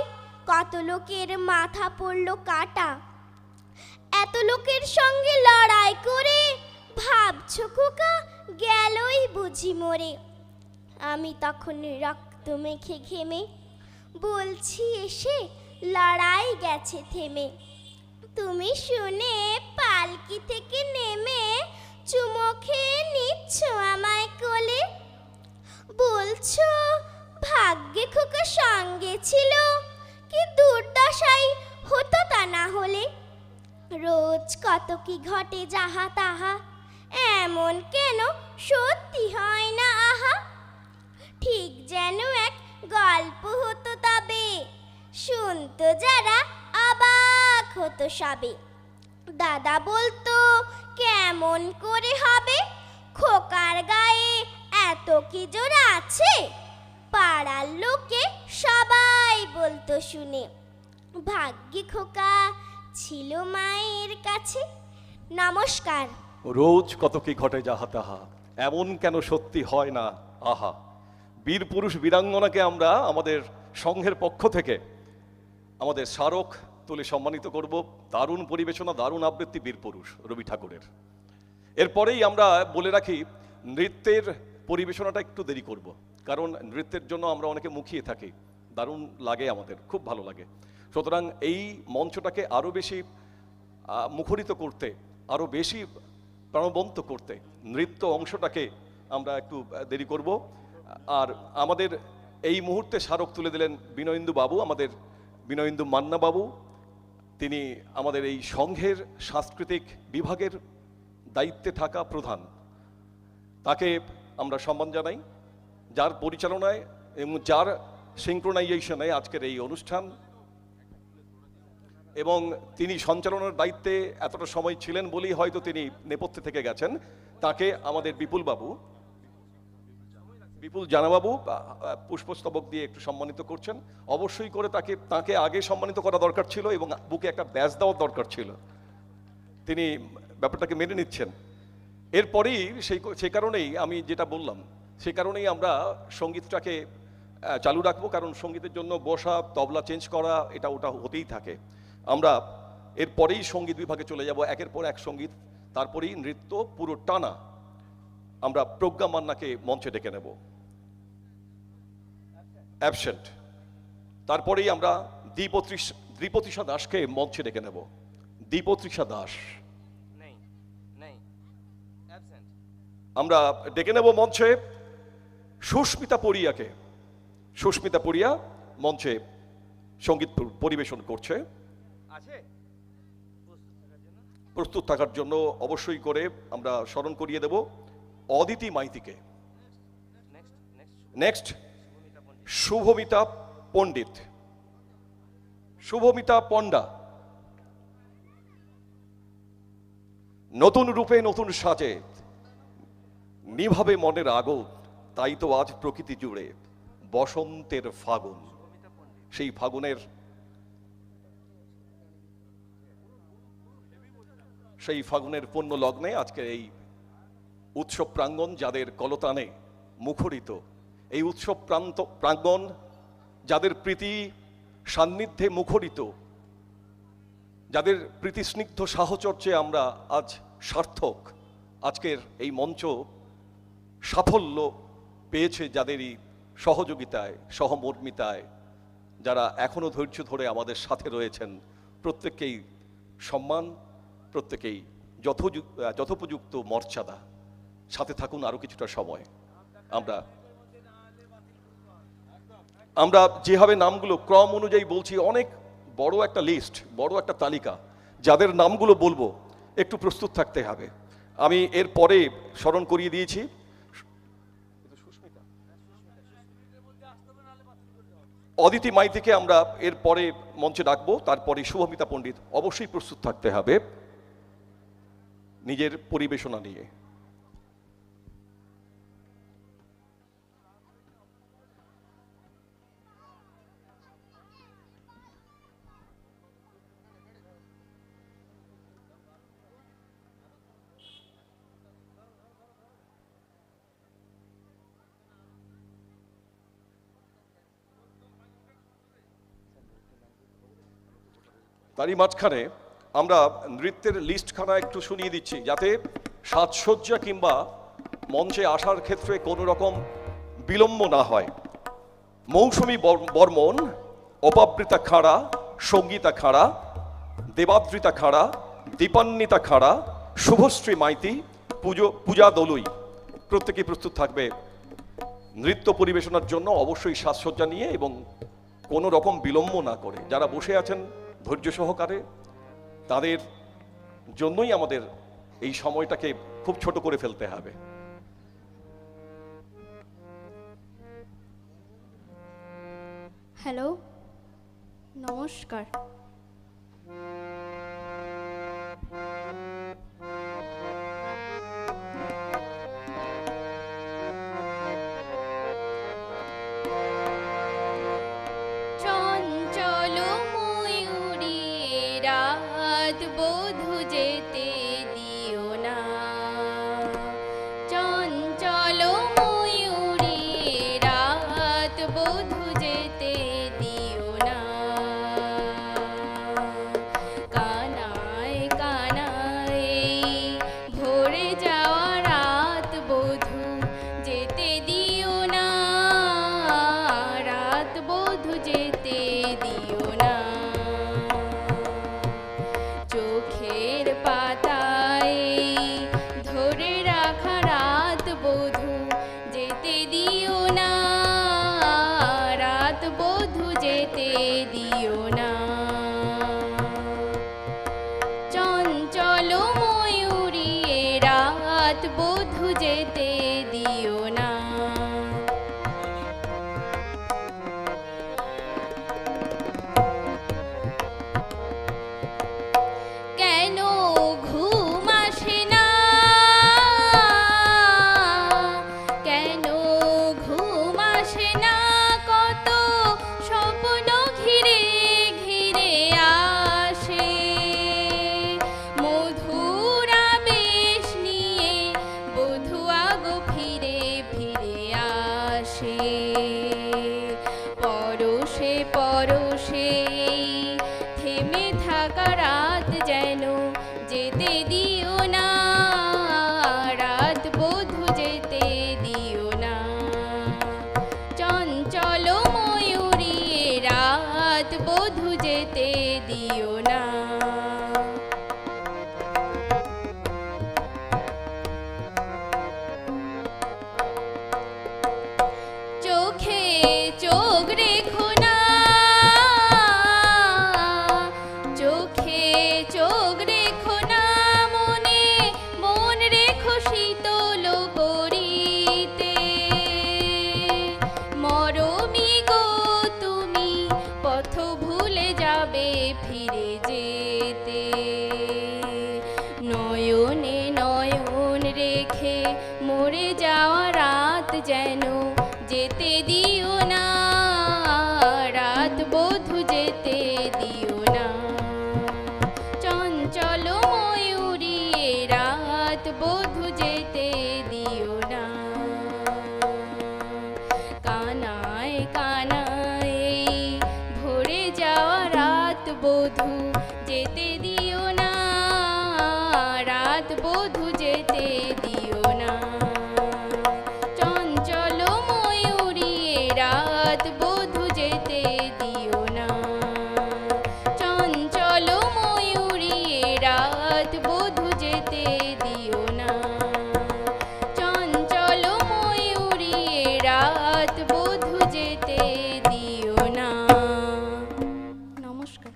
কত লোকের মাথা পড়লো কাটা। এত লোকের সঙ্গে লড়াই করে ভাবছো খোকা গেলই বুঝি মরে। আমি তখন রক্ত মেখে ঘেমে বলছি এসে লড়াই গেছে থেমে। তুমি শুনে পালকি থেকে নেমে চুমো খেয়ে নিচ্ছ আমায় কোলে। বলছো ভাগ্যে খোকা সঙ্গে ছিল, কি দুর্দশাই হতো তা না হলে। রোজ কত কি ঘটে যাহা তাহা, এমন কেন সত্যি হয় না আহা। ঠিক যেন এক গল্প হতো তবে, শুনতো যারা অবাক হতো সবে। দাদা বলতো কেমন করে হবে, খোকার গায়ে এত কি জোর আছে। পাড়ার লোকে সবাই বলতো শুনে, ভাগ্যে খোকা ছিল মায়ের কাছে। নমস্কার। রোজ কত কি ঘটে যাহা তাহা, এমন কেন সত্যি হয় না আহা। বীর পুরুষ বীরাঙ্গনাকে আমরা আমাদের সংঘের পক্ষ থেকে আমাদের স্মারক তুলে সম্মানিত করব। দারুণ পরিবেশনা, দারুণ আবৃত্তি বীর পুরুষ রবি ঠাকুরের। এরপরেই আমরা বলে রাখি নৃত্যের পরিবেশনাটা একটু দেরি করব, কারণ নৃত্যের জন্য আমরা অনেকে মুখিয়ে থাকি, দারুণ লাগে, আমাদের খুব ভালো লাগে। সুতরাং এই মঞ্চটাকে আরও বেশি মুখরিত করতে, আরও বেশি প্রাণবন্ত করতে নৃত্য অংশটাকে আমরা একটু দেরি করব। আর আমাদের এই মুহূর্তে স্মারক তুলে দিলেন বিনয়েন্দু বাবু, আমাদের বিনয়েন্দু মান্না বাবু। তিনি আমাদের এই সংঘের সাংস্কৃতিক বিভাগের দায়িত্বে থাকা প্রধান। তাকে আমরা সম্মান জানাই, যার পরিচালনায় এবং যার সিঙ্ক্রোনাইজেশনে আজকের এই অনুষ্ঠান, এবং তিনি সঞ্চালনার দায়িত্বে এতটা সময় ছিলেন বলেই হয়তো তিনি নেপথ্যে থেকে গেছেন। তাকে আমাদের বিপুল জানাবাবু পুষ্পস্তবক দিয়ে একটু সম্মানিত করছেন। অবশ্যই করে তাকে আগে সম্মানিত করা দরকার ছিল এবং বুকে একটা ব্যাজ দেওয়ার দরকার ছিল। তিনি ব্যাপারটাকে মেনে নিচ্ছেন। এরপরেই সেই কারণেই আমি যেটা বললাম, সেই কারণেই আমরা সঙ্গীতটাকে চালু রাখবো, কারণ সঙ্গীতের জন্য বসা, তবলা চেঞ্জ করা, এটা ওটা হতেই থাকে। আমরা এরপরেই সঙ্গীত বিভাগে চলে যাব, একের পর এক সঙ্গীত, তারপরেই নৃত্য পুরো টানা। আমরা প্রজ্ঞা মান্নাকে মঞ্চে ডেকে নেব, অ্যাবসেন্ট। তারপরেই আমরা দীপতৃষা দাসকে মঞ্চে ডেকে নেব। দীপতৃষা দাস আমরা ডেকে নেব মঞ্চে। সুস্মিতা পড়িয়াকে, সুস্মিতা পড়িয়া মঞ্চে সঙ্গীত পরিবেশন করছে। প্রস্তুত থাকার জন্য অবশ্যই করে আমরা স্মরণ করিয়ে দেব অদিতি মাইতিকে। নেক্সট শুভমিতা পণ্ডিত, শুভমিতা পণ্ডা। নতুন রূপে নতুন সাজে নিভাবে মনের আগুন, তাই তো আজ প্রকৃতি জুড়ে বসন্তের ফাগুন। সেই ফাগুনের পূর্ণ লগ্নে আজকের এই উৎসব প্রাঙ্গণ যাদের কলতানে মুখরিত, এই উৎসব প্রাঙ্গণ যাদের প্রীতি সান্নিধ্যে মুখরিত, যাদের প্রীতিস্নিগ্ধ সাহচর্যে আমরা আজ সার্থক, আজকের এই মঞ্চ সাফল্য পেয়েছে যাদেরই সহযোগিতায়, সহমর্মিতায়, যারা এখনো ধৈর্য ধরে আমাদের সাথে রয়েছেন, প্রত্যেককেই সম্মান, প্রত্যেকেই যথোপযুক্ত মর্যাদা। সাথে থাকুন আরো কিছুটা সময়। আমরা যেভাবে নামগুলো ক্রম অনুযায়ী বলছি, অনেক বড় একটা লিস্ট, বড় একটা তালিকা, যাদের নামগুলো বলবো একটু প্রস্তুত থাকতে হবে। আমি এর পরে স্মরণ করিয়ে দিয়েছি, অদিতি মাইতিকে আমরা এর পরে মঞ্চে ডাকবো, তারপরে শুভমিতা পণ্ডিত। অবশ্যই প্রস্তুত থাকতে হবে নিজের পরিবেশনা নিয়ে। তারই মাঝখানে আমরা নৃত্যের লিস্টখানা একটু শুনিয়ে দিচ্ছি, যাতে সাজসজ্জা কিংবা মঞ্চে আসার ক্ষেত্রে কোনো রকম বিলম্ব না হয়। মৌসুমী বর্মন, অপাবৃতা খাড়া, সঙ্গীতা খাড়া, দেবাদ্রিতা খাড়া, দীপান্বিতা খাড়া, শুভশ্রী মাইতি, পূজা দলুই। প্রত্যেকেই প্রস্তুত থাকবে নৃত্য পরিবেশনার জন্য, অবশ্যই সাজসজ্জা নিয়ে এবং কোনো রকম বিলম্ব না করে। যারা বসে আছেন ধৈর্য সহকারে, তাদের জন্যই আমাদের এই সময়টাকে খুব ছোট করে ফেলতে হবে। হ্যালো, নমস্কার। চঞ্চল ময়ূরী রাত বধূ যেতে দিও না, চঞ্চল ময়ূরী রাত বধূ যেতে দিও না। কানায় কানায় ভরে যাওয়া রাত বধূ যেতে দিও না, রাত বধূ যেতে দিও না। চোখের পাতায় ধরে রাখা রাত বধূ যেতে দিও না, রাত বধূ যেতে দিও না। চঞ্চল ময়ূরী রাত বধূ যেতে দিও না। কেন ঘুম আসে না, কেন ঘুম আসে না, কত স্বপ্ন ঘিরে ঘিরে আসে। মধুর আবেশ নিয়ে বধূ আগো নয়নে নয়ন রেখে মরে যাওয়া রাত যেন যেতে দিও না, রাত বধূ যেতে দিও না। চঞ্চল ময়ূরী এ রাত বধূ যেতে দিও না। কানায় কানায় ভরে যাওয়া রাত বধূ যেতে দিও না, রাত বধূ যেতে দিও না। চঞ্চল ময়ূরী এ রাত বধূ যেতে দিও না। চঞ্চল ময়ূরী এ রাত বধূ যেতে দিও না। চঞ্চল ময়ূরী এ রাত বধূ যেতে দিও না। নমস্কার।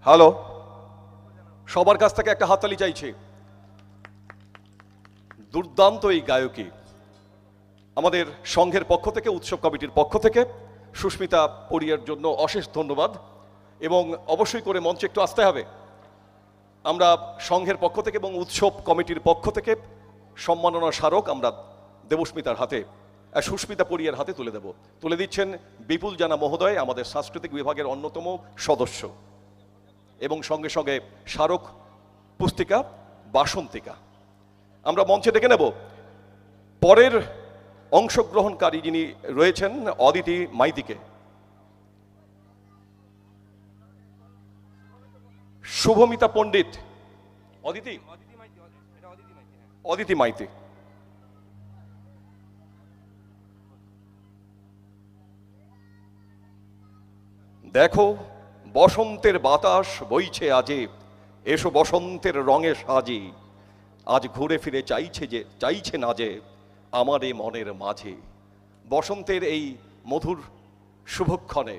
হ্যালো, সবার কাছ থেকে একটা হাততালি চাইছি। দুর্দান্ত এই গায়কী। আমাদের সংঘের পক্ষ থেকে, উৎসব কমিটির পক্ষ থেকে সুস্মিতা পরিয়ার জন্য অশেষ ধন্যবাদ। এবং অবশ্যই করে মঞ্চে একটু আসতে হবে। আমরা সংঘের পক্ষ থেকে এবং উৎসব কমিটির পক্ষ থেকে সম্মাননা স্মারক আমরা দেবস্মিতার হাতে, সুস্মিতা পরিয়ার হাতে তুলে দিচ্ছেন বিপুল জানা মহোদয়, আমাদের সাংস্কৃতিক বিভাগের অন্যতম সদস্য, এবং সঙ্গে সঙ্গে স্মারক পুস্তিকা বাসন্তিকা। আমরা মঞ্চে ডেকে নেব পরের অংশগ্রহণকারী যিনি রয়েছেন অদিতি মাইতিকে। শুভমিতা পণ্ডিত, অদিতি মাইতি। দেখো বসন্তের বাতাস বইছে আজে, এসো বসন্তের রঙে সাজি, আজ ঘুরে ফিরে চাইছে না যে আমার এই মনের মাঝে। বসন্তের এই মধুর শুভক্ষণে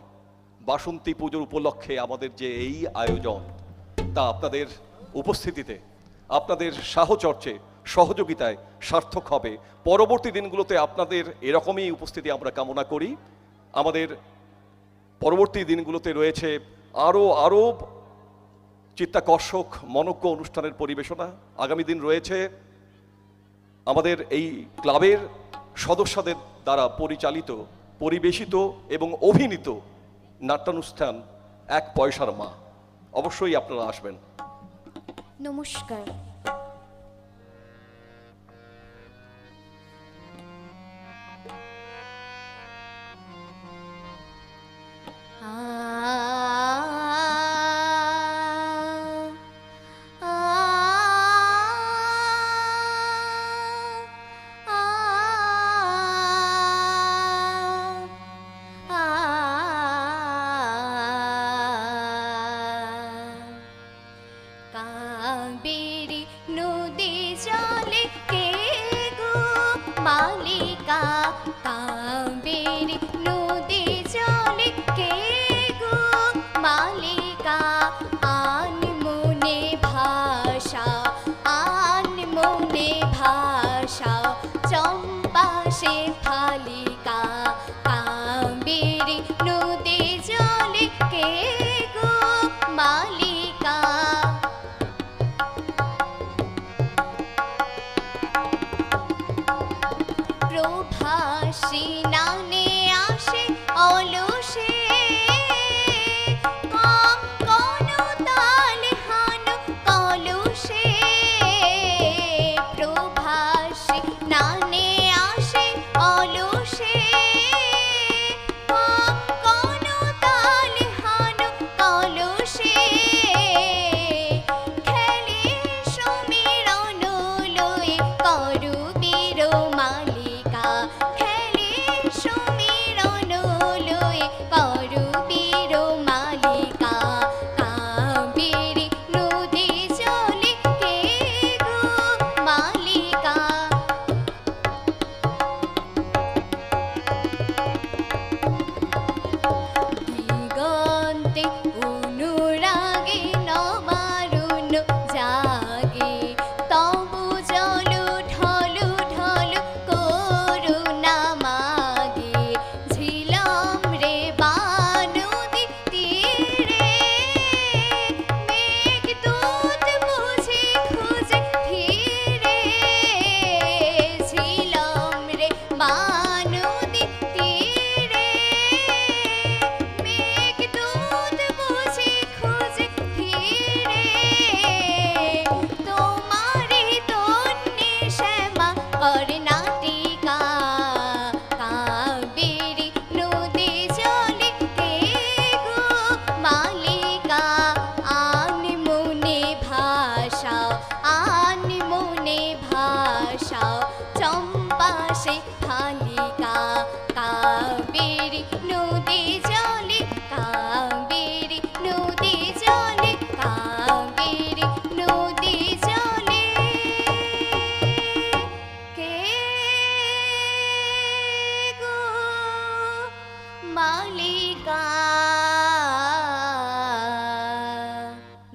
বাসন্তী পুজোর উপলক্ষে আমাদের যে এই আয়োজন, তা আপনাদের উপস্থিতিতে, আপনাদের সাহচর্যে, সহযোগিতায় সার্থক হবে। পরবর্তী দিনগুলোতে আপনাদের এরকমই উপস্থিতি আমরা কামনা করি। আমাদের পরবর্তী দিনগুলোতে রয়েছে আরও চিত্তাকর্ষক মনোজ্ঞ অনুষ্ঠানের পরিবেশনা। আগামী দিন রয়েছে আমাদের এই ক্লাবের সদস্যদের দ্বারা পরিচালিত, পরিবেশিত এবং অভিনীত নাট্যানুষ্ঠান এক পয়সার মা। অবশ্যই আপনারা আসবেন। নমস্কার। কাবেরী নদী জলে কে গো মালিকা, কাবেরী নদী জলে কে গো মালিকা, আনমনে ভাষা আনমনে ভাষা চম্পা সে ফালিকা, কাবেরী নদী জলে কে গো মালিকা। প্রভাসী নানে আসে অলসে, কঙ্কন তালে হান কলসে, প্রভাসী নানে আসে অলসে, কঙ্কন বালিকা।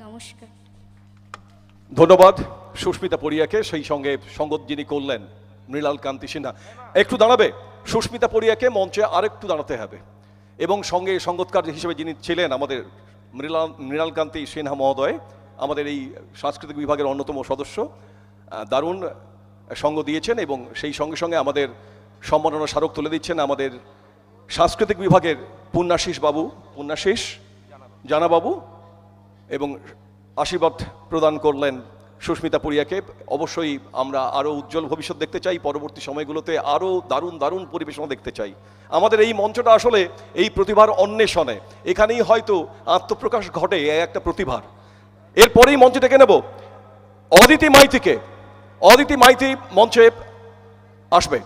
নমস্কার। ধন্যবাদ সুস্মিতা পড়িয়াকে, সেই সঙ্গে সঙ্গত যিনি করলেন মৃণাল কান্তি সিনহা। একটু দাঁড়াবে সুস্মিতা পড়িয়াকে, মঞ্চে আরেকটু দাঁড়াতে হবে, এবং সঙ্গে সঙ্গতকার হিসেবে যিনি ছিলেন আমাদের মৃণাল কান্তি সিনহা মহোদয়, আমাদের এই সাংস্কৃতিক বিভাগের অন্যতম সদস্য, দারুণ সঙ্গ দিয়েছেন, এবং সেই সঙ্গে সঙ্গে আমাদের সম্মাননা স্মারক তুলে দিচ্ছেন আমাদের সাংস্কৃতিক বিভাগের পুণ্যাশিস জানাবাবু, এবং আশীর্বাদ প্রদান করলেন সুস্মিতা পড়িয়াকে। অবশ্যই আমরা আরও উজ্জ্বল ভবিষ্যৎ দেখতে চাই, পরবর্তী সময়গুলোতে আরও দারুণ দারুণ পরিবেশনা দেখতে চাই। আমাদের এই মঞ্চটা আসলে এই প্রতিভার অন্বেষণে, এখানেই হয়তো আত্মপ্রকাশ ঘটে একটা প্রতিভার। এরপরেই মঞ্চে ডেকে নেব অদিতি মাইতিকে। অদিতি মাইতি মঞ্চে আসবে।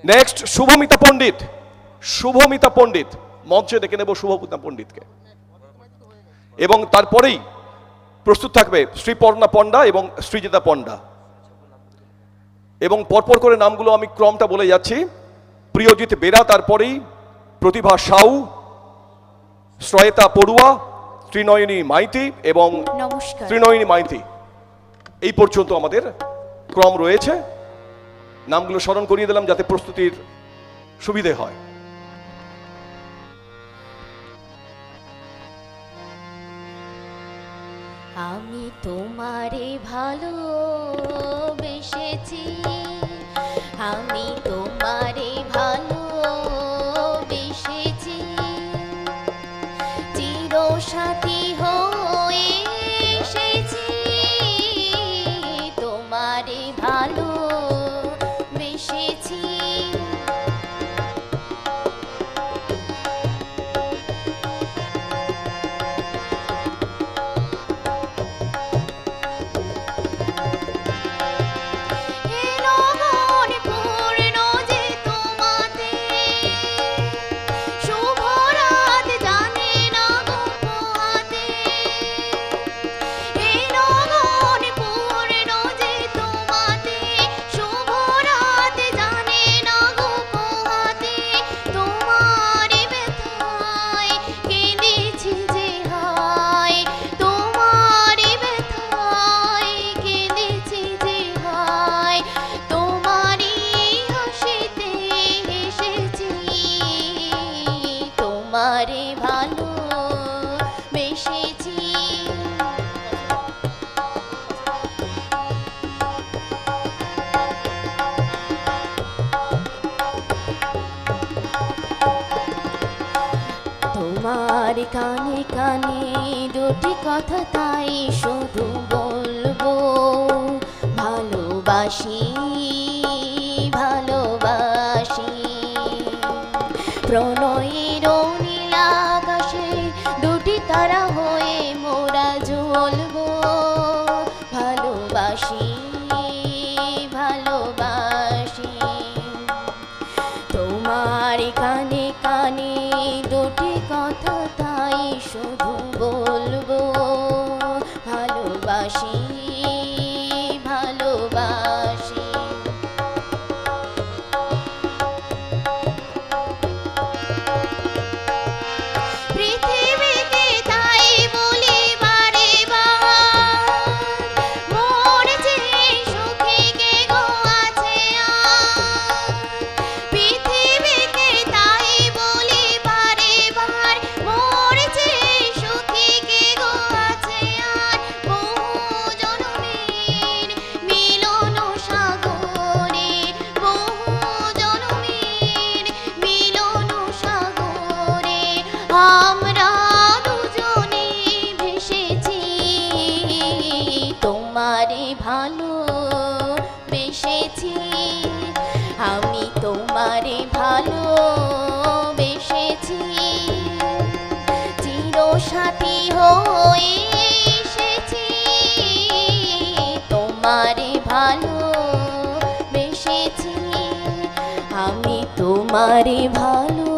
নেক্সট শুভমিতা পণ্ডিত মঞ্চে ডেকে নেব শুভমিতা পণ্ডিতকে, এবং তারপরেই প্রস্তুত থাকবে শ্রীপর্ণা পণ্ডা এবং সৃজিতা পণ্ডা। এবং পরপর করে নামগুলো আমি ক্রমটা বলে যাচ্ছি। প্রিয়জিৎ বেরা, তারপরেই প্রতিভা সাউ, শ্রয়েতা পড়ুয়া, ত্রিনয়নী মাইতি এবং ত্রিনয়নী মাইতি। এই পর্যন্ত আমাদের ক্রম রয়েছে। নামগুলো স্মরণ করিয়ে দিলাম যাতে প্রস্তুতির সুবিধে হয়। আমি তোমারে ভালোবেসেছি, আমি তোমারে ভালোবেসেছি, চিরসাথী হয়ে এসেছি, তোমারে ভালোবেসেছি। তোমারে ভালোবেসেছি। তোমার কানে কানে দুটি কথা তাই শুধু বলবো, ভালোবাসি ভালোবাসি। প্রণয়ের নীল আকাশে দুটি তারা হয়ে মোরা জ্বলবো, ভালোবাসি ভালোবাসি। তোমার কানে কানে দুটি কথা তাই শুধু বলবো, ভালোবাসি ভালোবাসি। পৃথিবীতে তাই বলি বারে বার, মোর যে সুখী কে গো আছে আর। পৃথিবীতে তাই বলি বারে বার, মোর যে সুখী কে গো আছে আর। বহু জনমের মিলন সাগরে, বহু জনমের মিলন সাগরে আমরা দুজনে ভেসেছি, তোমারে ভালোবেসেছি, আমি তোমারে ভালোবেসেছি, চিরসাথী হয়ে এসেছি, তোমারে ভালোবেসেছি, আমি তোমারে ভালোবেসেছি।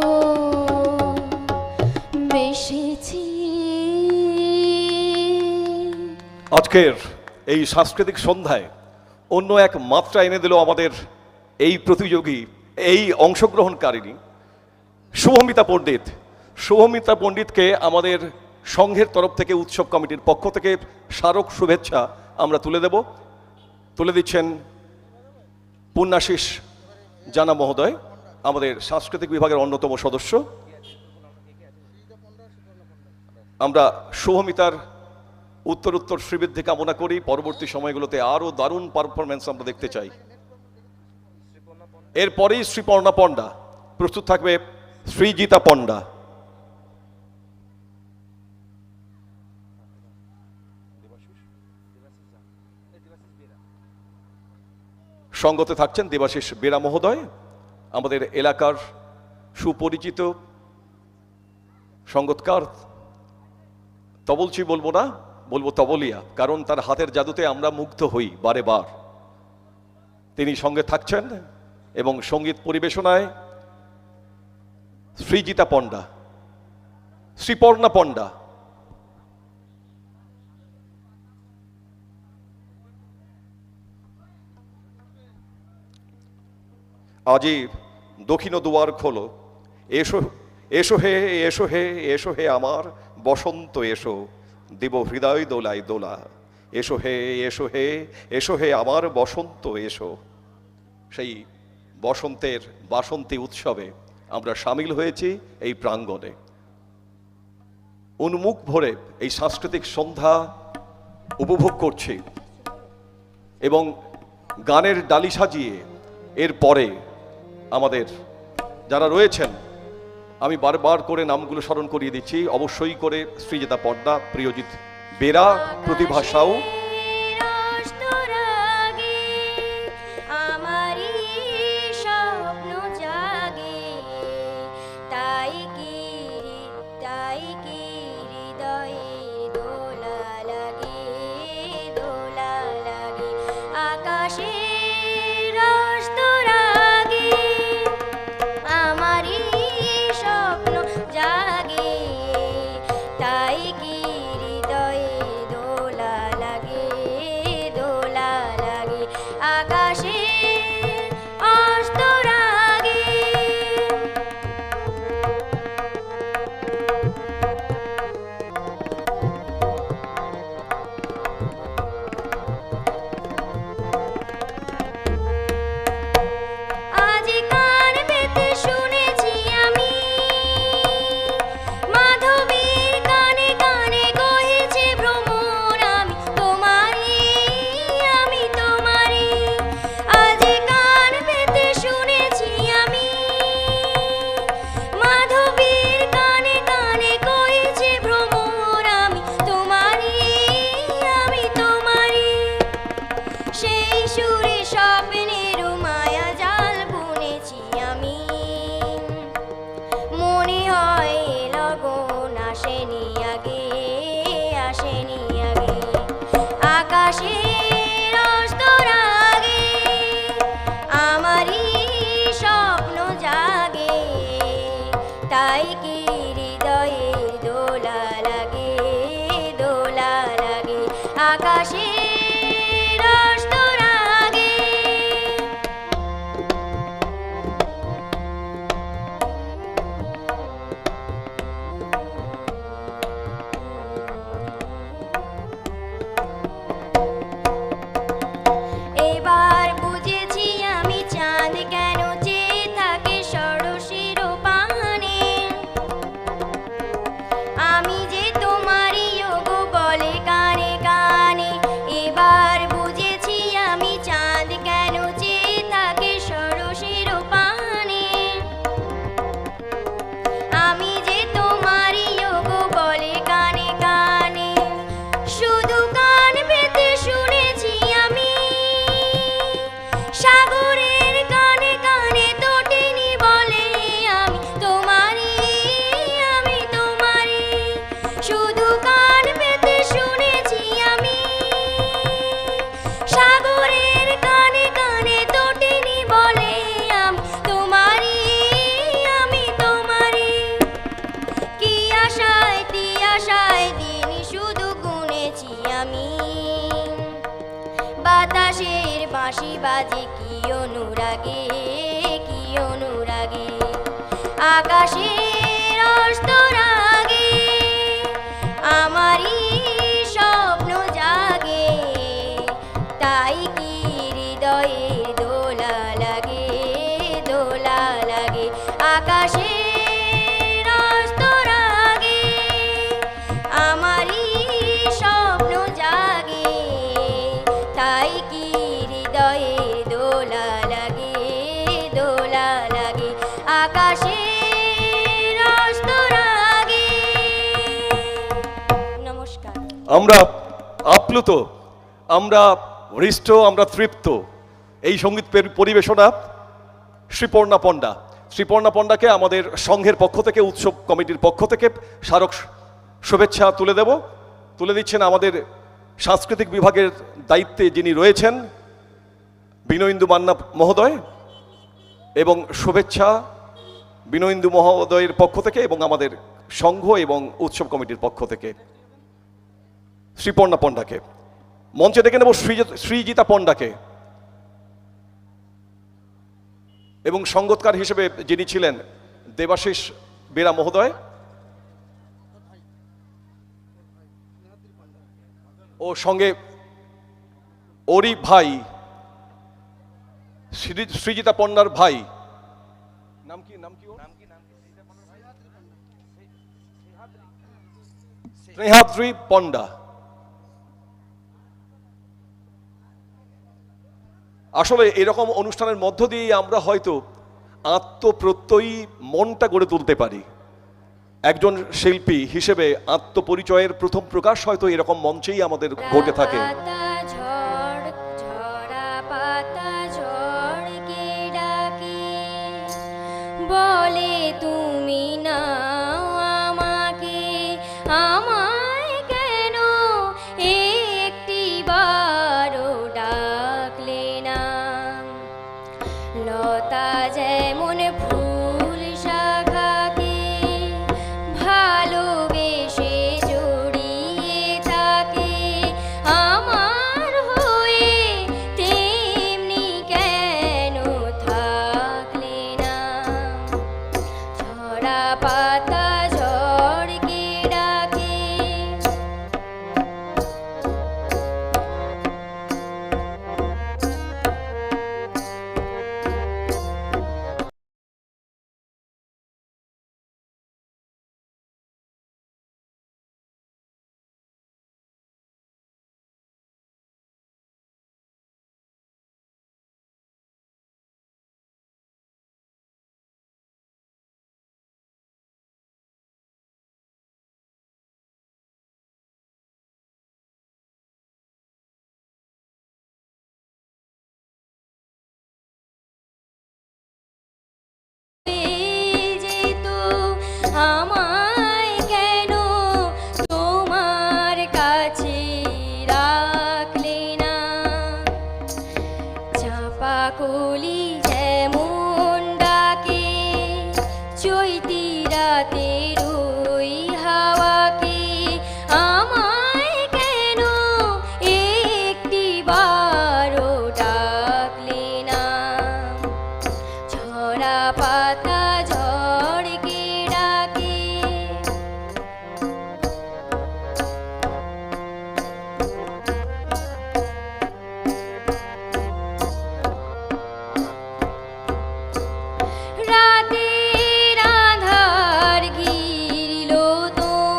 আজকের এই সাংস্কৃতিক সন্ধ্যায় অন্য এক মাত্রা এনে দিল আমাদের এই প্রতিযোগী, এই অংশগ্রহণকারিণী শুভমিতা পণ্ডিত, শুভমিতা পণ্ডিতকে আমাদের সংঘের তরফ থেকে উৎসব কমিটির পক্ষ থেকে স্মারক শুভেচ্ছা আমরা তুলে দিচ্ছেন পুণ্যাশিস জানা মহোদয়, আমাদের সাংস্কৃতিক বিভাগের অন্যতম সদস্য। আমরা শুভমিতার উত্তর শ্রীবৃদ্ধি কামনা করি, পরবর্তী সময়গুলোতে আরো দারুণ পারফরমেন্স আমরা দেখতে চাই। এরপরেই শ্রীপর্ণা পণ্ডা, প্রস্তুত থাকবে শ্রীজিতা পণ্ডা। সঙ্গতে থাকছেন দেবাশিস বেরা মহোদয়, আমাদের এলাকার সুপরিচিত সঙ্গতকার। তবলচি বলবো না, বলবো তবলিয়া, কারণ তার হাতের জাদুতে আমরা মুগ্ধ হই বারে বার। তিনি সঙ্গে থাকছেন এবং সঙ্গীত পরিবেশনায় শ্রীজিতা পণ্ডা, শ্রীপর্ণা পণ্ডা। আজি দক্ষিণ দুয়ার খোলো, এসো এসো হে এসো হে এসো হে আমার বসন্ত, এসো দিব হৃদয় দোলায় দোলা, এসো হে এসো হে এসো হে আমার বসন্ত এসো। সেই বসন্তের বাসন্তী উৎসবে আমরা সামিল হয়েছি এই প্রাঙ্গণে। উন্মুখ ভরে এই সাংস্কৃতিক সন্ধ্যা উপভোগ করছি এবং গানের ডালি সাজিয়ে এরপরে আমাদের যারা রয়েছেন, আমি বারবার করে নামগুলো স্মরণ করিয়ে দিচ্ছি, অবশ্যই করে শ্রীজিতা পণ্ডা, প্রিয়জিৎ বেরা, প্রতিভা সাউ, বাঁশি বাজে কি অনুরাগে, কি অনুরাগে। আকাশের অস্তর আগে আমারই স্বপ্ন জাগে, তাই কি হৃদয়ে দোলা লাগে, দোলা লাগে। আকাশের অস্তর আগে আমারই স্বপ্ন জাগে, তাই কি হৃদয়ে দোলা লাগে, দোলা লাগে। আকাশের অস্তর আগে। নমস্কার। আমরা আপ্লুত, আমরা হৃষ্ট, আমরা তৃপ্ত। এই সঙ্গীত পরিবেশনা শ্রীপর্ণা পণ্ডা। শ্রীপর্ণা পণ্ডাকে আমাদের সংঘের পক্ষ থেকে, উৎসব কমিটির পক্ষ থেকে স্মারক শুভেচ্ছা তুলে দিচ্ছেন আমাদের সাংস্কৃতিক বিভাগের দায়িত্বে যিনি রয়েছেন বিনয়েন্দু মান্না মহোদয়, এবং শুভেচ্ছা বিনয়েন্দু মহোদয়ের পক্ষ থেকে এবং আমাদের সংঘ এবং উৎসব কমিটির পক্ষ থেকে শ্রীপর্ণা পণ্ডাকে। মঞ্চে ডেকে নেব শ্রীজিতা পণ্ডাকে, এবং সঙ্গতকার হিসেবে যিনি ছিলেন দেবাশিস বেরা মহোদয়, ও সঙ্গে ওরই ভাই শ্রীজিতা পণ্ডার ভাই, নাম কি স্নেহাদ্রি পণ্ডা। আসলে এরকম অনুষ্ঠানের মধ্য দিয়ে আমরা হয়তো আত্মপ্রত্যয়ী মনটা গড়ে তুলতে পারি। একজন শিল্পী হিসেবে আত্মপরিচয়ের প্রথম প্রকাশ হয়তো এরকম মঞ্চেই আমাদের ঘটে থাকে। বলে তুমি না আমাকে, আমায় কেন একটি বারো ডাকলে না? লতা যেমন ফুল শাখাকে ভালোবেসে জড়িয়ে থাকে আমার হয়ে, তেমনি কেন থাকলে না? ঝরা পাতা ঝড়কে ডাকে, আমায় কেন তোমার কাছে রাখলে না? চাপা কলি যেমন ডাকে চৈতি রাতের ওই হাওয়াকে, আমায় কেন একটি বারো ডাকলে না? ঝরা পাতা ঝড়কে ডাকে, রাতের আঁধার ঘিরিল তোমায়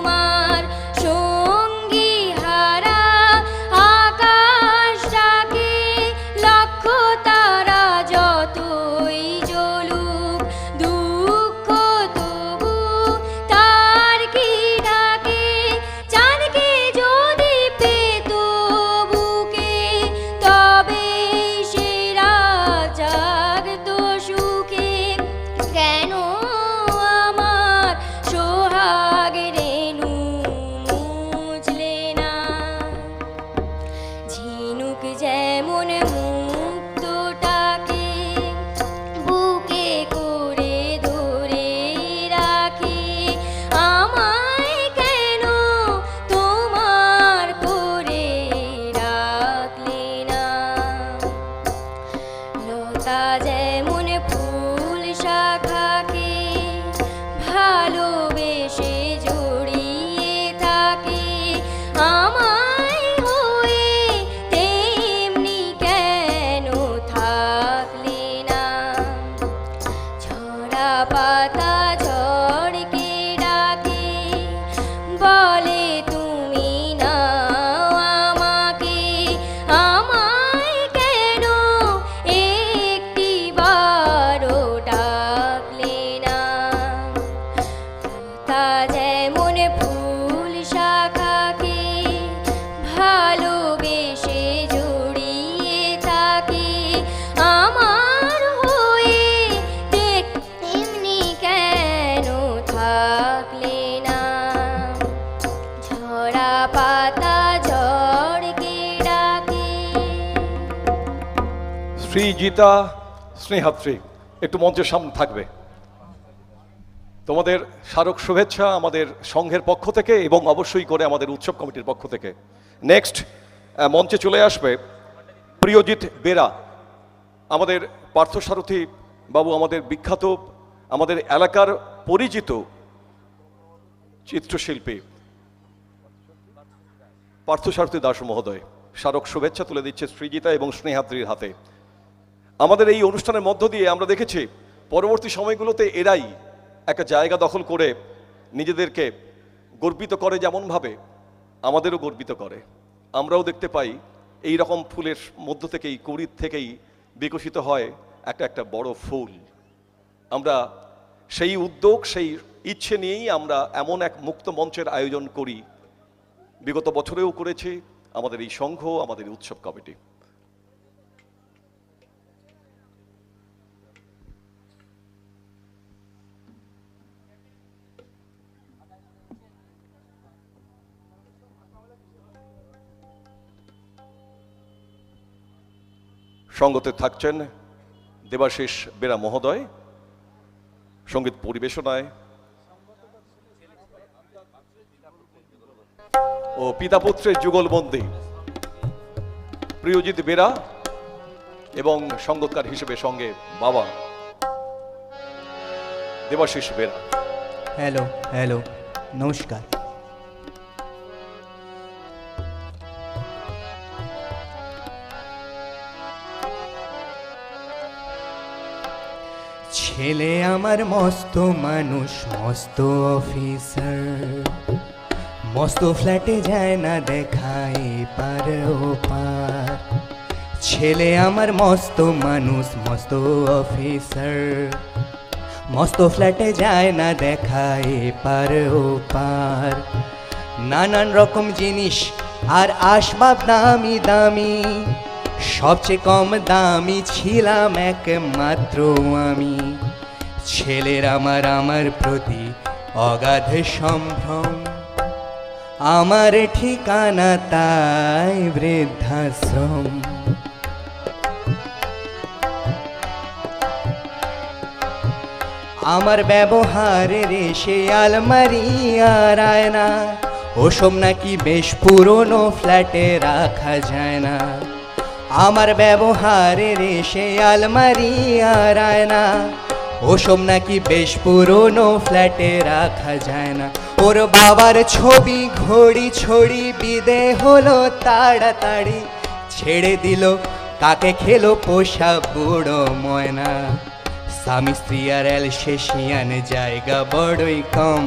যেমন ফুল শাখাকে ভালোবেসে জড়িয়ে থাকে আমার হয়ে তেমনি কেন থাকলে না ঝরা পাতা ঝড়কে ডাকে। শ্রীজিতা স্নেহাত্রী একটু মঞ্চের সামনে থাকবে। তোমাদের স্মারক শুভেচ্ছা আমাদের সংঘের পক্ষ থেকে এবং অবশ্যই করে আমাদের উৎসব কমিটির পক্ষ থেকে। নেক্সট মঞ্চে চলে আসবে প্রিয়জিৎ বেরা, আমাদের পার্থসারথী বাবু, আমাদের বিখ্যাত, আমাদের এলাকার পরিচিত চিত্রশিল্পী পার্থসারথী দাস মহোদয় স্মারক শুভেচ্ছা তুলে দিচ্ছে সৃজিতা এবং স্নেহাদ্রির হাতে। আমাদের এই অনুষ্ঠানের মধ্য দিয়ে আমরা দেখেছি পরবর্তী সময়গুলোতে এরাই একটা জায়গা দখল করে নিজেদেরকে গর্বিত করে, যেমনভাবে আমাদেরও গর্বিত করে। আমরাও দেখতে পাই এই রকম ফুলের মধ্য থেকেই, কুড়ির থেকেই বিকশিত হয় একটা একটা বড় ফুল। আমরা সেই উদ্যোগ, সেই ইচ্ছে নিয়েই আমরা এমন এক মুক্ত মঞ্চের আয়োজন করি, বিগত বছরেও করেছি আমাদের এই সংঘ, আমাদের উৎসব কমিটি। সঙ্গতে থাকছেন দেবাশিস বেরা মহোদয়, সঙ্গীত পরিবেশনায় ও পিতাপুত্রের যুগলবন্দী প্রিয়জিৎ বেরা এবং সঙ্গীতকার হিসেবে সঙ্গে বাবা দেবাশিস বেরা। হ্যালো হ্যালো, নমস্কার। ছেলে আমার মস্ত মানুষ, মস্ত অফিসার, মস্ত ফ্ল্যাটে যায় না দেখায় পার ও পার। ছেলে আমার মস্ত মানুষ, মস্ত অফিসার, মস্ত ফ্ল্যাটে যায় না দেখায় পার ও পার। নানান রকম জিনিস আর আসবাব দামি দামি, সবচেয়ে কম দামি ছিলাম একমাত্র আমি। ছেলের আমার প্রতি অগাধ সম্ভ্রম, আমার ঠিকানা তাই বৃদ্ধাশ্রম। আমার ব্যবহারের সে আলমারি আর আয়না, ওসব নাকি বেশ পুরনো ফ্ল্যাটে রাখা যায় না। আমার ব্যবহারের সে আলমারি আর আয়না, ওসব নাকি বেশ পুরনো ফ্ল্যাটে রাখা যায় না। ওর বাবার ছবি ঘড়ি ছড়ি বিদে হলো তাড়াতাড়ি, ছেড়ে দিল কাকে খেলো পোষা বুড়ো ময়না। স্বামী স্ত্রী আর অ্যালসেশিয়ান জায়গা বড়ই কম,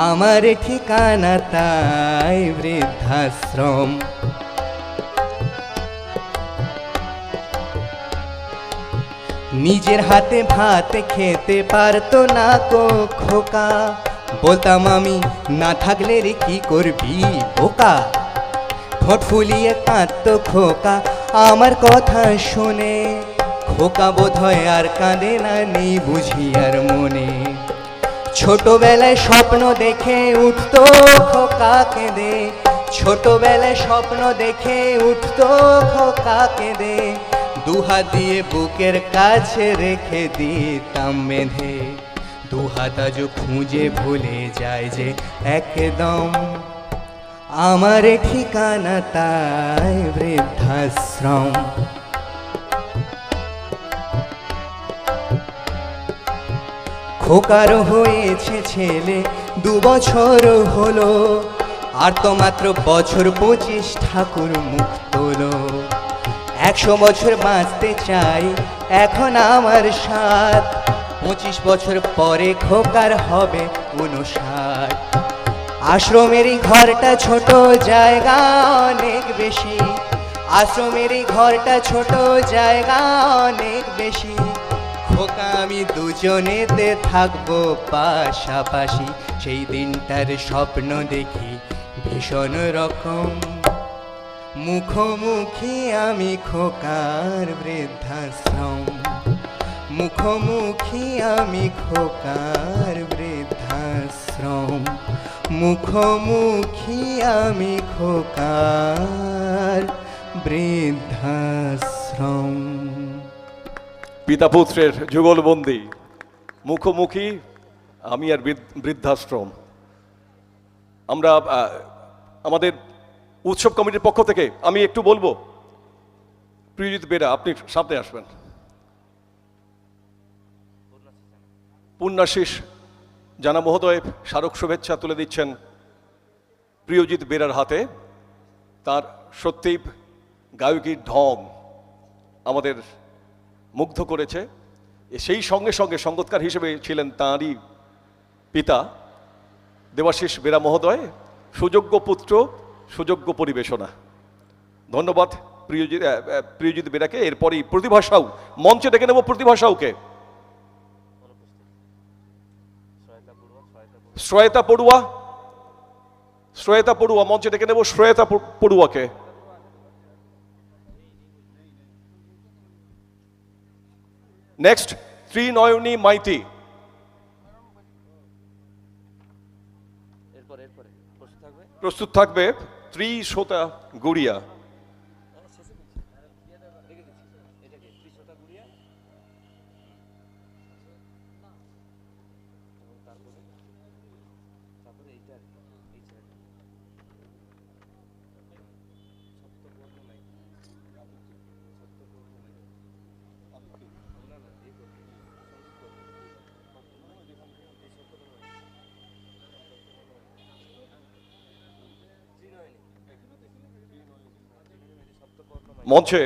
আমার ঠিকানা তাই বৃদ্ধাশ্রম। নিজের হাতে ভাত খেতে পারতো না কো খোকা, বলতাম আমি না থাকলে রে কি করবি বোকা। ঠোঁট ফুলিয়ে কাঁদতো খোকা আমার কথা শুনে, খোকা বোধ হয় আর কাঁদে না, নেই বুঝি আর মনে। ছোটবেলায় স্বপ্ন দেখে উঠতো খোকা কেঁদে, ছোটবেলায় স্বপ্ন দেখে উঠতো খোকা কেঁদে। দুহাত দিয়ে বুকের কাছে রেখে দিতাম বেঁধে, দুহাত আজ খুঁজে ভুলে যায় যে একদম, আমার ঠিকানা তাই বৃদ্ধাশ্রম। খোকার হয়েছে ছেলে 2 বছর হলো, আর তো মাত্র বছর 25 ঠাকুর মুখ তোলো। 100 বছর বাঁচতে চাই এখন আমার 7, 25 বছর পরে খোকার হবে 59। আশ্রমেরই ঘরটা ছোট, জায়গা অনেক বেশি, আশ্রমেরই ঘরটা ছোট, জায়গা অনেক বেশি। খোকা আমি দুজনেতে থাকবো পাশাপাশি, সেই দিনটার স্বপ্ন দেখি ভীষণ রকম। মুখোমুখি আমি খোকার বৃদ্ধাশ্রম, মুখোমুখি আমি খোকার বৃদ্ধাশ্রম, মুখোমুখি আমি খোকার বৃদ্ধাশ্রম। পিতা পুত্রের যুগলবন্দি, মুখোমুখি আমি আর বৃদ্ধাশ্রম। আমরা আমাদের উৎসব কমিটির পক্ষ থেকে আমি একটু বলবো, প্রিয়জিৎ বেরা আপনি সামনে আসবেন। পুণ্যাশিস জানা মহোদয় স্মারক শুভেচ্ছা তুলে দিচ্ছেন প্রিয়জিৎ বেরার হাতে। তার সত্যিই গায়কীর ঢং আমাদের মুগ্ধ করেছে। সেই সঙ্গে সঙ্গে সঙ্গীতকার হিসেবে ছিলেন তাঁরই পিতা দেবাশিস বেরা মহোদয়। সুযোগ্য পুত্র, সুযোগ্য পরিবেশনা। ধন্যবাদ প্রিয়জিৎ বেরাকে। এরপরই প্রতিভা সাউ, মঞ্চে ডেকে নেব প্রতিভা সাউকে। শ্রয়েতা পড়ুয়া, শ্রয়েতা পড়ুয়া মঞ্চে ডেকে নেব শ্রয়েতা পড়ুয়াকে। নেক্সট ত্রিনয়নী মাইতি। প্রস্তুত থাকবে ত্রিশোতা গুড়িয়া। মঞ্চে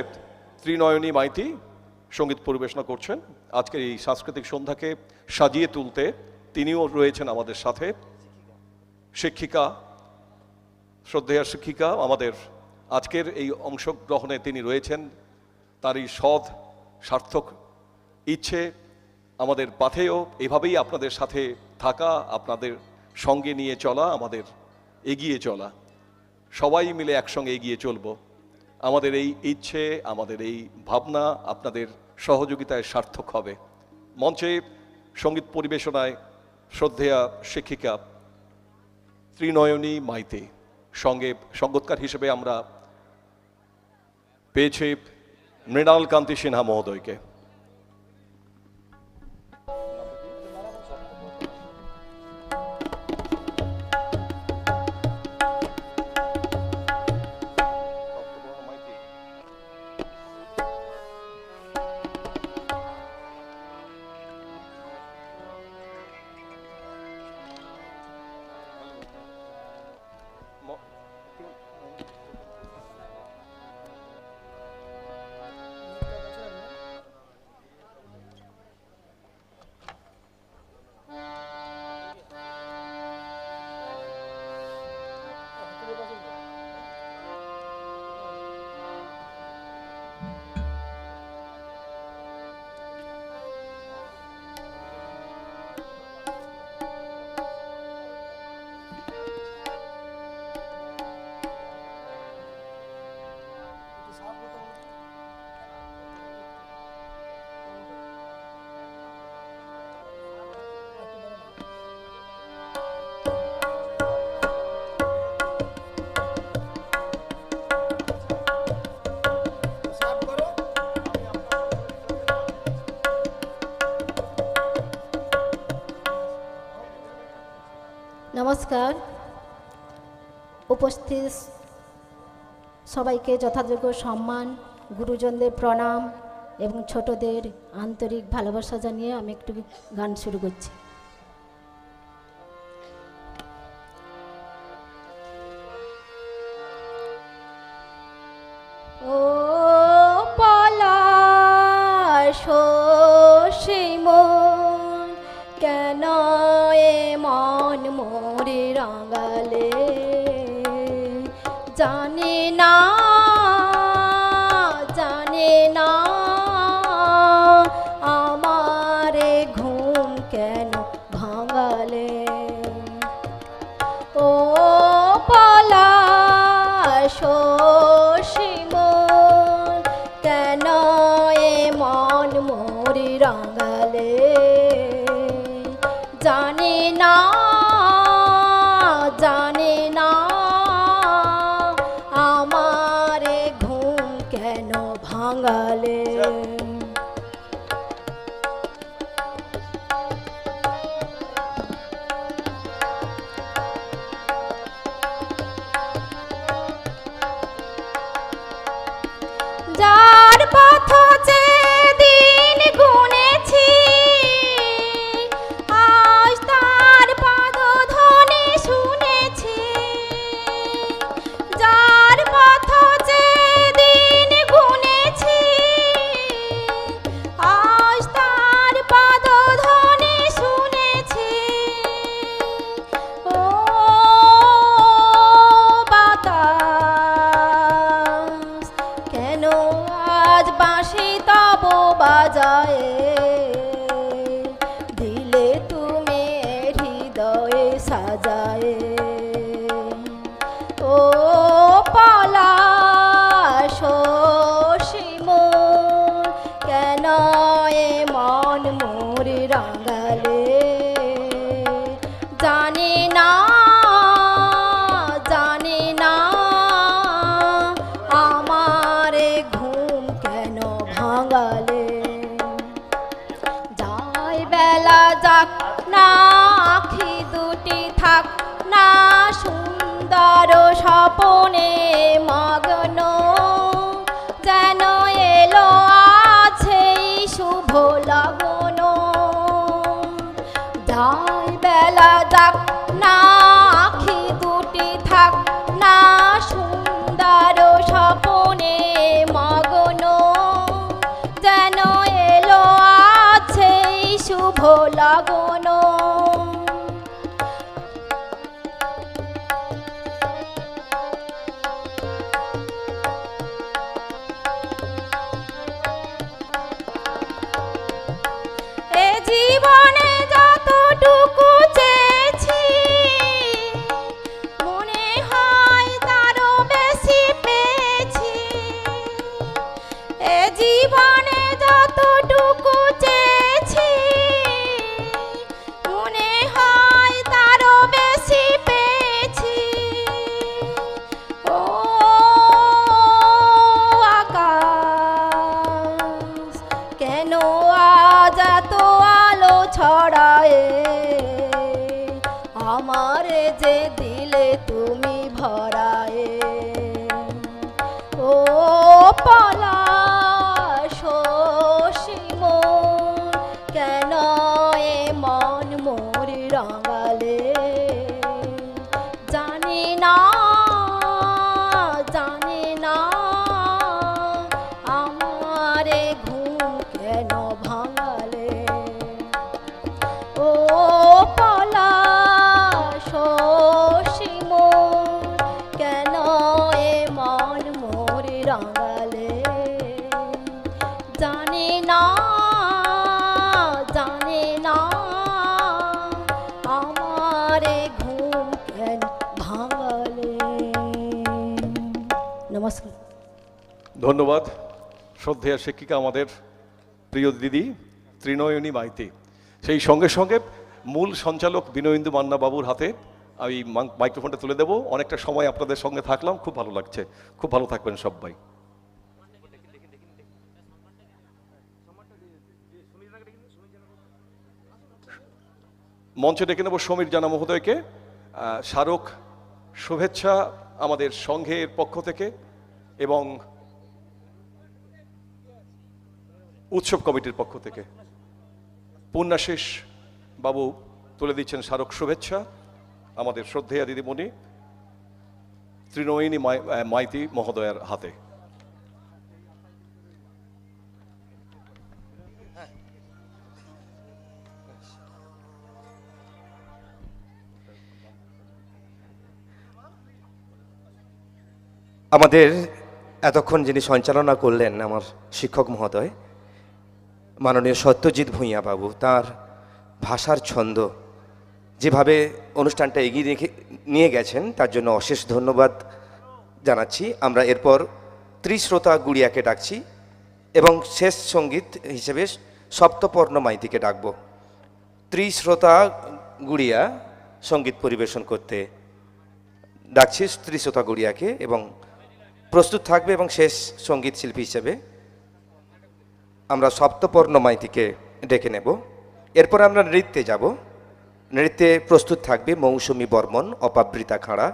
ত্রিনয়নী মাইতি সঙ্গীত পরিবেশনা করছেন। আজকের এই সাংস্কৃতিক সন্ধ্যাকে সাজিয়ে তুলতে তিনিও রয়েছেন আমাদের সাথে। শিক্ষিকা, শ্রদ্ধেয়া শিক্ষিকা আমাদের আজকের এই অংশগ্রহণে তিনি রয়েছেন। তারই সৎ সার্থক ইচ্ছে আমাদের পাথেয় এভাবেই আপনাদের সাথে থাকা, আপনাদের সঙ্গে নিয়ে চলা, আমাদের এগিয়ে চলা, সবাই মিলে একসঙ্গে এগিয়ে চলব। আমাদের এই ইচ্ছে, আমাদের এই ভাবনা আপনাদের সহযোগিতায় সার্থক হবে। মঞ্চে সঙ্গীত পরিবেশনায় শ্রদ্ধেয়া শিক্ষিকা ত্রিনয়নী মাইতি, সঙ্গে সঙ্গীতকার হিসেবে আমরা পেয়েছি মৃণাল কান্তি সিনহা মহোদয়কে। নমস্কার। উপস্থিত সবাইকে যথাযোগ্য সম্মান, গুরুজনদের প্রণাম এবং ছোটদের আন্তরিক ভালোবাসা জানিয়ে আমি একটু গান শুরু করছি। ও পলাশ সেই মন কেন মন মোরে রাঙালে, জানে না জানে না আমার ভাঙালে ও পলাশ শিমুল কেন এ মন মোরি রাঙালে জানি না জানি না আমারে ঘুম কেন ভাঙালে যার পথ যে দিন গুনেছি আজ তার পদধ্বনি শুনেছি যার পথ যে দিন গুনেছি আজ তার পদধ্বনি শুনেছি ও বাতাস কেন আজ বাঁশি তব বাজায় দিলে তুমি হৃদয়ে সাজায় ও পলাশ শিমুল কেন এ মন মোর রাঙালে জানি না জানি না আমারে ঘুম কেন ভাঙালে যাই বেলা যাক না আখি দুটি থাক না সুন্দর স্বপনে মগ্ন যেন এলো আছে শুভ লগন যাই বেলা যাক না আখি দুটি থাক না সুন্দর স্বপনে মগ্ন যেন এলো আছে শুভ লগন এ জীবনে যতটুকু চেয়েছি মনে হয় তারও বেশি পেয়েছি এ জীবনে যতটুকু চেয়েছি মনে হয় তারও বেশি পেয়েছি ও আকাশ কেন আজ এত আলো ছড়ায় আমারে যে দিলে তুমি ভরায়ে ও পলাশ শিমুল কেন এ মন মোর রাঙালে জানি না জানি না আমারে ঘুম কেন ভাঙালে ও পলাশ শিমুল কেন এ মন মোর রাঙালে জানি না জানি না আমারে ঘুম কেন ভাঙালে নমস্কার ধন্যবাদ শ্রদ্ধেয় শিক্ষিকা আমাদের প্রিয় দিদি ত্রিনয়নী মাইতি। সেই সঙ্গে সঙ্গে মূল সঞ্চালক বিনয়েন্দু মান্না বাবুর হাতে আমি মাইক্রোফোনটা তুলে দেব। অনেকটা সময় আপনাদের সঙ্গে থাকলাম, খুব ভালো লাগছে। খুব ভালো থাকবেন সবাই। মঞ্চে ডেকে নেব সমীর জানা মহোদয়কে। স্মারক শুভেচ্ছা আমাদের সংঘের পক্ষ থেকে এবং উৎসব কমিটির পক্ষ থেকে পূর্ণাশিস বাবু তুলে দিচ্ছেন স্মারক শুভেচ্ছা আমাদের শ্রদ্ধেয়া দিদিমণি ত্রিনয়নী মাইতি মহোদয়ার হাতে। আমাদের এতক্ষণ যিনি সঞ্চালনা করলেন আমার শিক্ষক মহোদয় মাননীয় সত্যজিৎ ভূঁইয়া বাবু, তার ভাষার ছন্দ যেভাবে অনুষ্ঠানটা এগিয়ে নিয়ে গেছেন তার জন্য অশেষ ধন্যবাদ জানাচ্ছি। আমরা এরপর ত্রিশ্রোতা গুড়িয়াকে ডাকছি এবং শেষ সঙ্গীত হিসেবে সপ্তপর্ণ মাইতিকে ডাকব। ত্রিশ্রোতা গুড়িয়া সঙ্গীত পরিবেশন করতে ডাকছি ত্রিশ্রোতা গুড়িয়াকে এবং প্রস্তুত থাকবে এবং শেষ সঙ্গীত শিল্পী হিসেবে আমরা সপ্তপর্ণ মাইতিকে ডেকে নেব। এরপর আমরা নৃত্যে যাব। নৃত্যে প্রস্তুত থাকবে মৌসুমী বর্মন, অপাবৃতা খাঁড়া,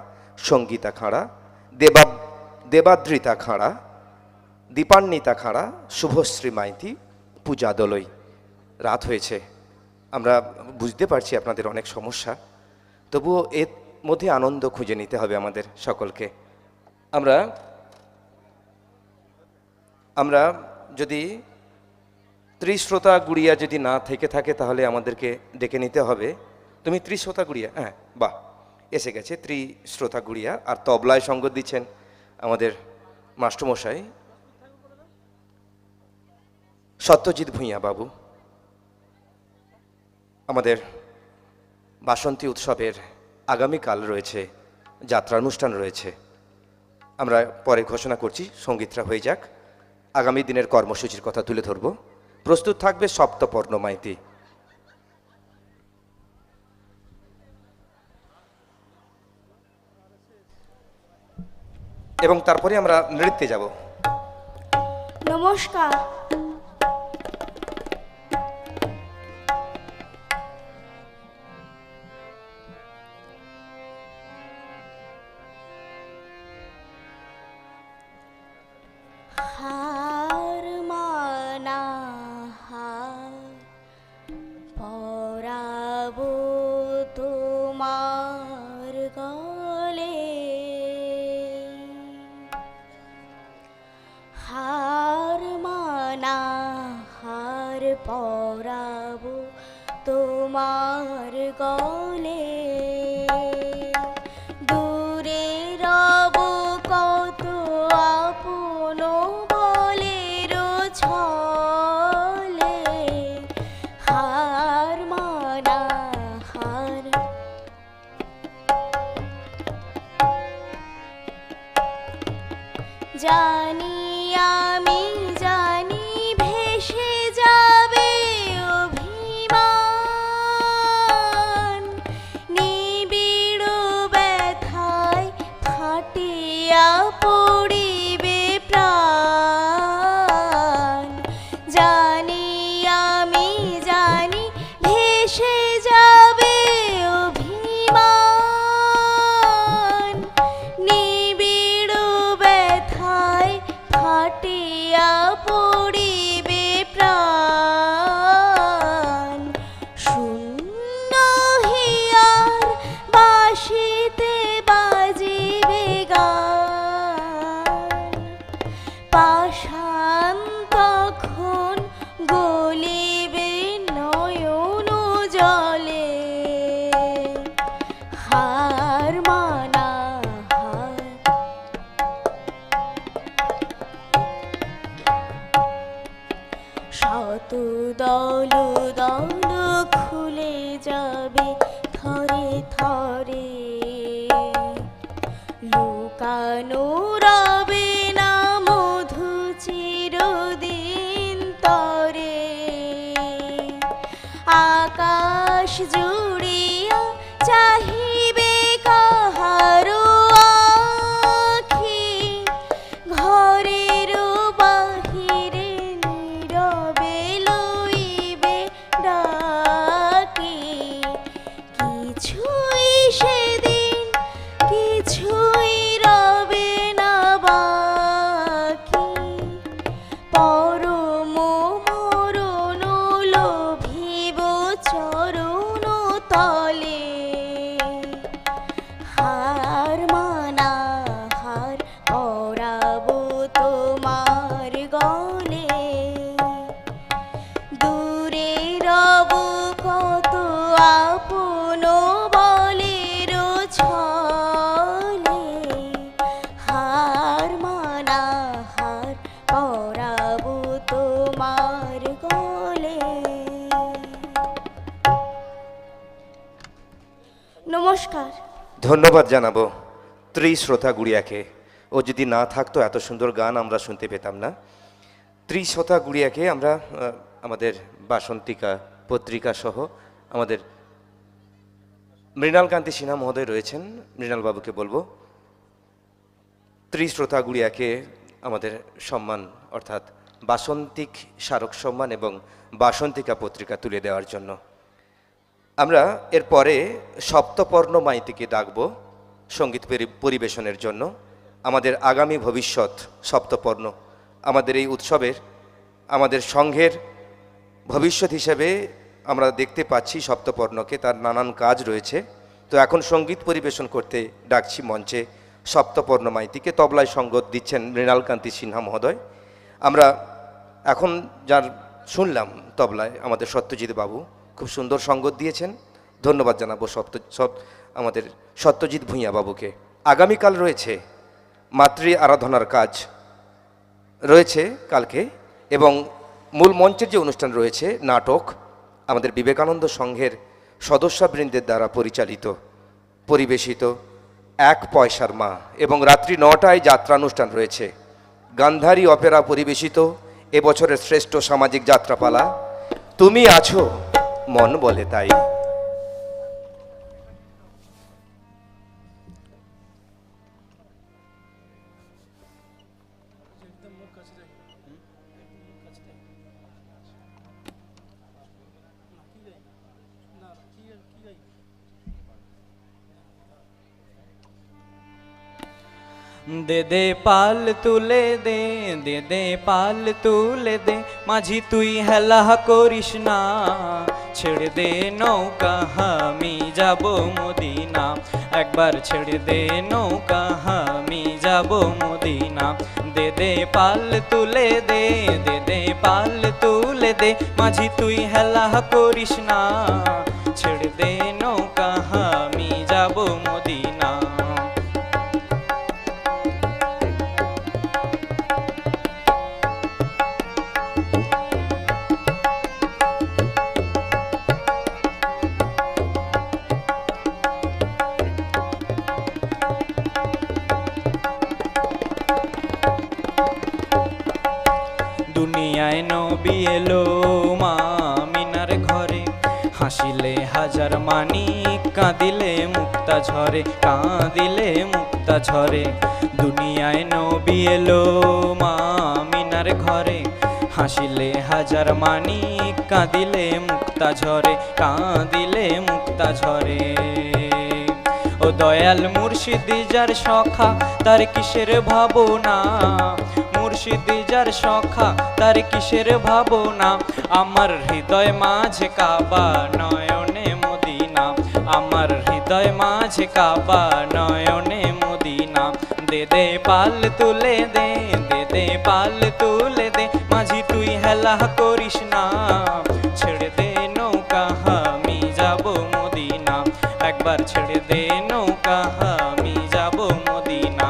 সঙ্গীতা খাঁড়া, দেবাদ্রিতা খাঁড়া, দীপান্বিতা খাঁড়া, শুভশ্রী মাইতি, পূজা দলই। রাত হয়েছে, আমরা বুঝতে পারছি আপনাদের অনেক সমস্যা, তবুও এর মধ্যে আনন্দ খুঁজে নিতে হবে আমাদের সকলকে। আমরা যদি ত্রিশ্রোতা গুড়িয়া যদি না থেকে থাকে তাহলে আমাদেরকে ডেকে নিতে হবে। তুমি ত্রিশ্রোতা গুড়িয়া? হ্যাঁ, বাহ, এসে গেছে ত্রিশ্রোতা গুড়িয়া। আর তবলায় সঙ্গ দিচ্ছেন আমাদের মাস্টারমশাই সত্যজিৎ ভূঁইয়া বাবু। আমাদের বাসন্তী উৎসবের আগামীকাল রয়েছে যাত্রানুষ্ঠান রয়েছে, আমরা পরে ঘোষণা করছি, সঙ্গীতরা হয়ে যাক। আগামী দিনের কর্মসূচির কথা তুলে ধরব। প্রস্তুত থাকবে সপ্তপর্ণ মাইতি। এবং তারপরে আমরা নৃত্যে যাব। নমস্কার। হার মানা হার পরাবো তোমার গলে, হার মানা হার পরাবো তোমার গলে, দূরে রব কত আপন বলের ছলে, হার মানা হার জানি আমি জানি ভেসে যাবে অভিমান, নিবিড় ব্যথায় ফাটিয়া পড়িবে প্রাণ, জানি আমি জানি ভেসে যাবে অভিমান, নিবিড় ব্যথায় ফাটিয়া পড়িবে প্রাণ, শূন্য হিয়ার বাঁশিতে বাজিবে গান, পাষাণ তখন গলিবে নয়ন জলে, হার মানা হার শত দল দল খুলে যাবে থরে থরে, লুকানো রবে না মধু চিরদিন তরে, আকাশ জুড়িয়া চাহিবে কাহারো আখি, ঘরের বাহিরে নীরবে লইবে ডাকি, কিছুই সেদিন কিছুই রবে না বাকি, পরম মরণ লোভিব চরণ তলে, হার মানা হার পরাবো তোমার গলে, দূরে রব কত আপন বলের নমস্কার। ধন্যবাদ জানাবো ত্রিশ্রোতা গুড়িয়াকে। ও যদি না থাকতো এত সুন্দর গান আমরা শুনতে পেতাম না। ত্রিশ্রোতা গুড়িয়াকে আমরা আমাদের বাসন্তিকা পত্রিকা সহ আমাদের মৃণালকান্তি সিনহা মহোদয় রয়েছেন, মৃণালবাবুকে বলবো ত্রিশ্রোতা গুড়িয়াকে আমাদের সম্মান অর্থাৎ বাসন্তিক স্মারক সম্মান এবং বাসন্তিকা পত্রিকা তুলে দেওয়ার জন্য। আমরা এরপরে সপ্তপর্ণ মাইতিকে ডাকব সঙ্গীত পরিবেশনের জন্য। আমাদের আগামী ভবিষ্যৎ সপ্তপর্ণ, আমাদের এই উৎসবের আমাদের সংঘের ভবিষ্যৎ হিসেবে আমরা দেখতে পাচ্ছি সপ্তপর্ণকে, তার নানান কাজ রয়েছে। তো এখন সঙ্গীত পরিবেশন করতে ডাকছি মঞ্চে সপ্তপর্ণ মাইতিকে। তবলায় সঙ্গত দিচ্ছেন মৃণালকান্তি সিনহা মহোদয়। আমরা এখন যার শুনলাম তবলায় আমাদের সত্যজিৎ বাবু খুব সুন্দর সঙ্গত দিয়েছেন, ধন্যবাদ জানাবো আমাদের সত্যজিৎ ভূঁইয়া বাবুকে। আগামীকাল রয়েছে মাতৃ আরাধনার কাজ রয়েছে কালকে, এবং মূল মঞ্চের যে অনুষ্ঠান রয়েছে নাটক আমাদের বিবেকানন্দ সংঘের সদস্যবৃন্দের দ্বারা পরিচালিত পরিবেশিত এক পয়সার মা, এবং রাত্রি 9টায় যাত্রানুষ্ঠান রয়েছে। গান্ধারী অপেরা পরিবেশিত এবছরের শ্রেষ্ঠ সামাজিক যাত্রাপালা তুমি আছো মন বলে তাই। দে দে পাল তুলে দে, দে দে পাল তুলে দে, মাঝি তুই হেলা করিস না, ছেড়ে দে নৌকা আমি যাব মদিনা, একবার ছেড়ে দে নৌকা আমি যাব মদিনা। দে দে পাল তুলে দে, দে দে পাল তুলে দে, মাঝি তুই হেলা করিস না, ছেড়ে দে নৌকা আমি যাব মদিনা। দুনিয়ায় নবী এলো মা আমিনার ঘরে, হাসিলে হাজার মানিক, কাঁদিলে মুক্তা ঝরে, কাঁদিলে মুক্তা ঝরে। দুনিয়ায় নবী এলো মা আমিনার ঘরে, হাসিলে হাজার মানিক, কাঁদিলে মুক্তা ঝরে, কাঁদিলে মুক্তা ঝরে। ও দয়াল মুর্শিদি যার সখা তার কিসের ভাবনা, মুর্শিদি যার সখা তার কিসের ভাবনা, আমার হৃদয় মাঝে কাবা নয়নে মদিনা, আমার হৃদয় মাঝে কাবা নয়নে মদিনা। দে দে পাল তুলে দে, দে দে পাল তুলে দে, মাঝি তুই হেলা করিস না, ছেড়ে দে নৌকা আমি যাব মদিনা, একবার ছেড়ে দে নৌকা আমি যাব মদিনা।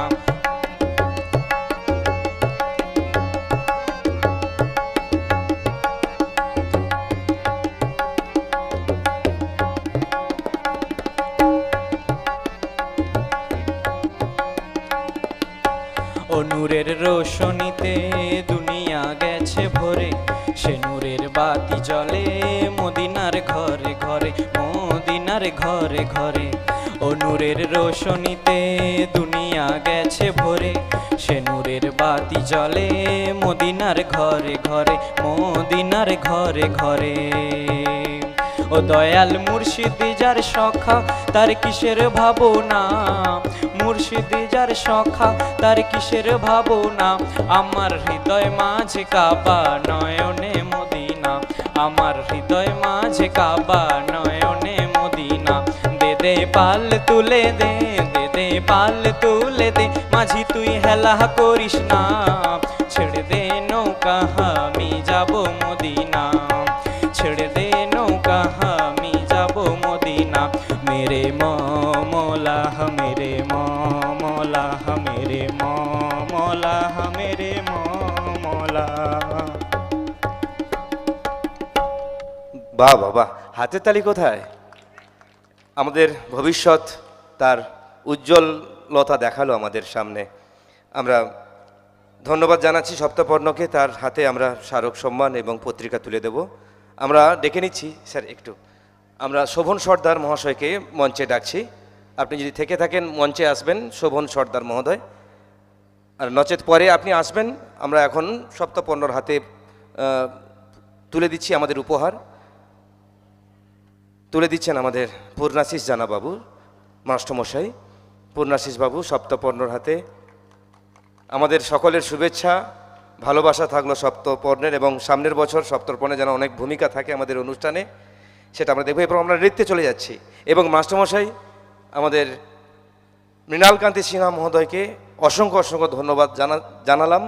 ও নূরের রোশনীতে দুনিয়া গেছে ভরে, সে নূরের বাতি জ্বলে মদিনার ঘরে ঘরে, মদিনার ঘরে ঘরে। ও নূরের রোশনীতে দুনিয়া গেছে ভরে, সে নূরের বাতি জ্বলে মদিনার ঘরে ঘরে, মদিনার ঘরে ঘরে। ও দয়াল মুর্শিদি যার সখা তার কিসের ভাবনা, মুর্শিদি যার সখা তার কিসের ভাবনা, আমার হৃদয় মাঝে কাবা নয়নে মদিনা, আমার হৃদয় মাঝে কাবা নয়নে মদিনা। দে দে পাল তুলে দে, দে দে পাল তুলে দে, মাঝি তুই হেলা করিস না, ছেড়ে দে নৌকা আমি যাব মদিনা, ছেড়ে দে নৌকা আমি যাব মদিনা। মেরে মৌলা মেরে মৌলা মেরে মৌলা মেরে মৌলা। বাহ বাহ বাহ, হাতের তালি কোথায়? আমাদের ভবিষ্যৎ তার উজ্জ্বলতা দেখালো আমাদের সামনে। আমরা ধন্যবাদ জানাচ্ছি সপ্তপর্ণকে, তার হাতে আমরা স্মারক সম্মান এবং পত্রিকা তুলে দেব। আমরা ডেকে নিচ্ছি স্যার, একটু আমরা শোভন সর্দার মহাশয়কে মঞ্চে ডাকছি। আপনি যদি থেকে থাকেন মঞ্চে আসবেন শোভন সর্দার মহোদয়, আর নচেত পরে আপনি আসবেন। আমরা এখন সপ্তপর্ণর হাতে তুলে দিচ্ছি আমাদের উপহার। তুলে দিচ্ছেন আমাদের পূর্ণাশিস জানাবাবু মাস্টারমশাই। পূর্ণাশিস বাবু সপ্তপর্ণর হাতে আমাদের সকলের শুভেচ্ছা ভালোবাসা থাকলো সপ্তপর্ণের, এবং সামনের বছর সপ্তপর্ণে যেন অনেক ভূমিকা থাকে আমাদের অনুষ্ঠানে, সেটা আমরা দেখবো। এরপর আমরা নৃত্যে চলে যাচ্ছি এবং মাস্টারমশাই আমাদের মৃণালকান্তি সিনহা মহোদয়কে অসংখ্য অসংখ্য ধন্যবাদ জানালাম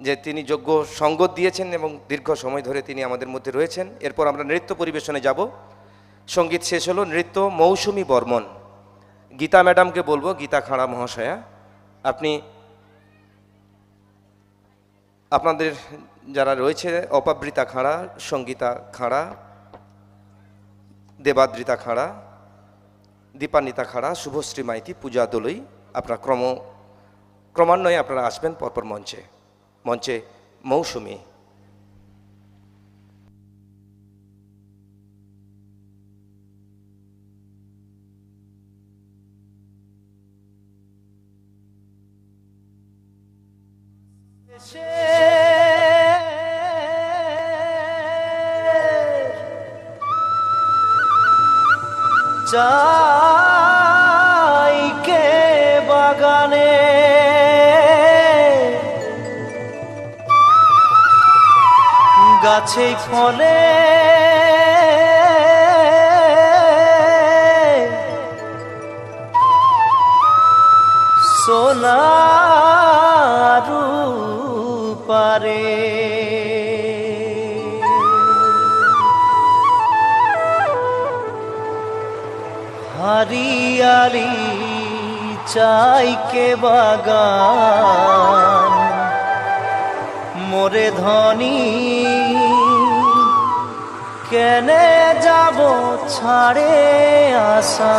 যে তিনি যোগ্য সঙ্গত দিয়েছেন এবং দীর্ঘ সময় ধরে তিনি আমাদের মধ্যে রয়েছেন। এরপর আমরা নৃত্য পরিবেশনে যাব। সঙ্গীত শেষ হলো, নৃত্য মৌসুমী বর্মন। গীতা ম্যাডামকে বলবো, গীতা খাঁড়া মহাশয়া, আপনি আপনাদের যারা রয়েছে অপাবৃতা খাঁড়া, সঙ্গীতা খাঁড়া, দেবাদ্রিতা খাঁড়া, দীপান্বিতা খাঁড়া, শুভশ্রী মাইতি, পূজা দোলই, আপনারা ক্রমান্বয়ে আপনারা আসবেন পরপর মঞ্চে। মঞ্চে মৌসুমী। চাইকে বাগানে গাছে ফলে সোনারু পারে हरियाली चाय के बागान मोरे धनी केने जाबो छाड़े आशा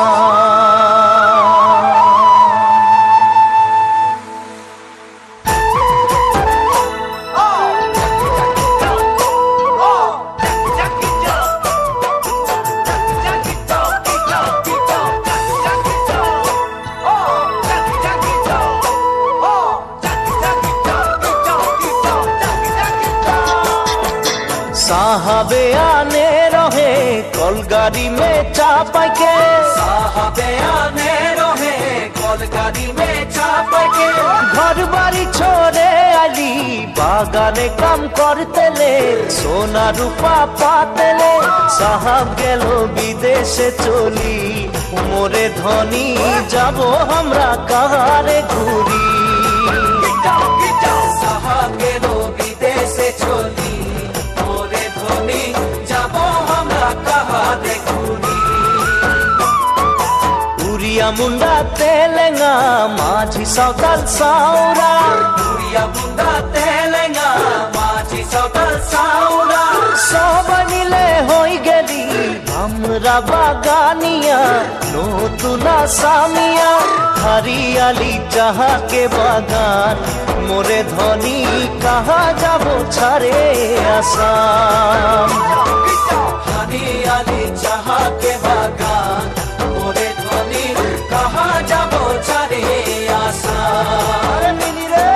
साहबे आने रहे कलगाड़ी में चापा के, साहबे आने रहे कलगाड़ी में चापा के, घर बाड़ी छोड़े आली बागाने काम करते ले, सोना रूपा पाते ले, साहब गेलो विदेशे चली, मोरे धनी जाबो हमरा कहारे घूरी, साहब गेलो विदेशे चली, उड़िया मुंडा तेलेंगा माझी सौताल साउरा, उड़िया मुंडा तेलेंगा माझी सौताल साउरा, सब मिले होई गेली हमरा बागानिया नतुना सामिया, हरियाली चाहा के बागान मोरे धनी कहा जाबो छाड़े आसाम, हरियाली चाहा के बागान मोरे धनी कहा जाबो छाड़े आसाम। मिली रे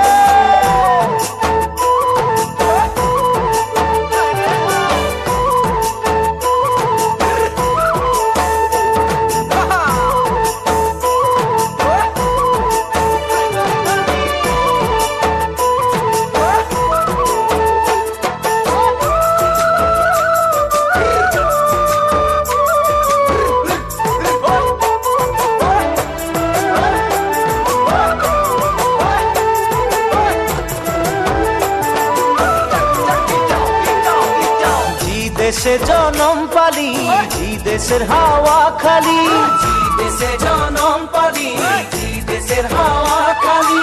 দেশে জনম পালি জি দেশের হাওয়া খালি, জি দেশে জনম পালি জি দেশের হাওয়া খালি,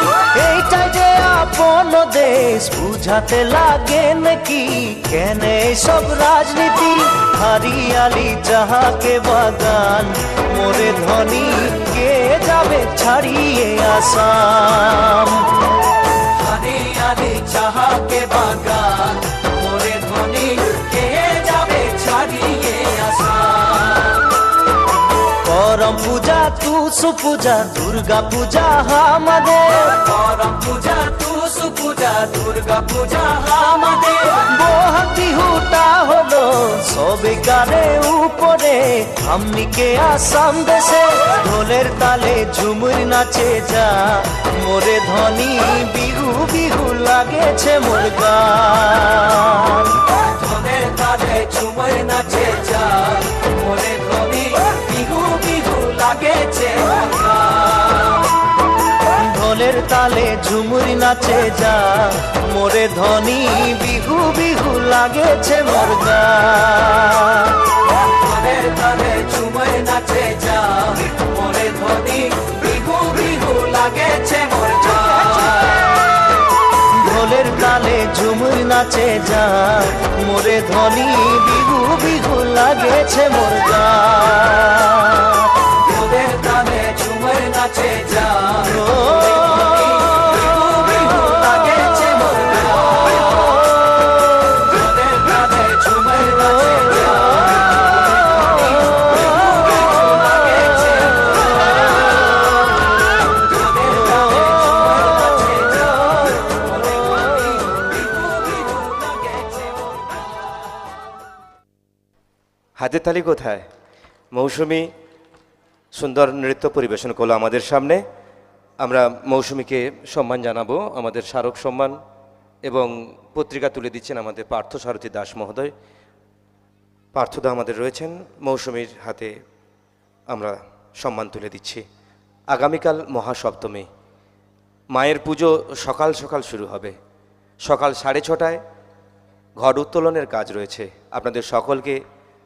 এইটাই যে আপন দেশ দেশ বুঝাতে লাগে নাকি কেন সব রাজনীতি হারিয়ালি চাহাকে বাগান মোরে ধনী কে যাবে ছাড়িয়ে আসাম হারিয়ালি চাহাকে বাগান মোরে ধনী কে যাবে ছাড়িয়ে আসাম করম পূজা তু সুপূজা দুর্গা পূজা আমাদের করম পূজা তু সুপূজা দুর্গা পূজা আমাদের বহাতি হুটা হলো সবেকারে উপরে আমনিকে আসাম দেশে ঢোলের তালে ঝুমুর নাচে যা মোরে ধনী বিহু বিহু লাগেছে মোর গান ঢোলের তালে ঝুমুর নাচে যা মোরে ধনী বিহু বিহু লাগেছে মোর গান ঢোলের তালে ঝুমুর নাচে যা মোরে ধনী বিহু বিহু লাগেছে মোর গান ঢোলের তালে ঝুমুর নাচে যা মোরে ধনী বিহু বিহু লাগেছে মোর গান ঢোলের তালে ঝুমুর নাচে যা মোরে ধনী বিহু বিহু লাগেছে মোর গান ঢোলের তালে ঝুমুর নাচে যা হাতের তালি কোথায়? মৌসুমী সুন্দর নৃত্য পরিবেশন করলো আমাদের সামনে। আমরা মৌসুমীকে সম্মান জানাবো, আমাদের স্মারক সম্মান, এবং পত্রিকা তুলে দিচ্ছেন আমাদের পার্থ সারথী দাস মহোদয়। পার্থদা আমাদের রয়েছেন, মৌসুমীর হাতে আমরা সম্মান তুলে দিচ্ছি। আগামীকাল মহাসপ্তমী, মায়ের পুজো সকাল সকাল শুরু হবে। সকাল 6:30টায় ঘট উত্তোলনের কাজ রয়েছে। আপনাদের সকলকে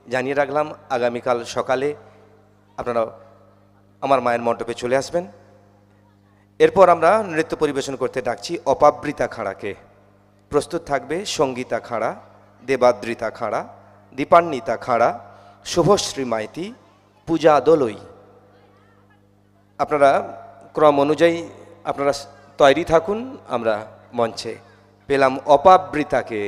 জানিয়ে রাখলাম, আগামীকাল সকালে আপনারা আমার মায়ের মণ্ডপে চলে আসবেন। এরপর আমরা নৃত্য পরিবেশন করতে ডাকছি অপাবৃতা খাঁড়াকে। প্রস্তুত থাকবে সঙ্গীতা খাঁড়া, দেবাদ্রিতা খাঁড়া, দীপান্বিতা খাঁড়া, শুভশ্রী মাইতি, পূজা দোলই। আপনারা ক্রম অনুযায়ী আপনারা তৈরি থাকুন। আমরা মঞ্চে পেলাম অপাবৃতাকে।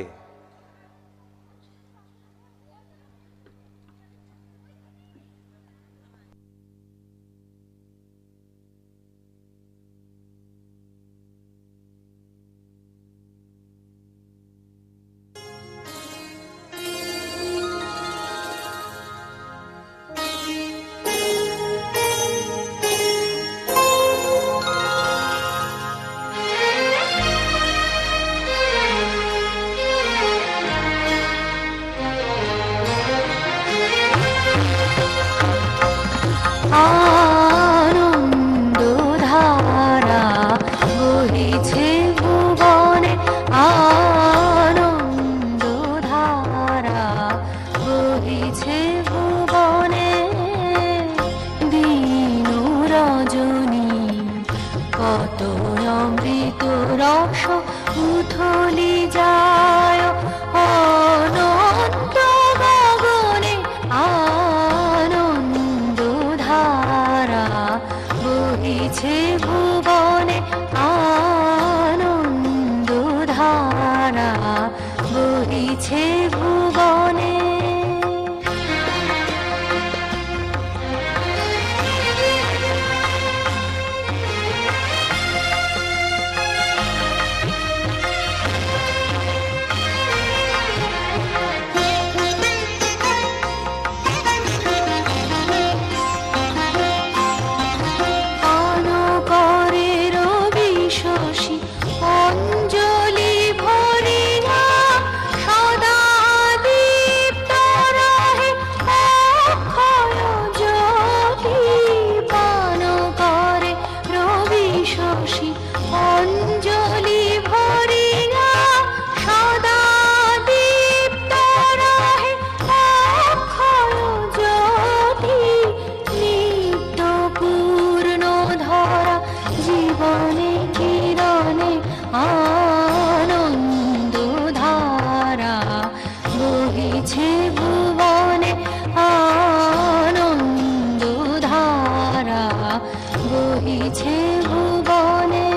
অঞ্জলি ভরিয়া সদা বহিছে ভুবনে।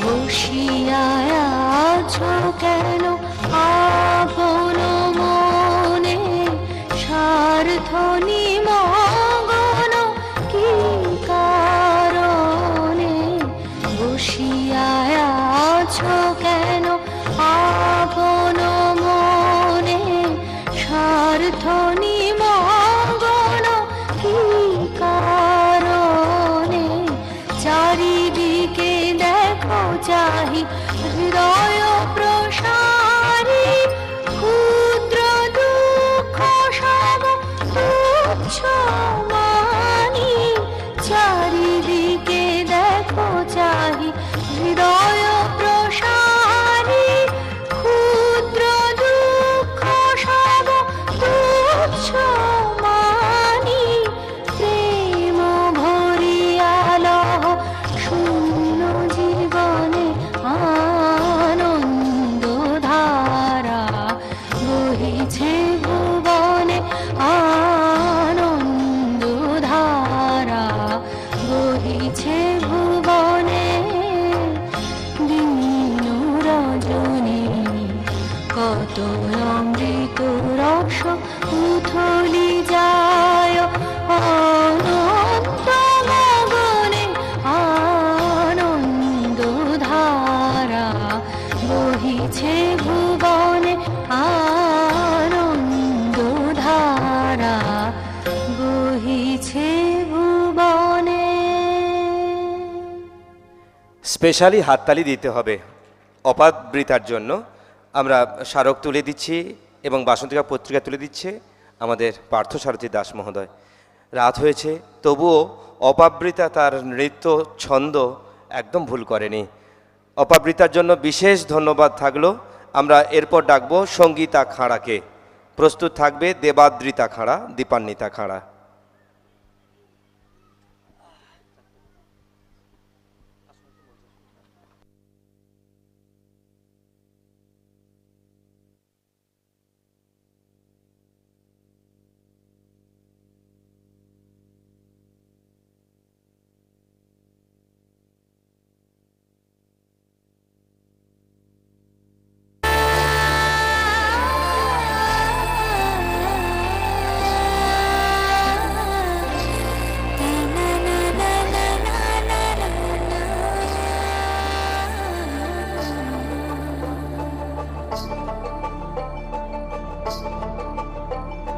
বসিয়া আছো কেন আপন মনে, স্বার্থ নিমগ্ন কি কারণে? বসিয়া আছো কেন আপন মনে, স্বার্থ নিমগ্ন কি কারণে? চারিদিকে দেখো চাহি হৃদয় প্রসারী, ক্ষুদ্র দুঃখ সব তুচ্ছ মানি। চারিদিকে দেখো চাহি হৃদয় প্রসারী, ক্ষুদ্র দুঃখ সব তুচ্ছ মানি। প্রেম ভরিয়া লহ শূন্য জীবনে আনন্দ ধারা, বহিছে ভুবনে আনন্দ ধারা, বহিছে ভুবনে। দিন রজনী কত অমৃত রস উথলি যায় অনন্ত গগনে আনন্দ ধারা, বহিছে ভুবনে আনন্দ ধারা, বহিছে ভুবনে। স্পেশালি হাততালি দিতে হবে অপাবৃতার জন্য। আমরা স্মারক তুলে দিচ্ছি এবং বাসন্তিকা পত্রিকা তুলে দিচ্ছে আমাদের পার্থসারথী দাস মহোদয়। রাত হয়েছে, তবুও অপাবৃতা তার নৃত্য ছন্দ একদম ভুল করেনি। অপাবৃতার জন্য বিশেষ ধন্যবাদ থাকলো। আমরা এরপর ডাকবো সঙ্গীতা খাঁড়াকে। প্রস্তুত থাকবে দেবাদ্রিতা খাঁড়া, দীপান্বিতা খাঁড়া।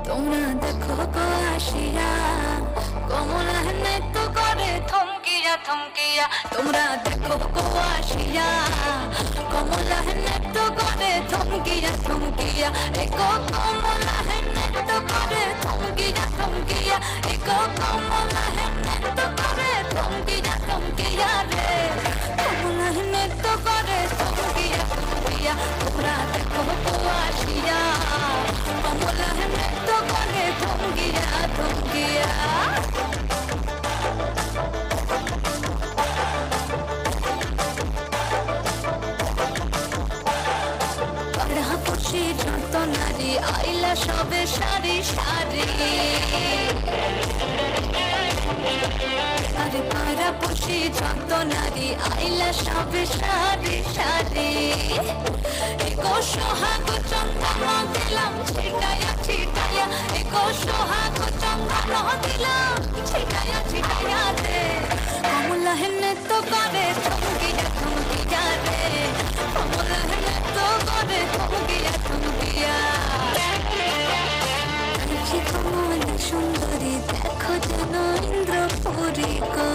তোমরা দেখো গো আসিয়া কমলা নৃত্য করে থমকিয়া থমকিয়া। তোমরা দেখো গো আসিয়া কমলা নৃত্য করে থমকিয়া থমকিয়া। একো কমলা নৃত্য করে থমকিয়া থমকিয়া। একো কমলা নৃত্য করে থমকিয়া থমকিয়া রে। কমলা নৃত্য করে থমকিয়া থমকিয়া। তোমরা দেখো গো আসিয়া কমলা নৃত্য করে থমকিয়া থমকিয়া। যত নারী আইলা সবে সারি সারি, আরে পাড়া পড়শি যত নারী আইলা সবে সারি সারি। একো সোহাগ চন্দন দিলাম ছিটাইয়া ছিটাইয়া, একো সোহাগ চন্দন দিলাম ছিটাইয়া ছিটাইয়া রে। কমলা নৃত্য করে থমকিয়া থমকিয়া রে। কমলা নৃত্য করে থমকিয়া থমকিয়া। কমলা সুন্দরী দেখো যেন ইন্দ্রপুরী গো।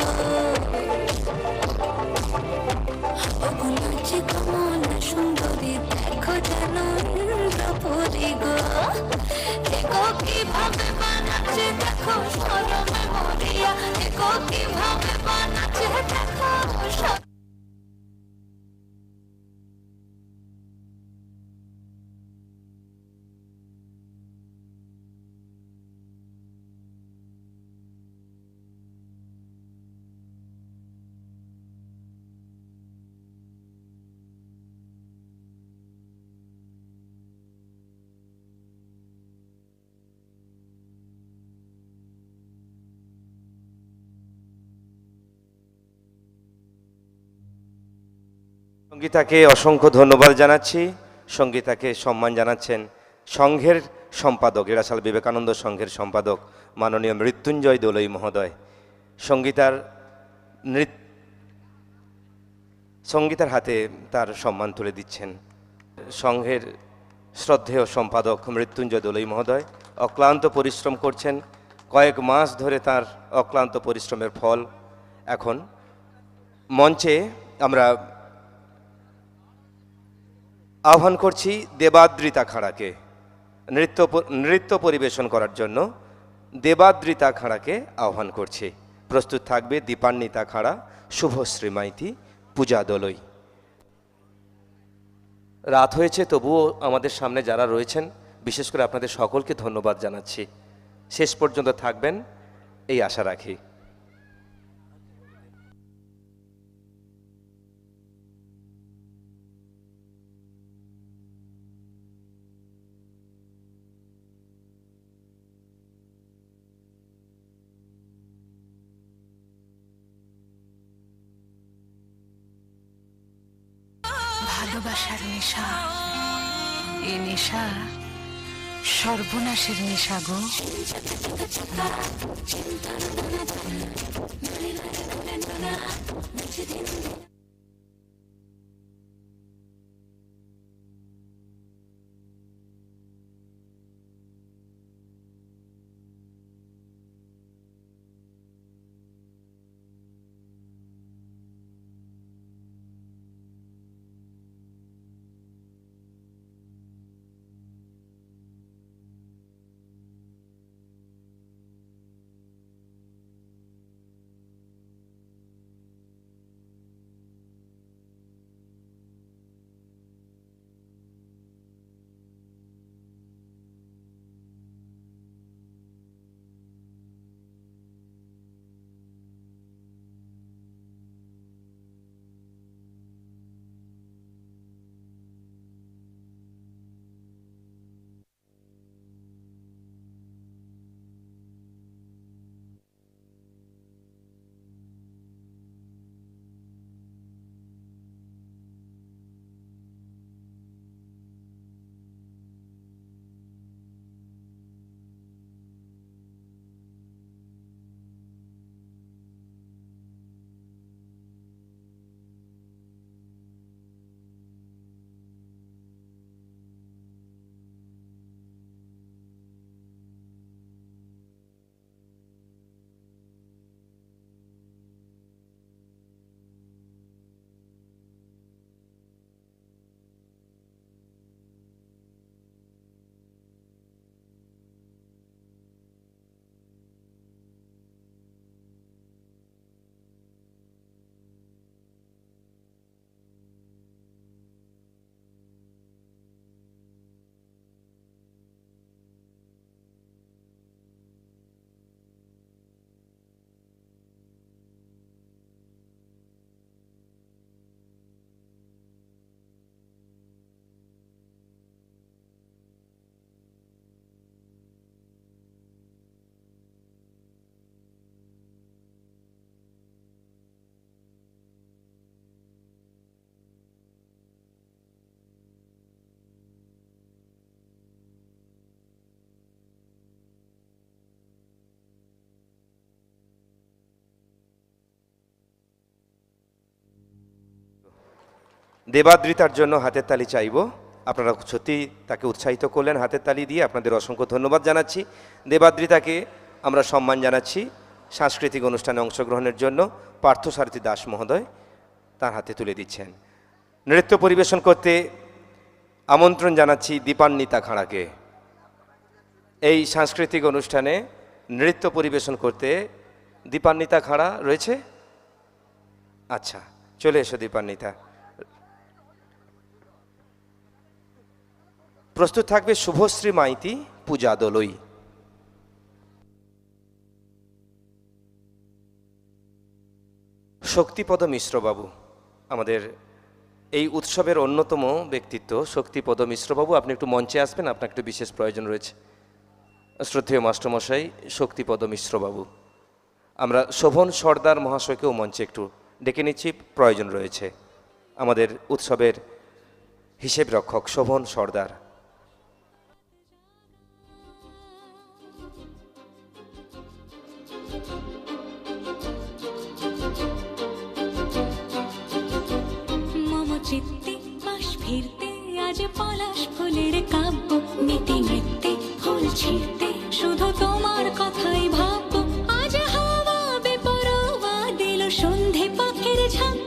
কমলা সুন্দরী দেখো যেন ইন্দ্রপুরী গো। দেখো কিভাবে বানাচ্ছে দেখো সরমে মরিয়া। দেখো কিভাবে বানাচ্ছে দেখো। সঙ্গীতাকে অসংখ্য ধন্যবাদ জানাচ্ছি। সঙ্গীতাকে সম্মান জানাচ্ছেন সংঘের সম্পাদক, এড়াশাল বিবেকানন্দ সংঘের সম্পাদক মাননীয় মৃত্যুঞ্জয় দোলই মহোদয়। সঙ্গীতার হাতে তার সম্মান তুলে দিচ্ছেন সংঘের শ্রদ্ধেয় সম্পাদক মৃত্যুঞ্জয় দোলই মহোদয়। অক্লান্ত পরিশ্রম করছেন, কয়েক মাস ধরে তার অক্লান্ত পরিশ্রমের ফল এখন মঞ্চে আমরা আহ্বান করছি দেবাদ্রিতা খাঁড়াকে নৃত্য পরিবেশন করার জন্য। দেবাদ্রিতা খাঁড়াকে আহ্বান করছি। প্রস্তুত থাকবে দীপান্বিতা খাঁড়া, শুভশ্রী মাইতি, পূজা দোলই। রাত হয়েছে, তবুও আমাদের সামনে যারা রয়েছেন বিশেষ করে আপনাদের সকলকে ধন্যবাদ জানাচ্ছি। শেষ পর্যন্ত থাকবেন এই আশা রাখি। ভালোবাসার নেশা, এ নেশা সর্বনাশের নেশা গো। দেবাদ্রিতার জন্য হাতের তালি চাইব। আপনারা সত্যি তাকে উৎসাহিত করলেন হাতের তালি দিয়ে, আপনাদের অসংখ্য ধন্যবাদ জানাচ্ছি। দেবাদ্রিতাকে আমরা সম্মান জানাচ্ছি সাংস্কৃতিক অনুষ্ঠানে অংশগ্রহণের জন্য। পার্থসারথী দাস মহোদয় তার হাতে তুলে দিচ্ছেন। নৃত্য পরিবেশন করতে আমন্ত্রণ জানাচ্ছি দীপান্বিতা খাঁড়াকে। এই সাংস্কৃতিক অনুষ্ঠানে নৃত্য পরিবেশন করতে দীপান্বিতা খাঁড়া রয়েছে? আচ্ছা, চলে এসো দীপান্বিতা। প্রস্তুত থাকবে শুভশ্রী মাইতি, পূজা দোলই। শক্তিপদ মিশ্রবাবু আমাদের এই উৎসবের অন্যতম ব্যক্তিত্ব। শক্তিপদ মিশ্রবাবু, আপনি একটু মঞ্চে আসবেন, আপনার একটু বিশেষ প্রয়োজন রয়েছে। শ্রদ্ধেয় মাস্টারমশাই শক্তিপদ মিশ্রবাবু। আমরা শোভন সর্দার মহাশয়কেও মঞ্চে একটু ডেকে নিচ্ছি, প্রয়োজন রয়েছে। আমাদের উৎসবের হিসেব রক্ষক শোভন সর্দার। মম চিত্তে বাস ফিরতে আজ পলাশ ফুলের কাব্য নীতি নৃত্যে ফুল ছিঁড়তে শুধু তোমার কথাই ভাববো। আজ হাওয়া বেপরোয়া দিল সন্ধে পাখির ঝাঁক,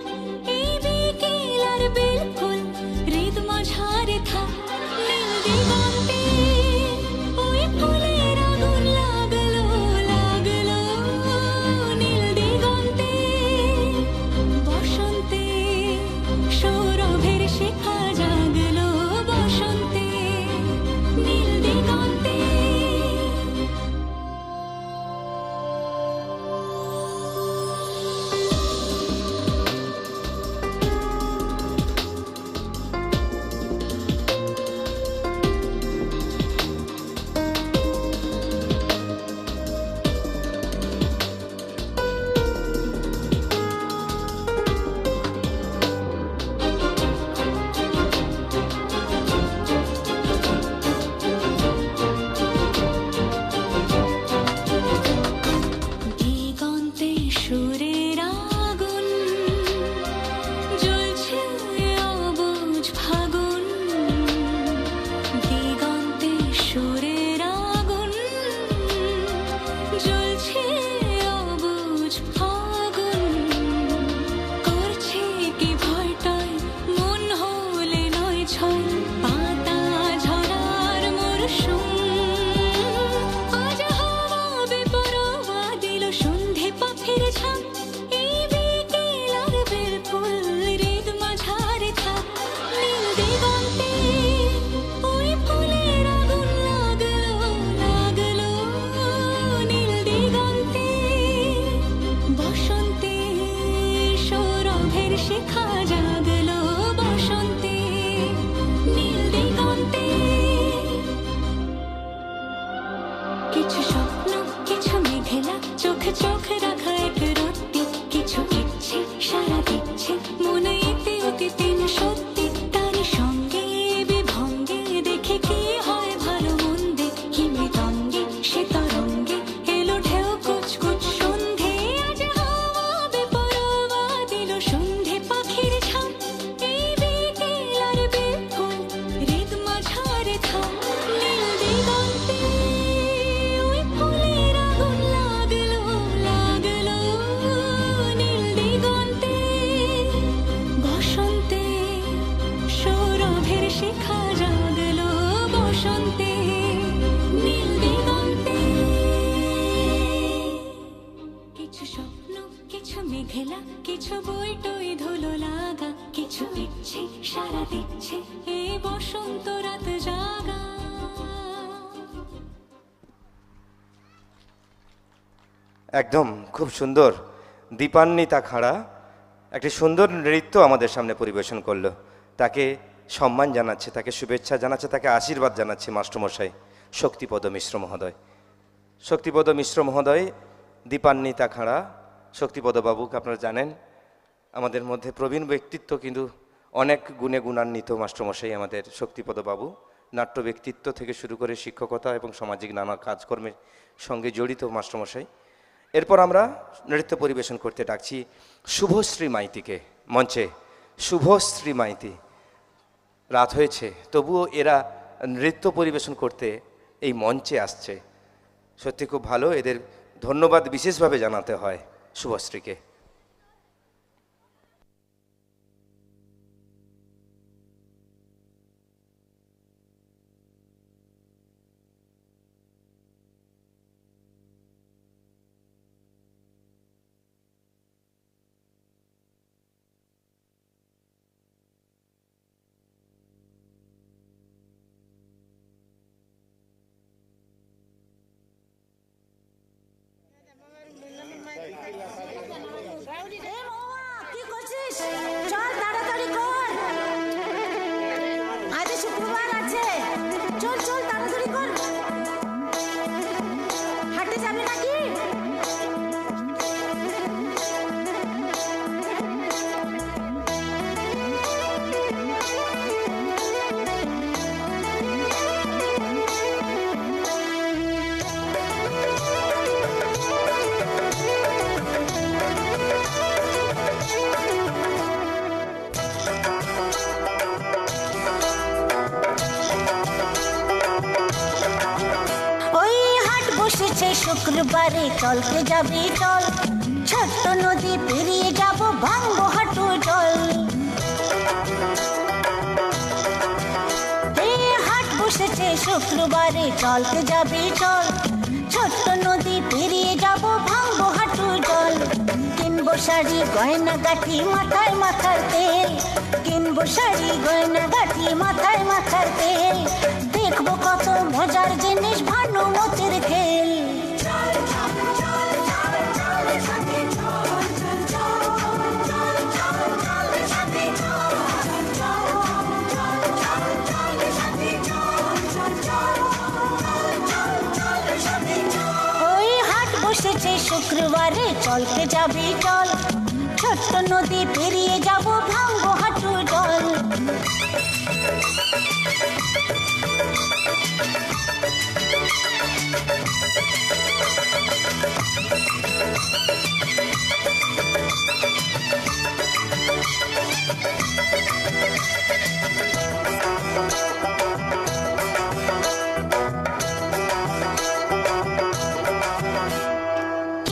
এই বিকেল আর বিলকুল হৃদ মাঝারে থাক। নীল দিগন্তে ওই ফুলের আগুন লাগলো লাগলো, নীল দিগন্তে বসন্তে সৌরভের শিখা জাগলো, বসন্তে নীল দিগন্তে। দিগন্তে সুরের আগুন জ্বলছে অবুঝ ফাগুন, দিগন্তে সুরের আগুন জ্বলছে অবুঝ ফাগুন। করছে কি ভয়টায় মন হলে নয় ছয়, পাতা ঝরার মরশুম। আজ হাওয়া বেপরোয়া দিল সন্ধে পাখির ঝাঁক, এই বিকেল আর বিলকুল হৃদ মাঝারে থাক। নীল দিগন্তে ওই ফুলের আগুন লাগলো লাগলো, নীল দিগন্তে বসন্তে সৌরভের শিখা জাগলো, বসন্তে নীল দিগন্তে। কিছু স্বপ্ন কিছু মেঘেলা চোখ চোখ রাখা এক রত্তি, কিছু ইচ্ছে সারা দিচ্ছে মনে এতে অতি তিন সত্যি। তারই সঙ্গে বিভঙ্গে দেখে কি হয় ভালো মন্দে, কি মৃদঙ্গে সে তরঙ্গে এলো ঢেউ কুচকুচ সন্ধে। আজ হাওয়া বেপরোয়া দিল সন্ধে পাখির ঝাঁক, এই বিকেল আর বিলকুল হৃদ মাঝারে থাক। নীল দিগন্তে ওই ফুলের আগুন লাগলো লাগলো, নীল দিগন্তে বসন্তে সৌরভের শিখা জাগলো, বসন্তে নীল দিগন্তে। কিছু স্বপ্ন কিছু মেঘেলা কিছু বইটই ধুলো লাগা, কিছু ইচ্ছে সারা দিচ্ছে এ বসন্ত রাত জাগা। একদম খুব সুন্দর। দীপান্বিতা খাড়া একটি সুন্দর নৃত্য আমাদের সামনে পরিবেশন করলো। তাকে সম্মান জানাচ্ছে, তাকে শুভেচ্ছা জানাচ্ছে, তাকে আশীর্বাদ জানাচ্ছে মাস্টারমশাই শক্তিপদ মিশ্র মহোদয়। শক্তিপদ মিশ্র মহোদয়, দীপান্বিতা খাড়া, শক্তিপদ বাবুকে আপনারা জানেন আমাদের মধ্যে প্রবীণ ব্যক্তিত্ব, কিন্তু অনেক গুণে গুণান্বিত মাস্টারমশাই আমাদের শক্তিপদ বাবু। নাট্য ব্যক্তিত্ব থেকে শুরু করে শিক্ষকতা এবং সামাজিক নানা কাজকর্মের সঙ্গে জড়িত মাস্টারমশাই। এরপর আমরা নৃত্য পরিবেশন করতে ডাকছি শুভশ্রী মাইতিকে মঞ্চে। শুভশ্রী মাইতি, রাত হয়েছে তবুও এরা নৃত্য পরিবেশন করতে এই মঞ্চে আসছে, সত্যি খুব ভালো। এদের ধন্যবাদ বিশেষভাবে জানাতে হয় শুভশ্রীকে। শুক্রবারে চলতে যাবি চল, ছোট্ট নদী পেরিয়ে যাব ভাঙবো হাঁটু জল। হাট বসেছে শুক্রবারে চলতে যাবি চল, ছোট্ট নদী পেরিয়ে যাব ভাঙবো হাঁটু জল। কিনবো শাড়ি গয়না গাঠি মাথায় মাথার তেল, কিনবো শাড়ি গয়না গাঠি মাথায় মাথার তেল। দেখবো কত মজার জিনিস ভানুমতির খেল। ওই হাট বসেছে শুক্রবারে চলতে যাবি চল, ছোট্ট নদী পেরিয়ে যাব ভাঙবো হাঁটু জল।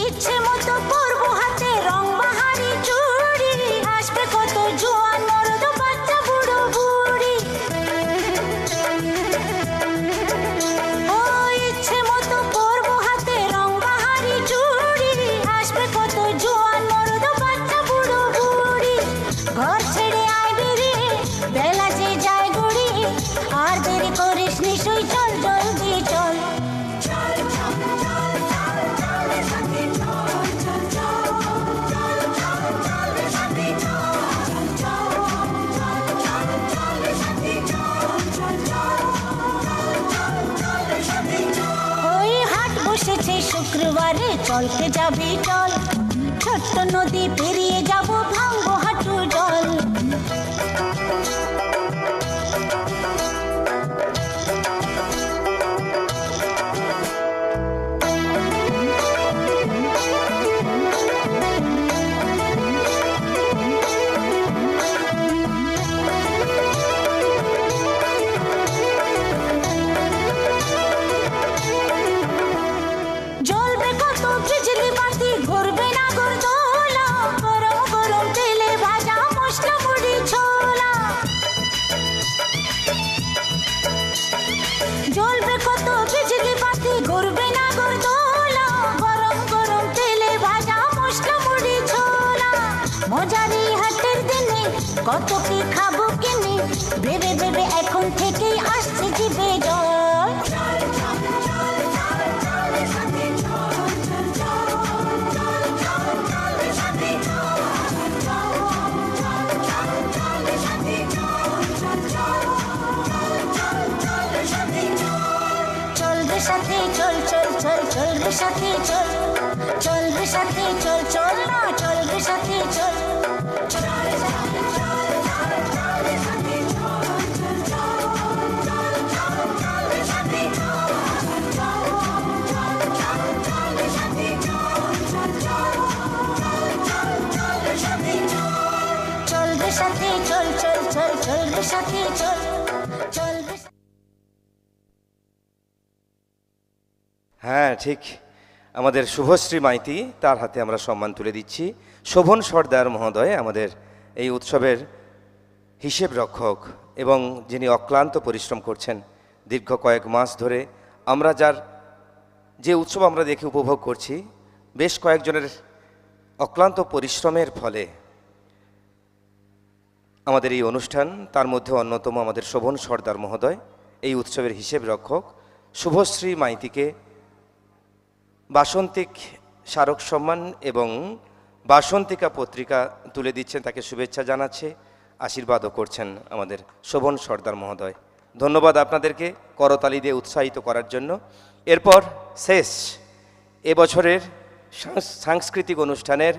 ইচ্ছে মতো পরবো হাতে রং বাহারি চুড়ি, আসবে কত জোয়ান মরদ বাচ্চা বুড়ো বুড়ি। ও ইচ্ছে মতো পরবো হাতে রং বাহারি চুড়ি, আসবে কত জোয়ান মরদ বাচ্চা বুড়ো বুড়ি। ঘর ছেড়ে আয় বেরিয়ে বেলা যে যায় গড়িয়ে, আর দেরি করিস নিশুই চল জলদি চল। ওই হাট বসেছে শুক্রবারে চলতে যাবি চল, ছোট্ট নদী পেরিয়ে যাব ভাঙবো হাঁটু জল। জ্বলবে কত বিজলি বাতি ঘুরবে না গরদোলা, গরম গরম তেলে ভাজা মশলা মুড়ি ছোলা। জ্বলবে কত বিজলি বাতি ঘুরবে না গরদোলা, গরম গরম তেলে ভাজা মশলা মুড়ি ছোলা। মজারি হাটের দিনে কত কি খাবো কিনে, ভেবে ভেবে এখন থেকেই আসছে জিভে জল। চলবে সাথে চল চল চল, চলবে সাথে চল, চলবে সাথে চল চল না, চলবে সাথে চল। চলবে সাথে চল চল চল, চলবে সাথে চল, চলবে। হ্যাঁ ঠিক, আমাদের শুভশ্রী মাইতি তার হাতে আমরা সম্মান তুলে দিচ্ছি। শোভন সর্দার মহোদয় আমাদের এই উৎসবের হিসেব রক্ষক এবং যিনি অক্লান্ত পরিশ্রম করছেন দীর্ঘ কয়েক মাস ধরে। আমরা যে উৎসব আমরা দেখে উপভোগ করছি, বেশ কয়েকজনের অক্লান্ত পরিশ্রমের ফলে আমাদের এই অনুষ্ঠান, তার মধ্যে অন্যতম আমাদের শোভন সর্দার মহোদয় এই উৎসবের হিসেব রক্ষক। শুভশ্রী মাইতিকে বাসন্তিক স্মারক সম্মান এবং বাসন্তিকা পত্রিকা তুলে দিচ্ছেন, তাকে শুভেচ্ছা জানাচ্ছে, আশীর্বাদও করছেন আমাদের শোভন সর্দার মহোদয়। ধন্যবাদ আপনাদেরকে করতালি দিয়ে উৎসাহিত করার জন্য। এরপর শেষ এবছরের সাংস্কৃতিক অনুষ্ঠানের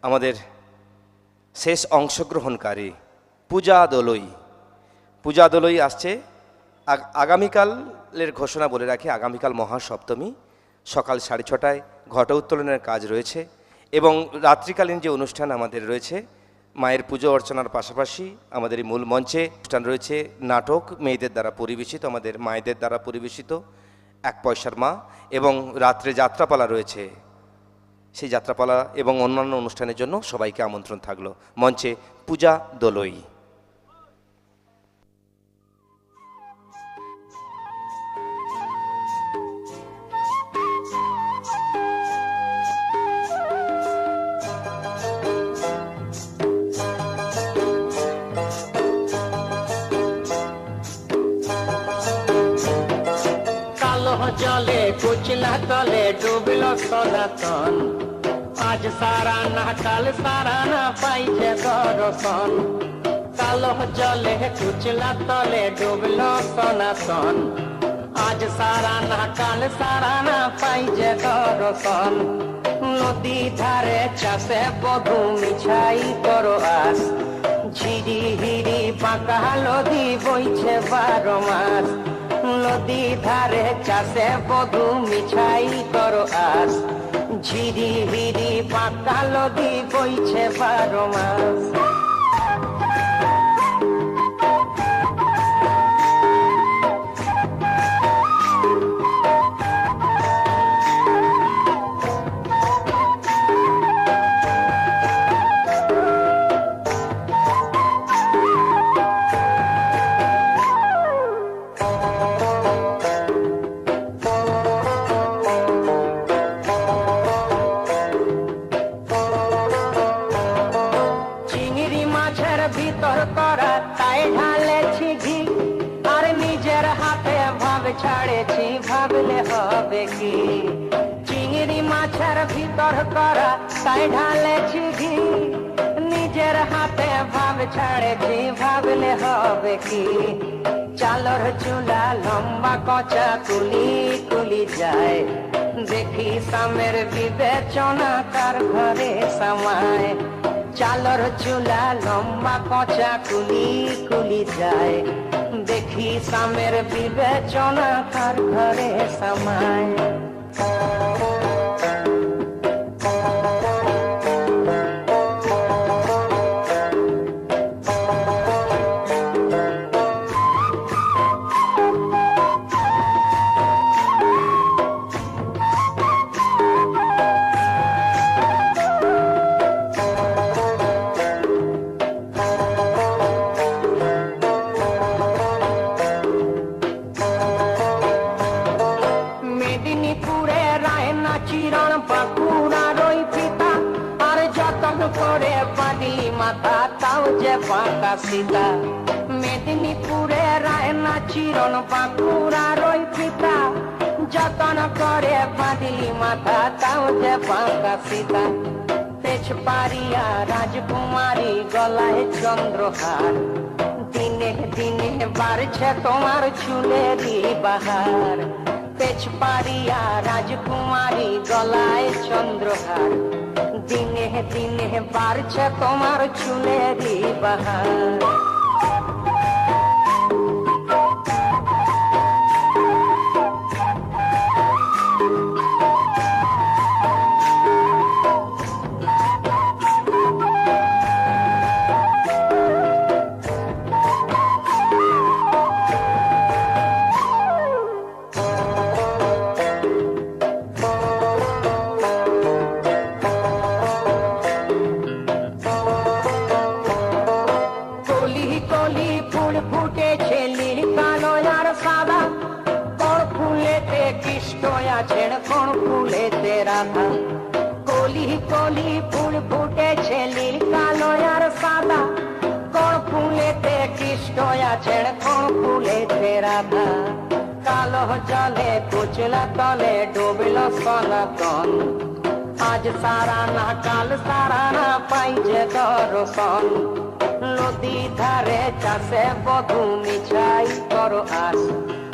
আমাদের শেষ অংশগ্রহণকারী পূজা দোলই। পূজা দোলই আসছে আগামীকালের ঘোষণা বলে রাখি, আগামীকাল মহাসপ্তমী সকাল 6:30টায় ঘট উত্তোলনের কাজ রয়েছে এবং রাত্রিকালীন যে অনুষ্ঠান আমাদের রয়েছে মায়ের পুজো অর্চনার পাশাপাশি আমাদের এই মূল মঞ্চে অনুষ্ঠান রয়েছে নাটক মেয়েদের দ্বারা পরিবেশিত, আমাদের মায়েদের দ্বারা পরিবেশিত এক পয়সার মা এবং রাত্রে যাত্রাপালা রয়েছে। সেই যাত্রাপালা এবং অন্যান্য অনুষ্ঠানের জন্য সবাইকে আমন্ত্রণ থাকলো। মঞ্চে পূজা দোলই। জলে কুচলা তলে ডুবল সনাতন, আজ সারা না কাল সারা না পাইছে দর্শন। কালো জলে কুচলা তলে ডুবল সনাতন, আজ সারা না কাল সারা না পাইছে দর্শন। নদী ধারে চাষে বধু মিছাই করো আস, ঝিরি হিরি পাকা নদী বইছে 12 মাস। নদী ধারে চাষে বধু মিছাই করো আস, ঝিরি হিরি পাকা নদী বইছে 12 মাস। ছাড়েছি ভাবলে হবে কি, চিংড়ি মাছের ভিতর করা তাই ঢালেছি ঘি। নিজের হাতে ভাব ছাড়েছি ভাবলে হবে কি, চালর চুলা লম্বা কচা কুলি কুলি যায়। দেখি সামের বিবেচনা কার ঘরে সামায়, চালর চুলা লম্বা কচা কুলি কুলি যায়। দেখি সামের বিবেচনা কার ঘরে সামায়। সীতা মেদিনীপুরে রায়না চিরন বাঁকুড়ার ওই পিতা, যতন করে বাঁধলি মাথা তাও যে বাঁকা সীতা। তেজপাড়িয়া রাজকুমারী গলায় চন্দ্রহার, দিনে দিনে বাড়ছে তোমার চুলেরই বাহার। তেজপাড়িয়া রাজকুমারী গলায় চন্দ্রহার, দিনে দিনে বাড়ছে তোমার চুলেরই বাহার। কলি কলি ফুল ফুটেছে নীল কালো আর সাদা, কোন ফুলেতে কৃষ্ণ আছেন কোন ফুলেতে রাধা। কালো জলে কুচলা তলে ডুবল সনাতন, আজ সারা না কাল সারা না পাইছে দর্শন। নদী ধারে চাষে বধু মিছাই করো আস,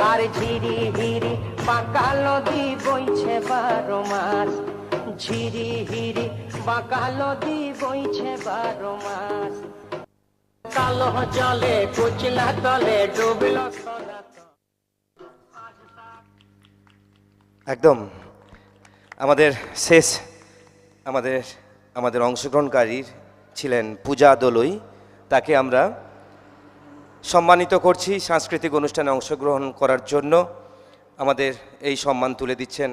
আর ঝিরি হিরি পাকা নদী বইছে 12 মাস। ঝিরি হিরি পাকা নদী বইছে 12 মাস। কালো জলে কুচলা তলে ডুবল সনাতন। একদম আমাদের শেষ আমাদের অংশগ্রহণকারী ছিলেন পূজা দোলই, তাকে আমরা সম্মানিত করছি সাংস্কৃতিক অনুষ্ঠানে অংশগ্রহণ করার জন্য। আমাদের এই সম্মান তুলে দিচ্ছেন।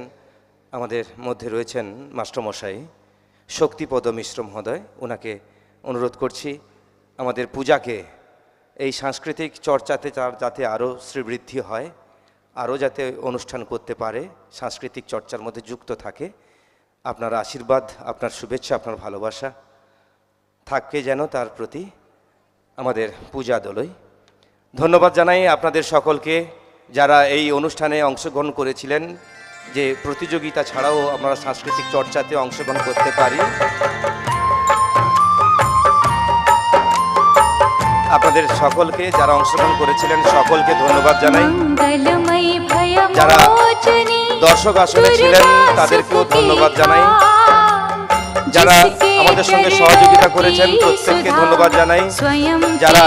আমাদের মধ্যে রয়েছেন মাস্টারমশাই শক্তিপদ মিশ্র মহোদয়, ওনাকে অনুরোধ করছি আমাদের পূজাকে এই সাংস্কৃতিক চর্চাতে যাতে আরও শ্রীবৃদ্ধি হয়, আরও যাতে অনুষ্ঠান করতে পারে, সাংস্কৃতিক চর্চার মধ্যে যুক্ত থাকে, আপনার আশীর্বাদ, আপনার শুভেচ্ছা, আপনার ভালোবাসা থাকবে যেন তার প্রতি আমাদের পূজা দোলই। ধন্যবাদ জানাই আপনাদের সকলকে যারা এই অনুষ্ঠানে অংশগ্রহণ করেছিলেন, যে প্রতিযোগিতা ছাড়াও আমরা সাংস্কৃতিক চর্চাতে অংশগ্রহণ করতে পারি। আপনাদের সকলকে যারা অংশগ্রহণ করেছিলেন সকলকে ধন্যবাদ জানাই। যারা দর্শক আসনে ছিলেন তাদেরকেও ধন্যবাদ জানাই। যারা আমাদের সঙ্গে সহযোগিতা করেছেন প্রত্যেককে ধন্যবাদ জানাই। যারা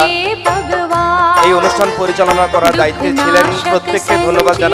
এই অনুষ্ঠান পরিচালনা করার দায়িত্বে ছিলেন প্রত্যেককে ধন্যবাদ জানাই।